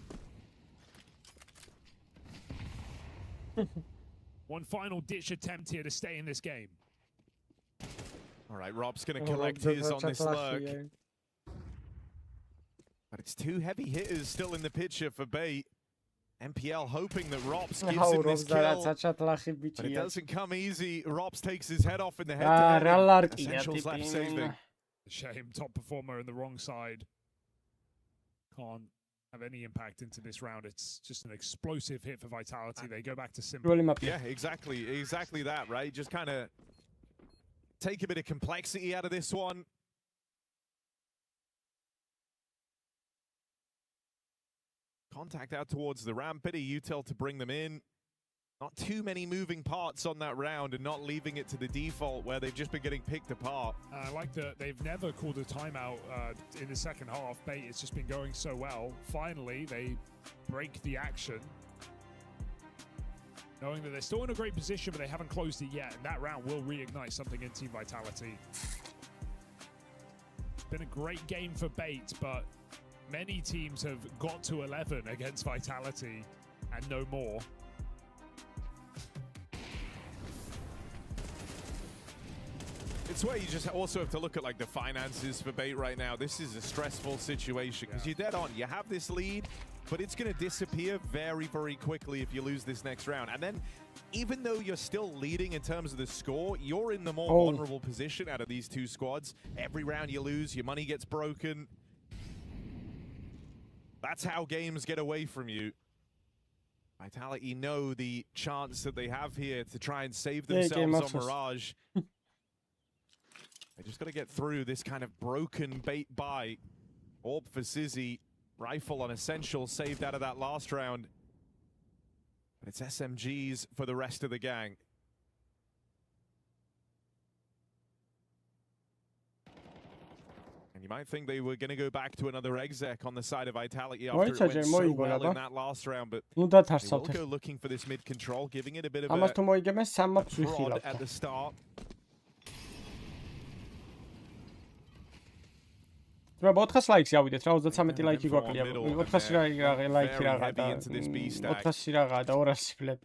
One final ditch attempt here to stay in this game. All right, Rob's going to collect his on this lurk. But it's 2 heavy hitters still in the picture for Bait. MPL hoping that Robs gives him this kill. But it doesn't come easy. Robs takes his head off in the head-to-head. Essentials left saving. Shame, top performer in the wrong side. Can't have any impact into this round. It's just an explosive hit for Vitality. They go back to simple. Yeah, exactly that, right? Just kind of take a bit of complexity out of this one. Contact out towards the ramp. Bit of util to bring them in. Not too many moving parts on that round and not leaving it to the default where they've just been getting picked apart. I like that they've never called a timeout in the second half. Bait, it's just been going so well. Finally, they break the action. Knowing that they're still in a great position, but they haven't closed it yet. And that round will reignite something in Team Vitality. It's been a great game for Bait, but many teams have got to 11 against Vitality and no more. It's where you just also have to look at like the finances for Bait right now. This is a stressful situation because you're dead on. You have this lead, but it's going to disappear very, very quickly if you lose this next round. And then even though you're still leading in terms of the score, you're in the more vulnerable position out of these 2 squads. Every round you lose, your money gets broken. That's how games get away from you. Vitality know the chance that they have here to try and save themselves on Mirage. They just got to get through this kind of broken Bait buy. Orb for Sizzy. Rifle on Essential saved out of that last round. But it's SMGs for the rest of the gang. And you might think they were going to go back to another exec on the side of Vitality after it went so well in that last round, but they will go looking for this mid control, giving it a bit of a prod at the start. Treba 400 ლაიქს ავიდეთ რა 33 ლაიქი გვაკლია 400 ლაიქი რაღა და 400 რაღა და 200 ფლებ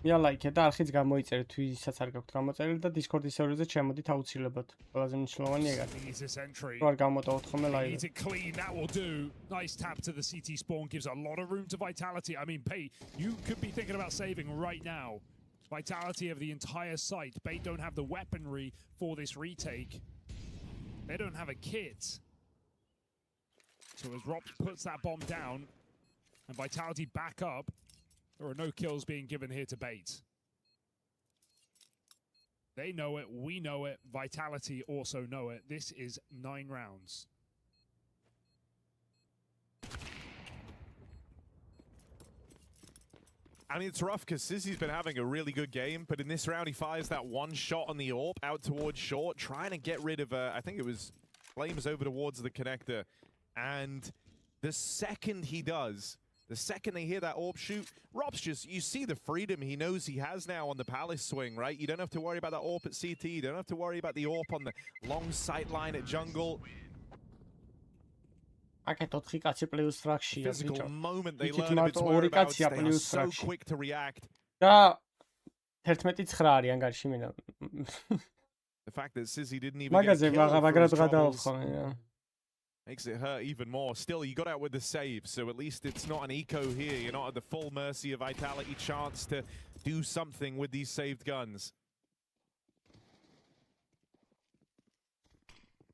მე ლაიქე და არხიც გამოიწერეთ ვისაც არ გაქვთ გამოწერილი და Discord-ის სერვერზე ჩემოდით აუცილებლად ყველაზე მნიშვნელოვანი ეგაა რა გამოტოვოთ ხოლმე ლაივი clean that will do. Nice tap to the CT spawn gives a lot of room to Vitality. I mean, Bait, you could be thinking about saving right now. Vitality of the entire site. Bait don't have the weaponry for this retake. They don't have a kit. So as Rob puts that bomb down and Vitality back up, there are no kills being given here to Bait. They know it, we know it, Vitality also know it. This is 9 rounds. I mean, it's rough because Sizzy's been having a really good game, but in this round he fires that one shot on the AWP out towards short, trying to get rid of, I think it was Flames over towards the connector. And the second he does, the second they hear that AWP shoot, Rob's just, you see the freedom he knows he has now on the Palace swing, right? You don't have to worry about that AWP at CT, you don't have to worry about the AWP on the long sight line at jungle. Physical moment they learn if it's whereabouts, they are so quick to react. The fact that Sizzy didn't even get a kill for his troubles makes it hurt even more. Still, you got out with the save, so at least it's not an eco here. You're not at the full mercy of Vitality. Chance to do something with these saved guns.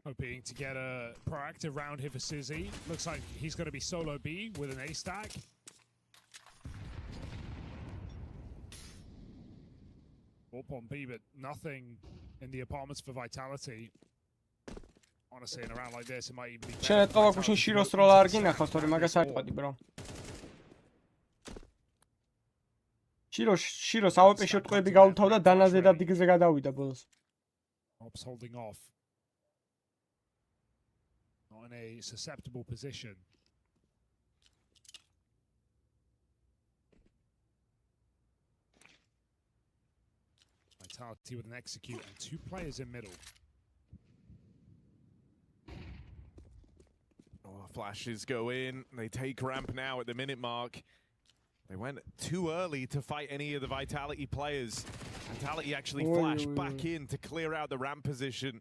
Hoping to get a proactive round here for Sizzy. Looks like he's going to be solo B with an A stack. Warp on B, but nothing in the apartments for Vitality. Honestly, in a round like this, it might even be better. შენ ეთყობა გუშინ შიროს როლა არ გინახავს, თორე მაგას ატყვადი, bro. შიროს AWP-ში ტყვეები გაუთავდა, დანაზე და დიგზე გადავიდა ბოლოს. Ops holding off. Not in a susceptible position. Vitality with an execute and 2 players in middle. Oh, flashes go in. They take ramp now at the minute mark. They went too early to fight any of the Vitality players. Vitality actually flashed back in to clear out the ramp position.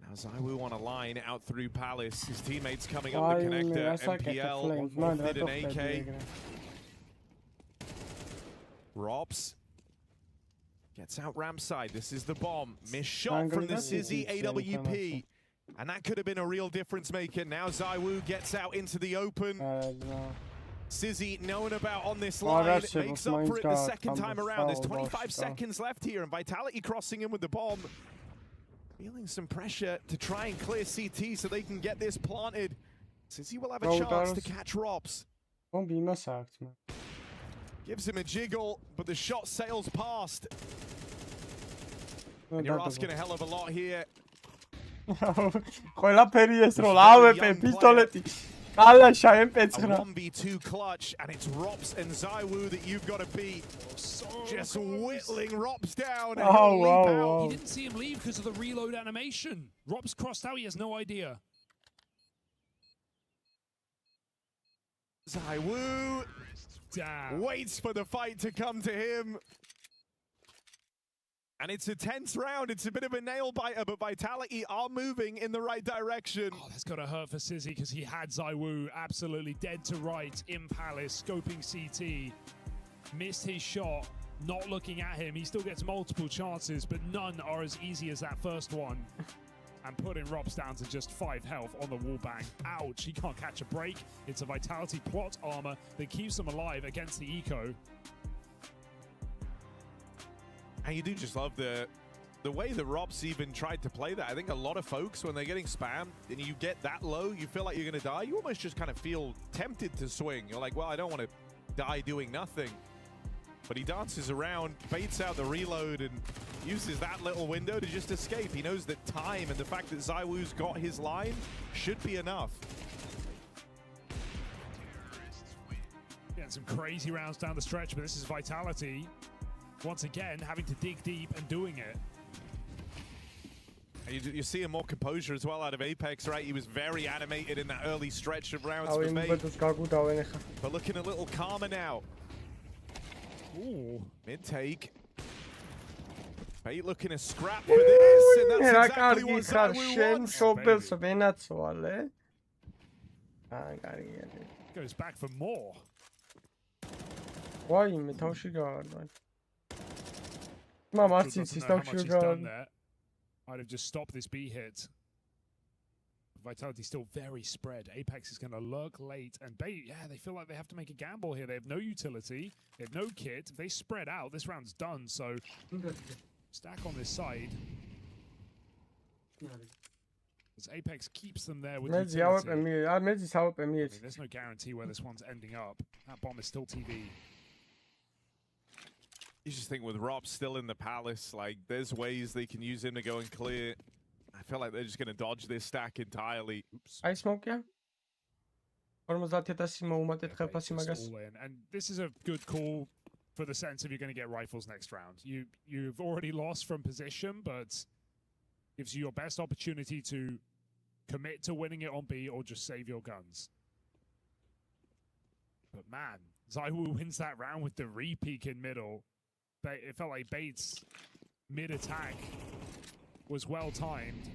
Now ZywOo on a line out through Palace. His teammates coming up the connector. MPL did an AK. Robs gets out ramp side. This is the bomb. Missed shot from the Sizzy AWP. And that could have been a real difference maker. Now ZywOo gets out into the open. Sizzy known about on this line, makes up for it the second time around. There's 25 seconds left here, and Vitality crossing in with the bomb. Feeling some pressure to try and clear CT so they can get this planted. Sizzy will have a chance to catch Robs. Gives him a jiggle, but the shot sails past. And you're asking a hell of a lot here. ყველაფერი ეს რო AWP პისტოლეტი კალაშა MP9 1v2 clutch, and it's Robs and ZywOo that you've got to beat. Just whittling Robs down. And He didn't see him leave because of the reload animation. Robs crossed out, he has no idea. ZywOo waits for the fight to come to him. And it's a tense round. It's a bit of a nail biter, but Vitality are moving in the right direction. Oh, that's got to hurt for Sizzy because he had ZywOo absolutely dead to right in Palace, scoping CT. Missed his shot, not looking at him. He still gets multiple chances, but none are as easy as that first one. And putting Robs down to just 5 health on the wall bang. Ouch, he can't catch a break. It's a Vitality plot armor that keeps him alive against the eco. And you do just love the way that Robs even tried to play that. I think a lot of folks, when they're getting spammed and you get that low, you feel like you're going to die, you almost just kind of feel tempted to swing. You're like, well, I don't want to die doing nothing. But he dances around, baits out the reload, and uses that little window to just escape. He knows that time and the fact that ZywOo's got his line should be enough. Getting some crazy rounds down the stretch, but this is Vitality. Once again, having to dig deep and doing it. You're seeing more composure as well out of Apex, right? He was very animated in that early stretch of rounds for Bait. But looking a little calmer now. Ooh. Mid-take. Bait looking to scrap for this, and that's exactly what ZywOo wants. Goes back for more. Why me თავში გავარდა? Mama, I'd have just stopped this B hit. Vitality still very spread. Apex is going to lurk late, and Bait, yeah, they feel like they have to make a gamble here. They have no utility, they have no kit. If they spread out, this round's done. So stack on this side. As Apex keeps them there with utility. There's no guarantee where this one's ending up. That bomb is still TV. You just think with Rob still in the Palace, like, there's ways they can use him to go and clear. I feel like they're just going to dodge this stack entirely. Oops. I smoke, yeah. And this is a good call for the sense of you're going to get rifles next round. You've already lost from position, but gives you your best opportunity to commit to winning it on B or just save your guns. But man, ZywOo wins that round with the re-peek in middle. It felt like Bait's mid-attack was well-timed.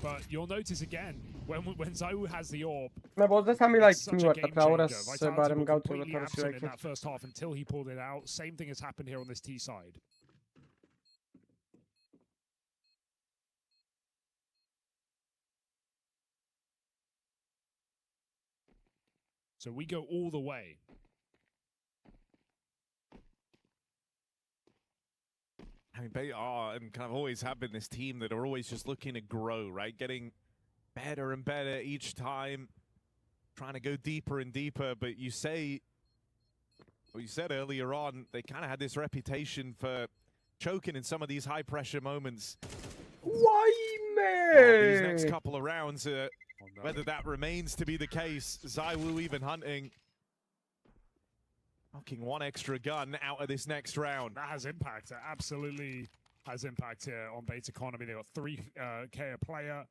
But you'll notice again, when ZywOo has the AWP, it's such a game changer. Vitality were completely absent in that first half until he pulled it out. Same thing has happened here on this T side. So we go all the way. I mean, they are and kind of always have been this team that are always just looking to grow, right? Getting better and better each time, trying to go deeper and deeper. But you say, well, you said earlier on, they kind of had this reputation for choking in some of these high-pressure moments. Why, These man? next couple of rounds, whether that remains to be the case, ZywOo even hunting. Knocking one extra gun out of this next round. That has impact. It absolutely has impact here on Bait Economy. They got 3K a player.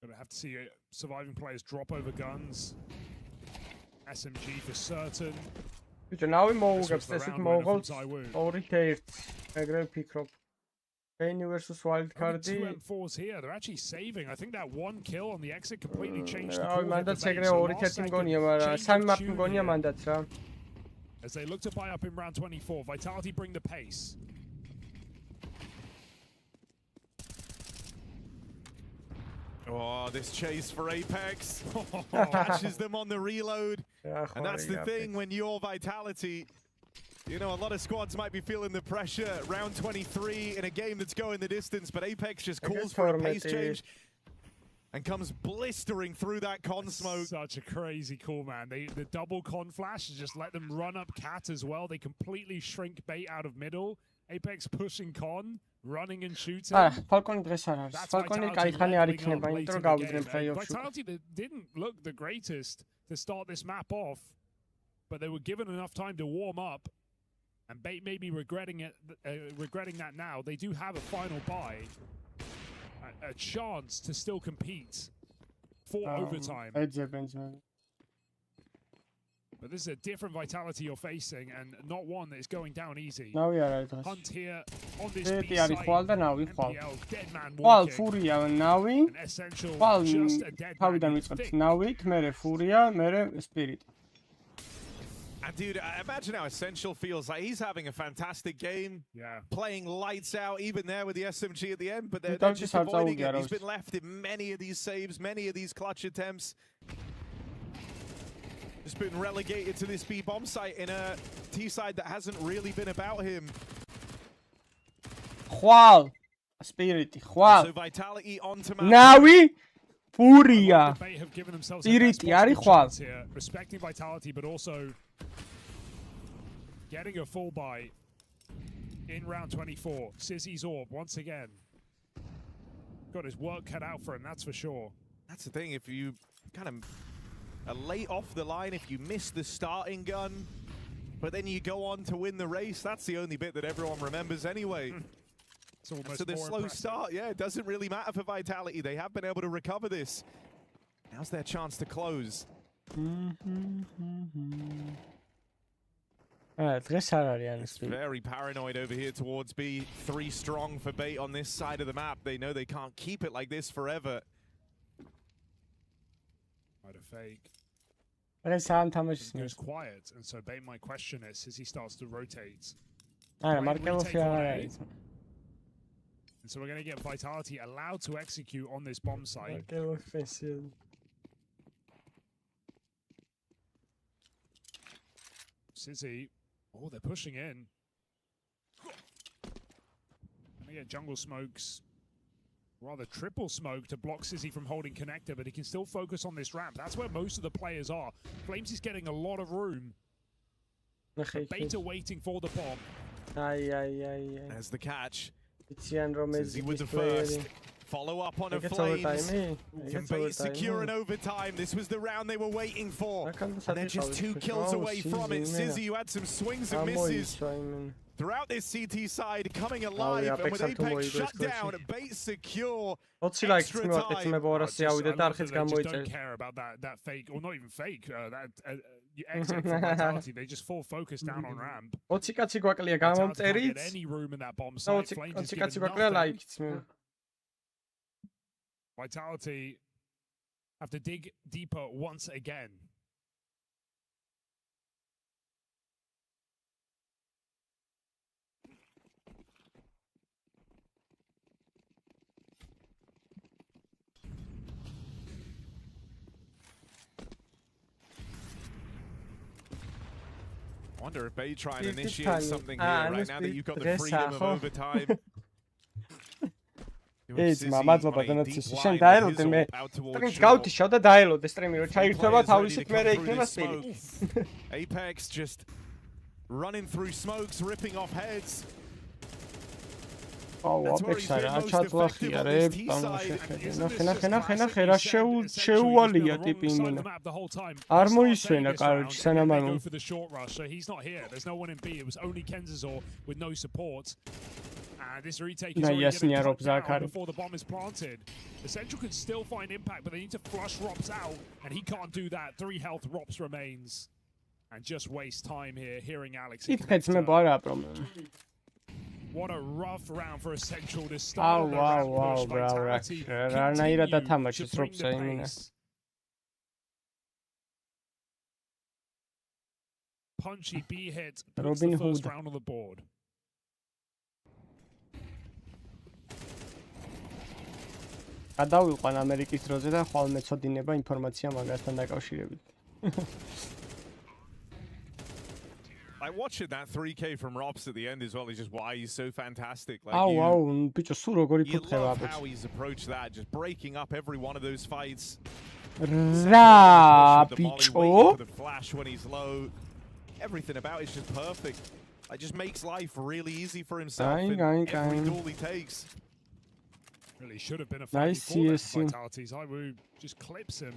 Gonna have to see surviving players drop over guns. SMG for certain. Which now we mogab, this is moguls. Orientate. Agree pick up. Penny versus Wildcard. 2 M4s here. They're actually saving. I think that one kill on the exit completely changed the Oh, course man, of that's the a Bait. great So Orientate last going second, Sam map change of going tune man, that's right. as they look to buy up in round 24. Vitality bring the pace. Oh, this chase for Apex. Catches them on the reload. And that's the thing when you're Vitality. You know, a lot of squads might be feeling the pressure. Round 23 in a game that's going the distance, but Apex just calls for a pace change and comes blistering through that con smoke. Such a crazy call, man. The double con flash just let them run up cat as well. They completely shrink Bait out of middle. Apex pushing con, running and shooting. Falcon დღეს არ არის. Falcon-ი кайხანი არ იქნება, იმიტომ რომ გავიდნენ play-off-ში. Vitality didn't look the greatest to start this map off, but they were given enough time to warm up. And Bait may be regretting that now. They do have a final buy, a chance to still compete for overtime. But this is a different Vitality you're facing, and not one that is going down easy. Now we are at Hunt here on this B B side. site. Now we dead man Qual walking. Furia now we. Qual just a dead man. თავიდან ვიწყებთ now we, mere Furia, mere Spirit. And dude, imagine how Essential feels. Like he's having a fantastic game. Yeah. Playing lights out, even there with the SMG at the end, but they're just avoiding it. He's been left in many of these saves, many of these clutch attempts. Just been relegated to this B bomb site in a T side that hasn't really been about him. Qual Spirit, Qual. So Vitality onto Now we Furia. Bait have given themselves Spirit, a nice chance here, respecting Vitality, but also getting a full buy in round 24. Sizzy's Orb once again. Got his work cut out for him, that's for sure. That's the thing, if you kind of are late off the line, if you miss the starting gun, but then you go on to win the race, that's the only bit that everyone remembers anyway. So the slow start, yeah, it doesn't really matter for Vitality. They have been able to recover this. Now's their chance to close. It's very paranoid over here towards B. 3 strong for Bait on this side of the map. They know they can't keep it like this forever. Quite a fake. It goes quiet, and so Bait might question it as he starts to rotate. And so we're going to get Vitality allowed to execute on this bomb site. Sizzy. Oh, they're pushing in. And they get jungle smokes. Rather triple smoke to block Sizzy from holding connector, but he can still focus on this ramp. That's where most of the players are. Flames is getting a lot of room. Beta waiting for the bomb. There's the catch. Sizzy with the first. Follow up on a Flames. Can Bait secure an overtime? This was the round they were waiting for. And they're just 2 kills away from it. Sizzy, you had some swings and misses throughout this CT side, coming alive. And with Apex shut down, Bait secure. Extra time. I just don't care about that fake, or not even fake, that exit from Vitality. They just full focus down on ramp. Vitality can't get any room in that bomb site. Flames is given nothing. Vitality have to dig deeper once again. Wonder if they try and initiate something here right now that you've got the freedom of overtime. It's მადლობა დანაცისი. შენ დაელოდე მე სტრიმს გავთიშავ და დაელოდე სტრიმი რომ ჩაირთვება თავისით მე იქნება სპილი. Apex just running through smokes, ripping off heads. Oh, Apex არა ჩაწვახია ρε, ნახე რა შეუვალია ტიპი იმენა. არ მოისვენა კაროჩი სანამ არ go for the short rush, so he's not here. There's no one in B. It was only Kenzazor with no support. And this retake is already getting cut down before the bomb is planted. The Central could still find impact, but they need to flush Rops out, and he can't do that. 3 health Rops remains. And just waste time here, hearing Alex. What a rough round for a Central to start. Wow, Vitality continue to bring the pace. Punchy B hit puts the first round on the board. გადავიყვან ამერიკის დროზე და ხვალ მეცოდინება ინფორმაცია მაგასთან დაკავშირებით. Like watching that 3K from Rops at the end as well is just why he's so fantastic. Like ბიჭო, სულ როგორი you ფუთხევა love აბეც. how he's approached that, just breaking up every one of those fights. რა ბიჭო? The flash when he's low. Everything about it's just perfect. It just makes life really easy for himself in every duel he takes. Really should have been a fight before that for Vitality. Zywoo just clips him.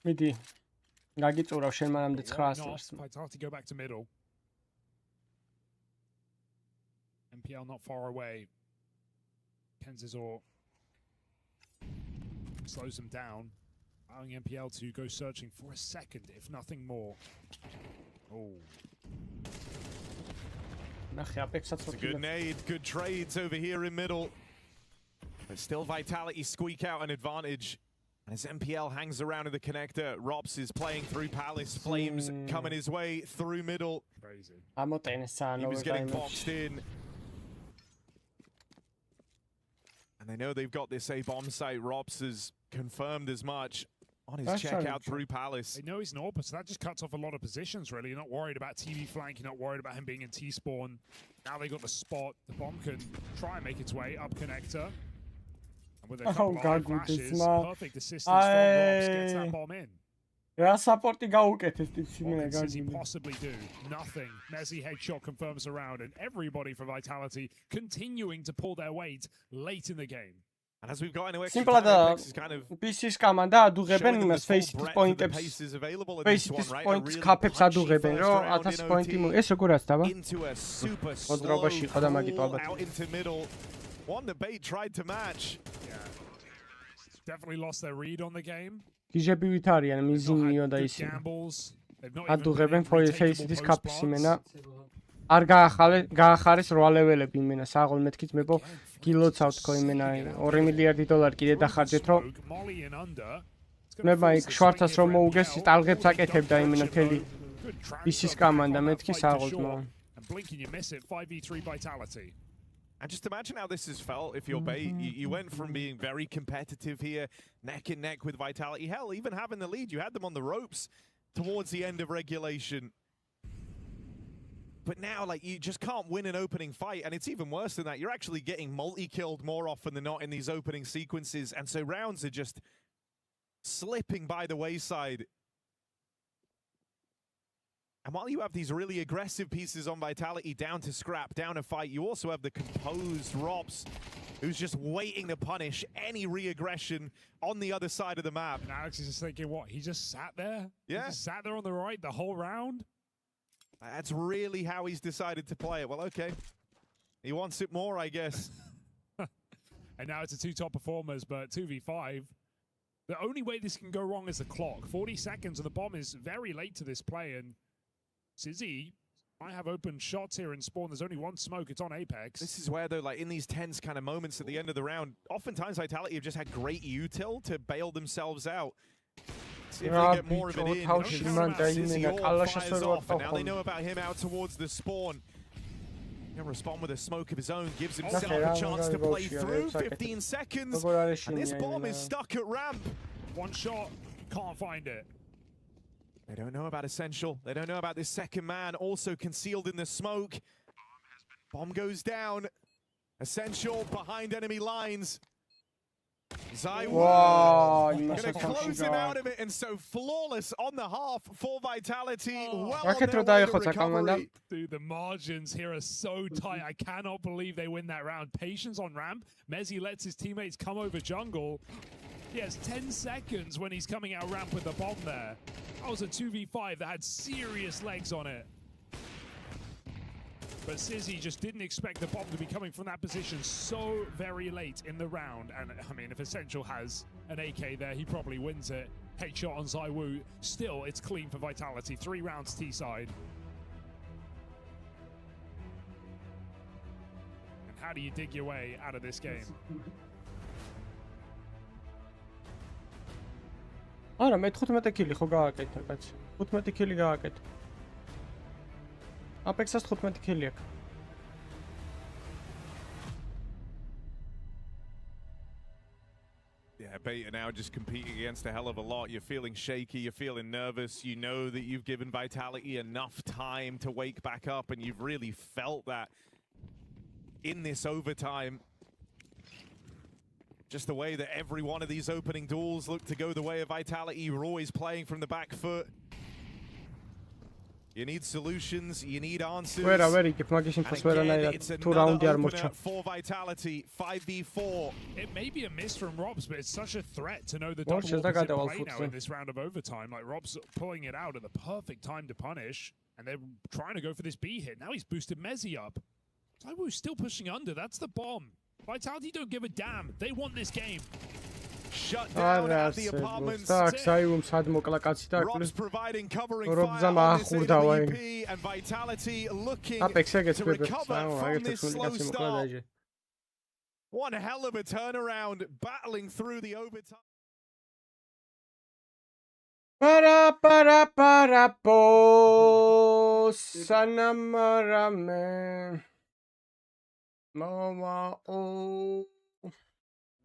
მიდი. გაგიწურავ შენ მანამდე 900 ლარს. Vitality go back to middle. MPL not far away. Kenzazor slows them down, allowing MPL to go searching for a second, if nothing more. Oh. It's a good nade, good trades over here in middle. But still Vitality squeak out an advantage. And as MPL hangs around in the connector, Rops is playing through Palace, Flames coming his way through middle. Crazy. He was getting boxed in. And they know they've got this A bomb site. Rops has confirmed as much on his checkout through Palace. They know he's an AWP, so that just cuts off a lot of positions, really. You're not worried about TV flank. You're not worried about him being in T-spawn. Now they got the spot. The bomb can try and make its way up connector. And with a couple of flashes, perfect assistance from Rops gets that bomb in. რა საპორტი გაუკეთეს ტიპში მე What does he possibly do? Nothing. Messi headshot confirms the round, and everybody for Vitality continuing to pull their weight late in the game. And as we've got into extra Simply time, is kind of PC's команда ადუღებენ იმას face point-ებს. Face points cap-ებს ადუღებენ, რომ 1000 point-ი ეს როგორაც დაბა? მოდრობაში იყო და მაგიტო ალბათ. Out into middle. One debate tried to match. Yeah. Definitely lost their read on the game. გიჟები ვით არიან მიზინიო და ისინი. ადუღებენ face-ის cap-ს იმენა. არ გაახარეს 8 level-ები იმენა საღოლ მეთქით მებო გილოცავ თქო იმენა 2 მილიარდი დოლარი კიდე დახარჯეთ რომ მე მაიქ შვარცას რომ მოუგეს ტალღებს აკეთებდა იმენა მთელი ისის კომანდა მეთქი საღოლ მო. And just imagine how this has felt if you're bait. You went from being very competitive here, neck and neck with Vitality. Hell, even having the lead, you had them on the ropes towards the end of regulation. But now, like, you just can't win an opening fight, and it's even worse than that. You're actually getting multi-killed more often than not in these opening sequences, and so rounds are just slipping by the wayside. And while you have these really aggressive pieces on Vitality down to scrap, down to fight, you also have the composed Rops, who's just waiting to punish any re-aggression on the other side of the map. And Alex is just thinking, what, he just sat there? Yeah. He just sat there on the right the whole round? That's really how he's decided to play it. Well, okay. He wants it more, I guess. And now it's a 2 top performers, but 2v5. The only way this can go wrong is the clock. 40 seconds, and the bomb is very late to this play, and Sizzy might have open shots here in spawn. There's only one smoke. It's on Apex. This is where, though, like in these tense kind of moments at the end of the round, oftentimes Vitality have just had great util to bail themselves out. See if they get more of it in. Sissy all fires off, and now they know about him out towards the spawn. He'll respond with a smoke of his own, gives himself a chance to play through. 15 seconds, and this bomb is stuck at ramp. One shot, can't find it. They don't know about Essential. They don't know about this second man, also concealed in the smoke. Bomb goes down. Essential behind enemy lines. Wow, gonna close him out of it, and so flawless on the half for Vitality. Well on Rakiet their way to recovery. Dude, the margins here are so tight. I cannot believe they win that round. Patience on ramp. Mezzi lets his teammates come over jungle. He has 10 seconds when he's coming out ramp with the bomb there. That was a 2v5 that had serious legs on it. But Sizzy just didn't expect the bomb to be coming from that position so very late in the round. And I mean, if Essential has an AK there, he probably wins it. Headshot on ZywOo. Still, it's clean for Vitality. 3 rounds T-side. And how do you dig your way out of this game? არა მე 15 კილი ხო გააკეთა კაცი 15 კილი გააკეთა Apex-ას 15 კილი აქვს Yeah, Beta now just competing against a hell of a lot. You're feeling shaky, you're feeling nervous. You know that you've given Vitality enough time to wake back up, and you've really felt that in this overtime. Just the way that every one of these opening duels look to go the way of Vitality. You're always playing from the back foot. You need solutions, you need answers. Where it's another opener for Vitality, 5v4. It may be a miss from Robs, but it's such a threat to know the double is in play now in this round of overtime. Like Robs pulling it out at the perfect time to punish, and they're trying to go for this B hit. Now he's boosted Mezzi up. ZywOo's still pushing under. That's the bomb. Vitality don't give a damn. They want this game. Shut down at the apartments. Rob's providing covering fire on this AWP, and Vitality looking to recover from this slow start. One hell of a turnaround, battling through the overtime.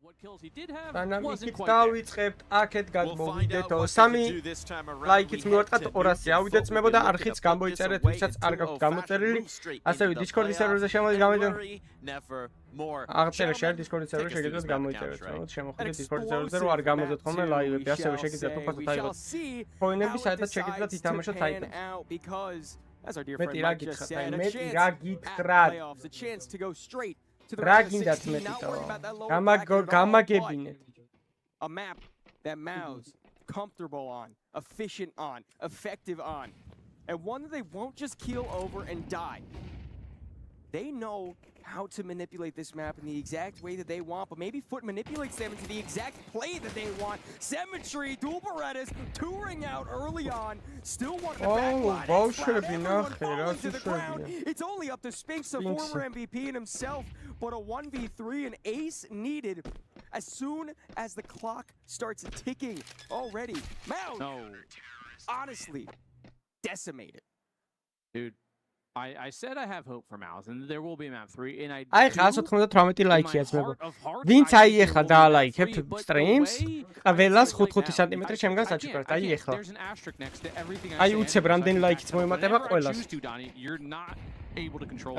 What kills he did have We'll wasn't quite დავიწყებთ აქეთ გადმოვიდეთო 3 ლაიქით მივარტყათ 200 ავიდეთ ძმებო და არხიც გამოიწერეთ ვისაც არ გაქვთ გამოწერილი ასევე Discord-ის სერვერზე შემოდი გამოიწერეთ აღწერა შენ Discord-ის სერვერზე შეგიძლიათ გამოიწერეთ რა შემოხვიდეთ Discord-ის სერვერზე რომ არ გამოძოთ ხოლმე ლაივები ასევე შეგიძლიათ უფასოდ აიღოთ ფოინები საერთოდ შეგიძლიათ ითამაშოთ აიტემს As our dear friend Mike just said, a chance at playoffs, a chance to go straight to the rest of the 16, not worrying about that lower bracket at all, but a map that Mao's comfortable on, efficient on, effective on, and one that they won't just keel over and die. They know how to manipulate this map in the exact way that they want, but maybe Foot manipulates them into the exact play that they want. Symmetry, dual Berettas, touring out early on, still wanting to backline. Everyone falling to the ground. It's only up to Spinks, the former MVP and himself, but a 1v3, an ace needed as soon as the clock starts ticking already. Mao, honestly, decimated. Dude. I said I have hope for Mouse, and there will be map 3, and I აი ხა 98 ლაიქია ძმებო ვინც აიეხა და ლაიქებთ სტრიმს ყველას 5-5 სანტიმეტრი შემგან საჩუქრად აიეხა აი უცებ რამდენი ლაიქიც მოემატება ყველას able to control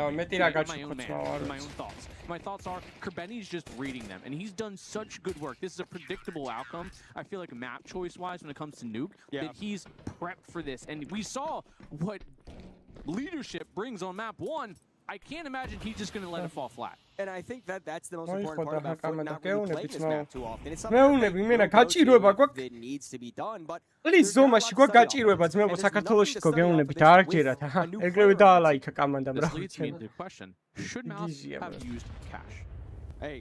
my thoughts are Kerbeni's just reading them, and he's done such good work. This is a predictable outcome. I feel like map choice wise when it comes to Nuke that he's prepped for this, and we saw what leadership brings on map 1. I can't imagine he's just going to let it fall flat. And I think that's the most important part about Foot not really playing this map too often. It's something that needs to be done, but please ზომაში გვა გაჭირვება ძმებო საქართველოში თქო გეუნებით არ გჭირათ ეგრევე დაალაიქა კამანდამ რა This leads me to the question, should Mouse have used cash? Hey.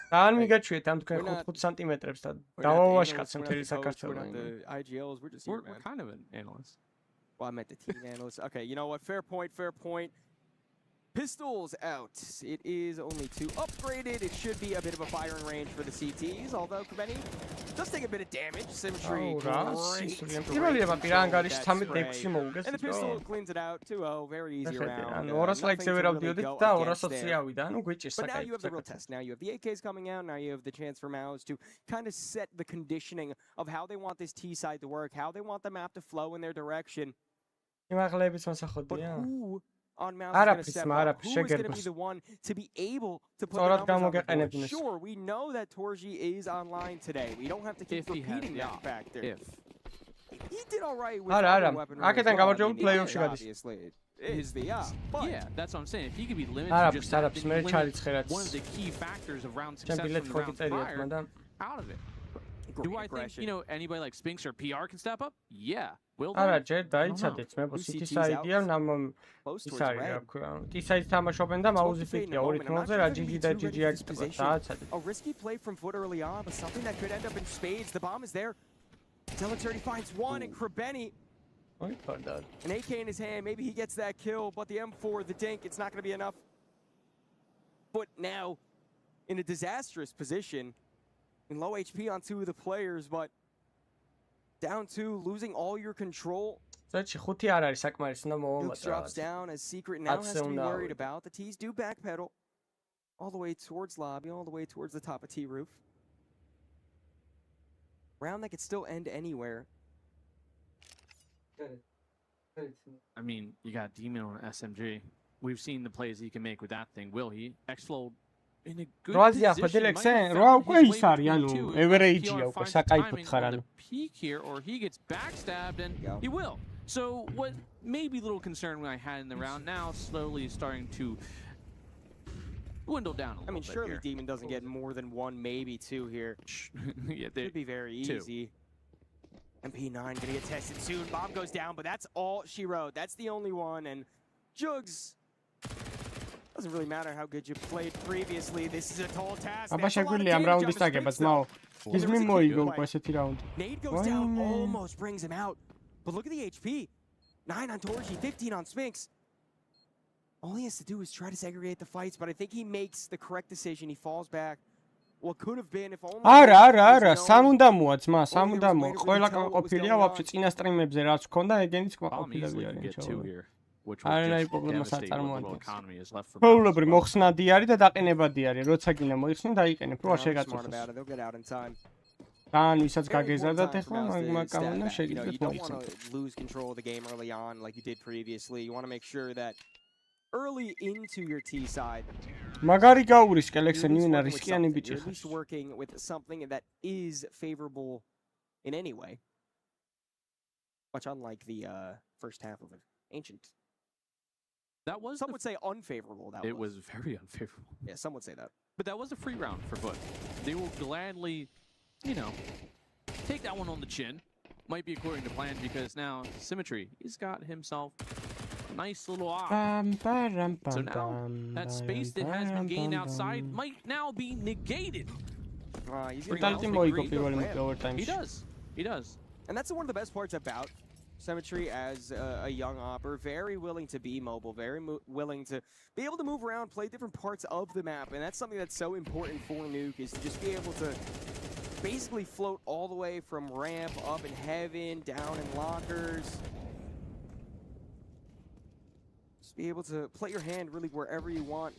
ან მიგაჩვიეთ ამ თქვენ 5 სანტიმეტრებს და დავავაშკაც მთელი საქართველოს. The IGLs, we're just here, man. We're kind of an analyst. Well, I meant the team analyst. Okay, you know what? Fair point, fair point. Pistols out. It is only 2 upgraded. It should be a bit of a firing range for the CTs, although Krebeni does take a bit of damage. Symmetry, great. And the pistol cleans it out. 2-0, very easy round. Nothing to really go against there. But now you have the real test. Now you have the AKs coming out. Now you have the chance for Maos to kind of set the conditioning of how they want this T side to work, how they want the map to flow in their direction. But who on Mouse is going to step up? Who is going to be the one to be able to put the numbers on the board? Sure, we know that Torji is online today. We don't have to keep repeating that factor. He did all right with other weaponry as well. Obviously, it is the but yeah, that's what I'm saying. If he could be limited to just that, then you limit one of the key factors of round success from the round prior out of it. Do I think, you know, anybody like Spinks or PR can step up? Yeah. Will they? არა, ჯერ დაიცადეთ, მე City side-ია, ნამ ის არის, რა ქვია, T-side თამაშობენ და მაუზი ფიტია 2-0-ზე, რა GG და GG აკეთებთ, დააცადეთ. A risky play from Foot early on, but something that could end up in spades. The bomb is there. Delaturity finds one, and Krebeni. An AK in his hand, maybe he gets that kill, but the M4, the dink, it's not going to be enough. Foot now in a disastrous position. In low HP on 2 of the players, but down 2, losing all your control. Nuke drops down as Secret now has to be worried about. The T's do backpedal all the way towards lobby, all the way towards the top of T roof. Round that could still end anywhere. I mean, you got Demon on SMG. We've seen the plays he can make with that thing. Will he? Exflow. Roazia Fadilexen, Roa უკვე ის არის, ანუ average-ია უკვე საკაიფოდ ხარ, ანუ. Peak here or he gets backstabbed and he will. So what maybe little concern I had in the round now slowly starting to dwindle down a little bit. I mean, surely here. Demon doesn't get more than 1, maybe 2 here. Yeah, could be very easy. MP9 gonna get tested soon. Bomb goes down, but that's all she wrote. That's the only one, and Jugs. Doesn't really matter how good you played previously. This is a tall task. აბა შეგვიძლია ამ რაუნდის დაგებაც, მაო. ის მე მოიგო უკვე ესეთი რაუნდი. Nade goes down, almost brings him out. But look at the HP. 9 on Torji, 15 on Spinks. All he has to do is try to segregate the fights, but I think he makes the correct decision. He falls back. What could have been if only არა, სამუნდამოა ძმა, სამუნდამოა. ყველა ყოფილია ვაფშე წინა სტრიმებზე რაც გქონდა, ეგენიც ყოფილები არიან. არა პრობლემას არ წარმოადგენს. პრობლემები მოხსნადი არის და დაყენებადი არის. როცა გინდა მოიხსნი დაიყენებ, რო არ შეგაწყვეტს. ან ვისაც გაგეზარდათ ახლა, მაგრამ შეგიძლიათ მოიხსნით. Lose control of the game early on like you did previously. You want to make sure that early into your T side. მაგარი გაურისკე ლექსენი ვინა რისკიანი ბიჭი ხარ. At least working with something that is favorable in any way. Much unlike the first half of it. Ancient. That was some would say unfavorable. It was very unfavorable. Yeah, some would say that. But that was a free round for Foot. They will gladly, you know, take that one on the chin. Might be according to plan because now Symmetry, he's got himself a nice little off. So now that space that has been gained outside might now be negated. He does. He does. And that's one of the best parts about Symmetry as a young opper, very willing to be mobile, very willing to be able to move around, play different parts of the map, and that's something that's so important for Nuke, is to just be able to basically float all the way from ramp, up in heaven, down in lockers. Just be able to play your hand really wherever you want.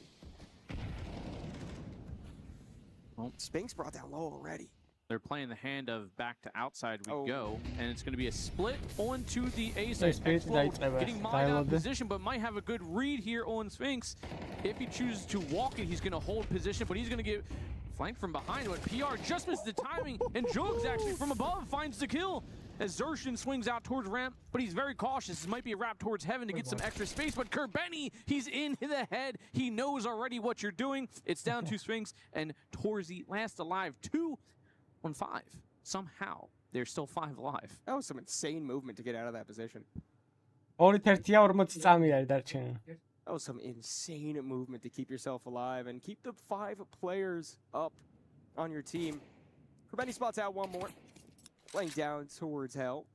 Well, Spinks brought down low already. They're playing the hand of back to outside we go, and it's going to be a split onto the A side. Getting Mind out of position, but might have a good read here on Spinks. If he chooses to walk it, he's going to hold position, but he's going to get flanked from behind. But PR just missed the timing, and Jugs actually from above finds the kill. As Zershin swings out towards ramp, but he's very cautious. This might be a wrap towards heaven to get some extra space, but Krebeni, he's in the head. He knows already what you're doing. It's down to Spinks, and Torzi last alive. 2 on 5. Somehow, they're still 5 alive. That was some insane movement to get out of that position. That was some insane movement to keep yourself alive and keep the 5 players up on your team. Krebeni spots out one more. Playing down towards Hell.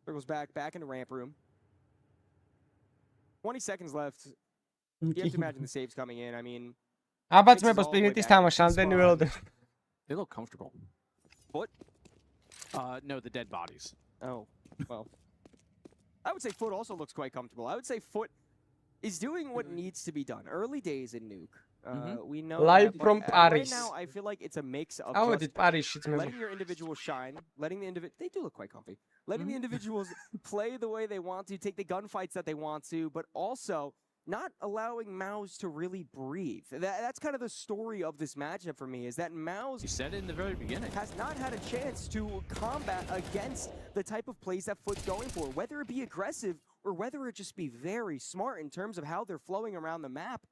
Circles back into ramp room. 20 seconds left. You have to imagine the saves coming in. I mean, Patrzmy, bo Splinty tam osiądę nie wylodę. They look comfortable. Foot? No, the dead bodies. Oh, well. I would say Foot also looks quite comfortable. I would say Foot is doing what needs to be done. Early days in Nuke. We know Live that, from Paris. Right now, I feel like it's a mix of letting your individuals shine, letting the they do look quite comfy. Letting the individuals play the way they want to, take the gunfights that they want to, but also not allowing MOUZ to really breathe. That's kind of the story of this matchup for me, is that MOUZ, you said it in the very beginning, has not had a chance to combat against the type of plays that Foot's going for, whether it be aggressive or whether it just be very smart in terms of how they're flowing around the map.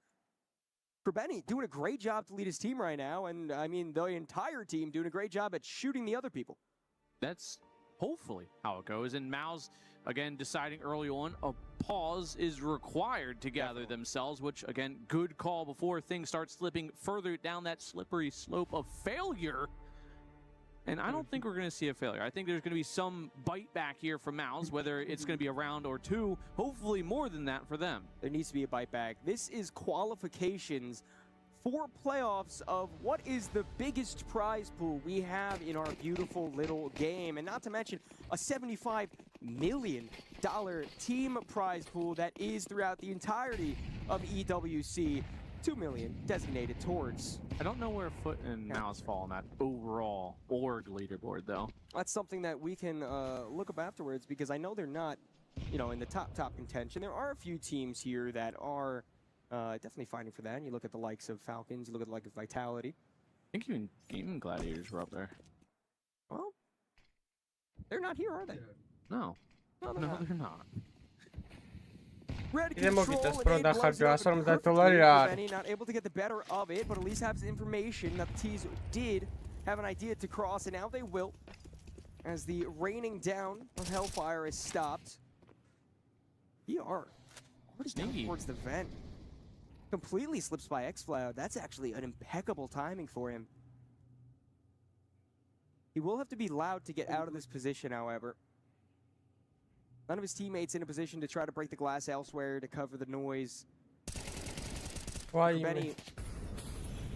For Benny, doing a great job to lead his team right now, and I mean the entire team doing a great job at shooting the other people. That's hopefully how it goes. And MOUZ, again, deciding early on a pause is required to gather themselves, which, again, good call before things start slipping further down that slippery slope of failure. And I don't think we're going to see a failure. I think there's going to be some bite back here from MOUZ, whether it's going to be a round or two, hopefully more than that for them. There needs to be a bite back. This is qualifications for playoffs of what is the biggest prize pool we have in our beautiful little game. And not to mention a $75 million team prize pool that is throughout the entirety of EWC. $2 million designated towards. I don't know where Foot and MOUZ fall on that overall org leaderboard, though. That's something that we can look up afterwards, because I know they're not, you know, in the top contention. There are a few teams here that are definitely fighting for that. And you look at the likes of Falcons, you look at the likes of Vitality. I think even Gladiators were up there. Well, they're not here, are they? No. No, they're not. Niesamowite, Sproda chodziła, są za tolerant. Not able to get the better of it, but at least have information that the T's did have an idea to cross, and now they will, as the raining down of Hellfire is stopped. ER, what is down towards the vent? Completely slips by Xcloud. That's actually an impeccable timing for him. He will have to be loud to get out of this position, however. None of his teammates in a position to try to break the glass elsewhere to cover the noise. Benny,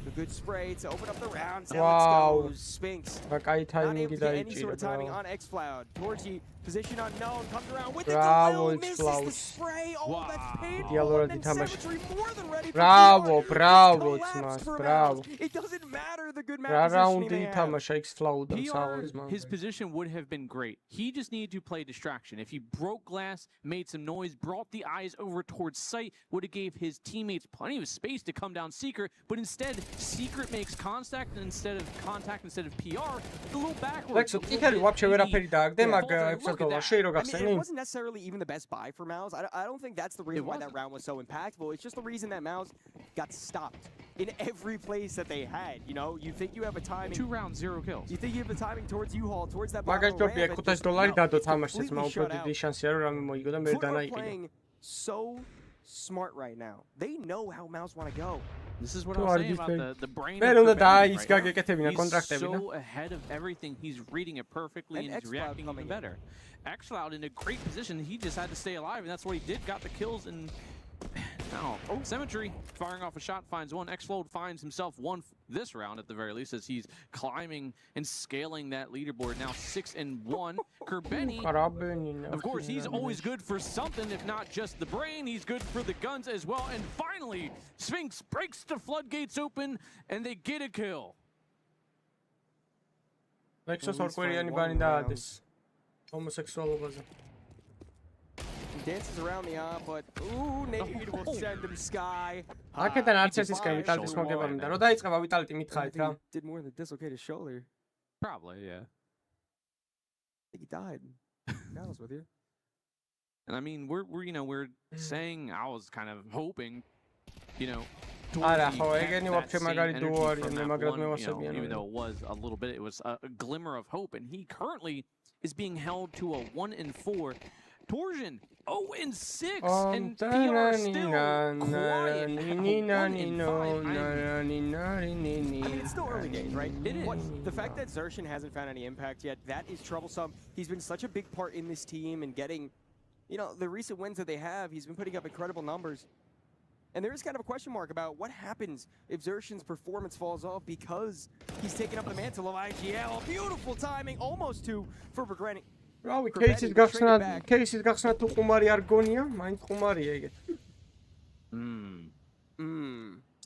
a good spray to open up the rounds. Now let's go. Spinks. Not able to get any sort of timing on Xcloud. Torgy, position unknown, comes around with the delay, misses the spray. Oh, that's painful. And then Symmetry more than ready for bravo. It doesn't matter the good map positioning they have. His position would have been great. He just needed to play distraction. If he broke glass, made some noise, brought the eyes over towards site, would have gave his teammates plenty of space to come down Secret, but instead, Secret makes contact instead of PR, a little backwards. It wasn't necessarily even the best buy for MOUZ. I don't think that's the reason why that round was so impactful. It's just the reason that MOUZ got stopped in every place that they had. You know, you think you have a timing. 2 rounds, 0 kills. You think you have the timing towards U-Haul, towards that bottom ramp. They're playing so smart right now. They know how MOUZ want to go. This is what I was saying about the brain of right He's so ahead of everything. He's reading it perfectly and he's reacting even better. Xcloud in a great position. He just had to stay alive, and that's what he did. Got the kills, and now Symmetry firing off a shot finds one. Xcloud finds himself one this round at the very least, as he's climbing and scaling that leaderboard. Now 6-1. Kerbeni, of course, he's always good for something, if not just the brain. He's good for the guns as well. And finally, Sphinx breaks the floodgates open, and they get a kill. Dances around the arm, but nade will send him sky. Did more than dislocate his shoulder. Probably, yeah. I think he died. To be honest with you. And I mean, we're saying, I was kind of hoping, even though it was a little bit, it was a glimmer of hope, and he currently is being held to a 1-4. Torsion 0-6, and PR still quiet. I mean, it's still early days, right? It is. The fact that Xerxin hasn't found any impact yet, that is troublesome. He's been such a big part in this team and getting, the recent wins that they have. He's been putting up incredible numbers. And there is kind of a question mark about what happens if Xerxion's performance falls off because he's taken up the mantle of IGL. Beautiful timing, almost two for Bergrenny. რავი, кейსის გახსნა თუ ყუმარი არ გონია, მაინც ყუმარია ეგეთ.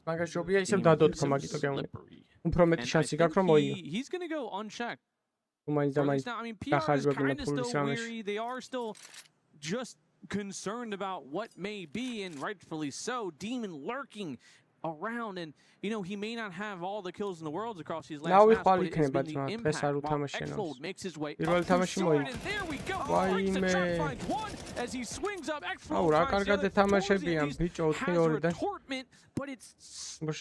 მაგას ჯობია ისევ დადოთქო მაგითო გეუნე. უფრო მეტი შანსი გაქვს რომ მოიგო. He's going to go unchecked. მაინც და მაინც I mean, PR is kind of still weary. They are still just concerned about what may be, and rightfully so. Demon lurking around, and you know he may not have all the kills in the world across these last maps, but it's been the impact while Expo makes his way up to short, and there we go. Breaks the trap, finds one as he swings up. Expo tries the other, has a retortment, but it's so mute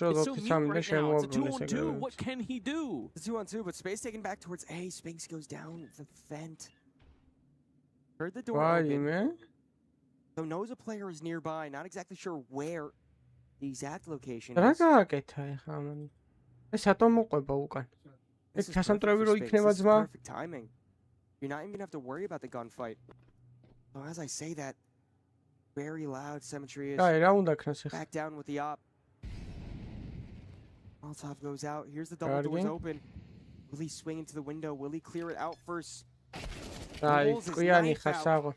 right now. It's a 2-on-2. What can he do? It's a 2-on-2, but space taken back towards A. Spinks goes down the vent. Heard the door open. So knows a player is nearby, not exactly sure where the exact location is. რა გააკეთა ეხლა ამან? ეს ატომ მოყვება უკან. ეს ჩასამტრევი რო იქნება ძმა. Perfect timing. You're not even gonna have to worry about the gunfight. So as I say that, very loud Symmetry is back down with the op. Molotov goes out. Here's the double doors open. Will he swing into the window? Will he clear it out first? Აი, ყიანი ხასაღო.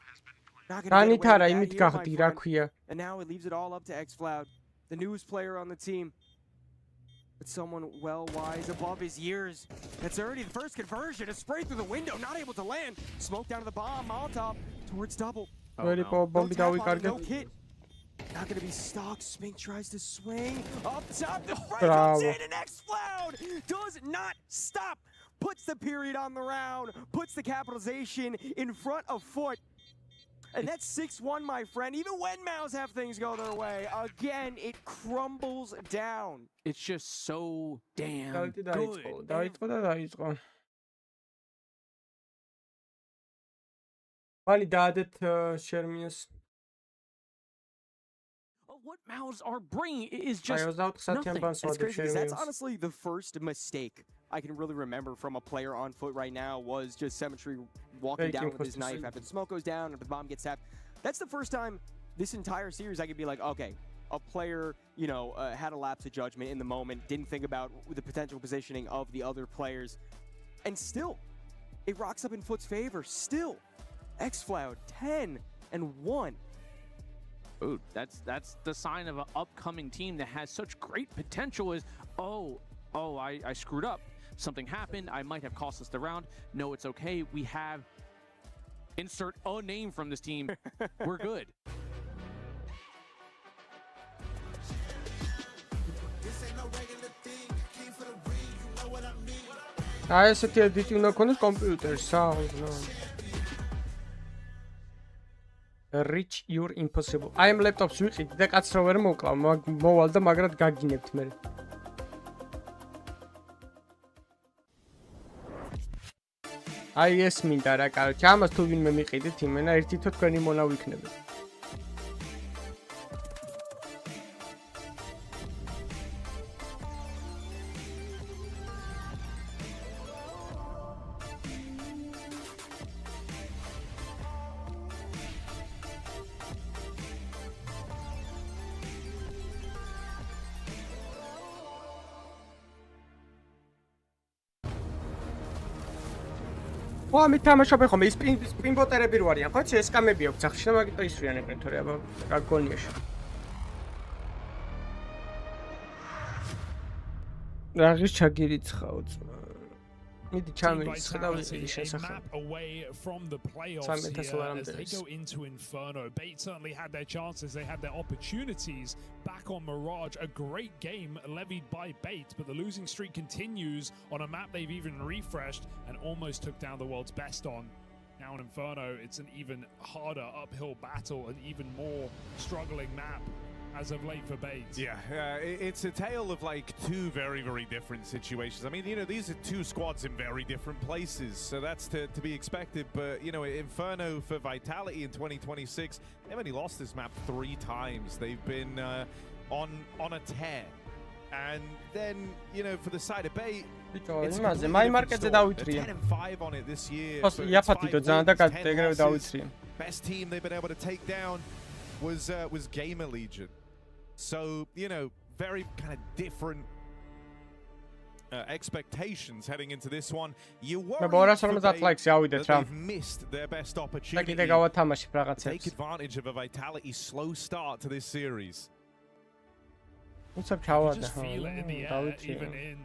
განითარა იმით გახდი რა ქვია. And now it leaves it all up to Xcloud, the newest player on the team. But someone well wise above his years. That's already the first conversion. A spray through the window, not able to land. Smoke down to the bomb. Molotov towards double. No kit. Not gonna be stuck. Spink tries to swing up top. The right in, and Xcloud does not stop. Puts the period on the round. Puts the capitalization in front of foot. And that's 6-1, my friend. Even when Mouse have things go their way, again, it crumbles down. It's just so damn good. დაიწყო. მალი დაადეთ შერმინს. What Mouse are bringing is just nothing. It's crazy because that's honestly the first mistake I can really remember from a player on foot right now was just Symmetry walking down with his knife after the smoke goes down and the bomb gets tapped. That's the first time this entire series I could be like, okay, a player, you know, had a lapse of judgment in the moment, didn't think about the potential positioning of the other players, and still, it rocks up in Foot's favor. Still, Xcloud 10-1. Ooh, that's the sign of an upcoming team that has such great potential. Is I screwed up. Something happened. I might have cost us the round. No, it's okay. We have insert a name from this team. We're good. აი ესეთი ედიტი უნდა გქონდეს კომპიუტერს, Reach your impossible. I am laptops ვიყიდ და კაც რო ვერ მოკლავ, მოვალ და მაგრად გაგინებთ მე. აი ეს მინდა რა, კაროჩე, ამას თუ ვინმე მიყიდით იმენა, ერთი თო თქვენი მონა ვიქნებთ. ვა მითამაშობ ხომ ის სპინბოტერები რო არიან, ხო? ეს კამები აქვს სახში და მაგიტო ისვრიანებენ თორე აბა გაგონიაში. რაღის ჩაგირიცხაო ძმა. მიდი ჩამირიცხე და ვიყიდი შესახებ. Away from the playoffs here as they go into Inferno. Bait certainly had their chances, they had their opportunities. Back on Mirage, a great game levied by Bait, but the losing streak continues on a map they've even refreshed and almost took down the world's best on. Now in Inferno, it's an even harder uphill battle, an even more struggling map as of late for Bait. Yeah, it's a tale of like two very, very different situations. I mean, you know, these are two squads in very different places, so that's to be expected. But, you know, Inferno for Vitality in 2026, they've only lost this map 3 times. They've been on a tear. And then, you know, for the side of Bait, it's a 10-5 on it this year. Best team they've been able to take down was Gamer Legion. So, you know, very kind of different expectations heading into this one. You worry that they've missed their best opportunity to take advantage of a Vitality slow start to this series. You just feel it in the air, even in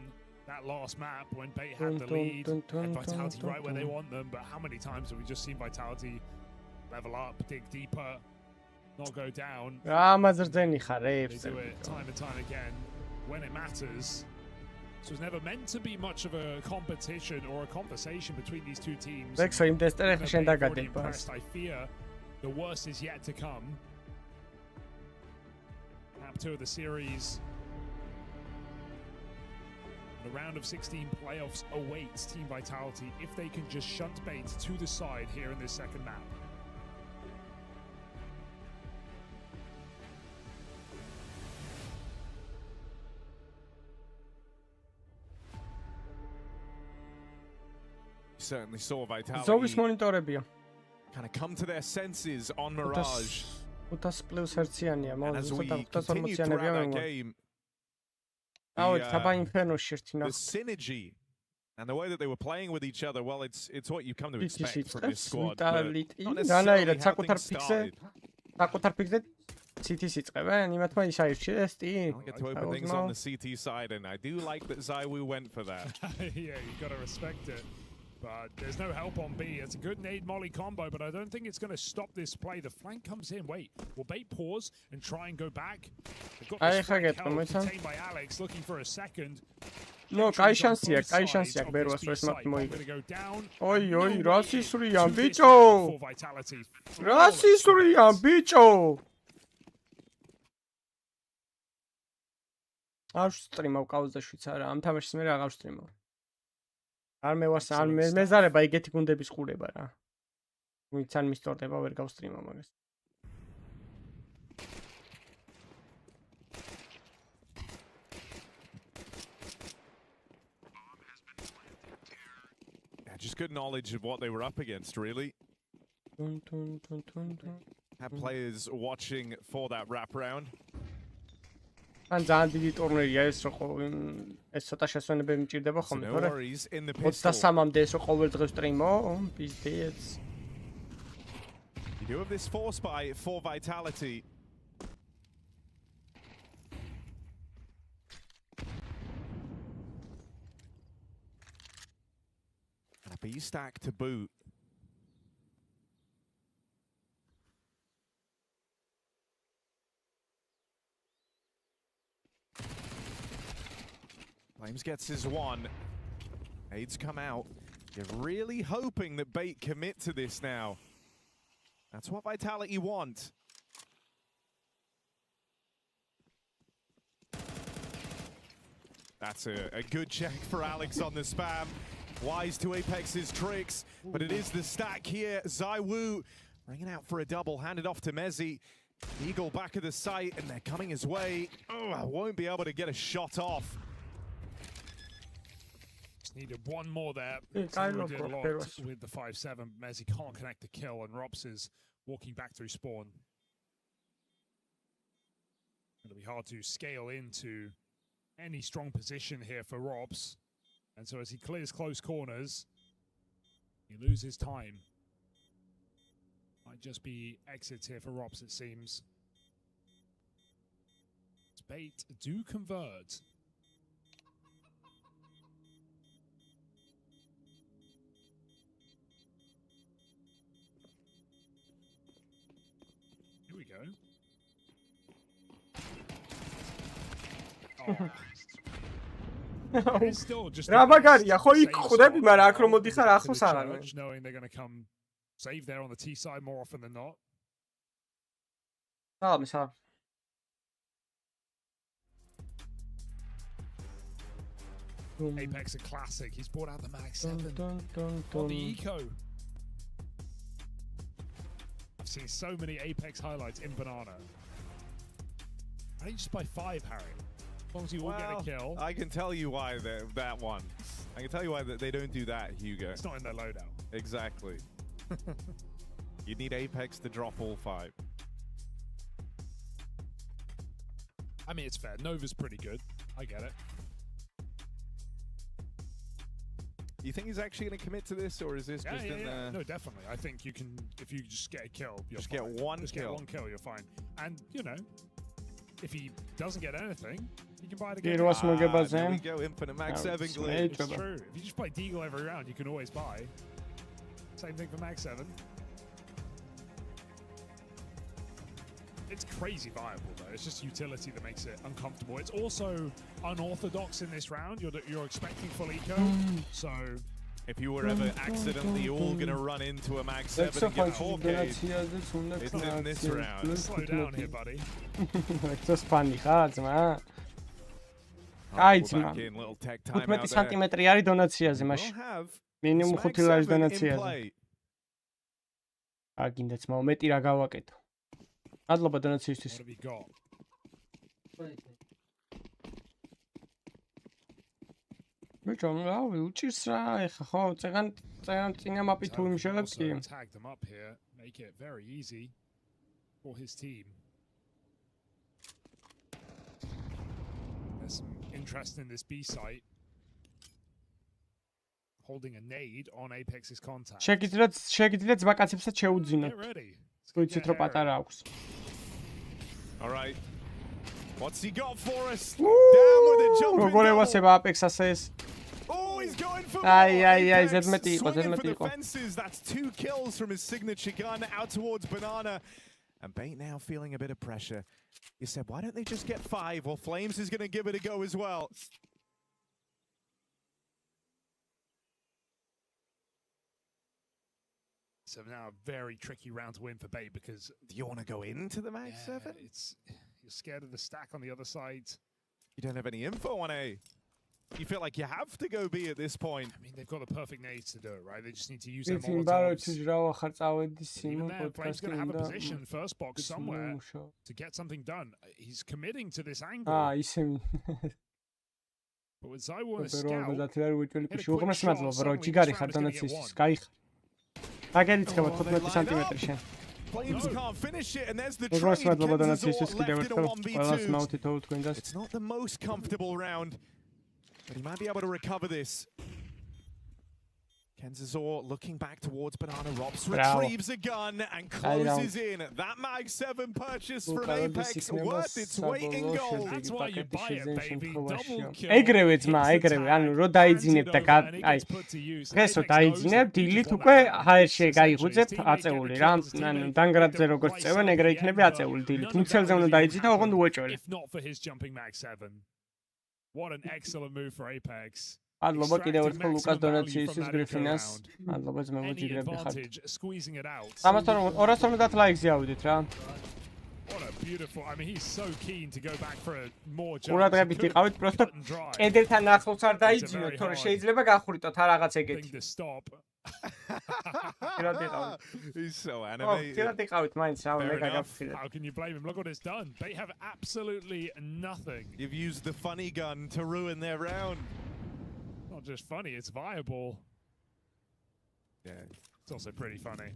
that last map when Bait had the lead and Vitality right where they want them. But how many times have we just seen Vitality level up, dig deeper, not go down? They do it time and time again when it matters. So it's never meant to be much of a competition or a conversation between these two teams. I fear the worst is yet to come. Map 2 of the series. The round of 16 playoffs awaits Team Vitality if they can just shunt Bait to the side here in this second map. Certainly saw Vitality kind of come to their senses on Mirage. And as we continue throughout that game, the synergy and the way that they were playing with each other, well, it's what you come to expect from this squad. But not necessarily how things started. I'll get to open things on the CT side, and I do like that ZywOo went for that. Yeah, you gotta respect it. But there's no help on B. It's a good nade molly combo, but I don't think it's going to stop this play. The flank comes in. Wait, will Bait pause and try and go back? They've got this flank held, contained by Alex, looking for a second. No, კაი შანსია, ბერვას რომ ეს მაპი მოიგო. ოი, რა სისვრიან, ბიჭო! რა სისვრიან, ბიჭო! არ ვსტრიმავ კაუზაშვიც არა, ამ თამაშს მე რა აღარ ვსტრიმავ. არ მეზარება ეგეთი გუნდების ყურება რა. ვინც არ მისტორდება ვერ გავსტრიმავ მაგას. Just good knowledge of what they were up against, really. Have players watching for that wraparound. ან ძალიან დიდი ტურნირია ეს ეს ცოტა შესვენებები მჭირდება ხოლმე, თორე 23-მამდე ეს ყოველ დღე სტრიმო, პიზდეც. You do have this force buy for Vitality. And a B stack to boot. Flames gets his one. Aids come out. You're really hoping that Bait commit to this now. That's what Vitality want. That's a good check for Alex on the spam. Wise to Apex's tricks, but it is the stack here. ZywOo bringing out for a double, handed off to Mezzi. Eagle back of the site, and they're coming his way. Oh, I won't be able to get a shot off. Needed one more there. Did a lot with the 5-7. Mezzi can't connect the kill, and Rops is walking back through spawn. It'll be hard to scale into any strong position here for Rops. And so as he clears close corners, he loses time. Might just be exits here for Rops, it seems. Bait do convert. Here we go. Oh. რა მაგარია, ხო იქ ხვდები, მაგრამ აქ რომ მოდიხარ ახლოს აღარ. Knowing they're going to come save there on the T side more often than not. Sağ. Apex a classic. He's brought out the Mag 7 on the Eco. I've seen so many Apex highlights in Banana. I think just by 5, Harry. As long as you all get a kill. I can tell you why that one. I can tell you why they don't do that, Hugo. It's not in their loadout. Exactly. You need Apex to drop all 5. I mean, it's fair. Nova's pretty good. I get it. You think he's actually going to commit to this, or is this just in the... No, definitely. I think you can, if you just get a kill, you're just fine. Get one just kill. Get one kill, you're fine. And, you know, if he doesn't get anything, you can buy it again. There we go, infinite Mag 7 glitch. It's true. If you just play Deagle every round, you can always buy. Same thing for Mag 7. It's crazy viable, though. It's just utility that makes it uncomfortable. It's also unorthodox in this round. You're expecting full eco, so... If you were ever accidentally all going to run into a Mag 7 and get 4K, it's in this round. Slow down here, buddy. Εκτός φάνη, ხაძმა. Კაი ძმა. 15 სანტიმეტრი არის დონაციაზე მაშინ. მინიმუმ 5 ლარის დონაციაზე. აგინდა ძმაო, მეტი რა გავაკეთო. მადლობა დონაციისთვის. What have you got? ბიჭო, რავი, უჭირს რა, ეხა ხო, წეგან წინა მაპი თუ იმშელებს კი. Tag them up here, make it very easy for his team. There's some interest in this B site. Holding a nade on Apex's contact. შეგიძლიათ ძმა კაცებსაც შეუძინოთ. ვიცით რომ პატარა აქვს. All right. What's he got for us? Down with a jumping როგორ ევასება Apex-ას ეს? Oh, he's going for აი, ზედმეტი იყო, ზედმეტი იყო. That's 2 kills from his signature gun out towards Banana. And Bait now feeling a bit of pressure. He said, why don't they just get 5? Well, Flames is going to give it a go as well. So now a very tricky round to win for Bait because... Do you want to go into the Mag 7? You're scared of the stack on the other side. You don't have any info on A. You feel like you have to go B at this point. I mean, they've got the perfect nades to do it, right? They just need to use their Molotovs. Even there, Flame's going to have a position, first box somewhere, to get something done. He's committing to this angle. But with Zywoo and a scout, Flames can't finish it, and there's the trade. It's not the most comfortable round, but he might be able to recover this. Kenzazor looking back towards Banana. Rops retrieves a gun and closes in. That Mag 7 purchase from Apex worth its weight in gold. That's why you buy it, baby. Double kill. ეგრევე ძმა, ეგრევე. ანუ რო დაიძინებ და აი დღეს რო დაიძინებ, დილით უკვე ჰაერში გაიღვიძებ აწეული რა. ანუ დანგრადზე როგორც წევენ, ეგრე იქნება აწეული დილით. მუცელზე უნდა დაიძინე, ოღონდ უეჭველი. If not for his jumping Mag 7. What an excellent move for Apex. მადლობა კიდევ ერთხელ ლუკას დონაციისთვის გრიფინას. მადლობა ძმა მოძიძრები ხართ. 250 ლაიქს ავიდეთ რა. What a beautiful. I mean, he's so keen to go back for a more jump. ყურადღებით იყავით, просто კედელთან ახლოს არ დაიძინოთ, თორე შეიძლება გახვრიტოთ რა რაღაც ეგეთი. He's so animated. კედელთან იყავით, მაინც რა მე გაგაფრთხილეთ. How can you blame him? Look what it's done. They have absolutely nothing. You've used the funny gun to ruin their round. Not just funny, it's viable. Yeah. It's also pretty funny.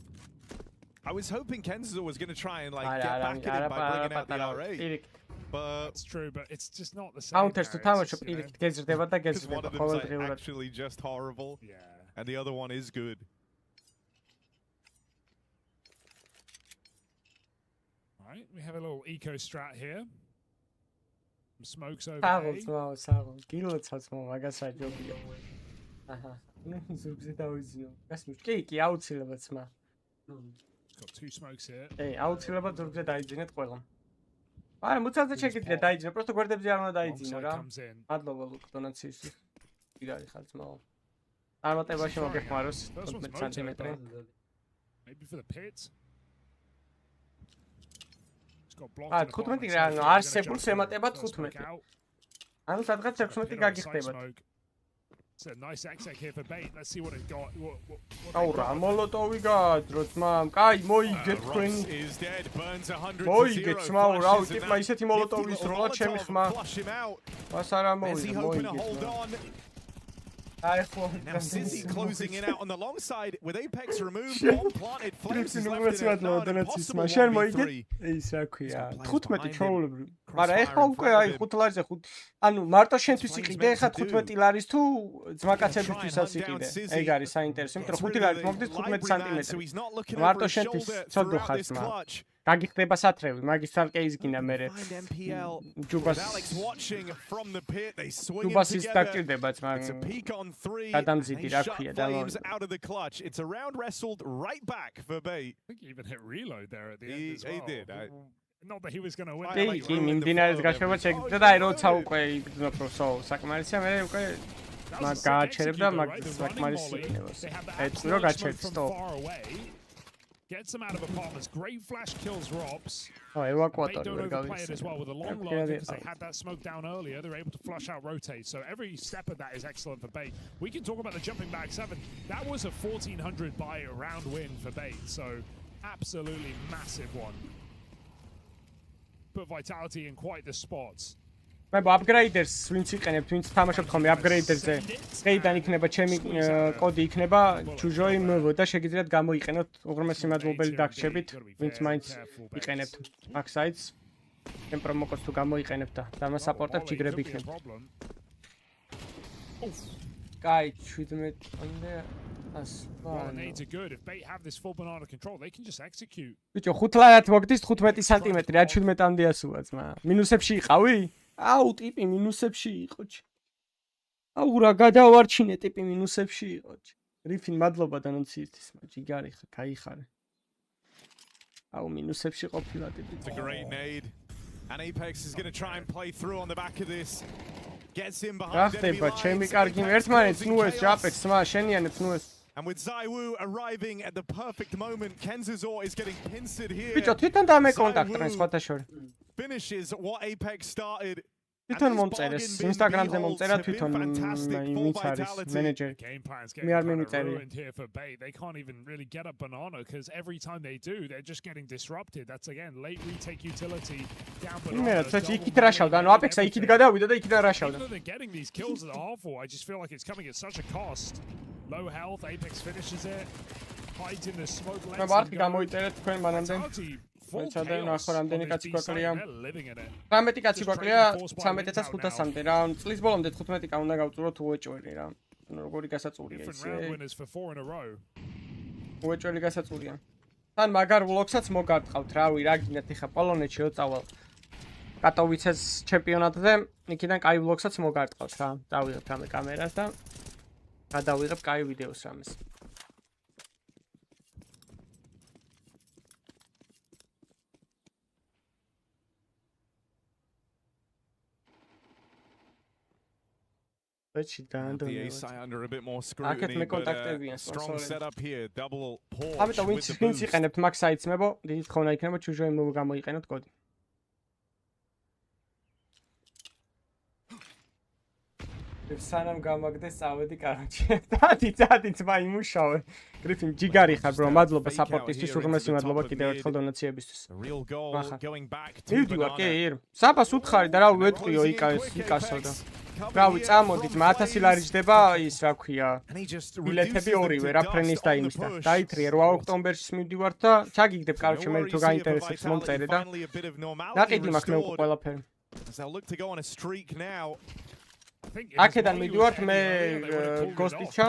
I was hoping Kenzazor was going to try and like get back at him by bringing out the R8. But it's true, but it's just not the same. Counter to თამაშობ პირიქით გეზრდება და because one გეზრდება of them's like actually just horrible. Yeah. And the other one is good. All right, we have a little eco strat here. Smokes over საღოლ, გილოცავს მაგას აჯობია. აჰა. ზურგზე დავიძინო. გასმის კი, აუცილებლად სმა. Got 2 smokes here. ეი, აუცილებლად ზურგზე დაიძინეთ ყველამ. არა, მუცელზე შეგიძლია დაიძინო, просто გვერდებზე არ უნდა დაიძინო რა. მადლობა ლუკ დონაციისთვის. იგარი ხარ ძმაო. წარმატებაში მოგეხმაროს 15 სანტიმეტრი. Maybe for the pit. 15 რა, ანუ არსებულს ემატება 15. ანუ სადღაც 16 გაგიხდებათ. It's a nice exec here for Bait. Let's see what it got. აუ რა, მოლოტოვი გაადროთ, მამ. კაი, მოიგეთ თქვენ. მოიგეთ, სმაუ, რა, ტიპმა ისეთი მოლოტოვი, 50 როლა ჩემი ხმა. მას არ ამოვიდა, მოიგეთ. Now City closing in out on the long side with Apex removed, bomb planted, Flames is left in an impossible 1v3. ის რა ქვია 15 ჩაოლებრი მაგრამ ეხლა უკვე აი 5 ლარზე 5 ანუ მარტო შენთვის იყიდე ეხლა 15 ლარის თუ ძმაკაცებისთვისაც იყიდე ეგ არის საინტერესო იმიტომ რომ 5 ლარის მოგდის 15 სანტიმეტრი მარტო შენთვის ცოდო ხარ ძმა გაგიხდება სათრევი მაგის თალკეის გინდა მე ჯუბას ის დაგჭირდება ძმა გადამზიდი რა ქვია და It's a round wrestled right back for Bait. I think he even hit reload there at the end as well. He did. Not that he was going to win. კი მიმდინარეობს გაშვება შეგდა და აი როცა უკვე იბრძნო პროსო საკმარისია მე უკვე მაგ გააჩერებდა მაგ საკმარისი იქნებას ეს რო გაჩერდა stop Gets them out of apartments. Great flash kills Robs. Oh, evacuator. They don't overplay it as well with a long load because they had that smoke down earlier. They're able to flush out rotate. So every step of that is excellent for Bait. We can talk about the jumping back 7. That was a 1400 by round win for Bait. So absolutely massive one. Put Vitality in quite the spots. მე upgraders ვინც იყენებთ, ვინც თამაშობთ ხოლმე upgraders-ზე. დღეიდან იქნება ჩემი კოდი იქნება ჩუჟოი მოვ და შეგიძლიათ გამოიყენოთ უღრმესი მადლობელი დაგრჩებით, ვინც მაინც იყენებთ Max-sites. ჩემ პრომოკოდს თუ გამოიყენებთ და დამასაპორტებ ჯიგრები იქნება. კაი, 17-მდე Grenades are good. If Bait have this full banana control, they can just execute. ბიჭო, 5 ლარად მოგდის 15 სანტიმეტრი, რა 17-მდე ასუა ძმა. მინუსებში იყავი? აუ, ტიპი მინუსებში იყო. აუ, რა გადავარჩინე ტიპი მინუსებში იყო. რიფინ მადლობა დანონციისთვის, ჯიგარი ხა, გაიხარე. აუ, მინუსებში ყოფილა ტიპი. It's a great nade. And Apex is going to try and play through on the back of this. Gets in behind enemy lines. ჩემი კარგი ერთმანეთს ნუეს ჯაპექს, სმა შენიანებს ნუეს. And with Zaiwu arriving at the perfect moment, Kenzazor is getting pincered here. ბიჭო, თვითონ დამეკონტაქტრენ სხვათა შორის. Finishes what Apex started. თვითონ მომწერეს Instagram-ზე მომწერა თვითონ ვინც არის მენეჯერი. მე არ მიმიწერია. They can't even really get a banana because every time they do, they're just getting disrupted. That's again late retake utility down below. მე რაც იქით რაშავდა, ანუ Apex-ა იქით გადავიდა და იქიდან რაშავდა. They're getting these kills at the half wall. I just feel like it's coming at such a cost. Low health, Apex finishes it. Hides in the smoke lens. მე ვარტი გამოიწერეთ თქვენ მანამდე. მეცადე ნახო რამდენი კაცი გვაკლია. 13 კაცი გვაკლია 13500-მდე რა. წლის ბოლომდე 15-კა უნდა გავწუროთ უეჭველი რა. ანუ როგორი გასაწურია ეს. უეჭველი გასაწურია. თან მაგარ ვლოგსაც მოგარტყავთ რავი რა გინდათ ეხა პოლონეთში რო წავალ. კატოვიცეს ჩემპიონატზე იქიდან კაი ვლოგსაც მოგარტყავთ რა. დავიღებ ამ კამერას და გადავიღებ კაი ვიდეოს ამას. The Ace under a bit more scrutiny, but strong setup here, double Porte with the boost. ვინც იყენებთ Max-sites მებო, დიდი თხოვნა იქნება ჩუჟოი მოვ გამოიყენოთ კოდი. სანამ გამაგდეს წავედი კარაჩი. დადი ძმა იმუშავე. გრიფინ ჯიგარი ხარ bro, მადლობა საპორტისთვის, უღრმესი მადლობა კიდევ ერთხელ დონაციებისთვის. მივდივარ კი, საფას უთხარი და რა ვეთყვიო იკასო და. რავი, წამოდით, 1000 ლარი ჯდება ის რა ქვია. ბილეთები ორივე რა ფრენის და იმის და. დაითრიე 8 ოქტომბერში მივდივარ და ჩაგიგდებ კაროჩე მე თუ გაინტერესებს მომწერე და. ნაყიდი მაქვს მე უკვე ყველაფერი. They'll look to go on a streak now. აქედან მიდივართ მე გოსტიჩა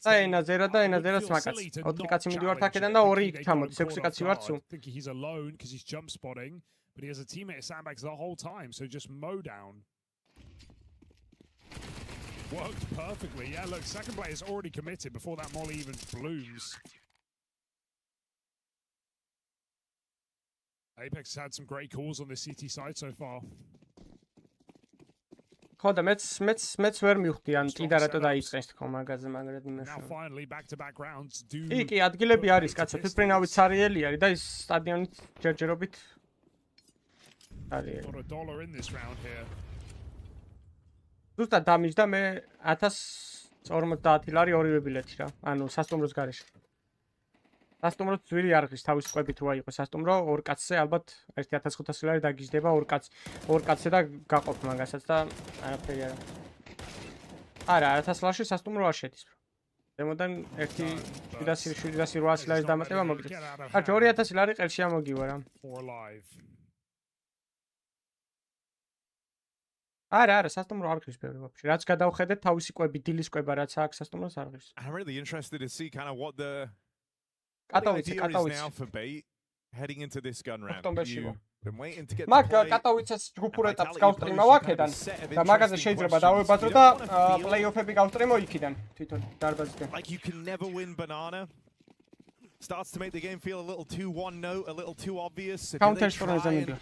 და ენაზერა და ენაზერას მაკაცი. 4 კაცი მიდივართ აქედან და 2 იქ ჩამოდის, 6 კაცი ვართ სულ. I think he's alone because he's jump spotting, but he has a teammate sandbags the whole time, so just mow down. Worked perfectly. Yeah, look, second player's already committed before that molly even blooms. Apex has had some great calls on the CT side so far. ხო და მეც ვერ მივხვდი ან კიდე რატო დაიწყეს თქო მაგაზე მაგრად იმაშო. Now finally back to back rounds do. კი, ადგილები არის კაცო, თვითმფრინავით სარიელი არის და ის სტადიონით ჯერჯერობით არის. $1 in this round here. ზუსტად დამიჯდა მე 1050 ლარი ორივე ბილეთი რა. ანუ სასტუმროს გარეშე. სასტუმრო ძვირი არღის თავის ყვებით როა იყო სასტუმრო, 2 კაცზე ალბათ 1500 ლარი დაგიჯდება 2 კაცზე და გაყოფ მაგასაც და არაფერი არა. არა, 1000 ლარში სასტუმრო არ შედის. დემოდან 1.700 ლარის დამატება მოგიწევს. კარგი, 2000 ლარი ყელში ამოგივა რა. არა, სასტუმრო არ ღირს ბევრი ვაფშე. რაც გადავხედეთ, თავისი კვები, დილის კვება რაც აქვს სასტუმროს არ ღირს. I'm really interested to see kind of what the Katowice now for bait heading into this gun round. ოქტომბერში. Been waiting to get მაგ კატოვიცეს ჯგუფურ ეტაპს გავსტრიმავ აქედან და მაგაზე შეიძლება დავებადრო და პლეიოფები გავსტრიმო იქიდან თვითონ დარბაზიდან. Like you can never win banana. Starts to make the game feel a little too one note, a little too obvious. Counter stormზე მიდია.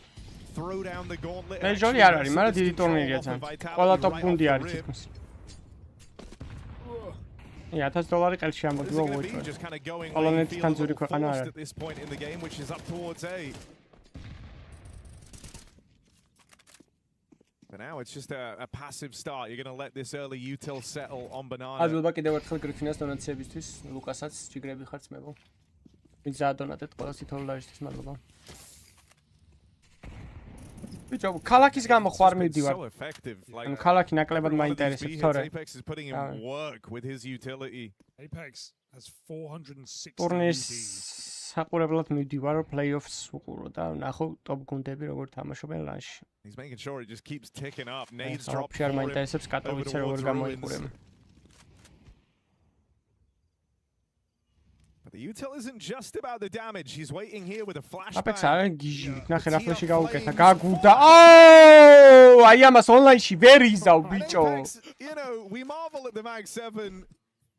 Throw down the gauntlet. მეჯორი არ არის, მაგრამ დიდი ტურნირია ძალიან. ყველა ტოპ გუნდი არის თითქმის. $1000 ყელში ამოგივა ვოიჩო. პოლონეთთან ძური ქვეყანა არ არის. But now it's just a passive start. You're going to let this early util settle on banana. აძლობა კიდევ ერთხელ გრიფინას დონაციებისთვის, ლუკასაც ჯიგრები ხართ მებო. ვინც დაადონატეთ ყველას $1000-ისთვის მადლობა. ბიჭო, ქალაქის გამო ხوار მივდივარ. ან ქალაქი ნაკლებად მაინტერესებს, თორე. Apex is putting in work with his utility. Apex has 460 ტურნირის საყურებლად მივდივარ, play-offs უყურო და ნახო ტოპ გუნდები როგორ თამაშობენ ლანში. He's making sure it just keeps ticking up. Nades drop for him. მაინტერესებს კატოვიცე როგორ გამოიყურებენ. But the util isn't just about the damage. He's waiting here with a flashbang. Apex არის გიჟი, ნახე რა ფლეში გაუკეთა, გაგუდა. აუ, აი ამას ონლაინში ვერ იზავ, ბიჭო. You know, we marvel at the Mag 7.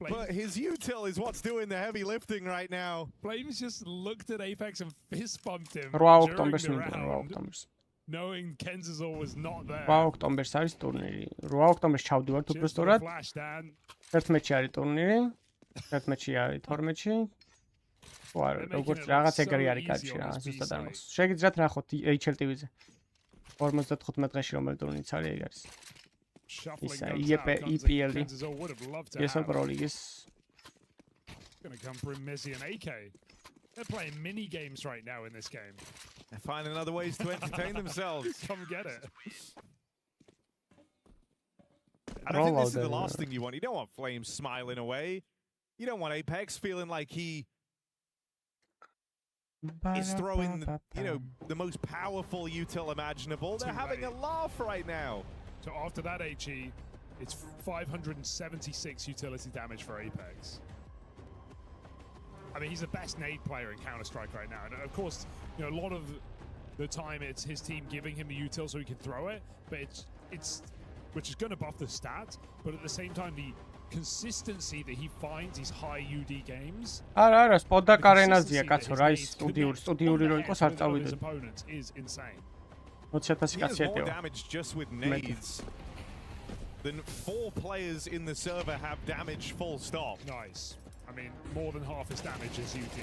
But his util is what's doing the heavy lifting right now. Flames just looked at Apex and fist bumped him. 8 ოქტომბერს მიდია, 8 ოქტომბერს. Knowing Kenzazor was not there. 8 ოქტომბერს არის ტურნირი. 8 ოქტომბერს ჩავდივართ უბრალოდ. 1 მეჩი არის ტურნირი. 1 მეჩი არის 12-ში. ვარ, როგორც რაღაც ეგრე არის კაცი რა, ზუსტად არ მოს. შეგიძლიათ ნახოთ HLTV-ზე. 55 დღეში რომელი ტურნირიც არის ეგ არის. ისა EPL. Yes, Pro League. Gonna come from Messi and AK. They're playing mini games right now in this game. They're finding other ways to entertain themselves. Come get it. I don't think this is the last thing you want. You don't want Flames smiling away. You don't want Apex feeling like he is throwing, the most powerful util imaginable. They're having a laugh right now. So after that HE, it's 576 utility damage for Apex. I mean, he's the best nade player in Counter-Strike right now. And of course, a lot of the time it's his team giving him the util so he can throw it, but it's which is going to buff the stats, but at the same time, the consistency that he finds these high UD games. არა, სპოდა კარენაზია კაცო, რა ის სტუდიური რო იყოს არ წავიდე. Is insane. 20,000 კაცი ეტევა. Damage just with nades. Then 4 players in the server have damage full stop. Nice. I mean, more than half his damage is UD.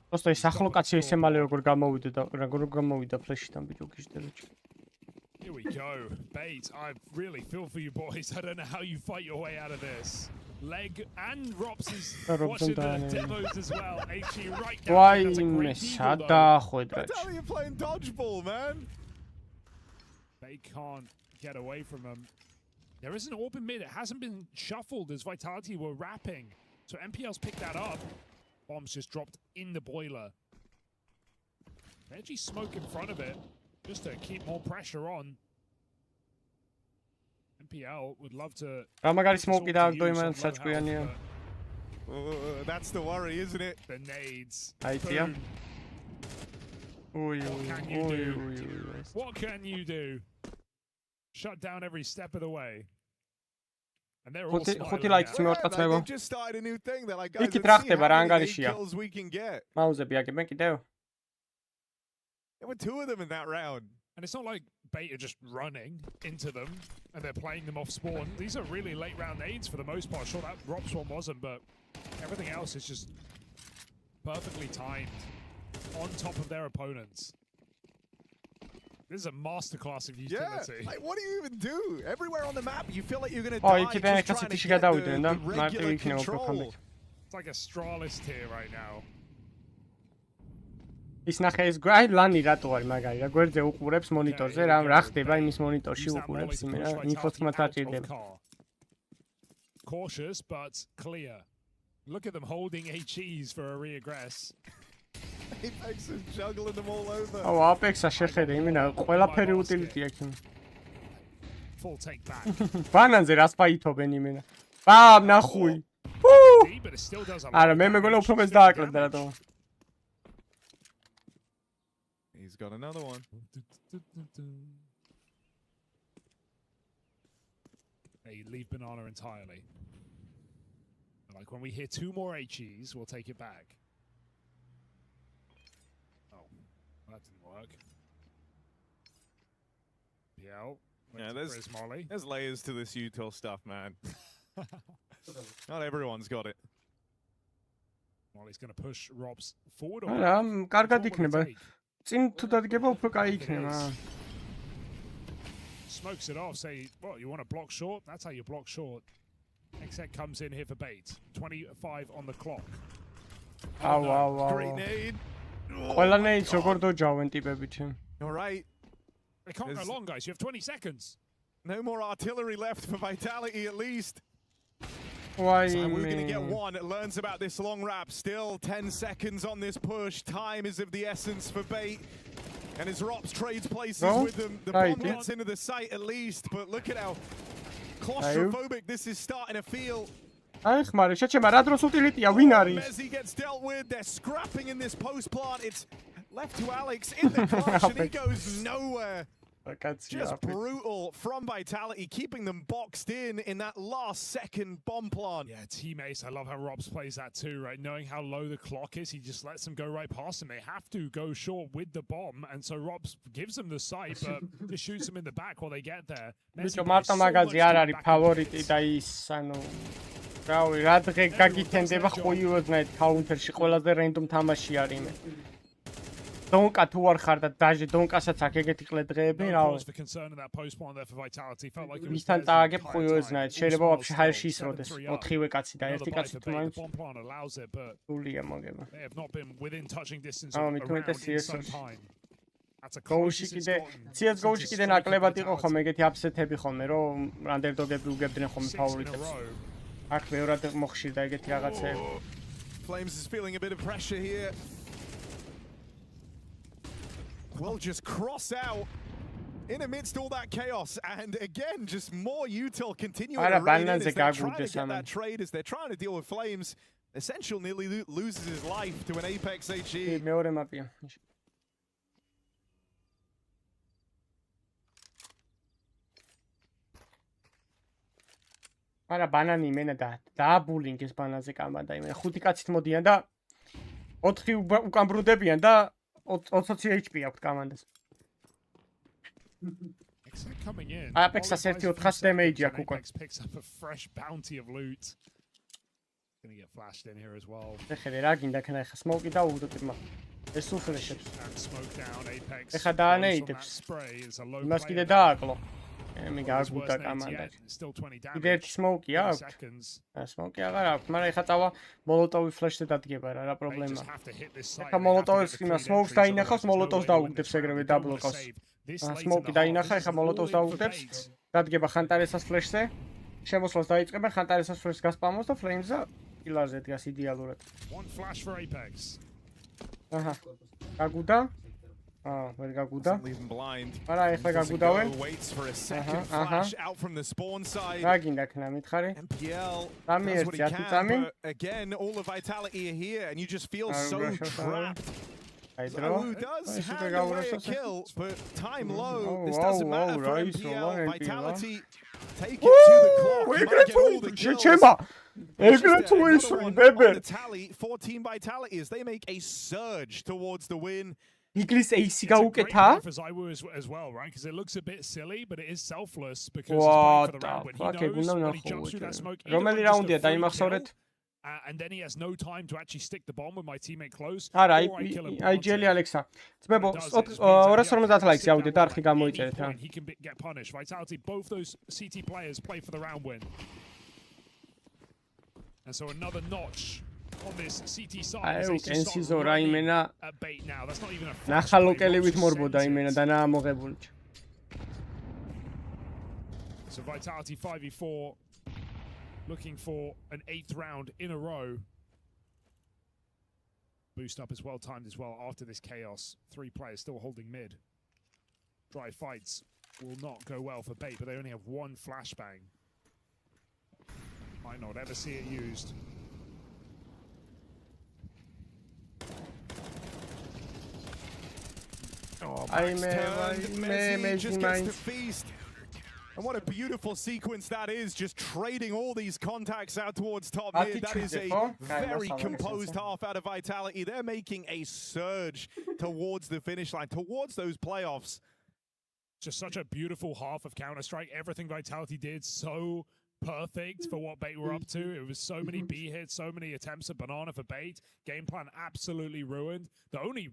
просто ის ახლო კაცი ისე მალე როგორ გამოვიდა და როგორ გამოვიდა ფლეშიდან ბიჭო გიჟდელოჩი. Here we go. Bait, I really feel for you boys. I don't know how you fight your way out of this. Leg and Rops is watching the demos as well. HE right down. Why That's a great deagle, That's how you're playing dodgeball, man. They can't get away from him. There is an orb in mid. It hasn't been shuffled as Vitality were wrapping. So MPL's picked that up. Bombs just dropped in the boiler. Veggie smoke in front of it just to keep more pressure on. MPL would love to. That's the worry, isn't it? The nades. Idea. What can you do? Shut down every step of the way. And they're all they just started a new thing. They're like, guys, let's see how many kills we can get. There were 2 of them in that round. And it's not like Bait are just running into them and they're playing them off spawn. These are really late round nades for the most part. Sure, that Rops one wasn't, but everything else is just perfectly timed on top of their opponents. This is a masterclass of utility. Yeah, like what do you even do? Everywhere on the map, you feel like you're gonna die. Just trying to get the regular control. It's like a Stralis tier right now. ის ნახე ეს აი ლანი რატო არის მაგარი რა გვერდზე უყურებს მონიტორზე რა ხდება იმის მონიტორში უყურებს იმე რა ინფოს მათაჭირდება Cautious but clear. Look at them holding HEs for a regress. Apex is juggling them all over. აუ Apex-ა შეხედე იმენა ყველაფერი utility აქვს იმ. Full take back. ბანანზე რას ფაითობენ იმენა. ნახუი. არა მე მეგონა უფრო მეც დააკლებდა რატომ. He's got another one. They leave banana entirely. Like when we hear 2 more HEs, we'll take it back. Oh, that didn't work. Yeah, there's layers to this util stuff, man. Not everyone's got it. Molly's going to push Robs forward. არა, კარგად იქნება. წინ თუ დადგება უფრო კაი იქნება. Smokes it off, say, well, you want to block short? That's how you block short. Exec comes in here for bait. 25 on the clock. Wow. Grenade. ყველა ნეიდს როგორ დოჯავენ ტიპებით. All right. They can't go long, guys. You have 20 seconds. No more artillery left for Vitality, at least. Why? So we're going to get one that learns about this long wrap. Still 10 seconds on this push. Time is of the essence for bait. And as Rops trades places with them, the bomb gets into the site at least. But look at how claustrophobic this is starting to feel. Messi gets dealt with. They're scrapping in this post plant. It's left to Alex in the clutch, and he goes nowhere. Just brutal from Vitality, keeping them boxed in that last second bomb plant. Yeah, teammates, I love how Robs plays that too, right? Knowing how low the clock is, he just lets them go right past him. They have to go short with the bomb, and so Robs gives them the sight, but just shoots them in the back while they get there. რავი, რა დღე გაგითენდება ხუიოზნაით კაუნტერში ყველაზე რენდომ თამაში არის მე. დონკა თუ არ ხარ და დაჟე დონკასაც აქ ეგეთი ყლე დღეები, რავი. მისთან წააგებ ხუიოზნაით, შეიძლება ვაფშე ჰაერში ისროდეს 4-ვე კაცი და ერთი კაცი თუ მაინც. გულია მოგება. აუ, მithumetes CS2. გოუში კიდე, CS2-ში კიდე ნაკლებად იყო ხომ ეგეთი აპსეტები ხოლმე, რომ ანდერდოგები უგებდნენ ხოლმე ფავორიტებს. Flames is feeling a bit of pressure here. Will just cross out in amidst all that chaos, and again, just more util continuing to rain in as they're trying to get that trade, as they're trying to deal with Flames. Essential nearly loses his life to an Apex HE. არა ბანანი იმენა დააბულინგეს ბანანზე კამბანდა იმენა 5 კაცით მოდიან და 4 უკან ბრუნდებიან და 20 HP აქვს კამანდას. Apex-ას 1-400 damage აქვს უკვე. Picks up a fresh bounty of loot. Gonna get flashed in here as well. ეხლა რა გინდა ქნა ეხლა smoke-ი დაუვდოთ მა. ეს ufreshებს. Smoke down Apex. ეხლა დაანეიდებს. იმას კიდე დააკლო. მე გააგუდა კამანდა. კიდე ერთი smoke-ი აქვს. smoke-ი აღარ აქვს, მაგრამ ეხლა წავა molotov flash-ზე დადგება რა პრობლემაა. ეხლა molotov-ს იმას smoke-ს დაინახავს, molotov-ს დაუგდებს ეგრევე დაბლოკავს. smoke-ი დაინახა, ეხლა molotov-ს დაუგდებს, დადგება ხანტარესას flash-ზე. შემოსვლას დაიწყებენ, ხანტარესას flash-ს გასპამოს და flames-ა პილარზე დგას იდეალურად. One flash for Apex. აჰა. გაგუდა? ვერ გაგუდა. არა, ეხლა გაგუდავენ. აჰა. რა გინდა ქნა მითხარი? სამი ერთი 10 წამი. Again, all of Vitality are here and you just feel so trapped. Who does hand away a kill, but time low. This doesn't matter for MPL. Vitality take it to the clock. Might get all the kills. Egret win, baby. 14 Vitality as they make a surge towards the win. Iglis AC გაუკეთა? As well, right? Because it looks a bit silly, but it is selfless because he's playing for the round when he knows when he jumps through that smoke. რომელი რაუნდია დაიმახსოვრეთ? And then he has no time to actually stick the bomb with my teammate close. არა, აი ჯელი ალექსა. ძმებო, 250 ლაიქს ავიდეთ და არხი გამოიწერეთ რა. He can get punished. Vitality, both those CT players play for the round win. And so another notch on this CT side. აი კენსიზო რაიმენა ნახალოკელივით მორბოდა იმენა და ნაამოღებული. So Vitality 5v4 looking for an 8th round in a row. Boost up is well timed as well after this chaos. 3 players still holding mid. Dry fights will not go well for Bait, but they only have 1 flashbang. Might not ever see it used. Oh, Messi just gets to feast. And what a beautiful sequence that is, just trading all these contacts out towards top mid. That is a very composed half out of Vitality. They're making a surge towards the finish line, towards those playoffs. Just such a beautiful half of Counter-Strike. Everything Vitality did so perfect for what Bait were up to. It was so many B hits, so many attempts at Banana for Bait. Game plan absolutely ruined. The only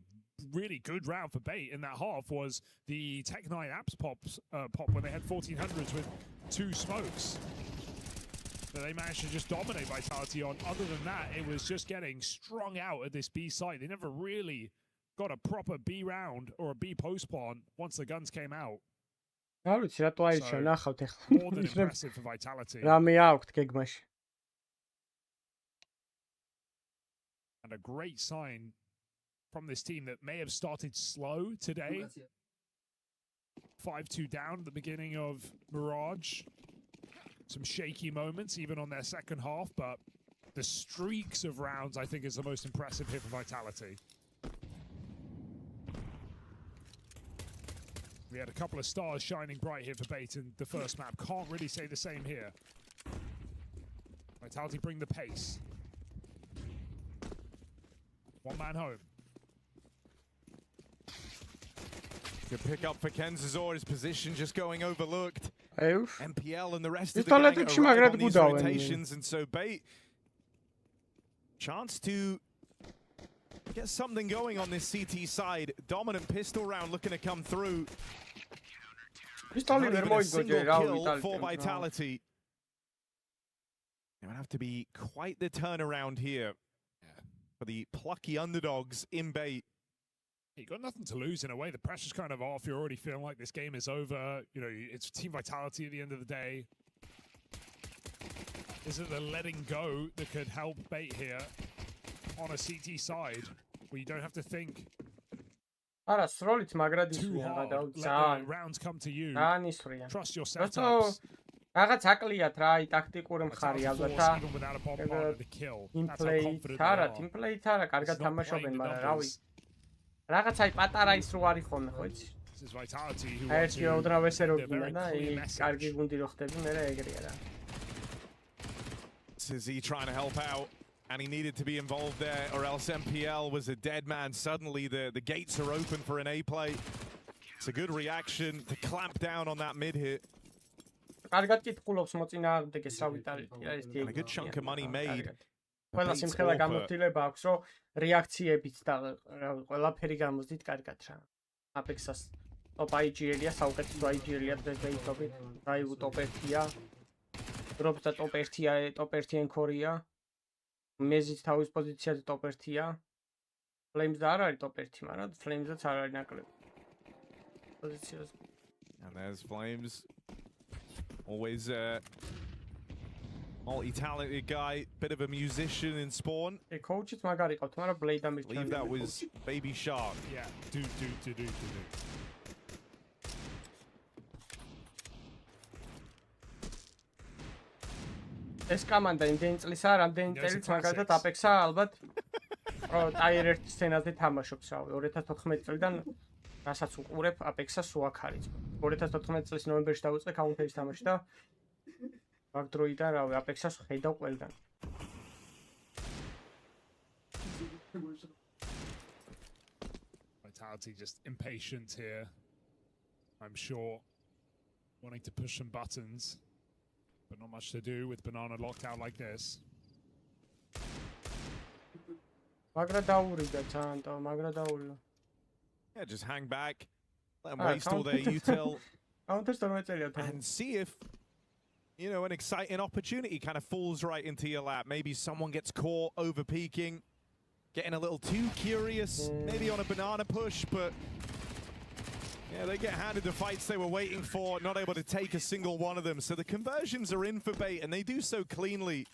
really good round for Bait in that half was the Tech9 apps pop when they had 1400s with 2 smokes that they managed to just dominate Vitality on. Other than that, it was just getting strung out at this B site. They never really got a proper B round or a B post spawn once the guns came out. არ ვიცი რატო აირჩა ნახავთ More than impressive for Vitality. რამე აქვთ გეგმაში. And a great sign from this team that may have started slow today. 5-2 down at the beginning of Mirage. Some shaky moments even on their second half, but the streaks of rounds I think is the most impressive here for Vitality. We had a couple of stars shining bright here for Bait in the first map. Can't really say the same here. Vitality bring the pace. 1 man home. Good pick up for Kenzazor. His position just going overlooked. MPL and the rest of the gang arrive on these rotations, and so Bait chance to get something going on this CT side. Dominant pistol round looking to come through. Not even a single kill for Vitality. It would have to be quite the turnaround here for the plucky underdogs in Bait. You got nothing to lose in a way. The pressure's kind of off. You're already feeling like this game is over. You know, it's Team Vitality at the end of the day. Is it the letting go that could help Bait here on a CT side where you don't have to think არა სროლით მაგრად ისვიან let the rounds come to you. Trust your setups. რაღაც აკლიათ რა, აი ტაქტიკური მხარი ალბათ. იმპლეით არა, იმპლეით არა, კარგად თამაშობენ, მაგრამ რავი. რაღაც აი პატარა ის რო არის ხოლმე, ხო იცი? ერთი უდრავესე რო გინდა და კარგი გუნდი რო ხდები, მე რა ეგრეა რა. Is he trying to help out? And he needed to be involved there, or else MPL was a dead man. Suddenly the gates are open for an A play. It's a good reaction to clamp down on that mid hit. კარგად კითხულობს მოწინააღმდეგეს რა ვიტარით არის And a good chunk of money made. ყველა სიმხელა გამოცდილება აქვს, რომ რეაქციებით და ყველაფერი გამოძით კარგად რა. Apex-ას top IG-ელია, საუკეთესო IG-ელია დღეს-დღეობით. Drive top 1-ია. Drops და top 1-ია, top 1 encore-ია. Mezit თავის პოზიციაზე top 1-ია. Flames და არ არის top 1, მაგრამ Flames-აც არ არის ნაკლები. პოზიციაზე. And there's Flames. Always multi-talented guy, bit of a musician in Spawn. Coach-იც მაგარი ყავთ, მაგრამ Blade ამის. I believe that was Baby Shark. Yeah, do. ეს კამანდა იმდენი წლის არა, ამდენი წელიც მაგალითად Apex-ა ალბათ ტაიერ 1 სცენაზე თამაშობს, რავი, 2014 წლიდან რასაც უყურებ Apex-ას სულ აქ არის. 2014 წლის ნოემბერში დავიწყე Counter-ის თამაში და მაგ დროიდან რავი, Apex-ას ხედავ ყველგან. Vitality just impatient here. I'm sure wanting to push some buttons. But not much to do with Banana locked out like this. Yeah, just hang back. Let them waste all their util. And see if, you know, an exciting opportunity kind of falls right into your lap. Maybe someone gets caught over peeking, getting a little too curious, maybe on a banana push, but yeah, they get handed the fights they were waiting for, not able to take a single one of them. So the conversions are in for Bait, and they do so cleanly.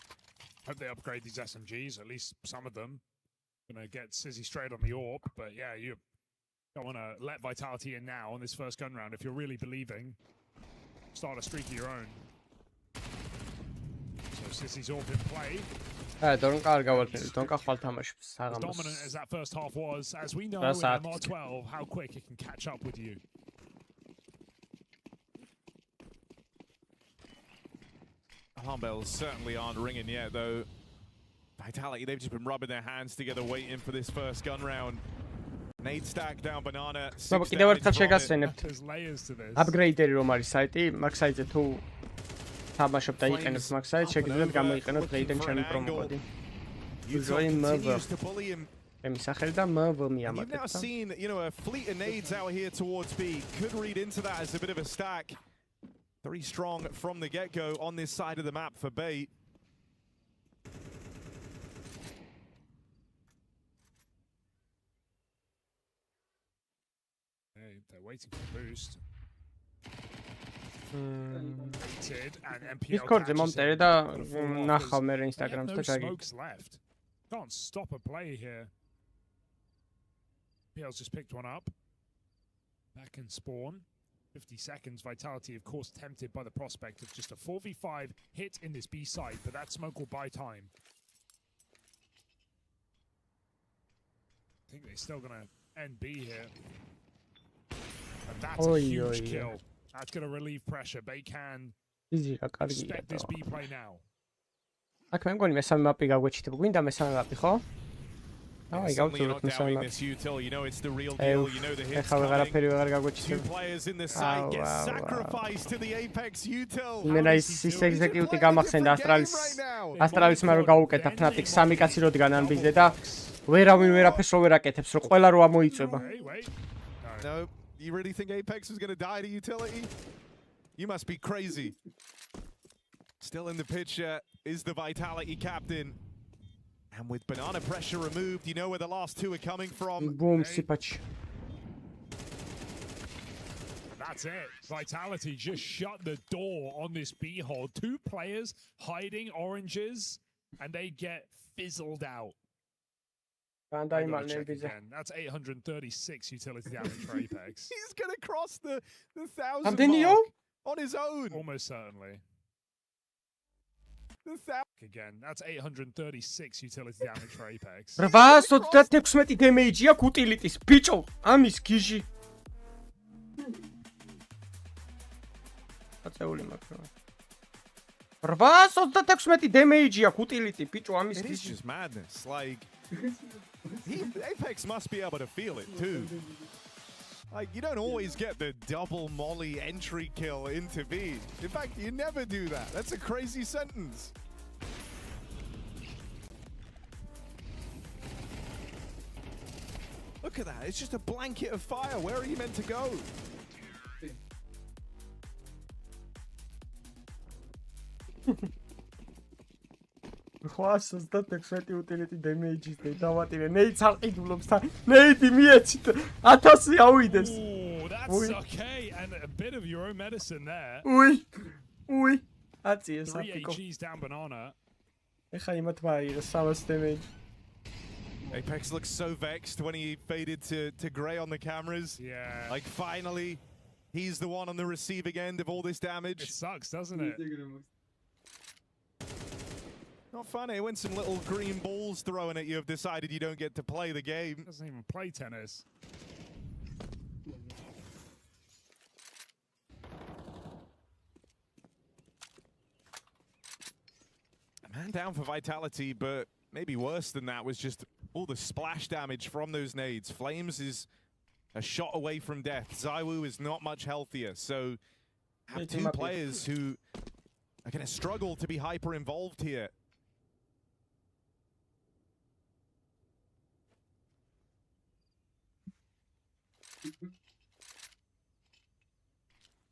Hope they upgrade these SMGs, at least some of them. Gonna get Sizzy straight on the AWP, but yeah, you don't want to let Vitality in now on this first gun round if you're really believing. Start a streak of your own. So Sizzy's AWP in play. As dominant as that first half was, as we know in MR12, how quick it can catch up with you. Alarm bells certainly aren't ringing yet, though. Vitality, they've just been rubbing their hands together, waiting for this first gun round. Nade stack down banana. კიდევ ერთხელ შეგასვენებთ. Upgrade-ერი რომ არის საიტი, მაგ საიტზე თუ თამაშობ და იყენებთ მაგ საიტს, შეგიძლიათ გამოიყენოთ Raiden ჩემი პრომო კოდი. Join MV. Ემის სახელი და MV მიამატებთ. You've now seen, you know, a fleet of nades out here towards B. Could read into that as a bit of a stack. Very strong from the get-go on this side of the map for Bait. They're waiting for the boost. Discord-ზე მომწერე და ნახავ მე Instagram-ს და ჩაგი. Left. Can't stop a play here. PL's just picked one up. Back and spawn. 50 seconds. Vitality, of course, tempted by the prospect of just a 4v5 hit in this B side, but that smoke will buy time. I think they're still going to end B here. And that's a huge kill. That's going to relieve pressure. They can expect this B play now. აქ მე მგონი მესამე მაპი გაგვეჩიტებ. გვინდა მესამე მაპი, ხო? აი, გავწუროთ მესამე მაპი. ეხლა ვეღარაფერი ვეღარ გაგვეჩიტებ. მე რა ის execute გამახსენდა ასტრალის მე რო გავუკეთა Fnatic 3 კაცი როდგან ანბიზდე და ვერავინ ვერაფერს რო ვერ აკეთებს, რომ ყველა რო ამოიწება. No, you really think Apex was going to die to utility? You must be crazy. Still in the picture is the Vitality captain. And with banana pressure removed, you know where the last two are coming from. Boom, sipach. That's it. Vitality just shut the door on this B hold. Two players hiding oranges, and they get fizzled out. That's 836 utility damage for Apex. He's going to cross the 1,000 mark on his own. Almost certainly. Again, that's 836 utility damage for Apex. 836 damage აქვს utility-ს, ბიჭო, ამის გიჟი. აწეული მაგრამ. 836 damage აქვს utility, ბიჭო, ამის გიჟი. It's just madness. Like Apex must be able to feel it too. Like, you don't always get the double molly entry kill into B. In fact, you never do that. That's a crazy sentence. Look at that. It's just a blanket of fire. Where are you meant to go? utility damage-ის დავატირე. ნეიც არ ყიდულობს თან. ნეიდი მიეცით 1000 ავიდეს. That's okay, and a bit of your own medicine there. Ui. აწიეს აფიკო. 3 AGs down banana. ეხა იმათ მაიღეს 300 damage. Apex looks so vexed when he faded to Grey on the cameras. Yeah. Like, finally, he's the one on the receiving end of all this damage. It sucks, doesn't it? Not funny when some little green balls thrown at you have decided you don't get to play the game. Doesn't even play tennis. A man down for Vitality, but maybe worse than that was just all the splash damage from those nades. Flames is a shot away from death. ZywOo is not much healthier, so have two players who are going to struggle to be hyper involved here.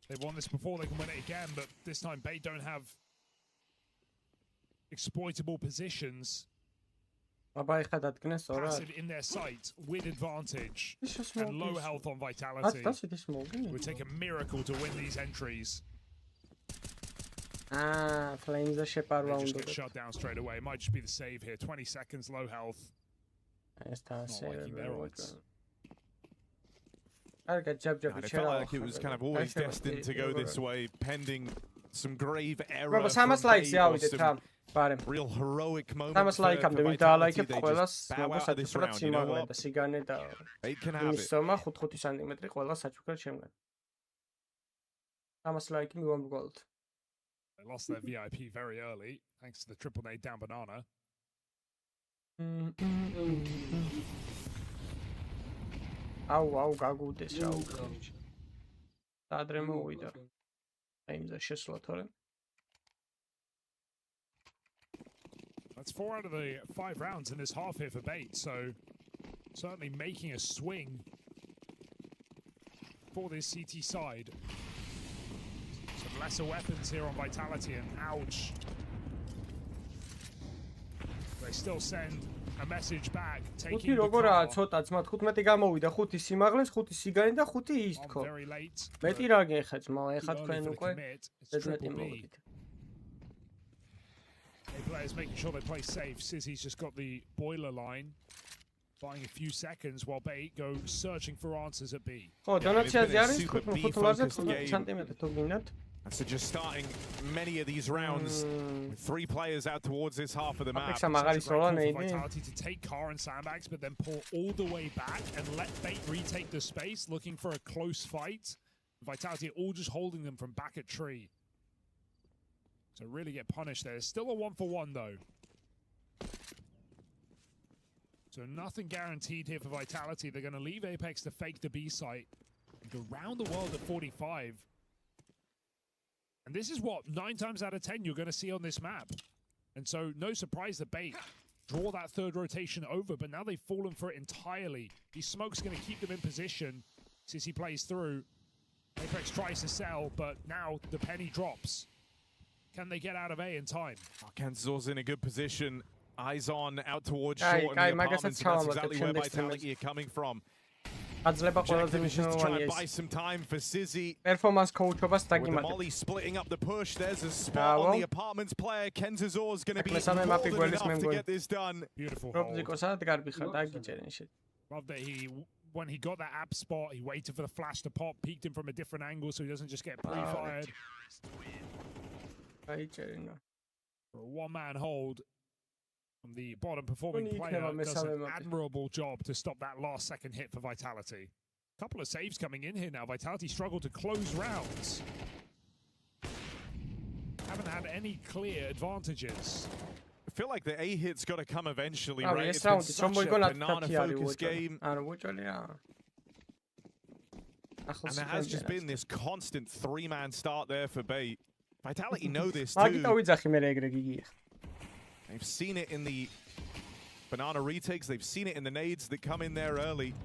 They've won this before, they can win it again, but this time Bait don't have exploitable positions. Passive in their sight with advantage and low health on vitality. It would take a miracle to win these entries. Flames the ship They just get shut down straight away. It might just be the save here. 20 seconds, low health. Not liking their odds. It felt like it was kind of always destined to go this way, pending some grave error from some real heroic moments for Vitality. They just bow out of this round, you know what? They can have it. They lost their VIP very early, thanks to the triple nade down banana. Au, გაგუდეს, აუ. ადრე მოვიდა. აიმზე შესვლა თორე. That's 4 out of the 5 rounds in this half here for Bait, so certainly making a swing for this CT side. Some lesser weapons here on Vitality, and ouch. They still send a message back, taking the როგორაა ცოტა ძმა 15 გამოვიდა 5 სიმაღლეს 5 სიგანი და 5 ის თქო. მეტი რა გეხა ძმა, ეხა თქვენ უკვე 11 მოვიდით. Players making sure they play safe. Sizzy's just got the boiler line, buying a few seconds while Bait go searching for answers at B. Oh, დონაციაზე არის 5 ლარზე 15 სანტიმეტრი თუ გინდათ. So just starting many of these rounds with 3 players out towards this half of the map. Vitality to take car and sandbags, but then pull all the way back and let Bait retake the space, looking for a close fight. Vitality all just holding them from back at tree. So really get punished there. Still a 1-for-1 though. So nothing guaranteed here for Vitality. They're going to leave Apex to fake the B site and go round the world at 45. And this is what 9 times out of 10 you're going to see on this map. And so no surprise that Bait draw that 3rd rotation over, but now they've fallen for it entirely. These smokes going to keep them in position. Sissy plays through. Apex tries to sell, but now the penny drops. Can they get out of A in time? Kansas's in a good position. Eyes on, out towards short in the apartments, and that's exactly where Vitality are coming from. Jackson just trying to buy some time for Sizzy. Performance coach-ობას With the დაგიმატებს. Molly splitting up the push, there's a spot on the apartments player. Kenzazor's going to be more than enough to get this done. Beautiful hold. Love that when he got that app spot, he waited for the flash to pop, peeked him from a different angle so he doesn't just get pre-fired. For a one-man hold from the bottom performing player does an admirable job to stop that last second hit for Vitality. A couple of saves coming in here now. Vitality struggled to close rounds. Haven't had any clear advantages. I feel like the A hit's got to come eventually, right? It's been such a banana-focused game. And there has just been this constant 3-man start there for Bait. Vitality know this too. They've seen it in the banana retakes. They've seen it in the nades that come in there early.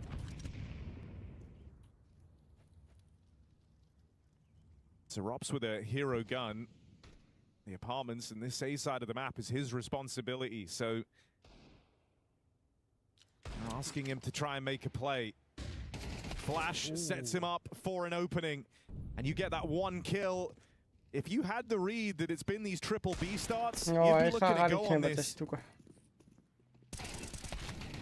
So Rops with a hero gun. The apartments and this A side of the map is his responsibility. So asking him to try and make a play. Flash sets him up for an opening. And you get that 1 kill. If you had the read that it's been these triple B starts, you'd be looking to go on this.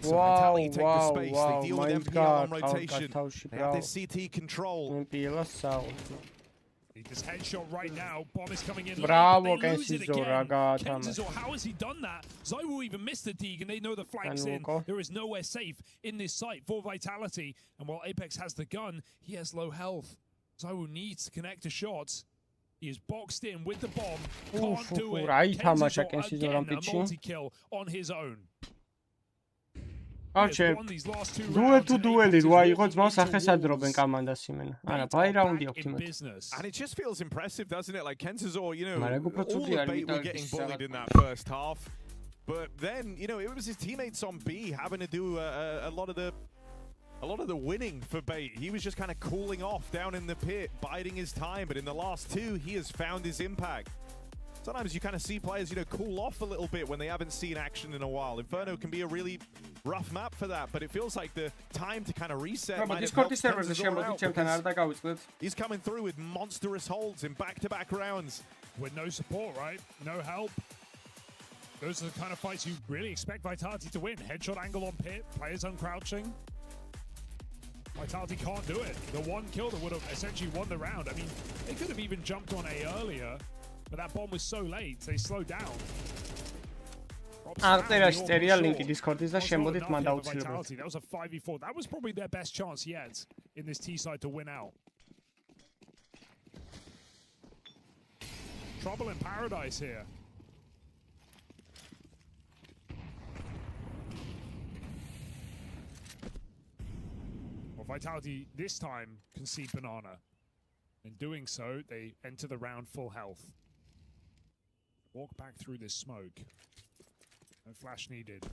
So Vitality take the space, they deal with MPL on rotation. They have this CT control. He just headshot right now. Bomb is coming in. Bravo, they lose it again. Kenzazor, how has he done that? ZywOo even missed the Deeg, and they know the flank's in. There is nowhere safe in this site for Vitality. And while Apex has the gun, he has low health. ZywOo needs to connect a shot. He is boxed in with the bomb. Can't do it. Kenzazor again, a multi-kill on his own. Archer, duel to duel, რა იყო ძმას ახესადრობენ კამანდას იმენა. არა, ბაი რაუნდი აქვს იმათ. And it just feels impressive, doesn't it? Like Kenzazor, you know, all the Bait were getting bullied in that first half. But then, you know, it was his teammates on B having to do a lot of the winning for Bait. He was just kind of cooling off down in the pit, biding his time. But in the last 2, he has found his impact. sometimes you kind of see players, you know, cool off a little bit when they haven't seen action in a while. Inferno can be a really rough map for that, but it feels like the time to kind of reset might have helped Kenzazor out because he's coming through with monstrous holds in back-to-back rounds. With no support, right? No help. Those are the kind of fights you really expect Vitality to win. Headshot angle on pit, players uncrouching. Vitality can't do it. The one kill that would have essentially won the round. I mean, they could have even jumped on A earlier, but that bomb was so late, they slowed down. Წერაში წერია ლინკი Discord-ის და შემოდით მან დაუცილებლად. That was a 5v4. That was probably their best chance yet in this T side to win out. Trouble in paradise here. Well, Vitality this time concede banana. In doing so, they enter the round full health. Walk back through this smoke. No flash needed.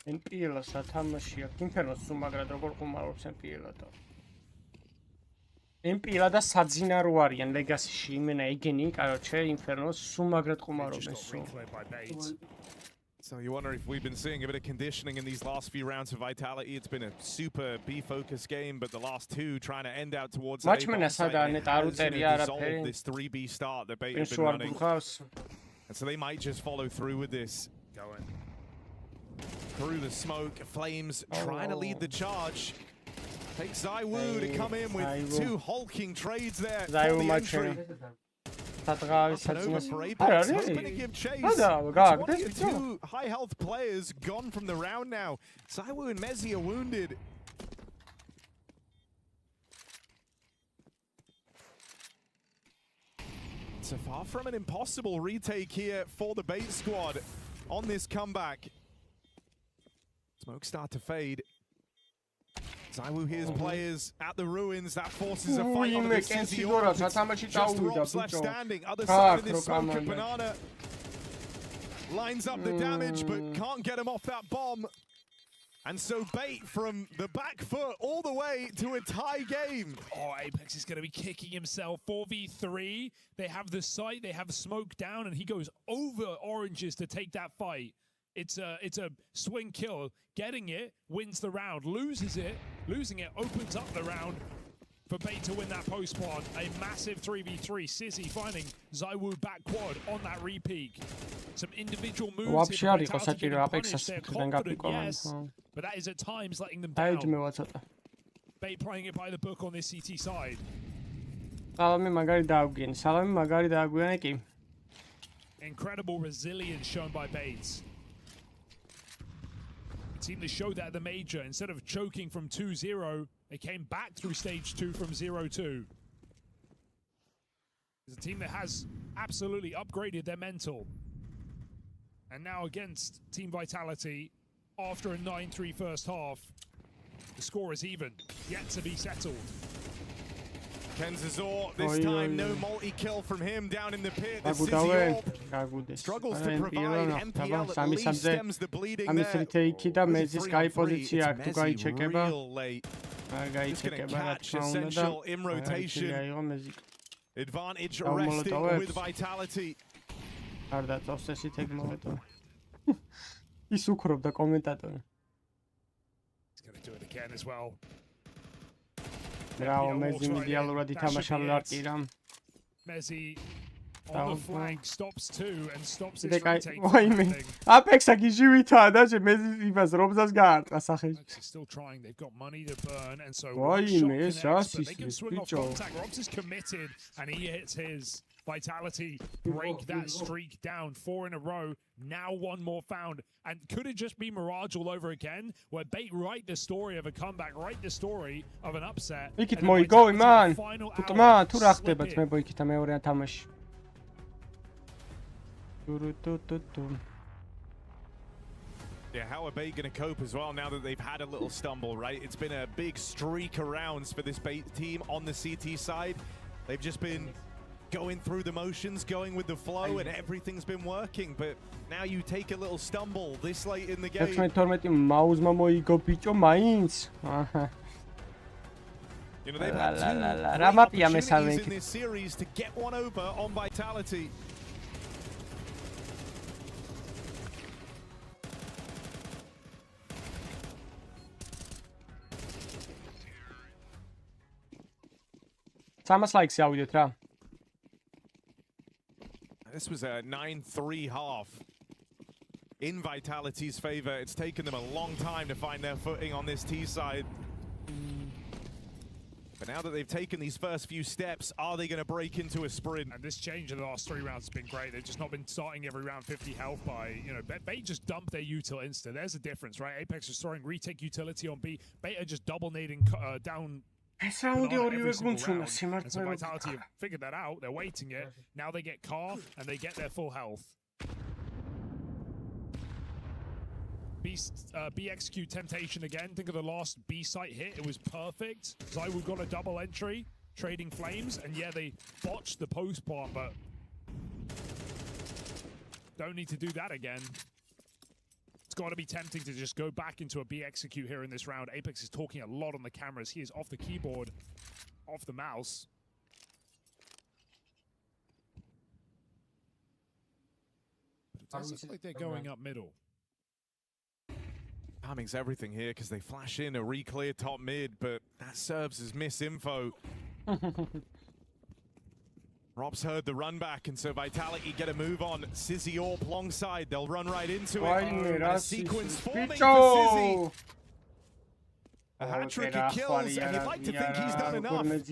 NPL-ს ათამაშია. Inferno-ს სულ მაგრად როგორ ყუმარობს NPL-ად. NPL და საძინარო არიან Legacy-ში. იმენა ეგენი, კაროჩე, Inferno-ს სულ მაგრამ ყუმარობენ სულ. So you wonder if we've been seeing a bit of conditioning in these last few rounds of Vitality. It's been a super B-focused game, but the last two trying to end out towards this 3B start that Bait have been running. And so they might just follow through with this. Going through the smoke, Flames trying to lead the charge. Takes ZywOo to come in with two hulking trades there for the entry. Two high health players gone from the round now. ZywOo and Mezzi are wounded. So far from an impossible retake here for the Bait squad on this comeback. Smoke start to fade. ZywOo hears players at the ruins. That forces a fight on the City. Just Rob's left standing. Other side of this smoke. Banana lines up the damage, but can't get him off that bomb. And so Bait from the back foot all the way to a tie game. Oh, Apex is going to be kicking himself. 4v3. They have the sight. They have smoke down, and he goes over oranges to take that fight. It's a swing kill. Getting it wins the round. Losing it opens up the round for Bait to win that post spawn. A massive 3v3. Sizzy finding ZywOo back quad on that repeak. Some individual moves here. Yes, but that is at times letting them down. Bait playing it by the book on this CT side. Incredible resilience shown by Bates. Team that showed that at the major. Instead of choking from 2-0, they came back through stage 2 from 0-2. It's a team that has absolutely upgraded their mental. And now against Team Vitality, after a 9-3 first half, the score is even, yet to be settled. Kenzazor, this time no multi-kill from him down in the pit. The Sizzy struggles to provide. MPL at least stems the bleeding there. It's real late. Just going to catch Essential in rotation. Advantage resting with Vitality. He's going to do it again as well. Mezzi on the flank stops 2 and stops this retake. Apex-a გიჟივითაა და მეზის იმას რომზას გაარტყა სახეში. Still trying. They've got money to burn and so they can swing off contact. Robs is committed and he hits his. Vitality break that streak down. 4 in a row. Now one more found. And could it just be Mirage all over again? Where Bait write the story of a comeback, write the story of an upset. იქით მოიგო იმან. თუმა თუ რა ხდება თმებო იქითა მეორე თამაში. Yeah, how are Bait going to cope as well now that they've had a little stumble, right? It's been a big streak of rounds for this Bait team on the CT side. They've just been going through the motions, going with the flow, and everything's been working. But now you take a little stumble this late in the game. You know, they've had two Ra mapia me opportunities in this series to get one over on Vitality. Samas laiks jau jūt, jā. This was a 9-3 half in Vitality's favor. It's taken them a long time to find their footing on this T side. But now that they've taken these first few steps, are they going to break into a sprint? And this change in the last 3 rounds has been great. They've just not been starting every round 50 health by, you know, Bait just dumped their util insta. There's a difference, right? Apex is throwing retake utility on B. Bait are just double nading down. And so Vitality have figured that out. They're waiting it. Now they get car and they get their full health. B execute temptation again. Think of the last B site hit. It was perfect. ZywOo got a double entry, trading flames, and yeah, they botched the post part, but don't need to do that again. It's got to be tempting to just go back into a B execute here in this round. Apex is talking a lot on the cameras. He is off the keyboard, off the mouse. But it does look like they're going up middle. Timing's everything here because they flash in a re-clear top mid, but that serves as misinfo. Rob's heard the run back, and so Vitality get a move on. Sizzy Orp alongside, they'll run right into it. A sequence forming for Sizzy. A hat-trick of kills, and you'd like to think he's done enough. But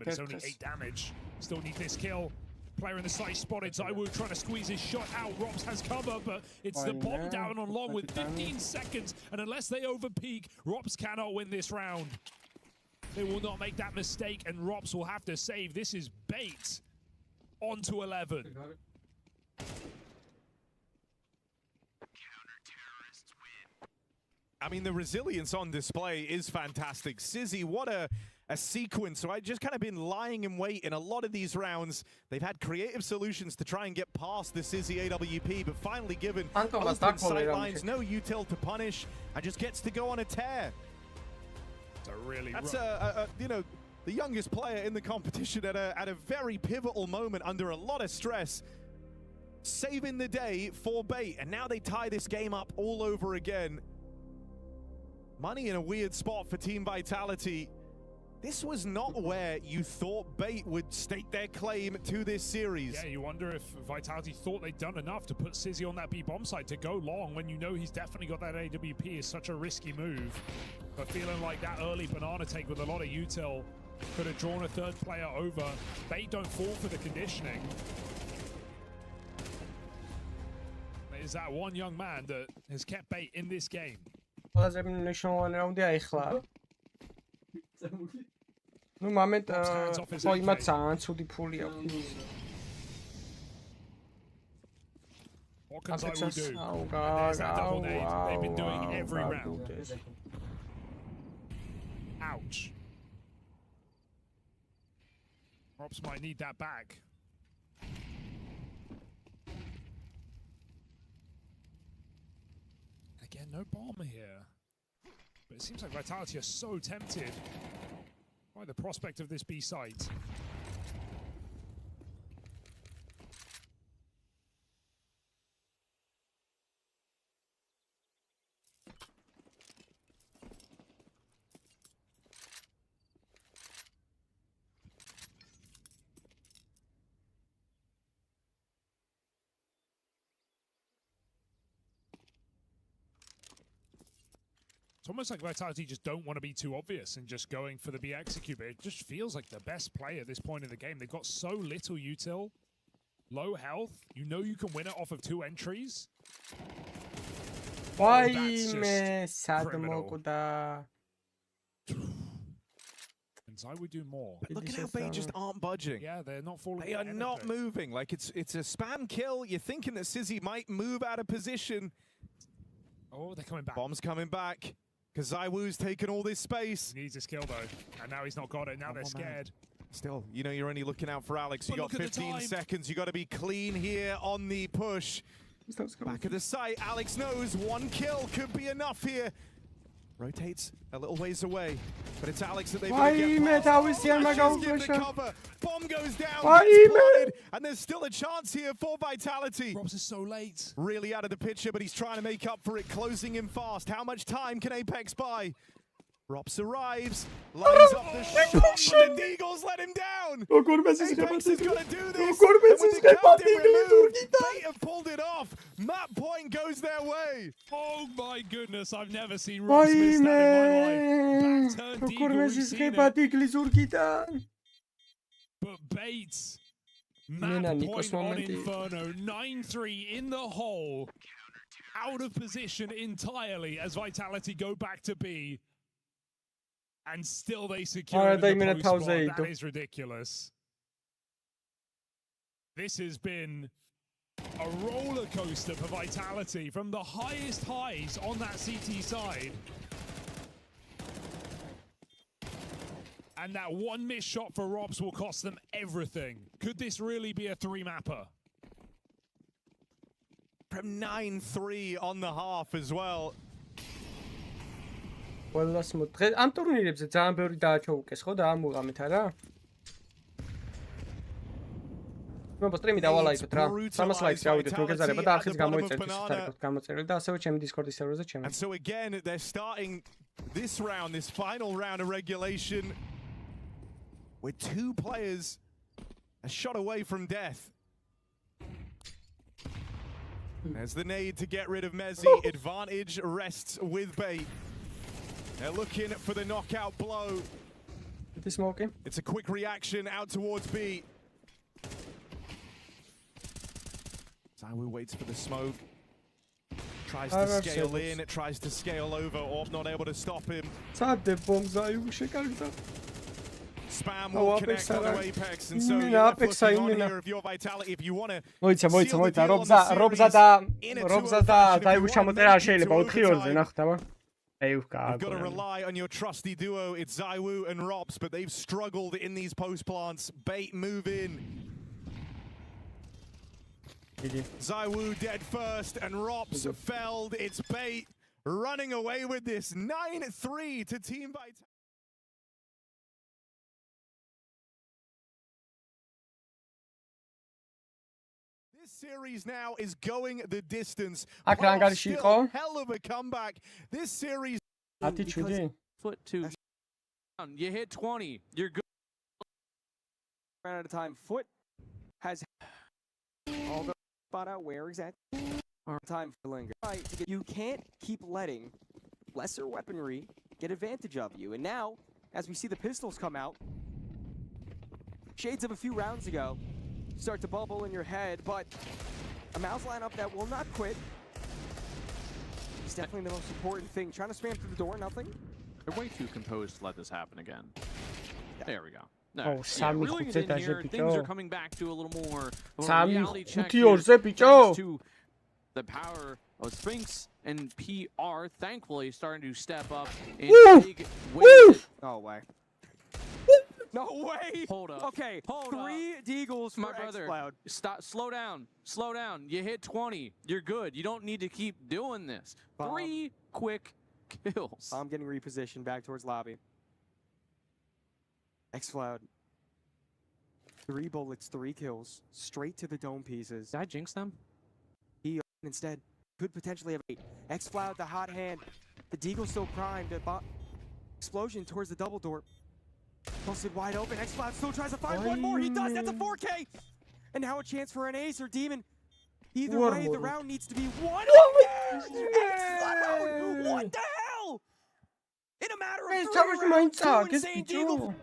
it's only 8 damage. Still need this kill. Player in the site spotted. ZywOo trying to squeeze his shot out. Robs has cover, but it's the bomb down on long with 15 seconds. And unless they overpeak, Robs cannot win this round. They will not make that mistake, and Robs will have to save. This is Bait on to 11. I mean, the resilience on display is fantastic. Sizzy, what a sequence. So I've just kind of been lying in wait in a lot of these rounds. They've had creative solutions to try and get past the Sizzy AWP, but finally given open sight lines, no util to punish, and just gets to go on a tear. That's you know, the youngest player in the competition at a very pivotal moment under a lot of stress, saving the day for Bait, and now they tie this game up all over again. Money in a weird spot for Team Vitality. This was not where you thought Bait would stake their claim to this series. Yeah, you wonder if Vitality thought they'd done enough to put Sizzy on that B-bomb side to go long when you know he's definitely got that AWP. Is such a risky move. But feeling like that early banana take with a lot of util could have drawn a third player over. Bait don't fall for the conditioning. Is that one young man that has kept Bait in this game? Nu moment pojma cud I puli aquí. What can ZywOo do? There's that double nade. They've been doing every round. Ouch. Robs might need that back. Again, no bomber here. But it seems like Vitality are so tempted by the prospect of this B site. It's almost like Vitality just don't want to be too obvious and just going for the B execute, but it just feels like the best play at this point in the game. They've got so little util, low health. You know you can win it off of 2 entries. Why me sadmo kuda? And ZywOo do more. But look at how Bait just aren't budging. Yeah, they're not falling. They are not moving. Like it's a spam kill. You're thinking that Sizzy might move out of position. Oh, they're coming back. Bomb's coming back. Because ZywOo's taken all this space. He needs his kill, though. And now he's not got it. Now they're scared. Still, you know you're only looking out for Alex. You got 15 seconds. You got to be clean here on the push. Back of the site. Alex knows 1 kill could be enough here. Rotates a little ways away, but it's Alex that they've Vay Metavisiyen mega cover. Bomb goes down, Vay gets spotted, and there's still a chance here for Vitality. Robs is so late. Really out of the picture, but he's trying to make up for it, closing him fast. How much time can Apex buy? Rops arrives, lines up the shot, but the Eagles let him down. Apex is going to do this. And with the captain removed, they have pulled it off. Map point goes their way. Oh my goodness, I've never seen Robs miss that in my life. Back-turned Eagle, we've seen it. But Bates, map point on Inferno, 9-3 in the hole, out of position entirely as Vitality go back to B. And still they secure the post spot. That is ridiculous. This has been a roller coaster for Vitality from the highest highs on that CT side. And that one missed shot for Robs will cost them everything. Could this really be a three-mapper? From 9-3 on the half as well. ყველას მოთხე ამ ტურნირებზე ძალიან ბევრი დააჩოუკეს ხო და ამუღამეთ არა? მე სტრიმი დავალაიქოთ რა 300 ლაიქს გავიდეთ მოგეზარება და არხიც გამოიწერთ ეს საერთოდ გამოწერილი და ასევე ჩემი Discord-ის სერვერზე ჩემი. And so again they're starting this round, this final round of regulation with two players a shot away from death. There's the nade to get rid of Mezzi. Advantage rests with Bait. They're looking for the knockout blow. It's a quick reaction out towards B. ZywOo waits for the smoke. Tries to scale in, it tries to scale over. Orb not able to stop him. Spam will connect on the Apex, and so you're left looking on here if you're Vitality, if you want to მოიცა Robs-ა და ZywOo ჩამოწერა შეიძლება 4-2-ზე ნახეთ აბა. You've got to rely on your trusty duo. It's ZywOo and Robs, but they've struggled in these post plants. Bait move in. ZywOo dead first, and Robs felled. It's Bait running away with this 9-3 to Team Vitality. This series now is going the distance. Still hell of a comeback. This series. Foot two. You hit 20. You're good. Ran out of time. Foot has all the spot out where exactly. Time for linger. You can't keep letting lesser weaponry get advantage of you. And now, as we see the pistols come out, shades of a few rounds ago start to bubble in your head, but a mouse lineup that will not quit is definitely the most important thing. Trying to spam through the door, nothing. They're way too composed to let this happen again. Yeah. There we go. No, reeling it in here, things are coming back to a little more of a reality check to the power of Sphinx and PR, thankfully, starting to step up in big ways. No way. No way! Hold up. Okay, hold three Deagles for my brother. X-Cloud. Stop. Slow down. Slow down. You hit 20. You're good. You don't need to keep doing this. 3 quick kills. I'm getting repositioned back towards lobby. X-Cloud. 3 bullets, 3 kills. Straight to the dome pieces. Did I jinx them? He instead could potentially have 8. X-Cloud, the hot hand. The Deagle still primed. Explosion towards the double door. Busted wide open. X-Cloud still tries to find one more. He does. That's a 4K. And now a chance for an ace or demon. Either way, the round needs to be won. X-Cloud! What the hell? In a matter of 3 rounds, 2 insane Deagle.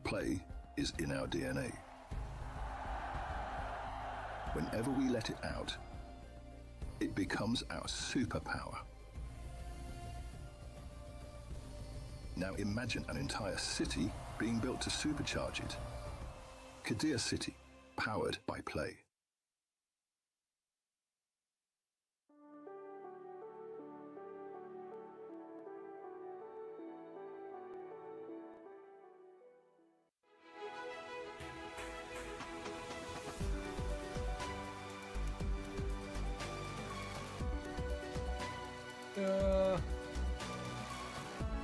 Play is in our DNA. Whenever we let it out, it becomes our superpower. Now imagine an entire city being built to supercharge it. Kadir City, powered by play.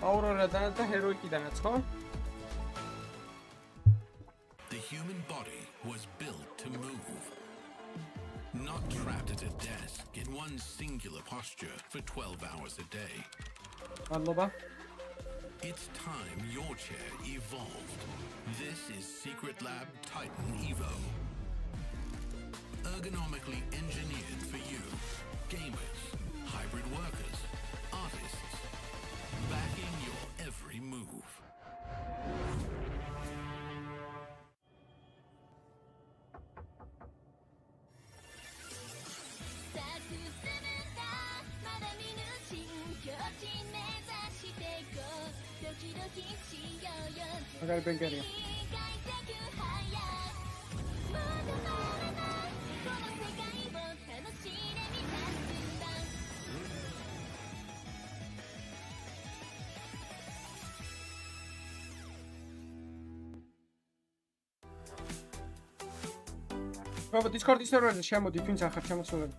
Aurora-დანაც და Heroic-დანაც, ხო? The human body was built to move. Not trapped at a desk in one singular posture for 12 hours a day. მადლობა. It's time your chair evolved. This is Secret Lab Titan Evo. Ergonomically engineered for you, gamers, hybrid workers, artists, backing your every move. I got a big area. Robert, Discord serverზე შემოდით, ვინც ახარ შემოსულები.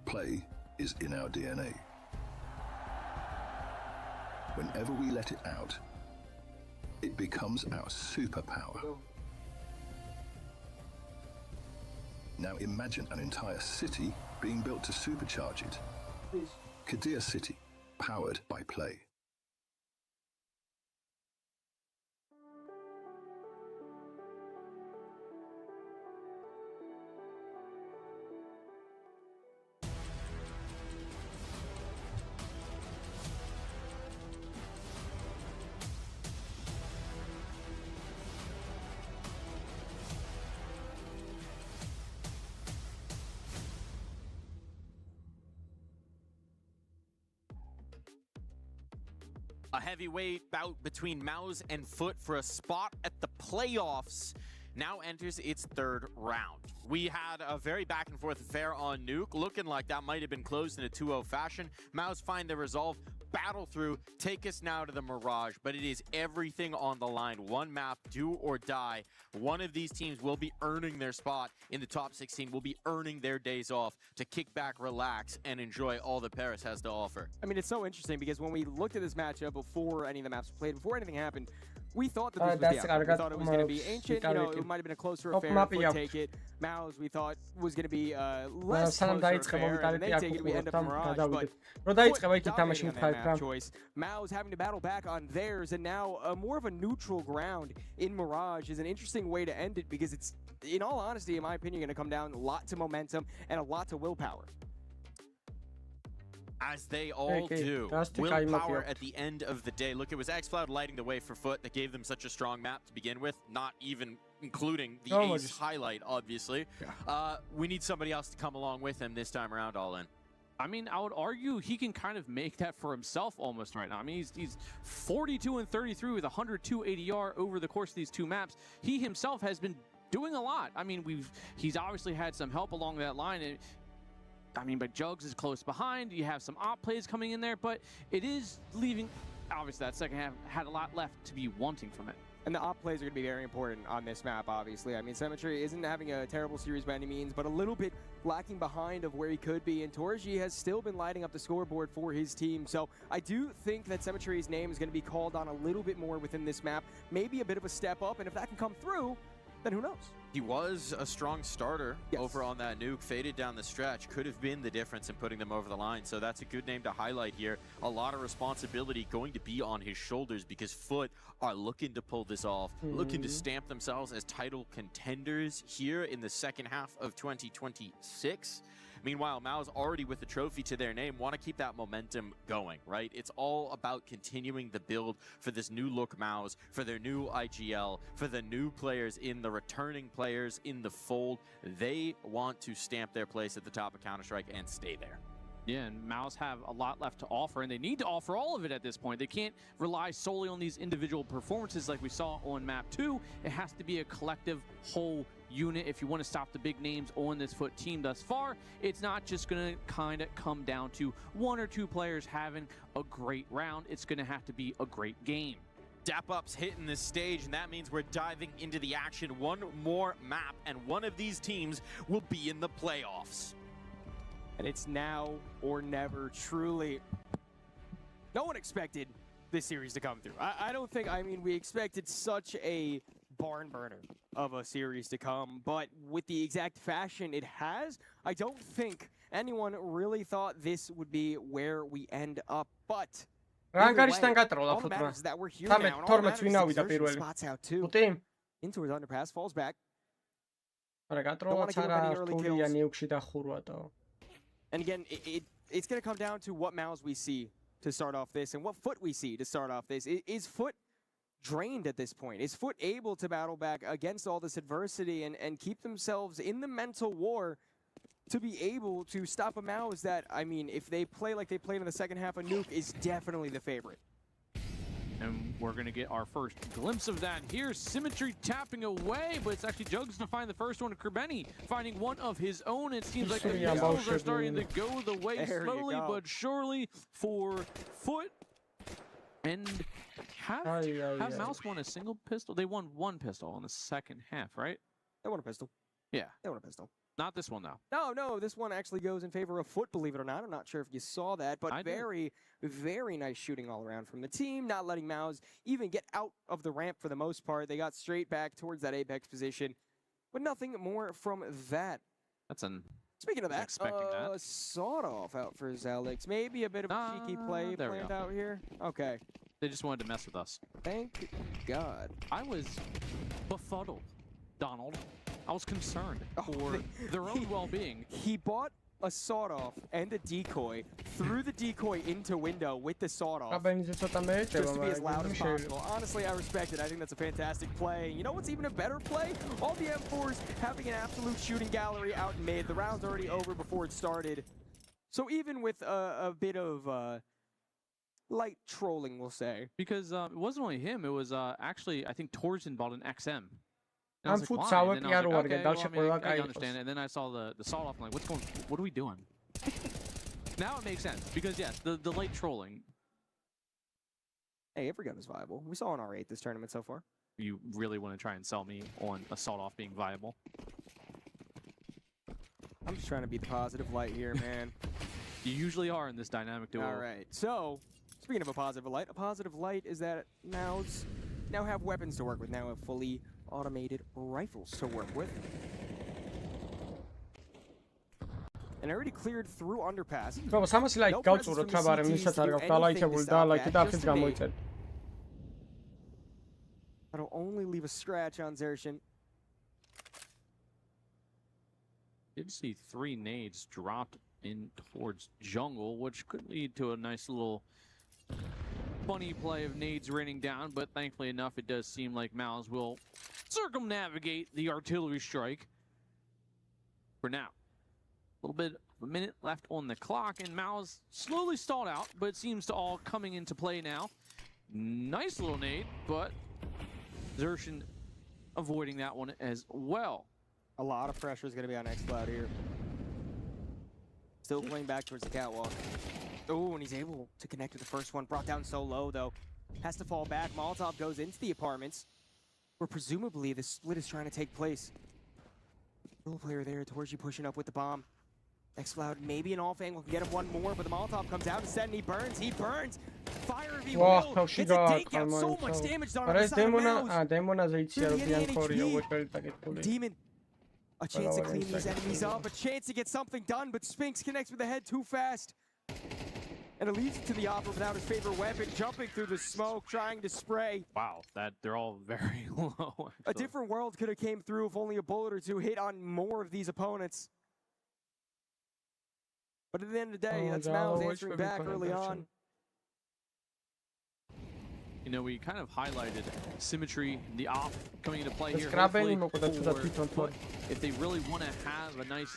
Play is in our DNA. Whenever we let it out, it becomes our superpower. Now imagine an entire city being built to supercharge it. Kadir City, powered by play. A heavyweight bout between Mouse and Foot for a spot at the playoffs now enters its third round. We had a very back and forth affair on Nuke, looking like that might have been closed in a 2-0 fashion. Mouse find their resolve, battle through, take us now to the Mirage, but it is everything on the line. One map, do or die. One of these teams will be earning their spot in the top 16, will be earning their days off to kick back, relax, and enjoy all that Paris has to offer. I mean, it's so interesting because when we looked at this matchup before any of the maps were played, before anything happened, we thought that this was the outcome. We thought it was going to be Ancient, you know, it might have been a closer affair, Foot take it. Mouse, we thought was going to be less closer affair, and they take it, we end up in Mirage, but Foot dominating on that map choice. Mouse having to battle back on theirs, and now more of a neutral ground in Mirage is an interesting way to end it because it's, in all honesty, in my opinion, going to come down a lot to momentum and a lot to willpower. As they all do. Willpower at the end of the day. Look, it was xCloud lighting the way for Foot that gave them such a strong map to begin with, not even including the ace highlight, obviously. Yeah. We need somebody else to come along with him this time around, all in. I mean, I would argue he can kind of make that for himself almost right now. I mean, he's 42 and 33 with 102 ADR over the course of these two maps. He himself has been doing a lot. I mean, he's obviously had some help along that line. And I mean, but Jugs is close behind. You have some op plays coming in there, but it is leaving. Obviously, that second half had a lot left to be wanting from it. And the op plays are going to be very important on this map, obviously. I mean, Symmetry isn't having a terrible series by any means, but a little bit lacking behind of where he could be. And Torji has still been lighting up the scoreboard for his team. So I do think that Symmetry's name is going to be called on a little bit more within this map. Maybe a bit of a step up, and if that can come through, then who knows? He was a strong starter over on that Nuke, faded down the stretch, could have been the difference in putting them over the line. So that's a good name to highlight here. A lot of responsibility going to be on his shoulders because Foot are looking to pull this off, looking to stamp themselves as title contenders here in the second half of 2026. Meanwhile, Mao's already with the trophy to their name, want to keep that momentum going, right? It's all about continuing the build for this new look Mao's, for their new IGL, for the new players in the returning players in the fold. They want to stamp their place at the top of Counter-Strike and stay there. Yeah, and Mao's have a lot left to offer, and they need to offer all of it at this point. They can't rely solely on these individual performances like we saw on map 2. It has to be a collective whole unit if you want to stop the big names on this FUT team thus far. It's not just going to kind of come down to one or two players having a great round. It's going to have to be a great game. Dap Up's hitting this stage, and that means we're diving into the action. One more map, and one of these teams will be in the playoffs. And it's now or never, truly. No one expected this series to come through. I don't think, I mean, we expected such a barn burner of a series to come, but with the exact fashion it has, I don't think anyone really thought this would be where we end up, but Rankarista katsolla futuna. Saamme Tormets vinauida pirueli. Putiin. Into his underpass, falls back. Ora katsolla saada tuli ja niuksita hurua. And again, it's going to come down to what Mao's we see to start off this and what FUT we see to start off this. Is FUT drained at this point? Is FUT able to battle back against all this adversity and keep themselves in the mental war to be able to stop a Mao's that, I mean, if they play like they played in the second half of Nuke, is definitely the favorite. And we're going to get our first glimpse of that here. Symmetry tapping away, but it's actually Jugs to find the first one. Kerbeni finding one of his own. It seems like the missiles are starting to go the way slowly but surely for FUT. And have Mouse won a single pistol? They won one pistol in the second half, right? They won a pistol. Yeah. They won a pistol. Not this one, though. No, this one actually goes in favor of FUT, believe it or not. I'm not sure if you saw that, but very nice shooting all around from the team, not letting Mao's even get out of the ramp for the most part. They got straight back towards that Apex position, but nothing more from that. Speaking of that, sawed off out for Zelix. Maybe a bit of a cheeky play planned out here. Okay. They just wanted to mess with us. Thank God. I was befuddled, Donald. I was concerned for their own well-being. He bought a sawed-off and a decoy, threw the decoy into window with the sawed-off, just to be as loud as possible. Honestly, I respect it. I think that's a fantastic play. You know what's even a better play? All the M4s having an absolute shooting gallery out in mid. The round's already over before it started. So even with a bit of light trolling, we'll say. Because it wasn't only him. It was actually, I think, Torsen bought an XM. I understand it. And then I saw the sawed off. I'm like, what are we doing? Now it makes sense. Because, yes, the late trolling. Hey, every gun is viable. We saw an R8 this tournament so far. You really want to try and sell me on a sawed off being viable? I'm just trying to be the positive light here, man. You usually are in this dynamic duo. All right. So, speaking of a positive light is that Mao's now have weapons to work with. Now have fully automated rifles to work with. And already cleared through underpass. Samas like kaudsuudut savarem lihtsalt arvab laitjavul like tahaksid ka muidsed. That'll only leave a scratch on Zershin. Did see 3 nades dropped in towards jungle, which could lead to a nice little funny play of nades raining down, but thankfully enough, it does seem like Mao's will circumnavigate the artillery strike for now. A little bit of a minute left on the clock, and Mao's slowly stalled out, but it seems to all coming into play now. Nice little nade, but Zershin avoiding that one as well. A lot of pressure is going to be on Xcloud here. Still playing back towards the catwalk. Oh, and he's able to connect to the first one. Brought down so low, though. Has to fall back. Molotov goes into the apartments, where presumably the split is trying to take place. Little player there, Torji pushing up with the bomb. Xcloud, maybe an off angle can get him one more, but the Molotov comes out instead, and he burns. He burns. Fire if he will. Gets a takeout. So much damage done on the side of Mouse. Demon. A chance to clean these enemies up. A chance to get something done, but Spinks connects with the head too fast. And it leads to the offer without his favorite weapon, jumping through the smoke, trying to spray. Wow, they're all very low. A different world could have came through if only a bullet or two hit on more of these opponents. But at the end of the day, that's Mal's answering back early on. You know, we kind of highlighted symmetry, the off coming into play here. If they really want to have a nice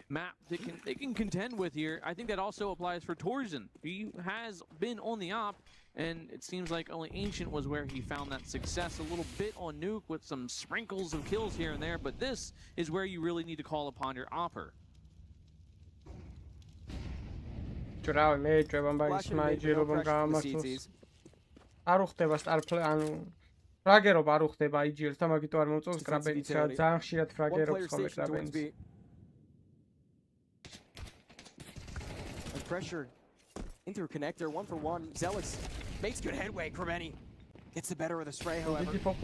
map they can contend with here, I think that also applies for Torsen. He has been on the op, and it seems like only Ancient was where he found that success. A little bit on Nuke with some sprinkles of kills here and there, but this is where you really need to call upon your opper. არ უხდება სტარფლე, ანუ ფრაგერობა არ უხდება IGL-ს და მაგიტო არ მომწონს კრაბენიც, ძალიან ხშირად ფრაგერობს ხოლმე კრაბენიც. Pressure into a connector, 1-for-1. Zealous makes good headway. Krabeni gets the better of the spray, however. Strong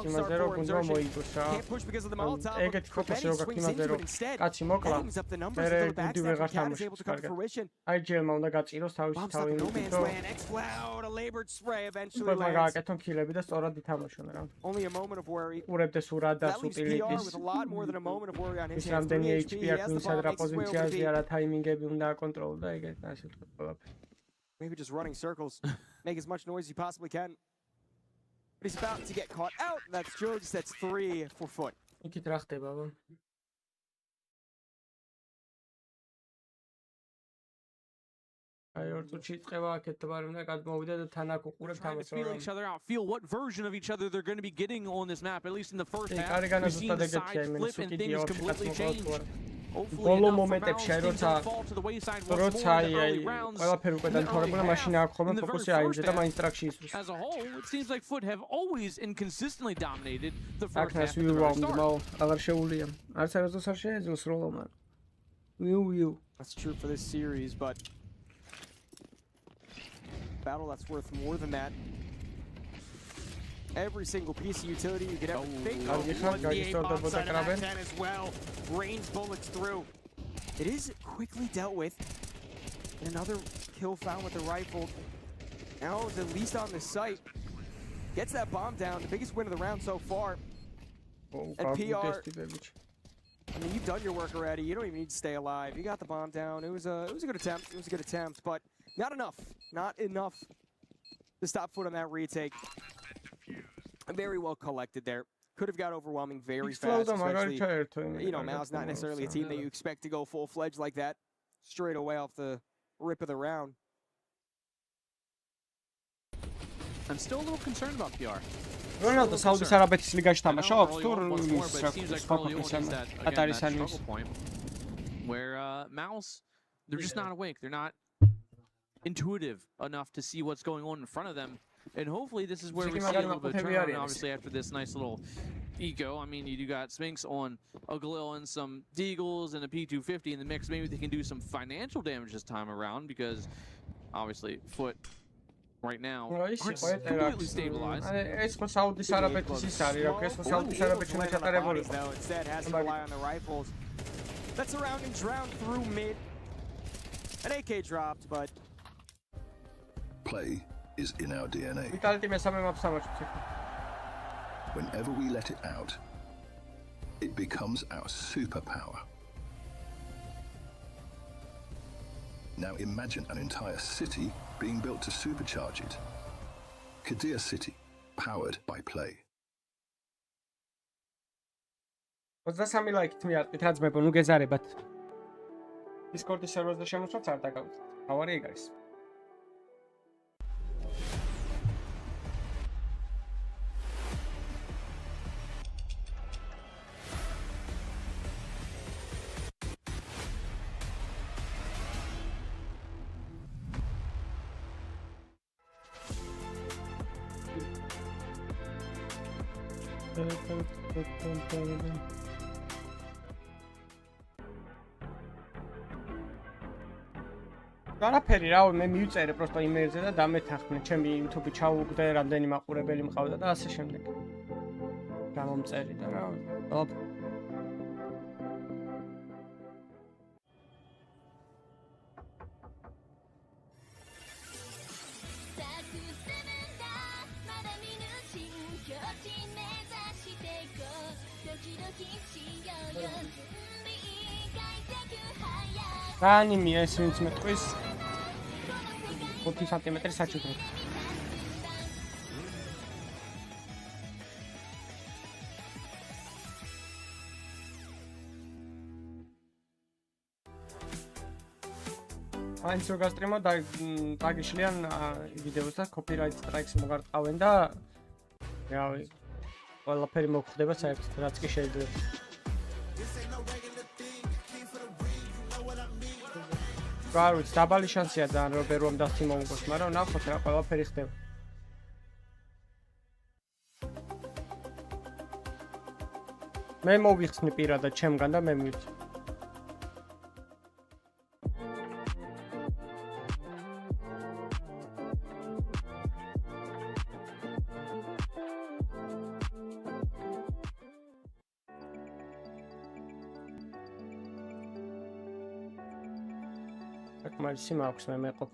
start for Exertion. Can't push because of the Molotov. Krabeni swings into it instead. Ends up the numbers until the backstab from Cat is able to come to fruition. IGL-მა უნდა გაწიროს თავისი Bumps up თავი. no man's land. Explode. A labored spray eventually უბრალოდ lands. გააკეთონ ქილები და სწორად ითამაშონ რა. Only a moment of worry. უყურებდეს ურადას That leaves PR უტილიტის. with a lot more than a moment of worry on his ის hands. რამდენი 3 HP HP. He აქვს, has the ვინცად bomb, რა makes his way over პოზიციაზე the არა ტაიმინგები უნდა აკონტროლოს და ეგეთ ასე ვთქვათ ყველაფერი. Maybe just running circles. Make as much noise as you possibly can. But he's about to get caught out. That's Jogs. That's 3 for Foot. იქით რა ხდება ბა? აი ორ წუთში იწყება აქეთ თვარი უნდა გადმოვიდა და თან აქ უყურებ თამაშს. Feel each other out, feel what version of each other they're going to be getting on this map, at least in the first half. We've seen the side flip and things completely change. ბოლო მომენტებში აი როცა აი ყველაფერი უკვე დამთავრებულა, მაშინ აქ ხოლმე ფოკუსი აიმზა და მაინც ტრაქში ისვრის. As a whole, it seems like Foot have always inconsistently dominated the first half. აქ ვიუვამდმო, აღარ შეუულია. არც არასდროს არ შეეძლოს როლო მან. ვიუ. That's true for this series, but battle that's worth more than that. Every single piece of utility you could ever think of. The bombs out of that 10 as well. Rains bullets through. It is quickly dealt with. And another kill found with the rifle. Now is at least on the site. Gets that bomb down. The biggest win of the round so far. And PR, I mean, you've done your work already. You don't even need to stay alive. You got the bomb down. It was a good attempt. It was a good attempt, but not enough. Not enough to stop Foot on that retake. Very well collected there. Could have got overwhelming very fast, especially, you know, Mal's not necessarily a team that you expect to go full-fledged like that straight away off the rip of the round. I'm still a little concerned about PR. Ronaldo საუდის არაბეთის ლიგაში თამაშობს თუ where Mouse, they're just not awake. They're not intuitive enough to see what's going on in front of them. And hopefully this is where we see a little bit of turnaround, obviously, after this nice little eco. I mean, you got Sphinx on a Galil and some Deagles and a P250 in the mix. Maybe they can do some financial damage this time around because, obviously, Foot right now aren't completely stabilized. Instead has to rely on the rifles. That's around and drowned through mid. An AK dropped, but play is in our DNA. Whenever we let it out, it becomes our superpower. Now imagine an entire city being built to supercharge it. Qiddiya City, powered by play. 23 ლაიქით მიატყვით რა ძმებო, ნუ გეზარებათ. Discord-ის სერვერზე შემოსვლაც არ დაგავთ. თავარი ეგ არის. არაფერი რა, მე მივწერე პროსტო იმეილზე და დამეთანხმე, ჩემი YouTube-ი ჩაუგდე, რამდენი მაყურებელი მყავდა და ასე შემდეგ. გამომწერი და რა, ოპ. განიმია ეს ვინც მეტყვის 5 სანტიმეტრი საჩუქრად. აინც რო გასტრიმო და დაგიშლიან ვიდეოს და copyright strikes მოგარტყავენ და რავი ყველაფერი მოხდება საერთოდ რაც კი შეიძლება. გარუც დაბალი შანსია ძალიან რომ ბერვამ დასტი მოუგოს, მაგრამ ნახოთ რა ყველაფერი ხდება. მე მოვიხსნი პირადად ჩემგან და მე მივიცი. Malisi მაქვს მე მეყოფ.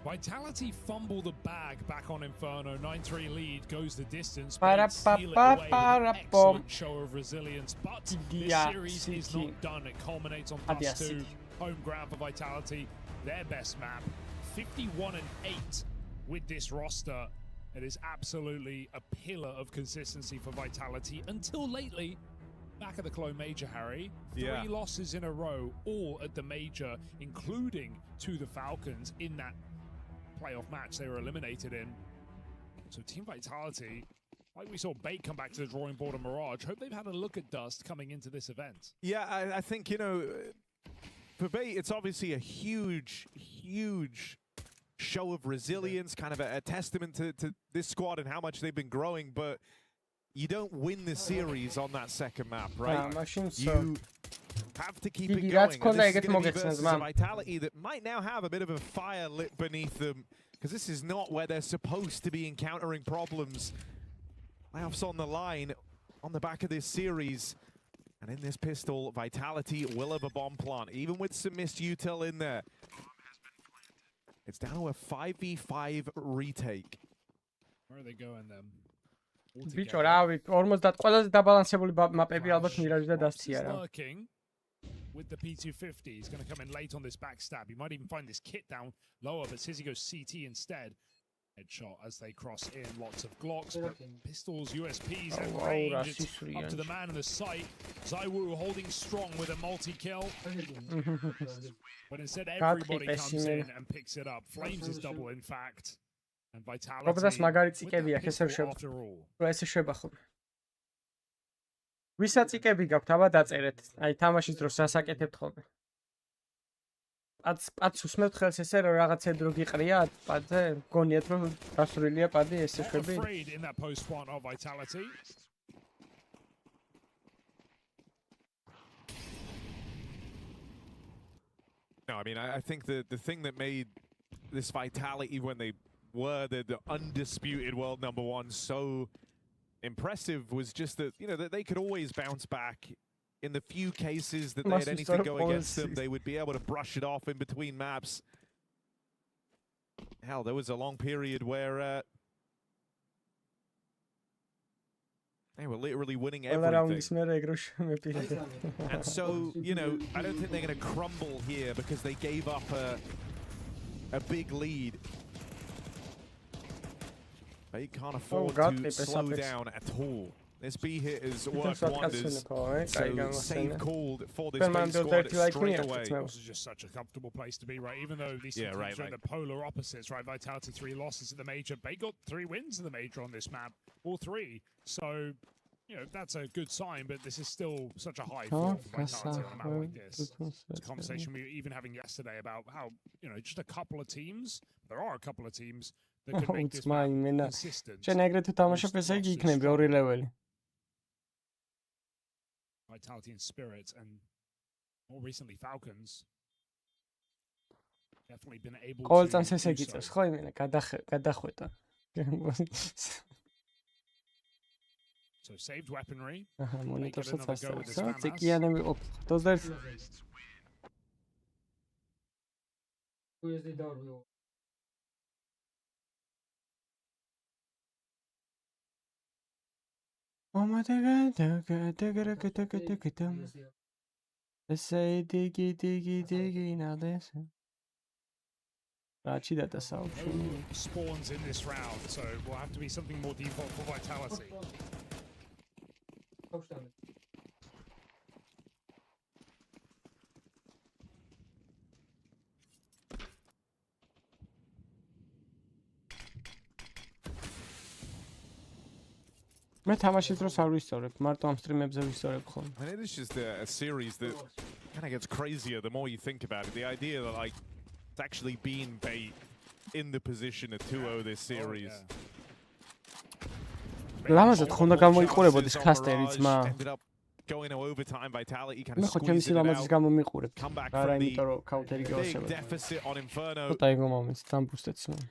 Vitality fumble the bag back on Inferno. 9-3 lead goes the distance. But seal it away with an excellent show of resilience. But this series is not done. It culminates on +2. Home ground for Vitality. Their best map. 51-8 with this roster. It is absolutely a pillar of consistency for Vitality. Until lately, back at the Clone Major, Harry. 3 losses in a row, all at the Major, including to the Falcons in that playoff match they were eliminated in. So Team Vitality, like we saw Bait come back to the drawing board of Mirage, hope they've had a look at Dust coming into this event. Yeah, I think, you know, for Bait, it's obviously a huge show of resilience, kind of a testament to this squad and how much they've been growing, but you don't win the series on that second map, right? You have to keep it going. And this is going to be versus a Vitality that might now have a bit of a fire lit beneath them, because this is not where they're supposed to be encountering problems. Playoffs on the line on the back of this series. And in this pistol, Vitality will have a bomb plant, even with some missed util in there. It's down to a 5v5 retake. Where are they going then? ბიჭო რავი 50 ყველაზე დაბალანსებული მაპები ალბათ მირაჟი და დასცია რა. With the P250, he's going to come in late on this backstab. He might even find this kit down lower, but Sizzy goes CT instead. Headshot as they cross in. Lots of Glocks, but pistols, USPs, and range. It's up to the man in the sight. Zaiwu holding strong with a multi-kill. But instead, everybody comes in and picks it up. Flames is double, in fact. And Vitality, Robotas მაგარი წიკები აქვს, ესე შევა. რა ესე შევახო. ვისაც წიკები გაქვთ, აბა დაწერეთ. აი თამაშის დროს რასაკეთებთ ხოლმე. პადს უსმევთ ხელს ესე რომ რაღაცა დრო გიყრია პადზე, გონიათ რომ დასრულია პადი ესე შვები. No, I mean, I think the thing that made this Vitality when they were the undisputed world #1 so impressive was just that, you know, that they could always bounce back. In the few cases that they had anything go against them, they would be able to brush it off in between maps. Hell, there was a long period where they were literally winning everything. And so, you know, I don't think they're going to crumble here because they gave up a big lead. They can't afford to slow down at all. This B hit has worked wonders. So save called for this big squad straight away. This is just such a comfortable place to be, right? Even though these teams are the polar opposites, right? Vitality 3 losses in the major. They got 3 wins in the major on this map, all 3. So, you know, that's a good sign, but this is still such a high floor for Vitality on a map like this. It's a conversation we were even having yesterday about how, you know, just a couple of teams, there are a couple of teams that could make this map consistent. შენ ეგრეთ თამაშობ ესე იგი იქნება 2 ლეველი. Vitality and Spirit, and more recently Falcons, definitely been able to. ყოველ წამს ესე გიწევს, ხო იმენა, გადახვეტა. So saved weaponry. აჰა, They get მონიტორსაც another go with ასწავლებს. this რა, FAMAS. ციკიანები ყოფილ. 21. Let's say diggy now this. Rachi data south. No spawns in this round, so will have to be something more default for Vitality. მე თამაშის დროს არ ვისწორებ, მარტო ამ სტრიმებზე ვისწორებ ხოლმე. And it is just a series that kind of gets crazier the more you think about it. The idea that like it's actually been bait in the position of 2-0 this series. ლამაზად ხონდა გამოიყურებოდეს კასტერი ძმა. Ended up going to overtime. Vitality kind მე of ხო ჩემს squeezed it ლამაზის out. გამომიყურებ. Come back არა, from იმიტომ რომ the კაუნტერი big გავასებებ. deficit on Inferno. ცოტა იგო მომენტს დამბუსტეც.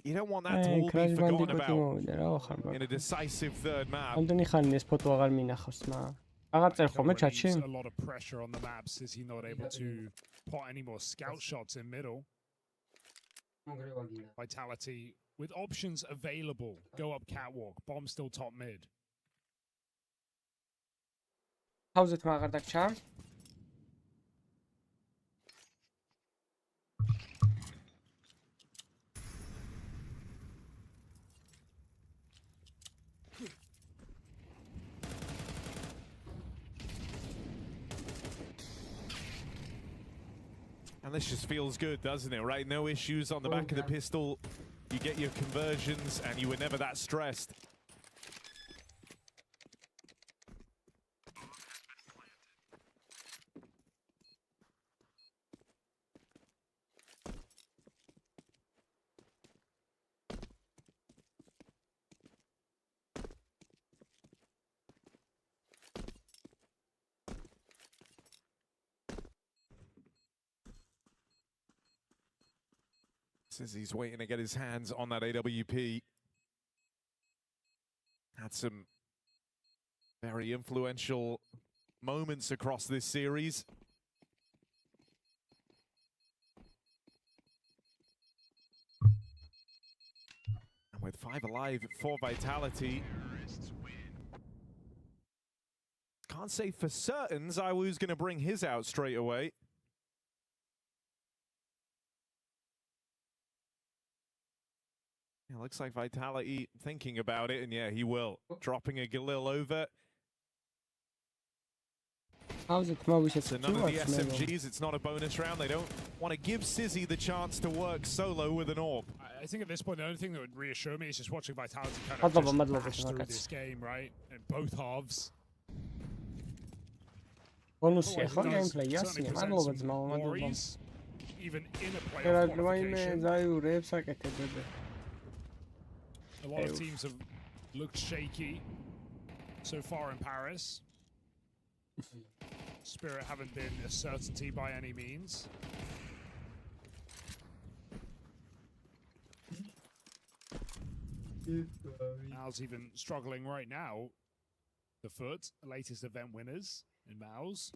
You don't want that to all be forgotten about მოვიდა რა ვახარ in a ბაბა. decisive third map. ამდენი ხანი ეს ფოტო აღარ მინახავს მა. აღარ წერ ხოლმე ჩატში? A lot of pressure on the maps. Is he not able to pot any more scout shots in middle? Vitality with options available. Go up catwalk. Bomb still top mid. თავზეთ მაგარ დაგჭა. And this just feels good, doesn't it? Right? No issues on the back of the pistol. You get your conversions, and you were never that stressed. Says he's waiting to get his hands on that AWP. Had some very influential moments across this series. And with 5 alive for Vitality, can't say for certain Zywoo's going to bring his out straight away. Yeah, looks like Vitality thinking about it, and yeah, he will. Dropping a Galil over. How's it Mobius? So none of the SMGs, it's not a bonus round. They don't want to give Sizzy the chance to work solo with an AWP. I think at this point, the only thing that would reassure me is just watching Vitality kind of just crash through this game, right? In both halves. Bonusია ხო gameplay ასია მადლობა ძმა მადლობა Even in a playoff რა qualification. დაიურებს აკეთებდა A lot of teams have looked shaky so far in Paris. Spirit haven't been a certainty by any means. Mal's even struggling right now. The Foot, latest event winners in Mal's.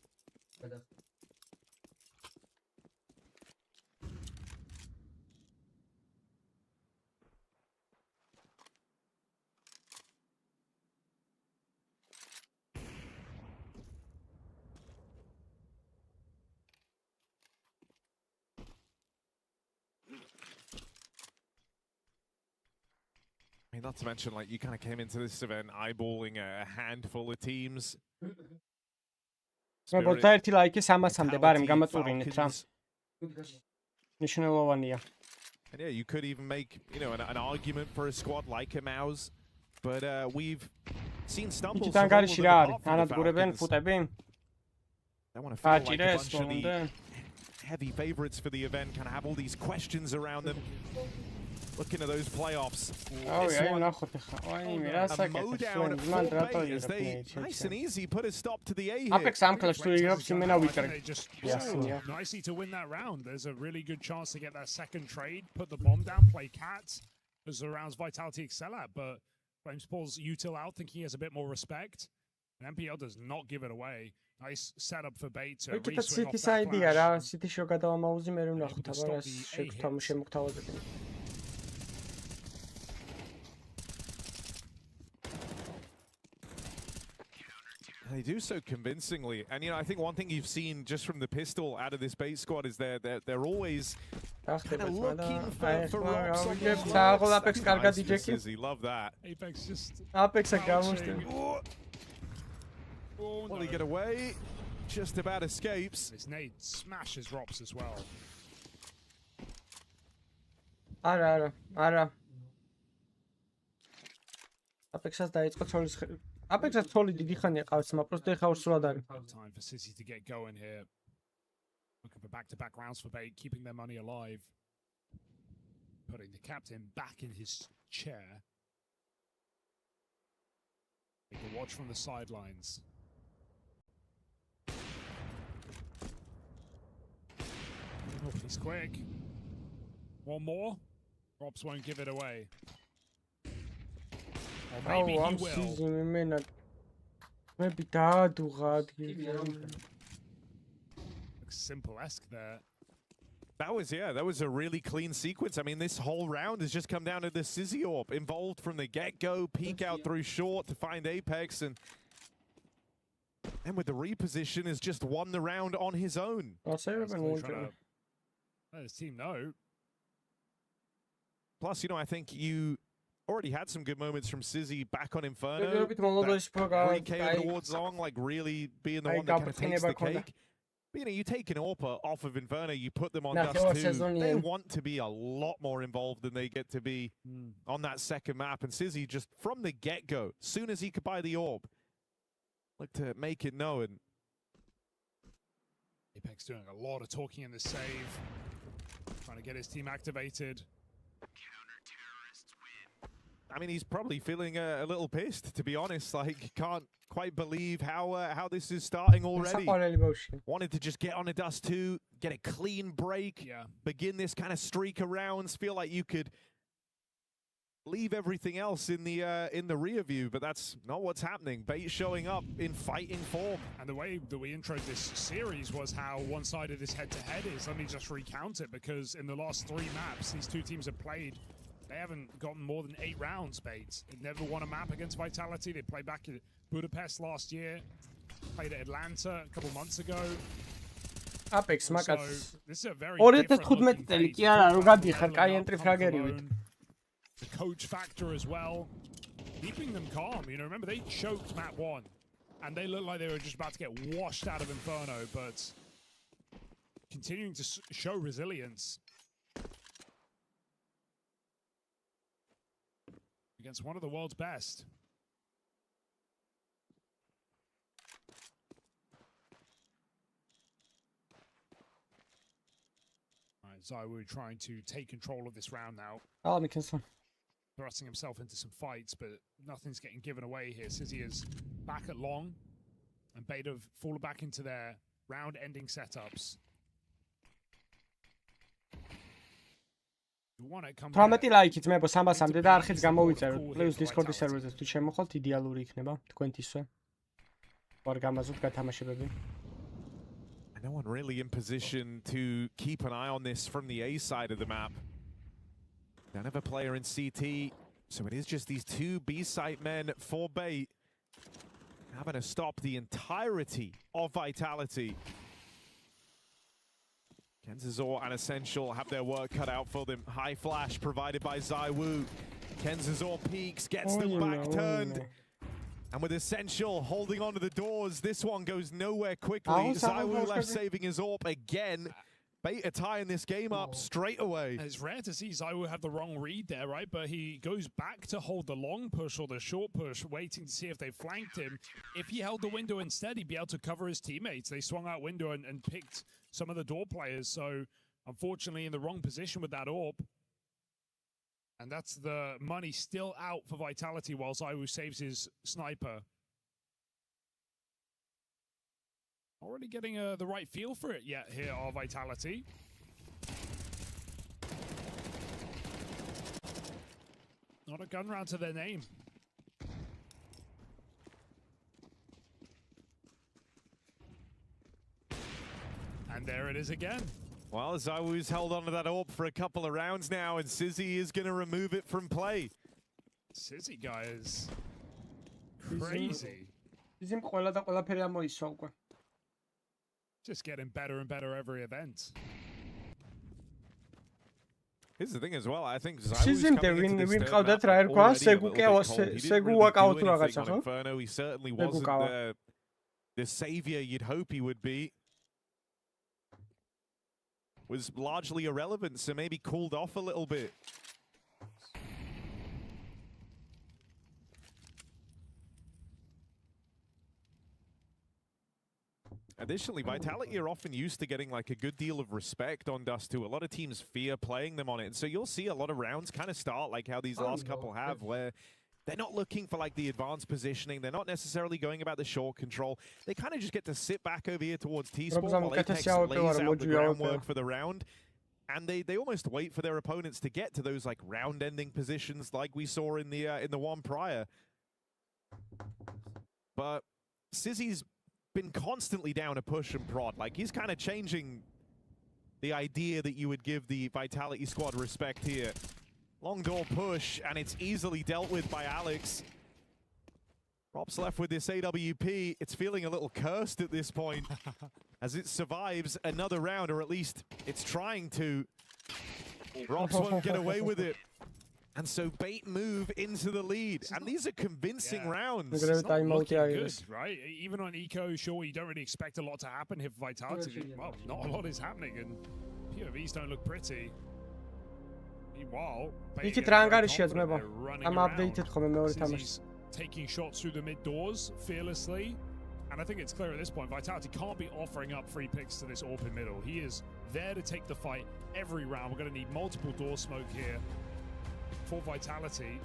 I mean, not to mention, like, you kind of came into this event eyeballing a handful of teams. მოგოთა ერთი ლაიქი 300-მდე ბარემ გამაწურინეთ რა. მნიშვნელოვანია. And yeah, you could even make, you know, an argument for a squad like a Mouse, but we've seen stumbles from all of them apart from the Falcons. They want to feel like a bunch of the heavy favorites for the event, kind of have all these questions around them. Looking at those playoffs. Oh, yeah, nice and easy. Put a stop to the A here. Nicely to win that round. There's a really good chance to get that second trade. Put the bomb down, play cats. As the rounds Vitality excel at, but Flames pulls util out, thinking he has a bit more respect. And MPL does not give it away. Nice setup for bait to Wait, re-swing off City that side-ია რა, flash. City შო გადავამაუზი მე რომ ნახოთ აბა რა შემოგთავაზებენ. They do so convincingly, and I think one thing you've seen just from the pistol out of this bait squad is they're always kind of looking for rocks on the Apex კარგად იჯექი. He love that. Apex just Apex-ა გამოჩნდა. Will he get away? Just about escapes. This nade smashes Rops as well. არა. Apex-ას დაიწყო ცოლის Apex-ას ცოლი დიდი ხანია ყავს, მაგრამ просто ეხა უსრულად არის. Time for City to get going here. Looking for back-to-back rounds for bait, keeping their money alive. Putting the captain back in his chair. Take a watch from the sidelines. Oh, he's quick. One more. Rops won't give it away. Or maybe he will. Looks simple-esque there. That was a really clean sequence. I mean, this whole round has just come down to the Sizzy AWP, involved from the get-go, peek out through short to find Apex, and with the reposition has just won the round on his own. Let his team know. Plus, I think you already had some good moments from Sizzy back on Inferno. That 3K towards Zong, like really being the one that kind of takes the cake. But you take an AWPer off of Inferno, you put them on Dust 2. They want to be a lot more involved than they get to be on that second map. And Sizzy just from the get-go, soon as he could buy the AWP, look to make it known. Apex doing a lot of talking in the save, trying to get his team activated. I mean, he's probably feeling a little pissed, to be honest. Like, can't quite believe how this is starting already. Wanted to just get on a Dust 2, get a clean break, begin this kind of streak of rounds, feel like you could leave everything else in the rear view, but that's not what's happening. Bait showing up in fighting form. And the way that we introed this series was how one-sided this head-to-head is. Let me just recount it, because in the last 3 maps these two teams have played, they haven't gotten more than 8 rounds, Bates. They've never won a map against Vitality. They played back at Budapest last year, played at Atlanta a couple months ago. Apex, so this is a very 2015 წელი კი არა, რო გადიხარ, კაი ენტრი ფრაგერივით. The coach factor as well, keeping them calm. Remember they choked map 1, and they looked like they were just about to get washed out of Inferno, but continuing to show resilience against one of the world's best. All right, Zywoo trying to take control of this round now. Thrusting himself into some fights, but nothing's getting given away here. Sizzy is back at long, and Bait have fallen back into their round-ending setups. 18 ლაიქი ძმებო 300-მდე და არხით გამოვიწეროთ. პლუს Discord-ის სერვერზე თუ შემოხვალთ, იდეალური იქნება თქვენთვისვე. ვარ გამაზოთ გათამაშებები. No one really in position to keep an eye on this from the A side of the map. Don't have a player in CT, so it is just these 2 B-site men for Bait, having to stop the entirety of Vitality. Kenzazor and Essential have their work cut out for them. High flash provided by Zywoo. Kenzazor peeks, gets them back turned. And with Essential holding onto the doors, this one goes nowhere quickly. Zywoo left saving his AWP again. Bait are tying this game up straight away. It's rare to see Zywoo have the wrong read there, right? But he goes back to hold the long push or the short push, waiting to see if they flanked him. If he held the window instead, he'd be able to cover his teammates. They swung out window and picked some of the door players. So, unfortunately, in the wrong position with that AWP. And that's the money still out for Vitality while Zywoo saves his sniper. Already getting the right feel for it yet here are Vitality. Not a gun round to their name. And there it is again. Well, Zawu's held onto that AWP for a couple of rounds now, and Sizzy is going to remove it from play. Sizzy guy is crazy. Sizzy ყველა და ყველაფერი ამოისვა უკვე. Just getting better and better every event. Here's the thing as well, I think Sizzy win ყავდათ რა ერქვა? სეგუ ვაკაუთ რაღაცა, ხო? Inferno, he certainly wasn't the savior you'd hope he would be. Was largely irrelevant, so maybe cooled off a little bit. Additionally, Vitality are often used to getting like a good deal of respect on Dust 2. A lot of teams fear playing them on it, and so you'll see a lot of rounds kind of start like how these last couple have, where they're not looking for like the advanced positioning. They're not necessarily going about the short control. They kind of just get to sit back over here towards T-Spawn while Apex lays out the groundwork for the round. And they almost wait for their opponents to get to those like round-ending positions like we saw in the one prior. But Sizzy's been constantly down a push and prod. Like, he's kind of changing the idea that you would give the Vitality squad respect here. Long door push, and it's easily dealt with by Alex. Rob's left with this AWP. It's feeling a little cursed at this point as it survives another round, or at least it's trying to. Robs won't get away with it. And so Bait move into the lead. And these are convincing rounds. It's not looking good, right? Even on Eco, sure, you don't really expect a lot to happen here for Vitality. Well, not a lot is happening, and POVs don't look pretty. Meanwhile, იქით რა ანგარიშია ძმებო? ამ აპდეიტით ხომ მეორე თამაშს. Taking shots through the mid doors fearlessly. And I think it's clear at this point, Vitality can't be offering up free picks to this AWP in middle. He is there to take the fight every round. We're going to need multiple door smoke here for Vitality.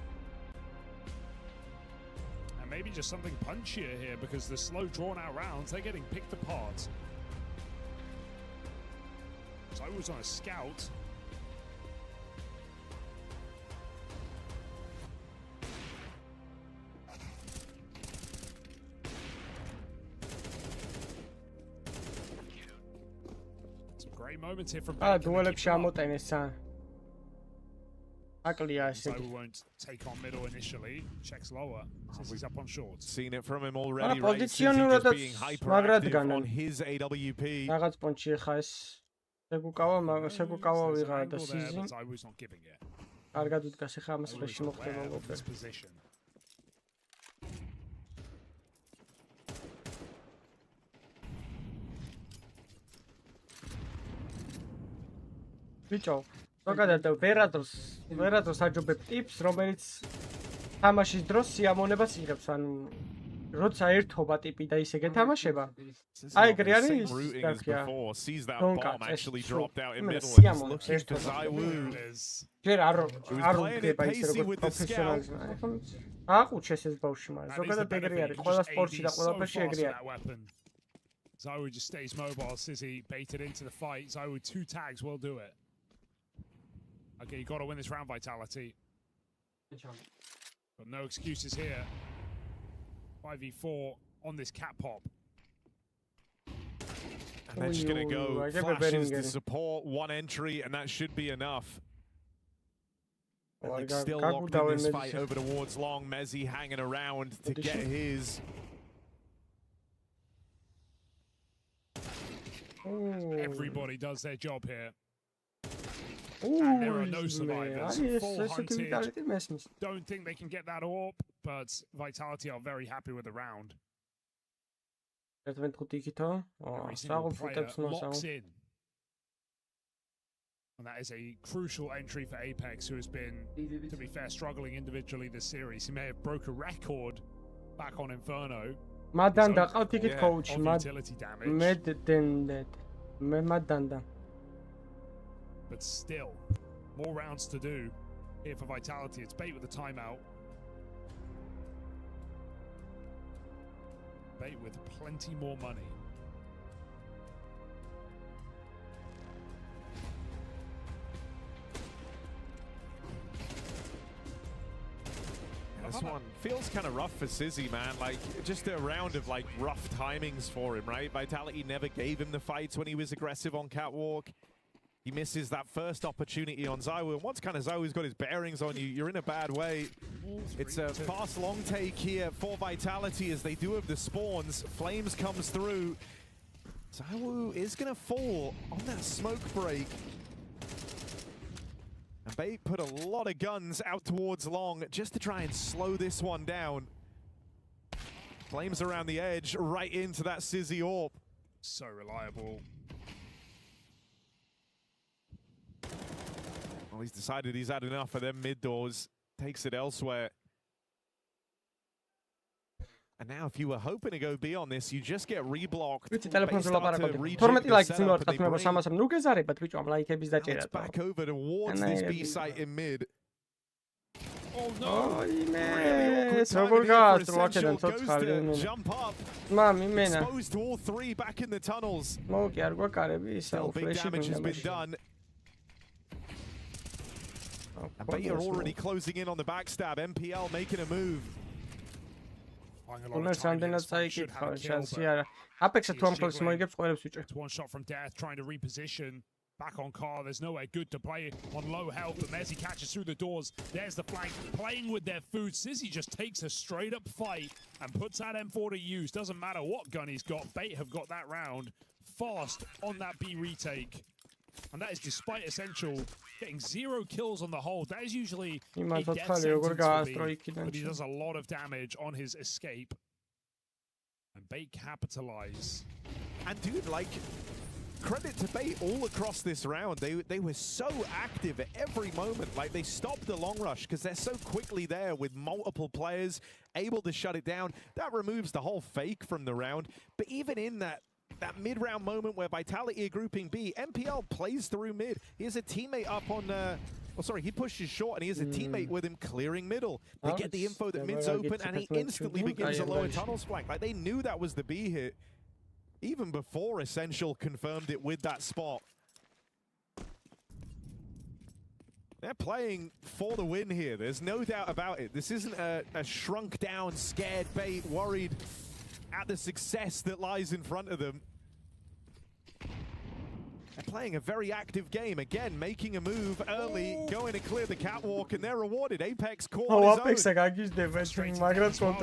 And maybe just something punchier here, because the slow drawn out rounds, they're getting picked apart. So I was on a scout. Great moments here from დუელებში ამოტენეს სან. აკლია ესე. So won't take on middle initially. Checks lower. He's up on short. Seen it from him already. Right? Just being hyperactive on his AWP. რაღაც პონჩი ხა ეს შეგუკავა ვიღა და Sizzy. I was not giving it. კარგად უდგას ხა ამას რეში მოხდება უბრალოდ. ბიჭო, ზოგადად ვერადროს აჯობებ ტიპს, რომელიც თამაშის დროს სიამონებას იღებს, ანუ როცა ერთობა ტიპი და ისე გეთამაშება. აი ეგრე არის გაქია. ჯერ არ უდგება ისე როგორც პროფესიონალიზმი. აყუჩეს ეს ბავშვი, მაგრამ ზოგადად ეგრე არის, ყველა სპორტში და ყველაფერში ეგრე არის. Zawu just stays mobile. Sizzy baited into the fight. Zawu 2 tags will do it. Okay, you got to win this round, Vitality. But no excuses here. 5v4 on this cat pop. And they're just going to go flashes to support one entry, and that should be enough. Like still locked in this fight over towards long. Mezzi hanging around to get his. Everybody does their job here. And there are no survivors. Full hunted. Don't think they can get that AWP, but Vitality are very happy with the round. Every single player locks in. And that is a crucial entry for Apex, who has been, to be fair, struggling individually this series. He may have broke a record back on Inferno. Madan daqav ticket coach. But still, more rounds to do here for Vitality. It's Bait with the timeout. Bait with plenty more money. This one feels kind of rough for Sizzy, man. Like, just a round of, like, rough timings for him, right? Vitality never gave him the fights when he was aggressive on Catwalk. He misses that first opportunity on ZywOo. And once kind of ZywOo's got his bearings on you, you're in a bad way. It's a fast long take here for Vitality as they do have the spawns. Flames comes through. ZywOo is going to fall on that smoke break. And Bait put a lot of guns out towards long just to try and slow this one down. Flames around the edge, right into that Sizzy AWP. So reliable. Well, he's decided he's had enough of them mid doors. Takes it elsewhere. And now if you were hoping to go B on this, you just get reblocked. It's back over towards this B site in mid. Oh no! Jump up. Exposed to all three back in the tunnels. Still big damage has been done. And Bait are already closing in on the backstab. MPL making a move. One shot from death, trying to reposition. Back on car, there's nowhere good to play on low health, but Mezzi catches through the doors. There's the flank, playing with their food. Sizzy just takes a straight up fight and puts that M4 to use. Doesn't matter what gun he's got, Bait have got that round fast on that B retake. And that is despite Essential getting 0 kills on the hold. That is usually a death sentence for B, but he does a lot of damage on his escape. And Bait capitalize. And dude, like, credit to Bait all across this round. They were so active at every moment. Like, they stopped the long rush because they're so quickly there with multiple players able to shut it down. That removes the whole fake from the round. But even in that mid-round moment where Vitality are grouping B, MPL plays through mid. He has a teammate up on... he pushes short and he has a teammate with him clearing middle. They get the info that mid's open and he instantly begins a lower tunnels flank. Like, they knew that was the B hit even before Essential confirmed it with that spot. They're playing for the win here. There's no doubt about it. This isn't a shrunk down, scared Bait, worried at the success that lies in front of them. They're playing a very active game. Again, making a move early, going to clear the catwalk, and they're rewarded. Apex caught on his own.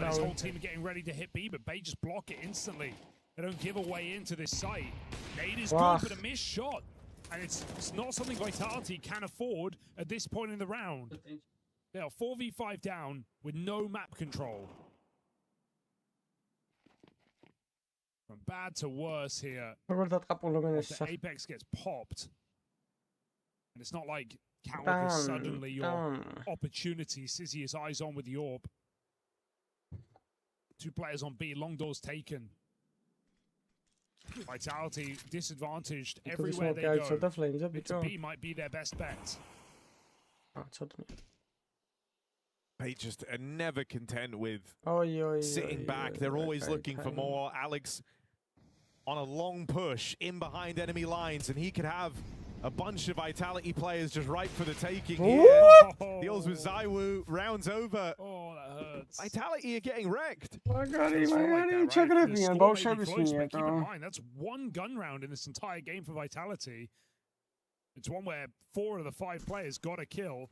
This whole team are getting ready to hit B, but Bait just block it instantly. They don't give away into this site. Nade is good, but a missed shot. And it's not something Vitality can afford at this point in the round. They are 4v5 down with no map control. From bad to worse here. After Apex gets popped. And it's not like Catwalk is suddenly your opportunity. Sizzy is eyes on with the AWP. 2 players on B, long doors taken. Vitality disadvantaged everywhere they go. B might be their best bet. Bait just are never content with sitting back. They're always looking for more. Alex on a long push in behind enemy lines, and he could have a bunch of Vitality players just right for the taking here. Deals with ZywOo, rounds over. Oh, that hurts. Vitality are getting wrecked. Keep in mind, that's 1 gun round in this entire game for Vitality. It's one where 4 of the 5 players got a kill.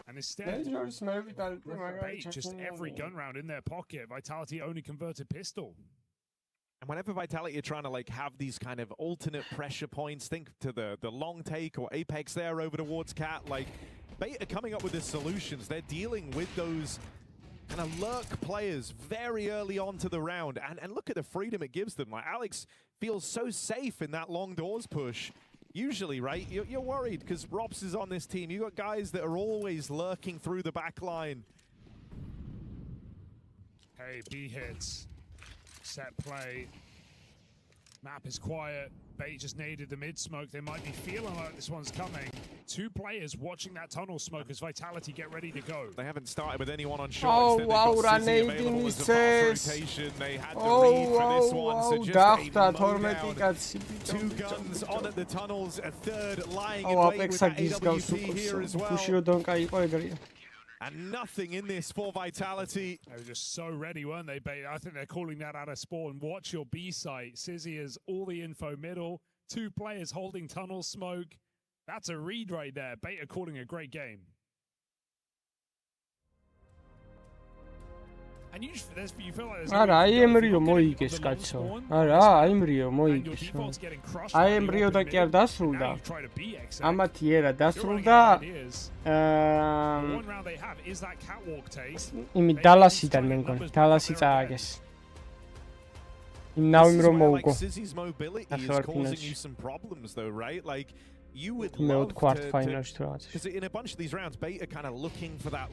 And instead, Bait just every gun round in their pocket. Vitality only converted pistol. And whenever Vitality are trying to like have these kind of alternate pressure points, think to the long take or Apex there over towards Cat, like Bait are coming up with the solutions. They're dealing with those kind of lurk players very early on to the round. And look at the freedom it gives them. Like Alex feels so safe in that long doors push. Usually, right, you're worried because Rops is on this team. You got guys that are always lurking through the back line. Hey, B hits. Set play. Map is quiet. Bait just needed the mid smoke. They might be feeling like this one's coming. 2 players watching that tunnel smoke as Vitality get ready to go. They haven't started with anyone on short. They had the read for this one, so just a down. 2 guns on at the tunnels, a 3rd lying in wait with that EWC here as well. And nothing in this for Vitality. They were just so ready, weren't they, Beta? I think they're calling that out of spawn. Watch your B site. Sizzy has all the info middle. 2 players holding tunnel smoke. That's a read right there. Beta calling a great game. And you feel like there's არა, აი ემრიო მოიგეს კაცო. არა, აი ემრიო მოიგეს. აი ემრიო და კი არ დასრულდა. ამათი ერა დასრულდა. იმი დალასიდან მე მგონი, დალასი წააგეს. იმნავიმ რომ მოუგო. You would love because in a bunch of these rounds, Beta kind of looking for that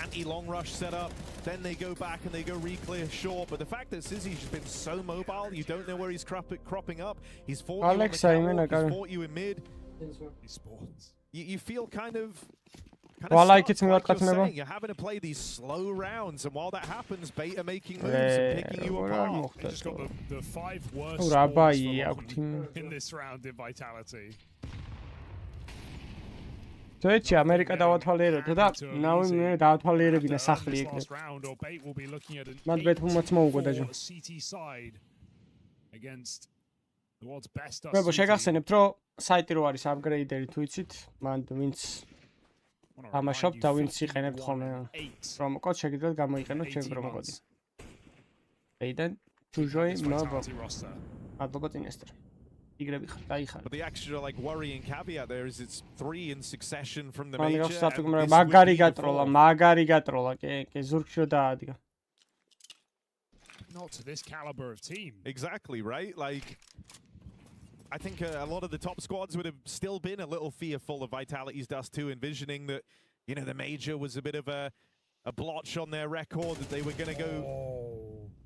anti-long rush setup. Then they go back and they go re-clear short. But the fact that Sizzy's just been so mobile, you don't know where he's cropping up. He's fought you on the catwalk, he's fought you in mid. You feel kind of Well, like it's like you're saying, you're having to play these slow rounds, and while that happens, Beta making moves and picking you apart. They just got the 5 worst scores in this round in Vitality. Deutsche America დავათვალიერებდა და ნავი მე დავათვალიერებინა სახლი ეგრე. მან ბეთუმაც მოუგო დაჟე. მე შეგახსენებთ რომ საიტი რო არის აპგრეიდერი თუ იცით, მან ვინც ამაშობ და ვინც იყენებთ ხოლმე პრომო კოდ შეგიძლიათ გამოიყენოთ ჩემ პრომო კოდი. Aiden Chujoy Novo. Advocate Inester. But the extra worrying caveat there is it's 3 in succession from the major. Magari gatrola, ke zurkshiro daadiga. Not to this caliber of team. Exactly, right? Like, I think a lot of the top squads would have still been a little fearful of Vitality's Dust 2, envisioning that, you know, the major was a bit of a blotch on their record, that they were going to go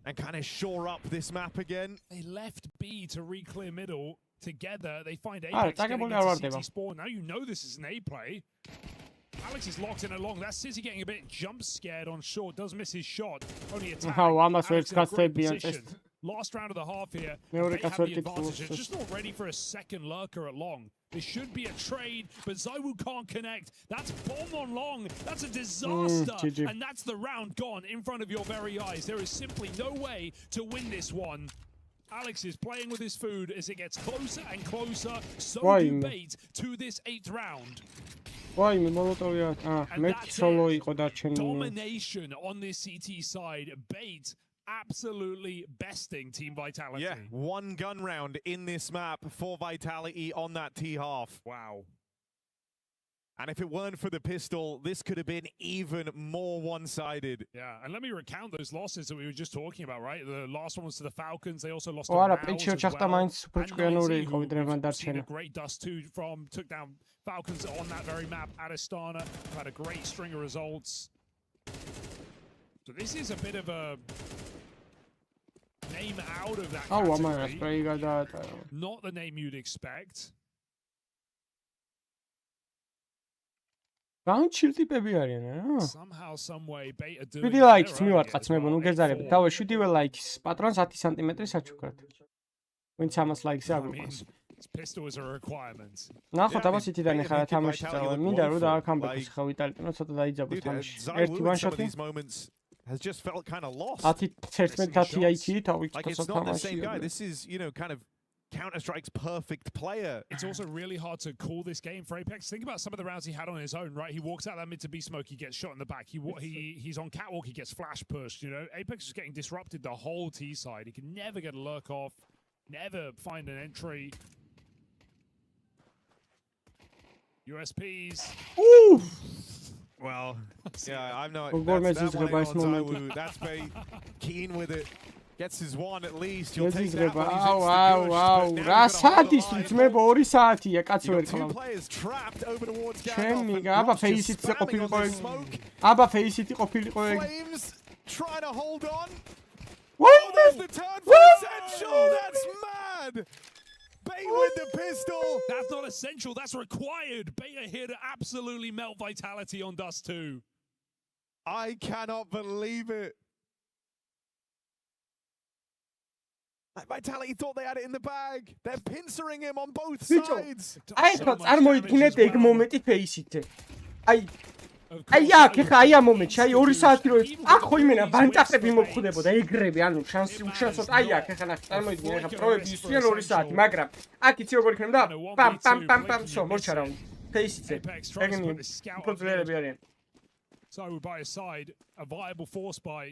and kind of shore up this map again. They left B to re-clear middle together. They find Apex getting into CT spawn. Now you know this is an A play. Alex is locked in along. That's Sizzy getting a bit jump scared on short. Does miss his shot. Only attack. Last round of the half here. They have the advantage. It's just not ready for a second lurker at long. There should be a trade, but Zywoo can't connect. That's bomb on long. That's a disaster. And that's the round gone in front of your very eyes. There is simply no way to win this one. Alex is playing with his food as it gets closer and closer. So do Bait to this 8th round. Domination on this CT side. Bait absolutely besting Team Vitality. Yeah, 1 gun round in this map for Vitality on that T-half. Wow. And if it weren't for the pistol, this could have been even more one-sided. Yeah, and let me recount those losses that we were just talking about, right? The last one was to the Falcons. They also lost to Mouse as well. And seen a great Dust 2 from, took down Falcons on that very map at Astana. Had a great string of results. So this is a bit of a name out of that category. Not the name you'd expect. Somehow, some way, Beta doing it right. This pistol is a requirement. These moments has just felt kind of lost. Like, it's not the same guy. This is, you know, kind of Counter-Strike's perfect player. It's also really hard to call this game for Apex. Think about some of the rounds he had on his own, right? He walks out that mid to B smoke, he gets shot in the back. He's on catwalk, he gets flash pushed, you know? Apex is getting disrupted the whole T side. He can never get a lurk off, never find an entry. USPs. Ooh! Well, yeah, I'm not. That's Zywoo. That's Bait. Keen with it. Gets his one at least. He'll take that one. Two players trapped over towards Gandalf. Flames trying to hold on. Oh, there's the turn for Essential. That's mad. Bait with the pistol. That's not essential. That's required. Beta here to absolutely melt Vitality on Dust 2. I cannot believe it. Vitality thought they had it in the bag. They're pincering him on both sides. აი აქ ეხა აი ამ მომენტში აი 2 საათი რო აქ ხო იმენა ბანტახები მოხდებოდა ეგრევე ანუ შანსი უშანსოდ აი აქ ეხა ნახე წარმოიდგინე ეხა პროები ისვიან 2 საათი მაგრამ აქ იცი როგორ იქნება პამ პამ პამ პამ всё მოჩა რაუნდი ფეისიზე ეგენი უფრო ძლიერები არიან So by his side a viable force buy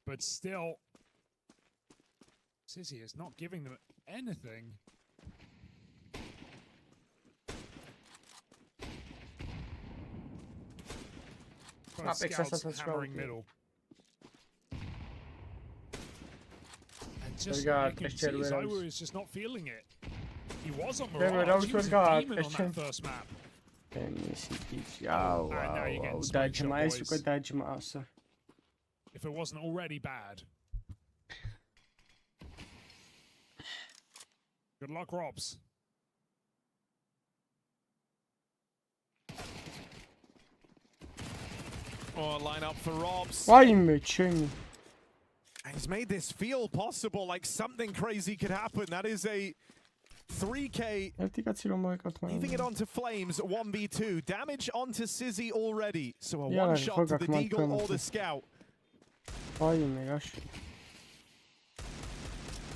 but still Sizzy is not giving them anything. Scouts hammering middle. And just like you can see, Zaiwu is just not feeling it. He was on Mirage, he was a demon on that first map. And now you're getting spike shot, boys. If it wasn't already bad. Good luck, Robs. Oh, line up for Robs. Вайме чеми. He's made this feel possible, like something crazy could happen. That is a 3K. Leaving it onto Flames, 1v2. Damage onto Sizzy already. So a one-shot to the Deagle or the Scout. Ვაიმე რაში.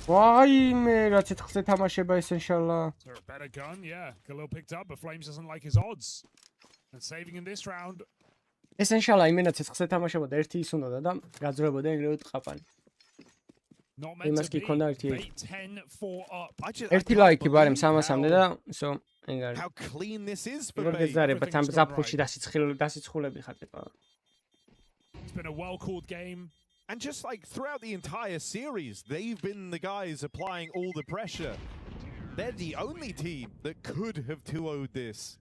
Ვაიმე რა ცეცხლზე თამაშება ეს ინშალლა. So a better gun, yeah. Khalil picked up, but Flames doesn't like his odds. And saving in this round. ეს ინშალლა იმენა ცეცხლზე თამაშებოდა ერთი ის უნდოდა და გაძრებოდა ეგრევე ტყაპანი. იმას კი ქონდა ერთი ლაიქი ბარემ 300-მდე და всё, ეგ არის. How clean this is for Bait. გეზარებათ ამ ზაფხულში დასიცხულები ხარ ტიპა. It's been a well-called game. And just like throughout the entire series, they've been the guys applying all the pressure. They're the only team that could have 2-0'd this.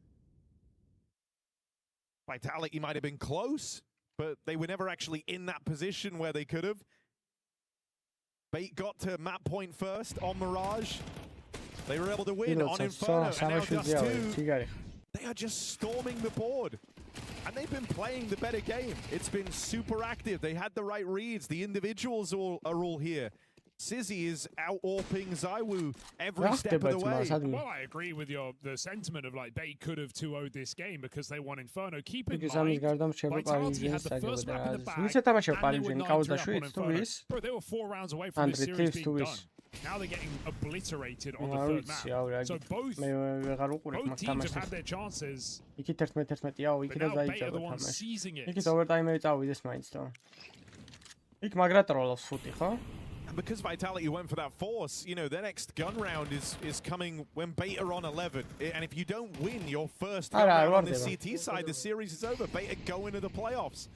Vitality might have been close, but they were never actually in that position where they could have. Bait got to map point first on Mirage. They were able to win on Inferno, and now Dust2. They are just storming the board. And they've been playing the better game. It's been super active. They had the right reads. The individuals are all here. Sizzy is out-AWPing Zaiwu every step of the way. Well, I agree with the sentiment of like Bait could have 2-0'd this game because they won Inferno. Keep in mind, Vitality had the first map in the bag, and they were 9-2 up on Inferno. Bro, they were 4 rounds away from this series being done. Now they're getting obliterated on the third map. So both teams have had their chances. But now Bait are the ones seizing it. And because Vitality went for that force, you know, their next gun round is coming when Bait are on 11. And if you don't win your first gun round on the CT side, the series is over. Bait are going to the playoffs.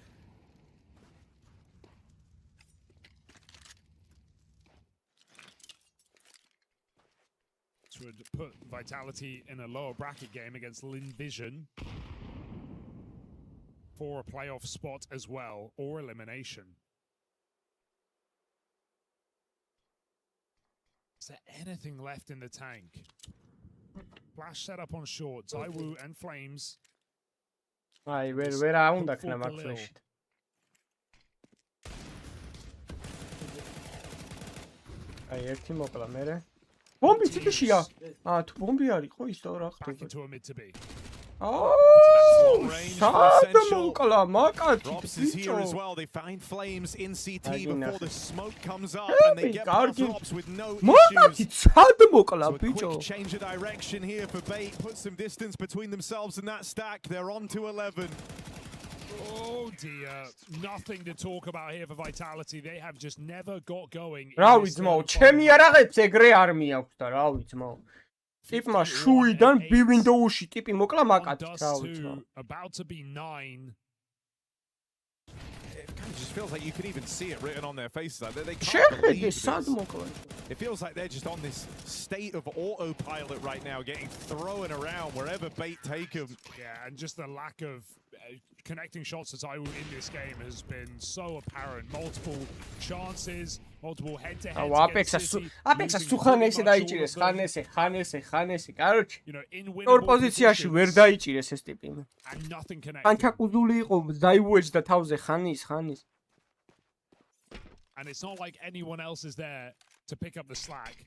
This would put Vitality in a lower bracket game against Vision for a playoff spot as well, or elimination. Is there anything left in the tank? Flash set up on short. Zaiwu and Flames. Ai, vera უნდა ქნა მაგ ფლეშით. აი, ერთი მოკლა მერე. Bombi ციტიშია. თუ bombi არის, ხო ის რა ხდება? Drops is here as well. They find Flames in CT before the smoke comes up, and they get past Drops with no issues. So a quick change of direction here for Bait. Put some distance between themselves and that stack. They're on to 11. Oh dear, nothing to talk about here for Vitality. They have just never got going. რა ვიცმო, ჩემი არაღებს ეგრე არ მიაქვს და რა ვიცმო. ტიპმა შუიდან B window-ში ტიპი მოკლა მაკათით, რა ვიცმო. About to be 9. It kind of just feels like you could even see it written on their faces. Like they can't believe this. It feels like they're just on this state of autopilot right now, getting thrown around wherever Bait take them. Yeah, and just the lack of connecting shots at Zaiwu in this game has been so apparent. Multiple chances, multiple head-to-heads. Apex-ს სუხან ესე დაიჭირეს, ხან ესე. კაროჩი. ორ პოზიციაში ვერ დაიჭირეს ეს ტიპი. And nothing connected. ანჩაკუზული იყო Zaiwu-ს და თავზე ხანის. And it's not like anyone else is there to pick up the slack.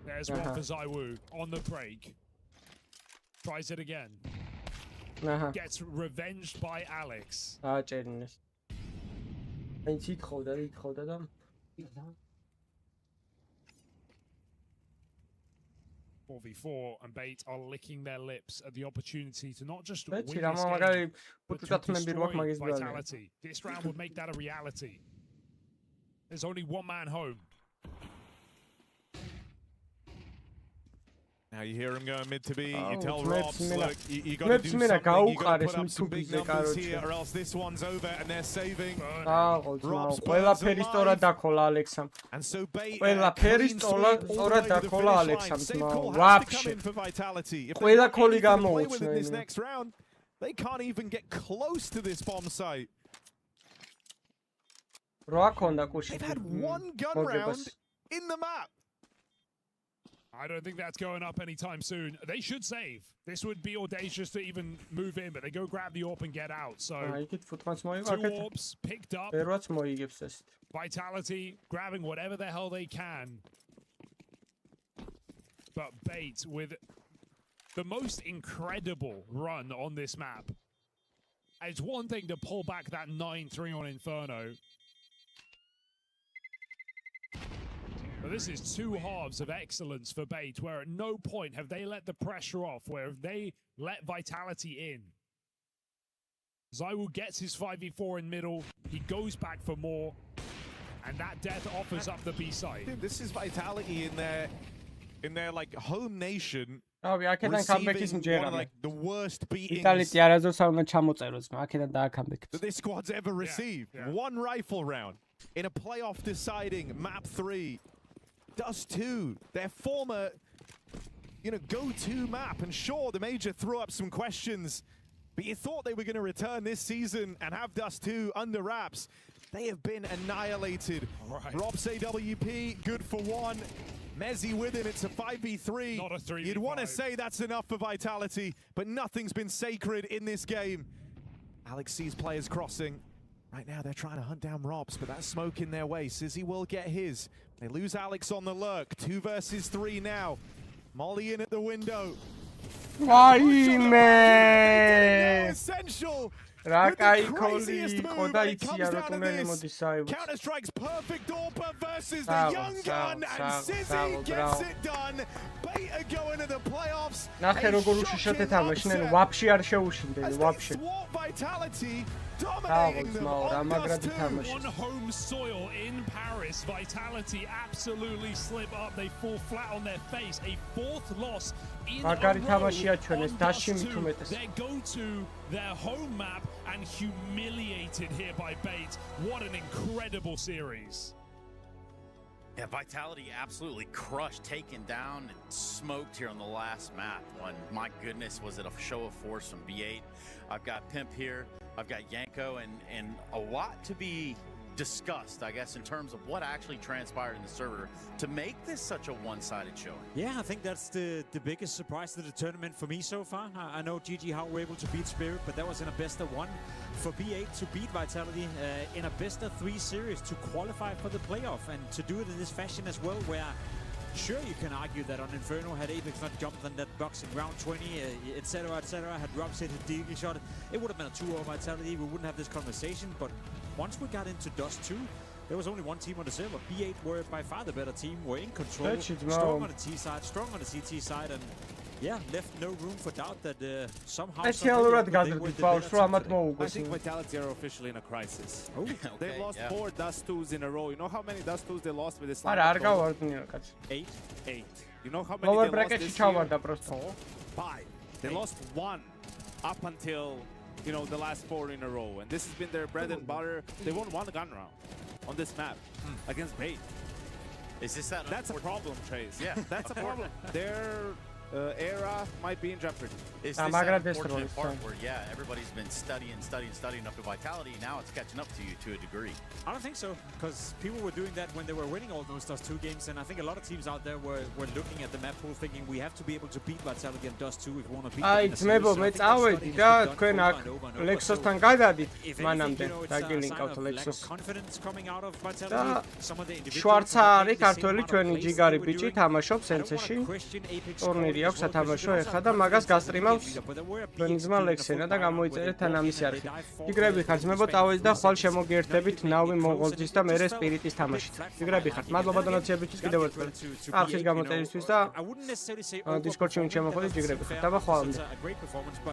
There's one for Zaiwu on the break. Tries it again. Gets revenged by Alex. Ჭერინეს. აი ითხოვდა და 4v4 and Bait are licking their lips at the opportunity to not just Bait win რა this მაგარი game, but to პუტატმები როაქ destroy მაგის ბალე. Vitality. This round would make that a reality. There's only one man home. Now you hear him going mid to B, Oh, you tell Mets Robs, mina- look, you got to do Mets mina something, you got to გაუყარეს put up some big მithubise, numbers კაროჩე. here, or else this one's over, and they're saving. ააღო ძმაო, Robs ყველაფერი burns სწორად alive. დაქოლა ალექსამ. And so Bait ყველაფერი clean სწორად sweep all the way to the დაქოლა finish ალექსამ line. Safe ძმაო. call has to come ვაფშე. in for Vitality. If they ყველა want ქოლი anything to play with in this გამოუწვენ. next round, they can't even get close to this bomb site. რა ქონდა კუში? They've had one gun round in the map. I don't think that's going up anytime soon. They should save. This would be audacious to even move in, but they go grab the AWP and get out. So იქით ფუტმანს two მოიგაკეთ. AWPs picked up. პერვაც მოიგებს ესეთ. Vitality grabbing whatever the hell they can. But Bait with the most incredible run on this map. It's one thing to pull back that 9-3 on Inferno. But this is two halves of excellence for Bait, where at no point have they let the pressure off, where they let Vitality in. Zaiwu gets his 5v4 in middle, he goes back for more, and that death offers up the B side. Dude, this is Vitality in their like home nation. რავი, აქედან კამბექის Receiving one მჯერა. of like the worst beatings იტალეთი არასდროს არ უნდა ჩამოწეროს, აქედან დააკამბექებს. that this squad's ever received. One rifle round in a playoff deciding map 3. Dust 2, their former, go-to map. And sure, the Major threw up some questions, but you thought they were going to return this season and have Dust 2 under wraps. They have been annihilated. Right. Robs AWP, good for one. Mezzi with him, it's a 5v3. Not a 3v5. You'd want to say that's enough for Vitality, but nothing's been sacred in this game. Alex sees players crossing. Right now, they're trying to hunt down Robs, but that's smoke in their way. Sizzy will get his. They lose Alex on the lurk. 2 versus 3 now. Molly in at the window. ვაიმე! Essential. რა With the კაი ქოლი craziest იყო move და when it იცი comes არა down to ტუნელი this. მოდის საერთოდ. Counter-Strike's perfect AWP versus the Bravo, young bravo, gun, and bravo, Sizzy bravo, gets bravo. it done. Bait are going to the playoffs. ნახე როგორ უშიშოთ ეთამაშნენ, ვაფშე არ შეუშინდნენ, ვაფშე. Thwart Vitality, Bravo, dominating them ძმაო, რა on მაგრად Dust 2. ითამაშეს. On home soil in Paris, Vitality absolutely slip up. They fall flat on their face. A fourth loss in მაგარი a row თამაშია ჩვენეს, on დასში Dust 2. მით უმეტეს. They go to their home map and humiliated here by Bait. What an incredible series. Yeah, Vitality absolutely crushed, taken down, and smoked here on the last map. When, my goodness, was it a show of force from B8. I've got Pimp here, I've got Yanko, and a lot to be discussed, I guess, in terms of what actually transpired in the server to make this such a one-sided showing. Yeah, I think that's the biggest surprise to the tournament for me so far. I know GG how we're able to beat Spirit, but that was in a best of 1 for B8 to beat Vitality in a best of 3 series to qualify for the playoff, and to do it in this fashion as well, where sure, you can argue that on Inferno, had Apex not jumped on that box in round 20, etc., had Robs hit a deagle shot, it would have been a 2-0 Vitality. We wouldn't have this conversation, but once we got into Dust 2, there was only one team on the server. B8 were by far the better team, were in control, strong on the T side, strong on the CT side, and yeah, left no room for doubt that somehow სპეციალურად they were გაძლევთ the ბავშვს, better რომ team ამათ today. I მოუგოს. think Vitality are officially in a crisis. Oh, They lost 4 Dust 2s in a row. You know how many Dust 2s they lost with this? არა, არ გავარდნიო, კაცი. 8. You know how many Lower they lost bracket-ში this year? ჩავარდა პროსტო. 5. They lost 1 up until, the last 4 in a row. And this has been their bread and butter. They won 1 gun round on this map against Bait. Is this that? That's a problem, Trace. Yeah. That's a problem. Their era might be in jeopardy. It's this unfortunate part where, yeah, everybody's been studying up to Vitality. Now it's catching up to you to a degree. I don't think so, because people were doing that when they were winning all those Dust 2 games, and I think a lot of teams out there were looking at the map pool thinking we have to be able to beat Vitality and Dust 2 if we want to beat them in the series. So I think that's starting to be done over and over and over. Lexos-თან გადადით If anything, მანამდე you know, it's a sign დაგილინკავთ of lack of Lexos. confidence coming out of Vitality. Some of the individuals შვარცა have არის played the same ქართველი amount of ჩვენი plays ჯიგარი they were ბიჭი doing. თამაშობს I don't wanna სენსეში. question Apex ტურნირი quality აქვს as well, because სათამაშო you can ეხლა also და have მაგას confidence in the გასტრიმავს leader, but there were ჩვენი peaks ძმა during the ლექსენა full და round where გამოიწერეთ they თან walk ამისი in, არხი. they dive forward, ჯიგრები ხართ, ძმებო, ტავეць და ხვალ შემოგიერთებით ნავი close მონღოლჯის და მერე სპირიტის თამაშით. ჯიგრები ხართ, მადლობა დონაციებისთვის კიდევ ერთხელ. არხის გამოწერისთვის და I wouldn't necessarily say დისკორდში ვინ შემოხვედით ჯიგრები ხართ. დაბა ხვალამდე. a great performance, but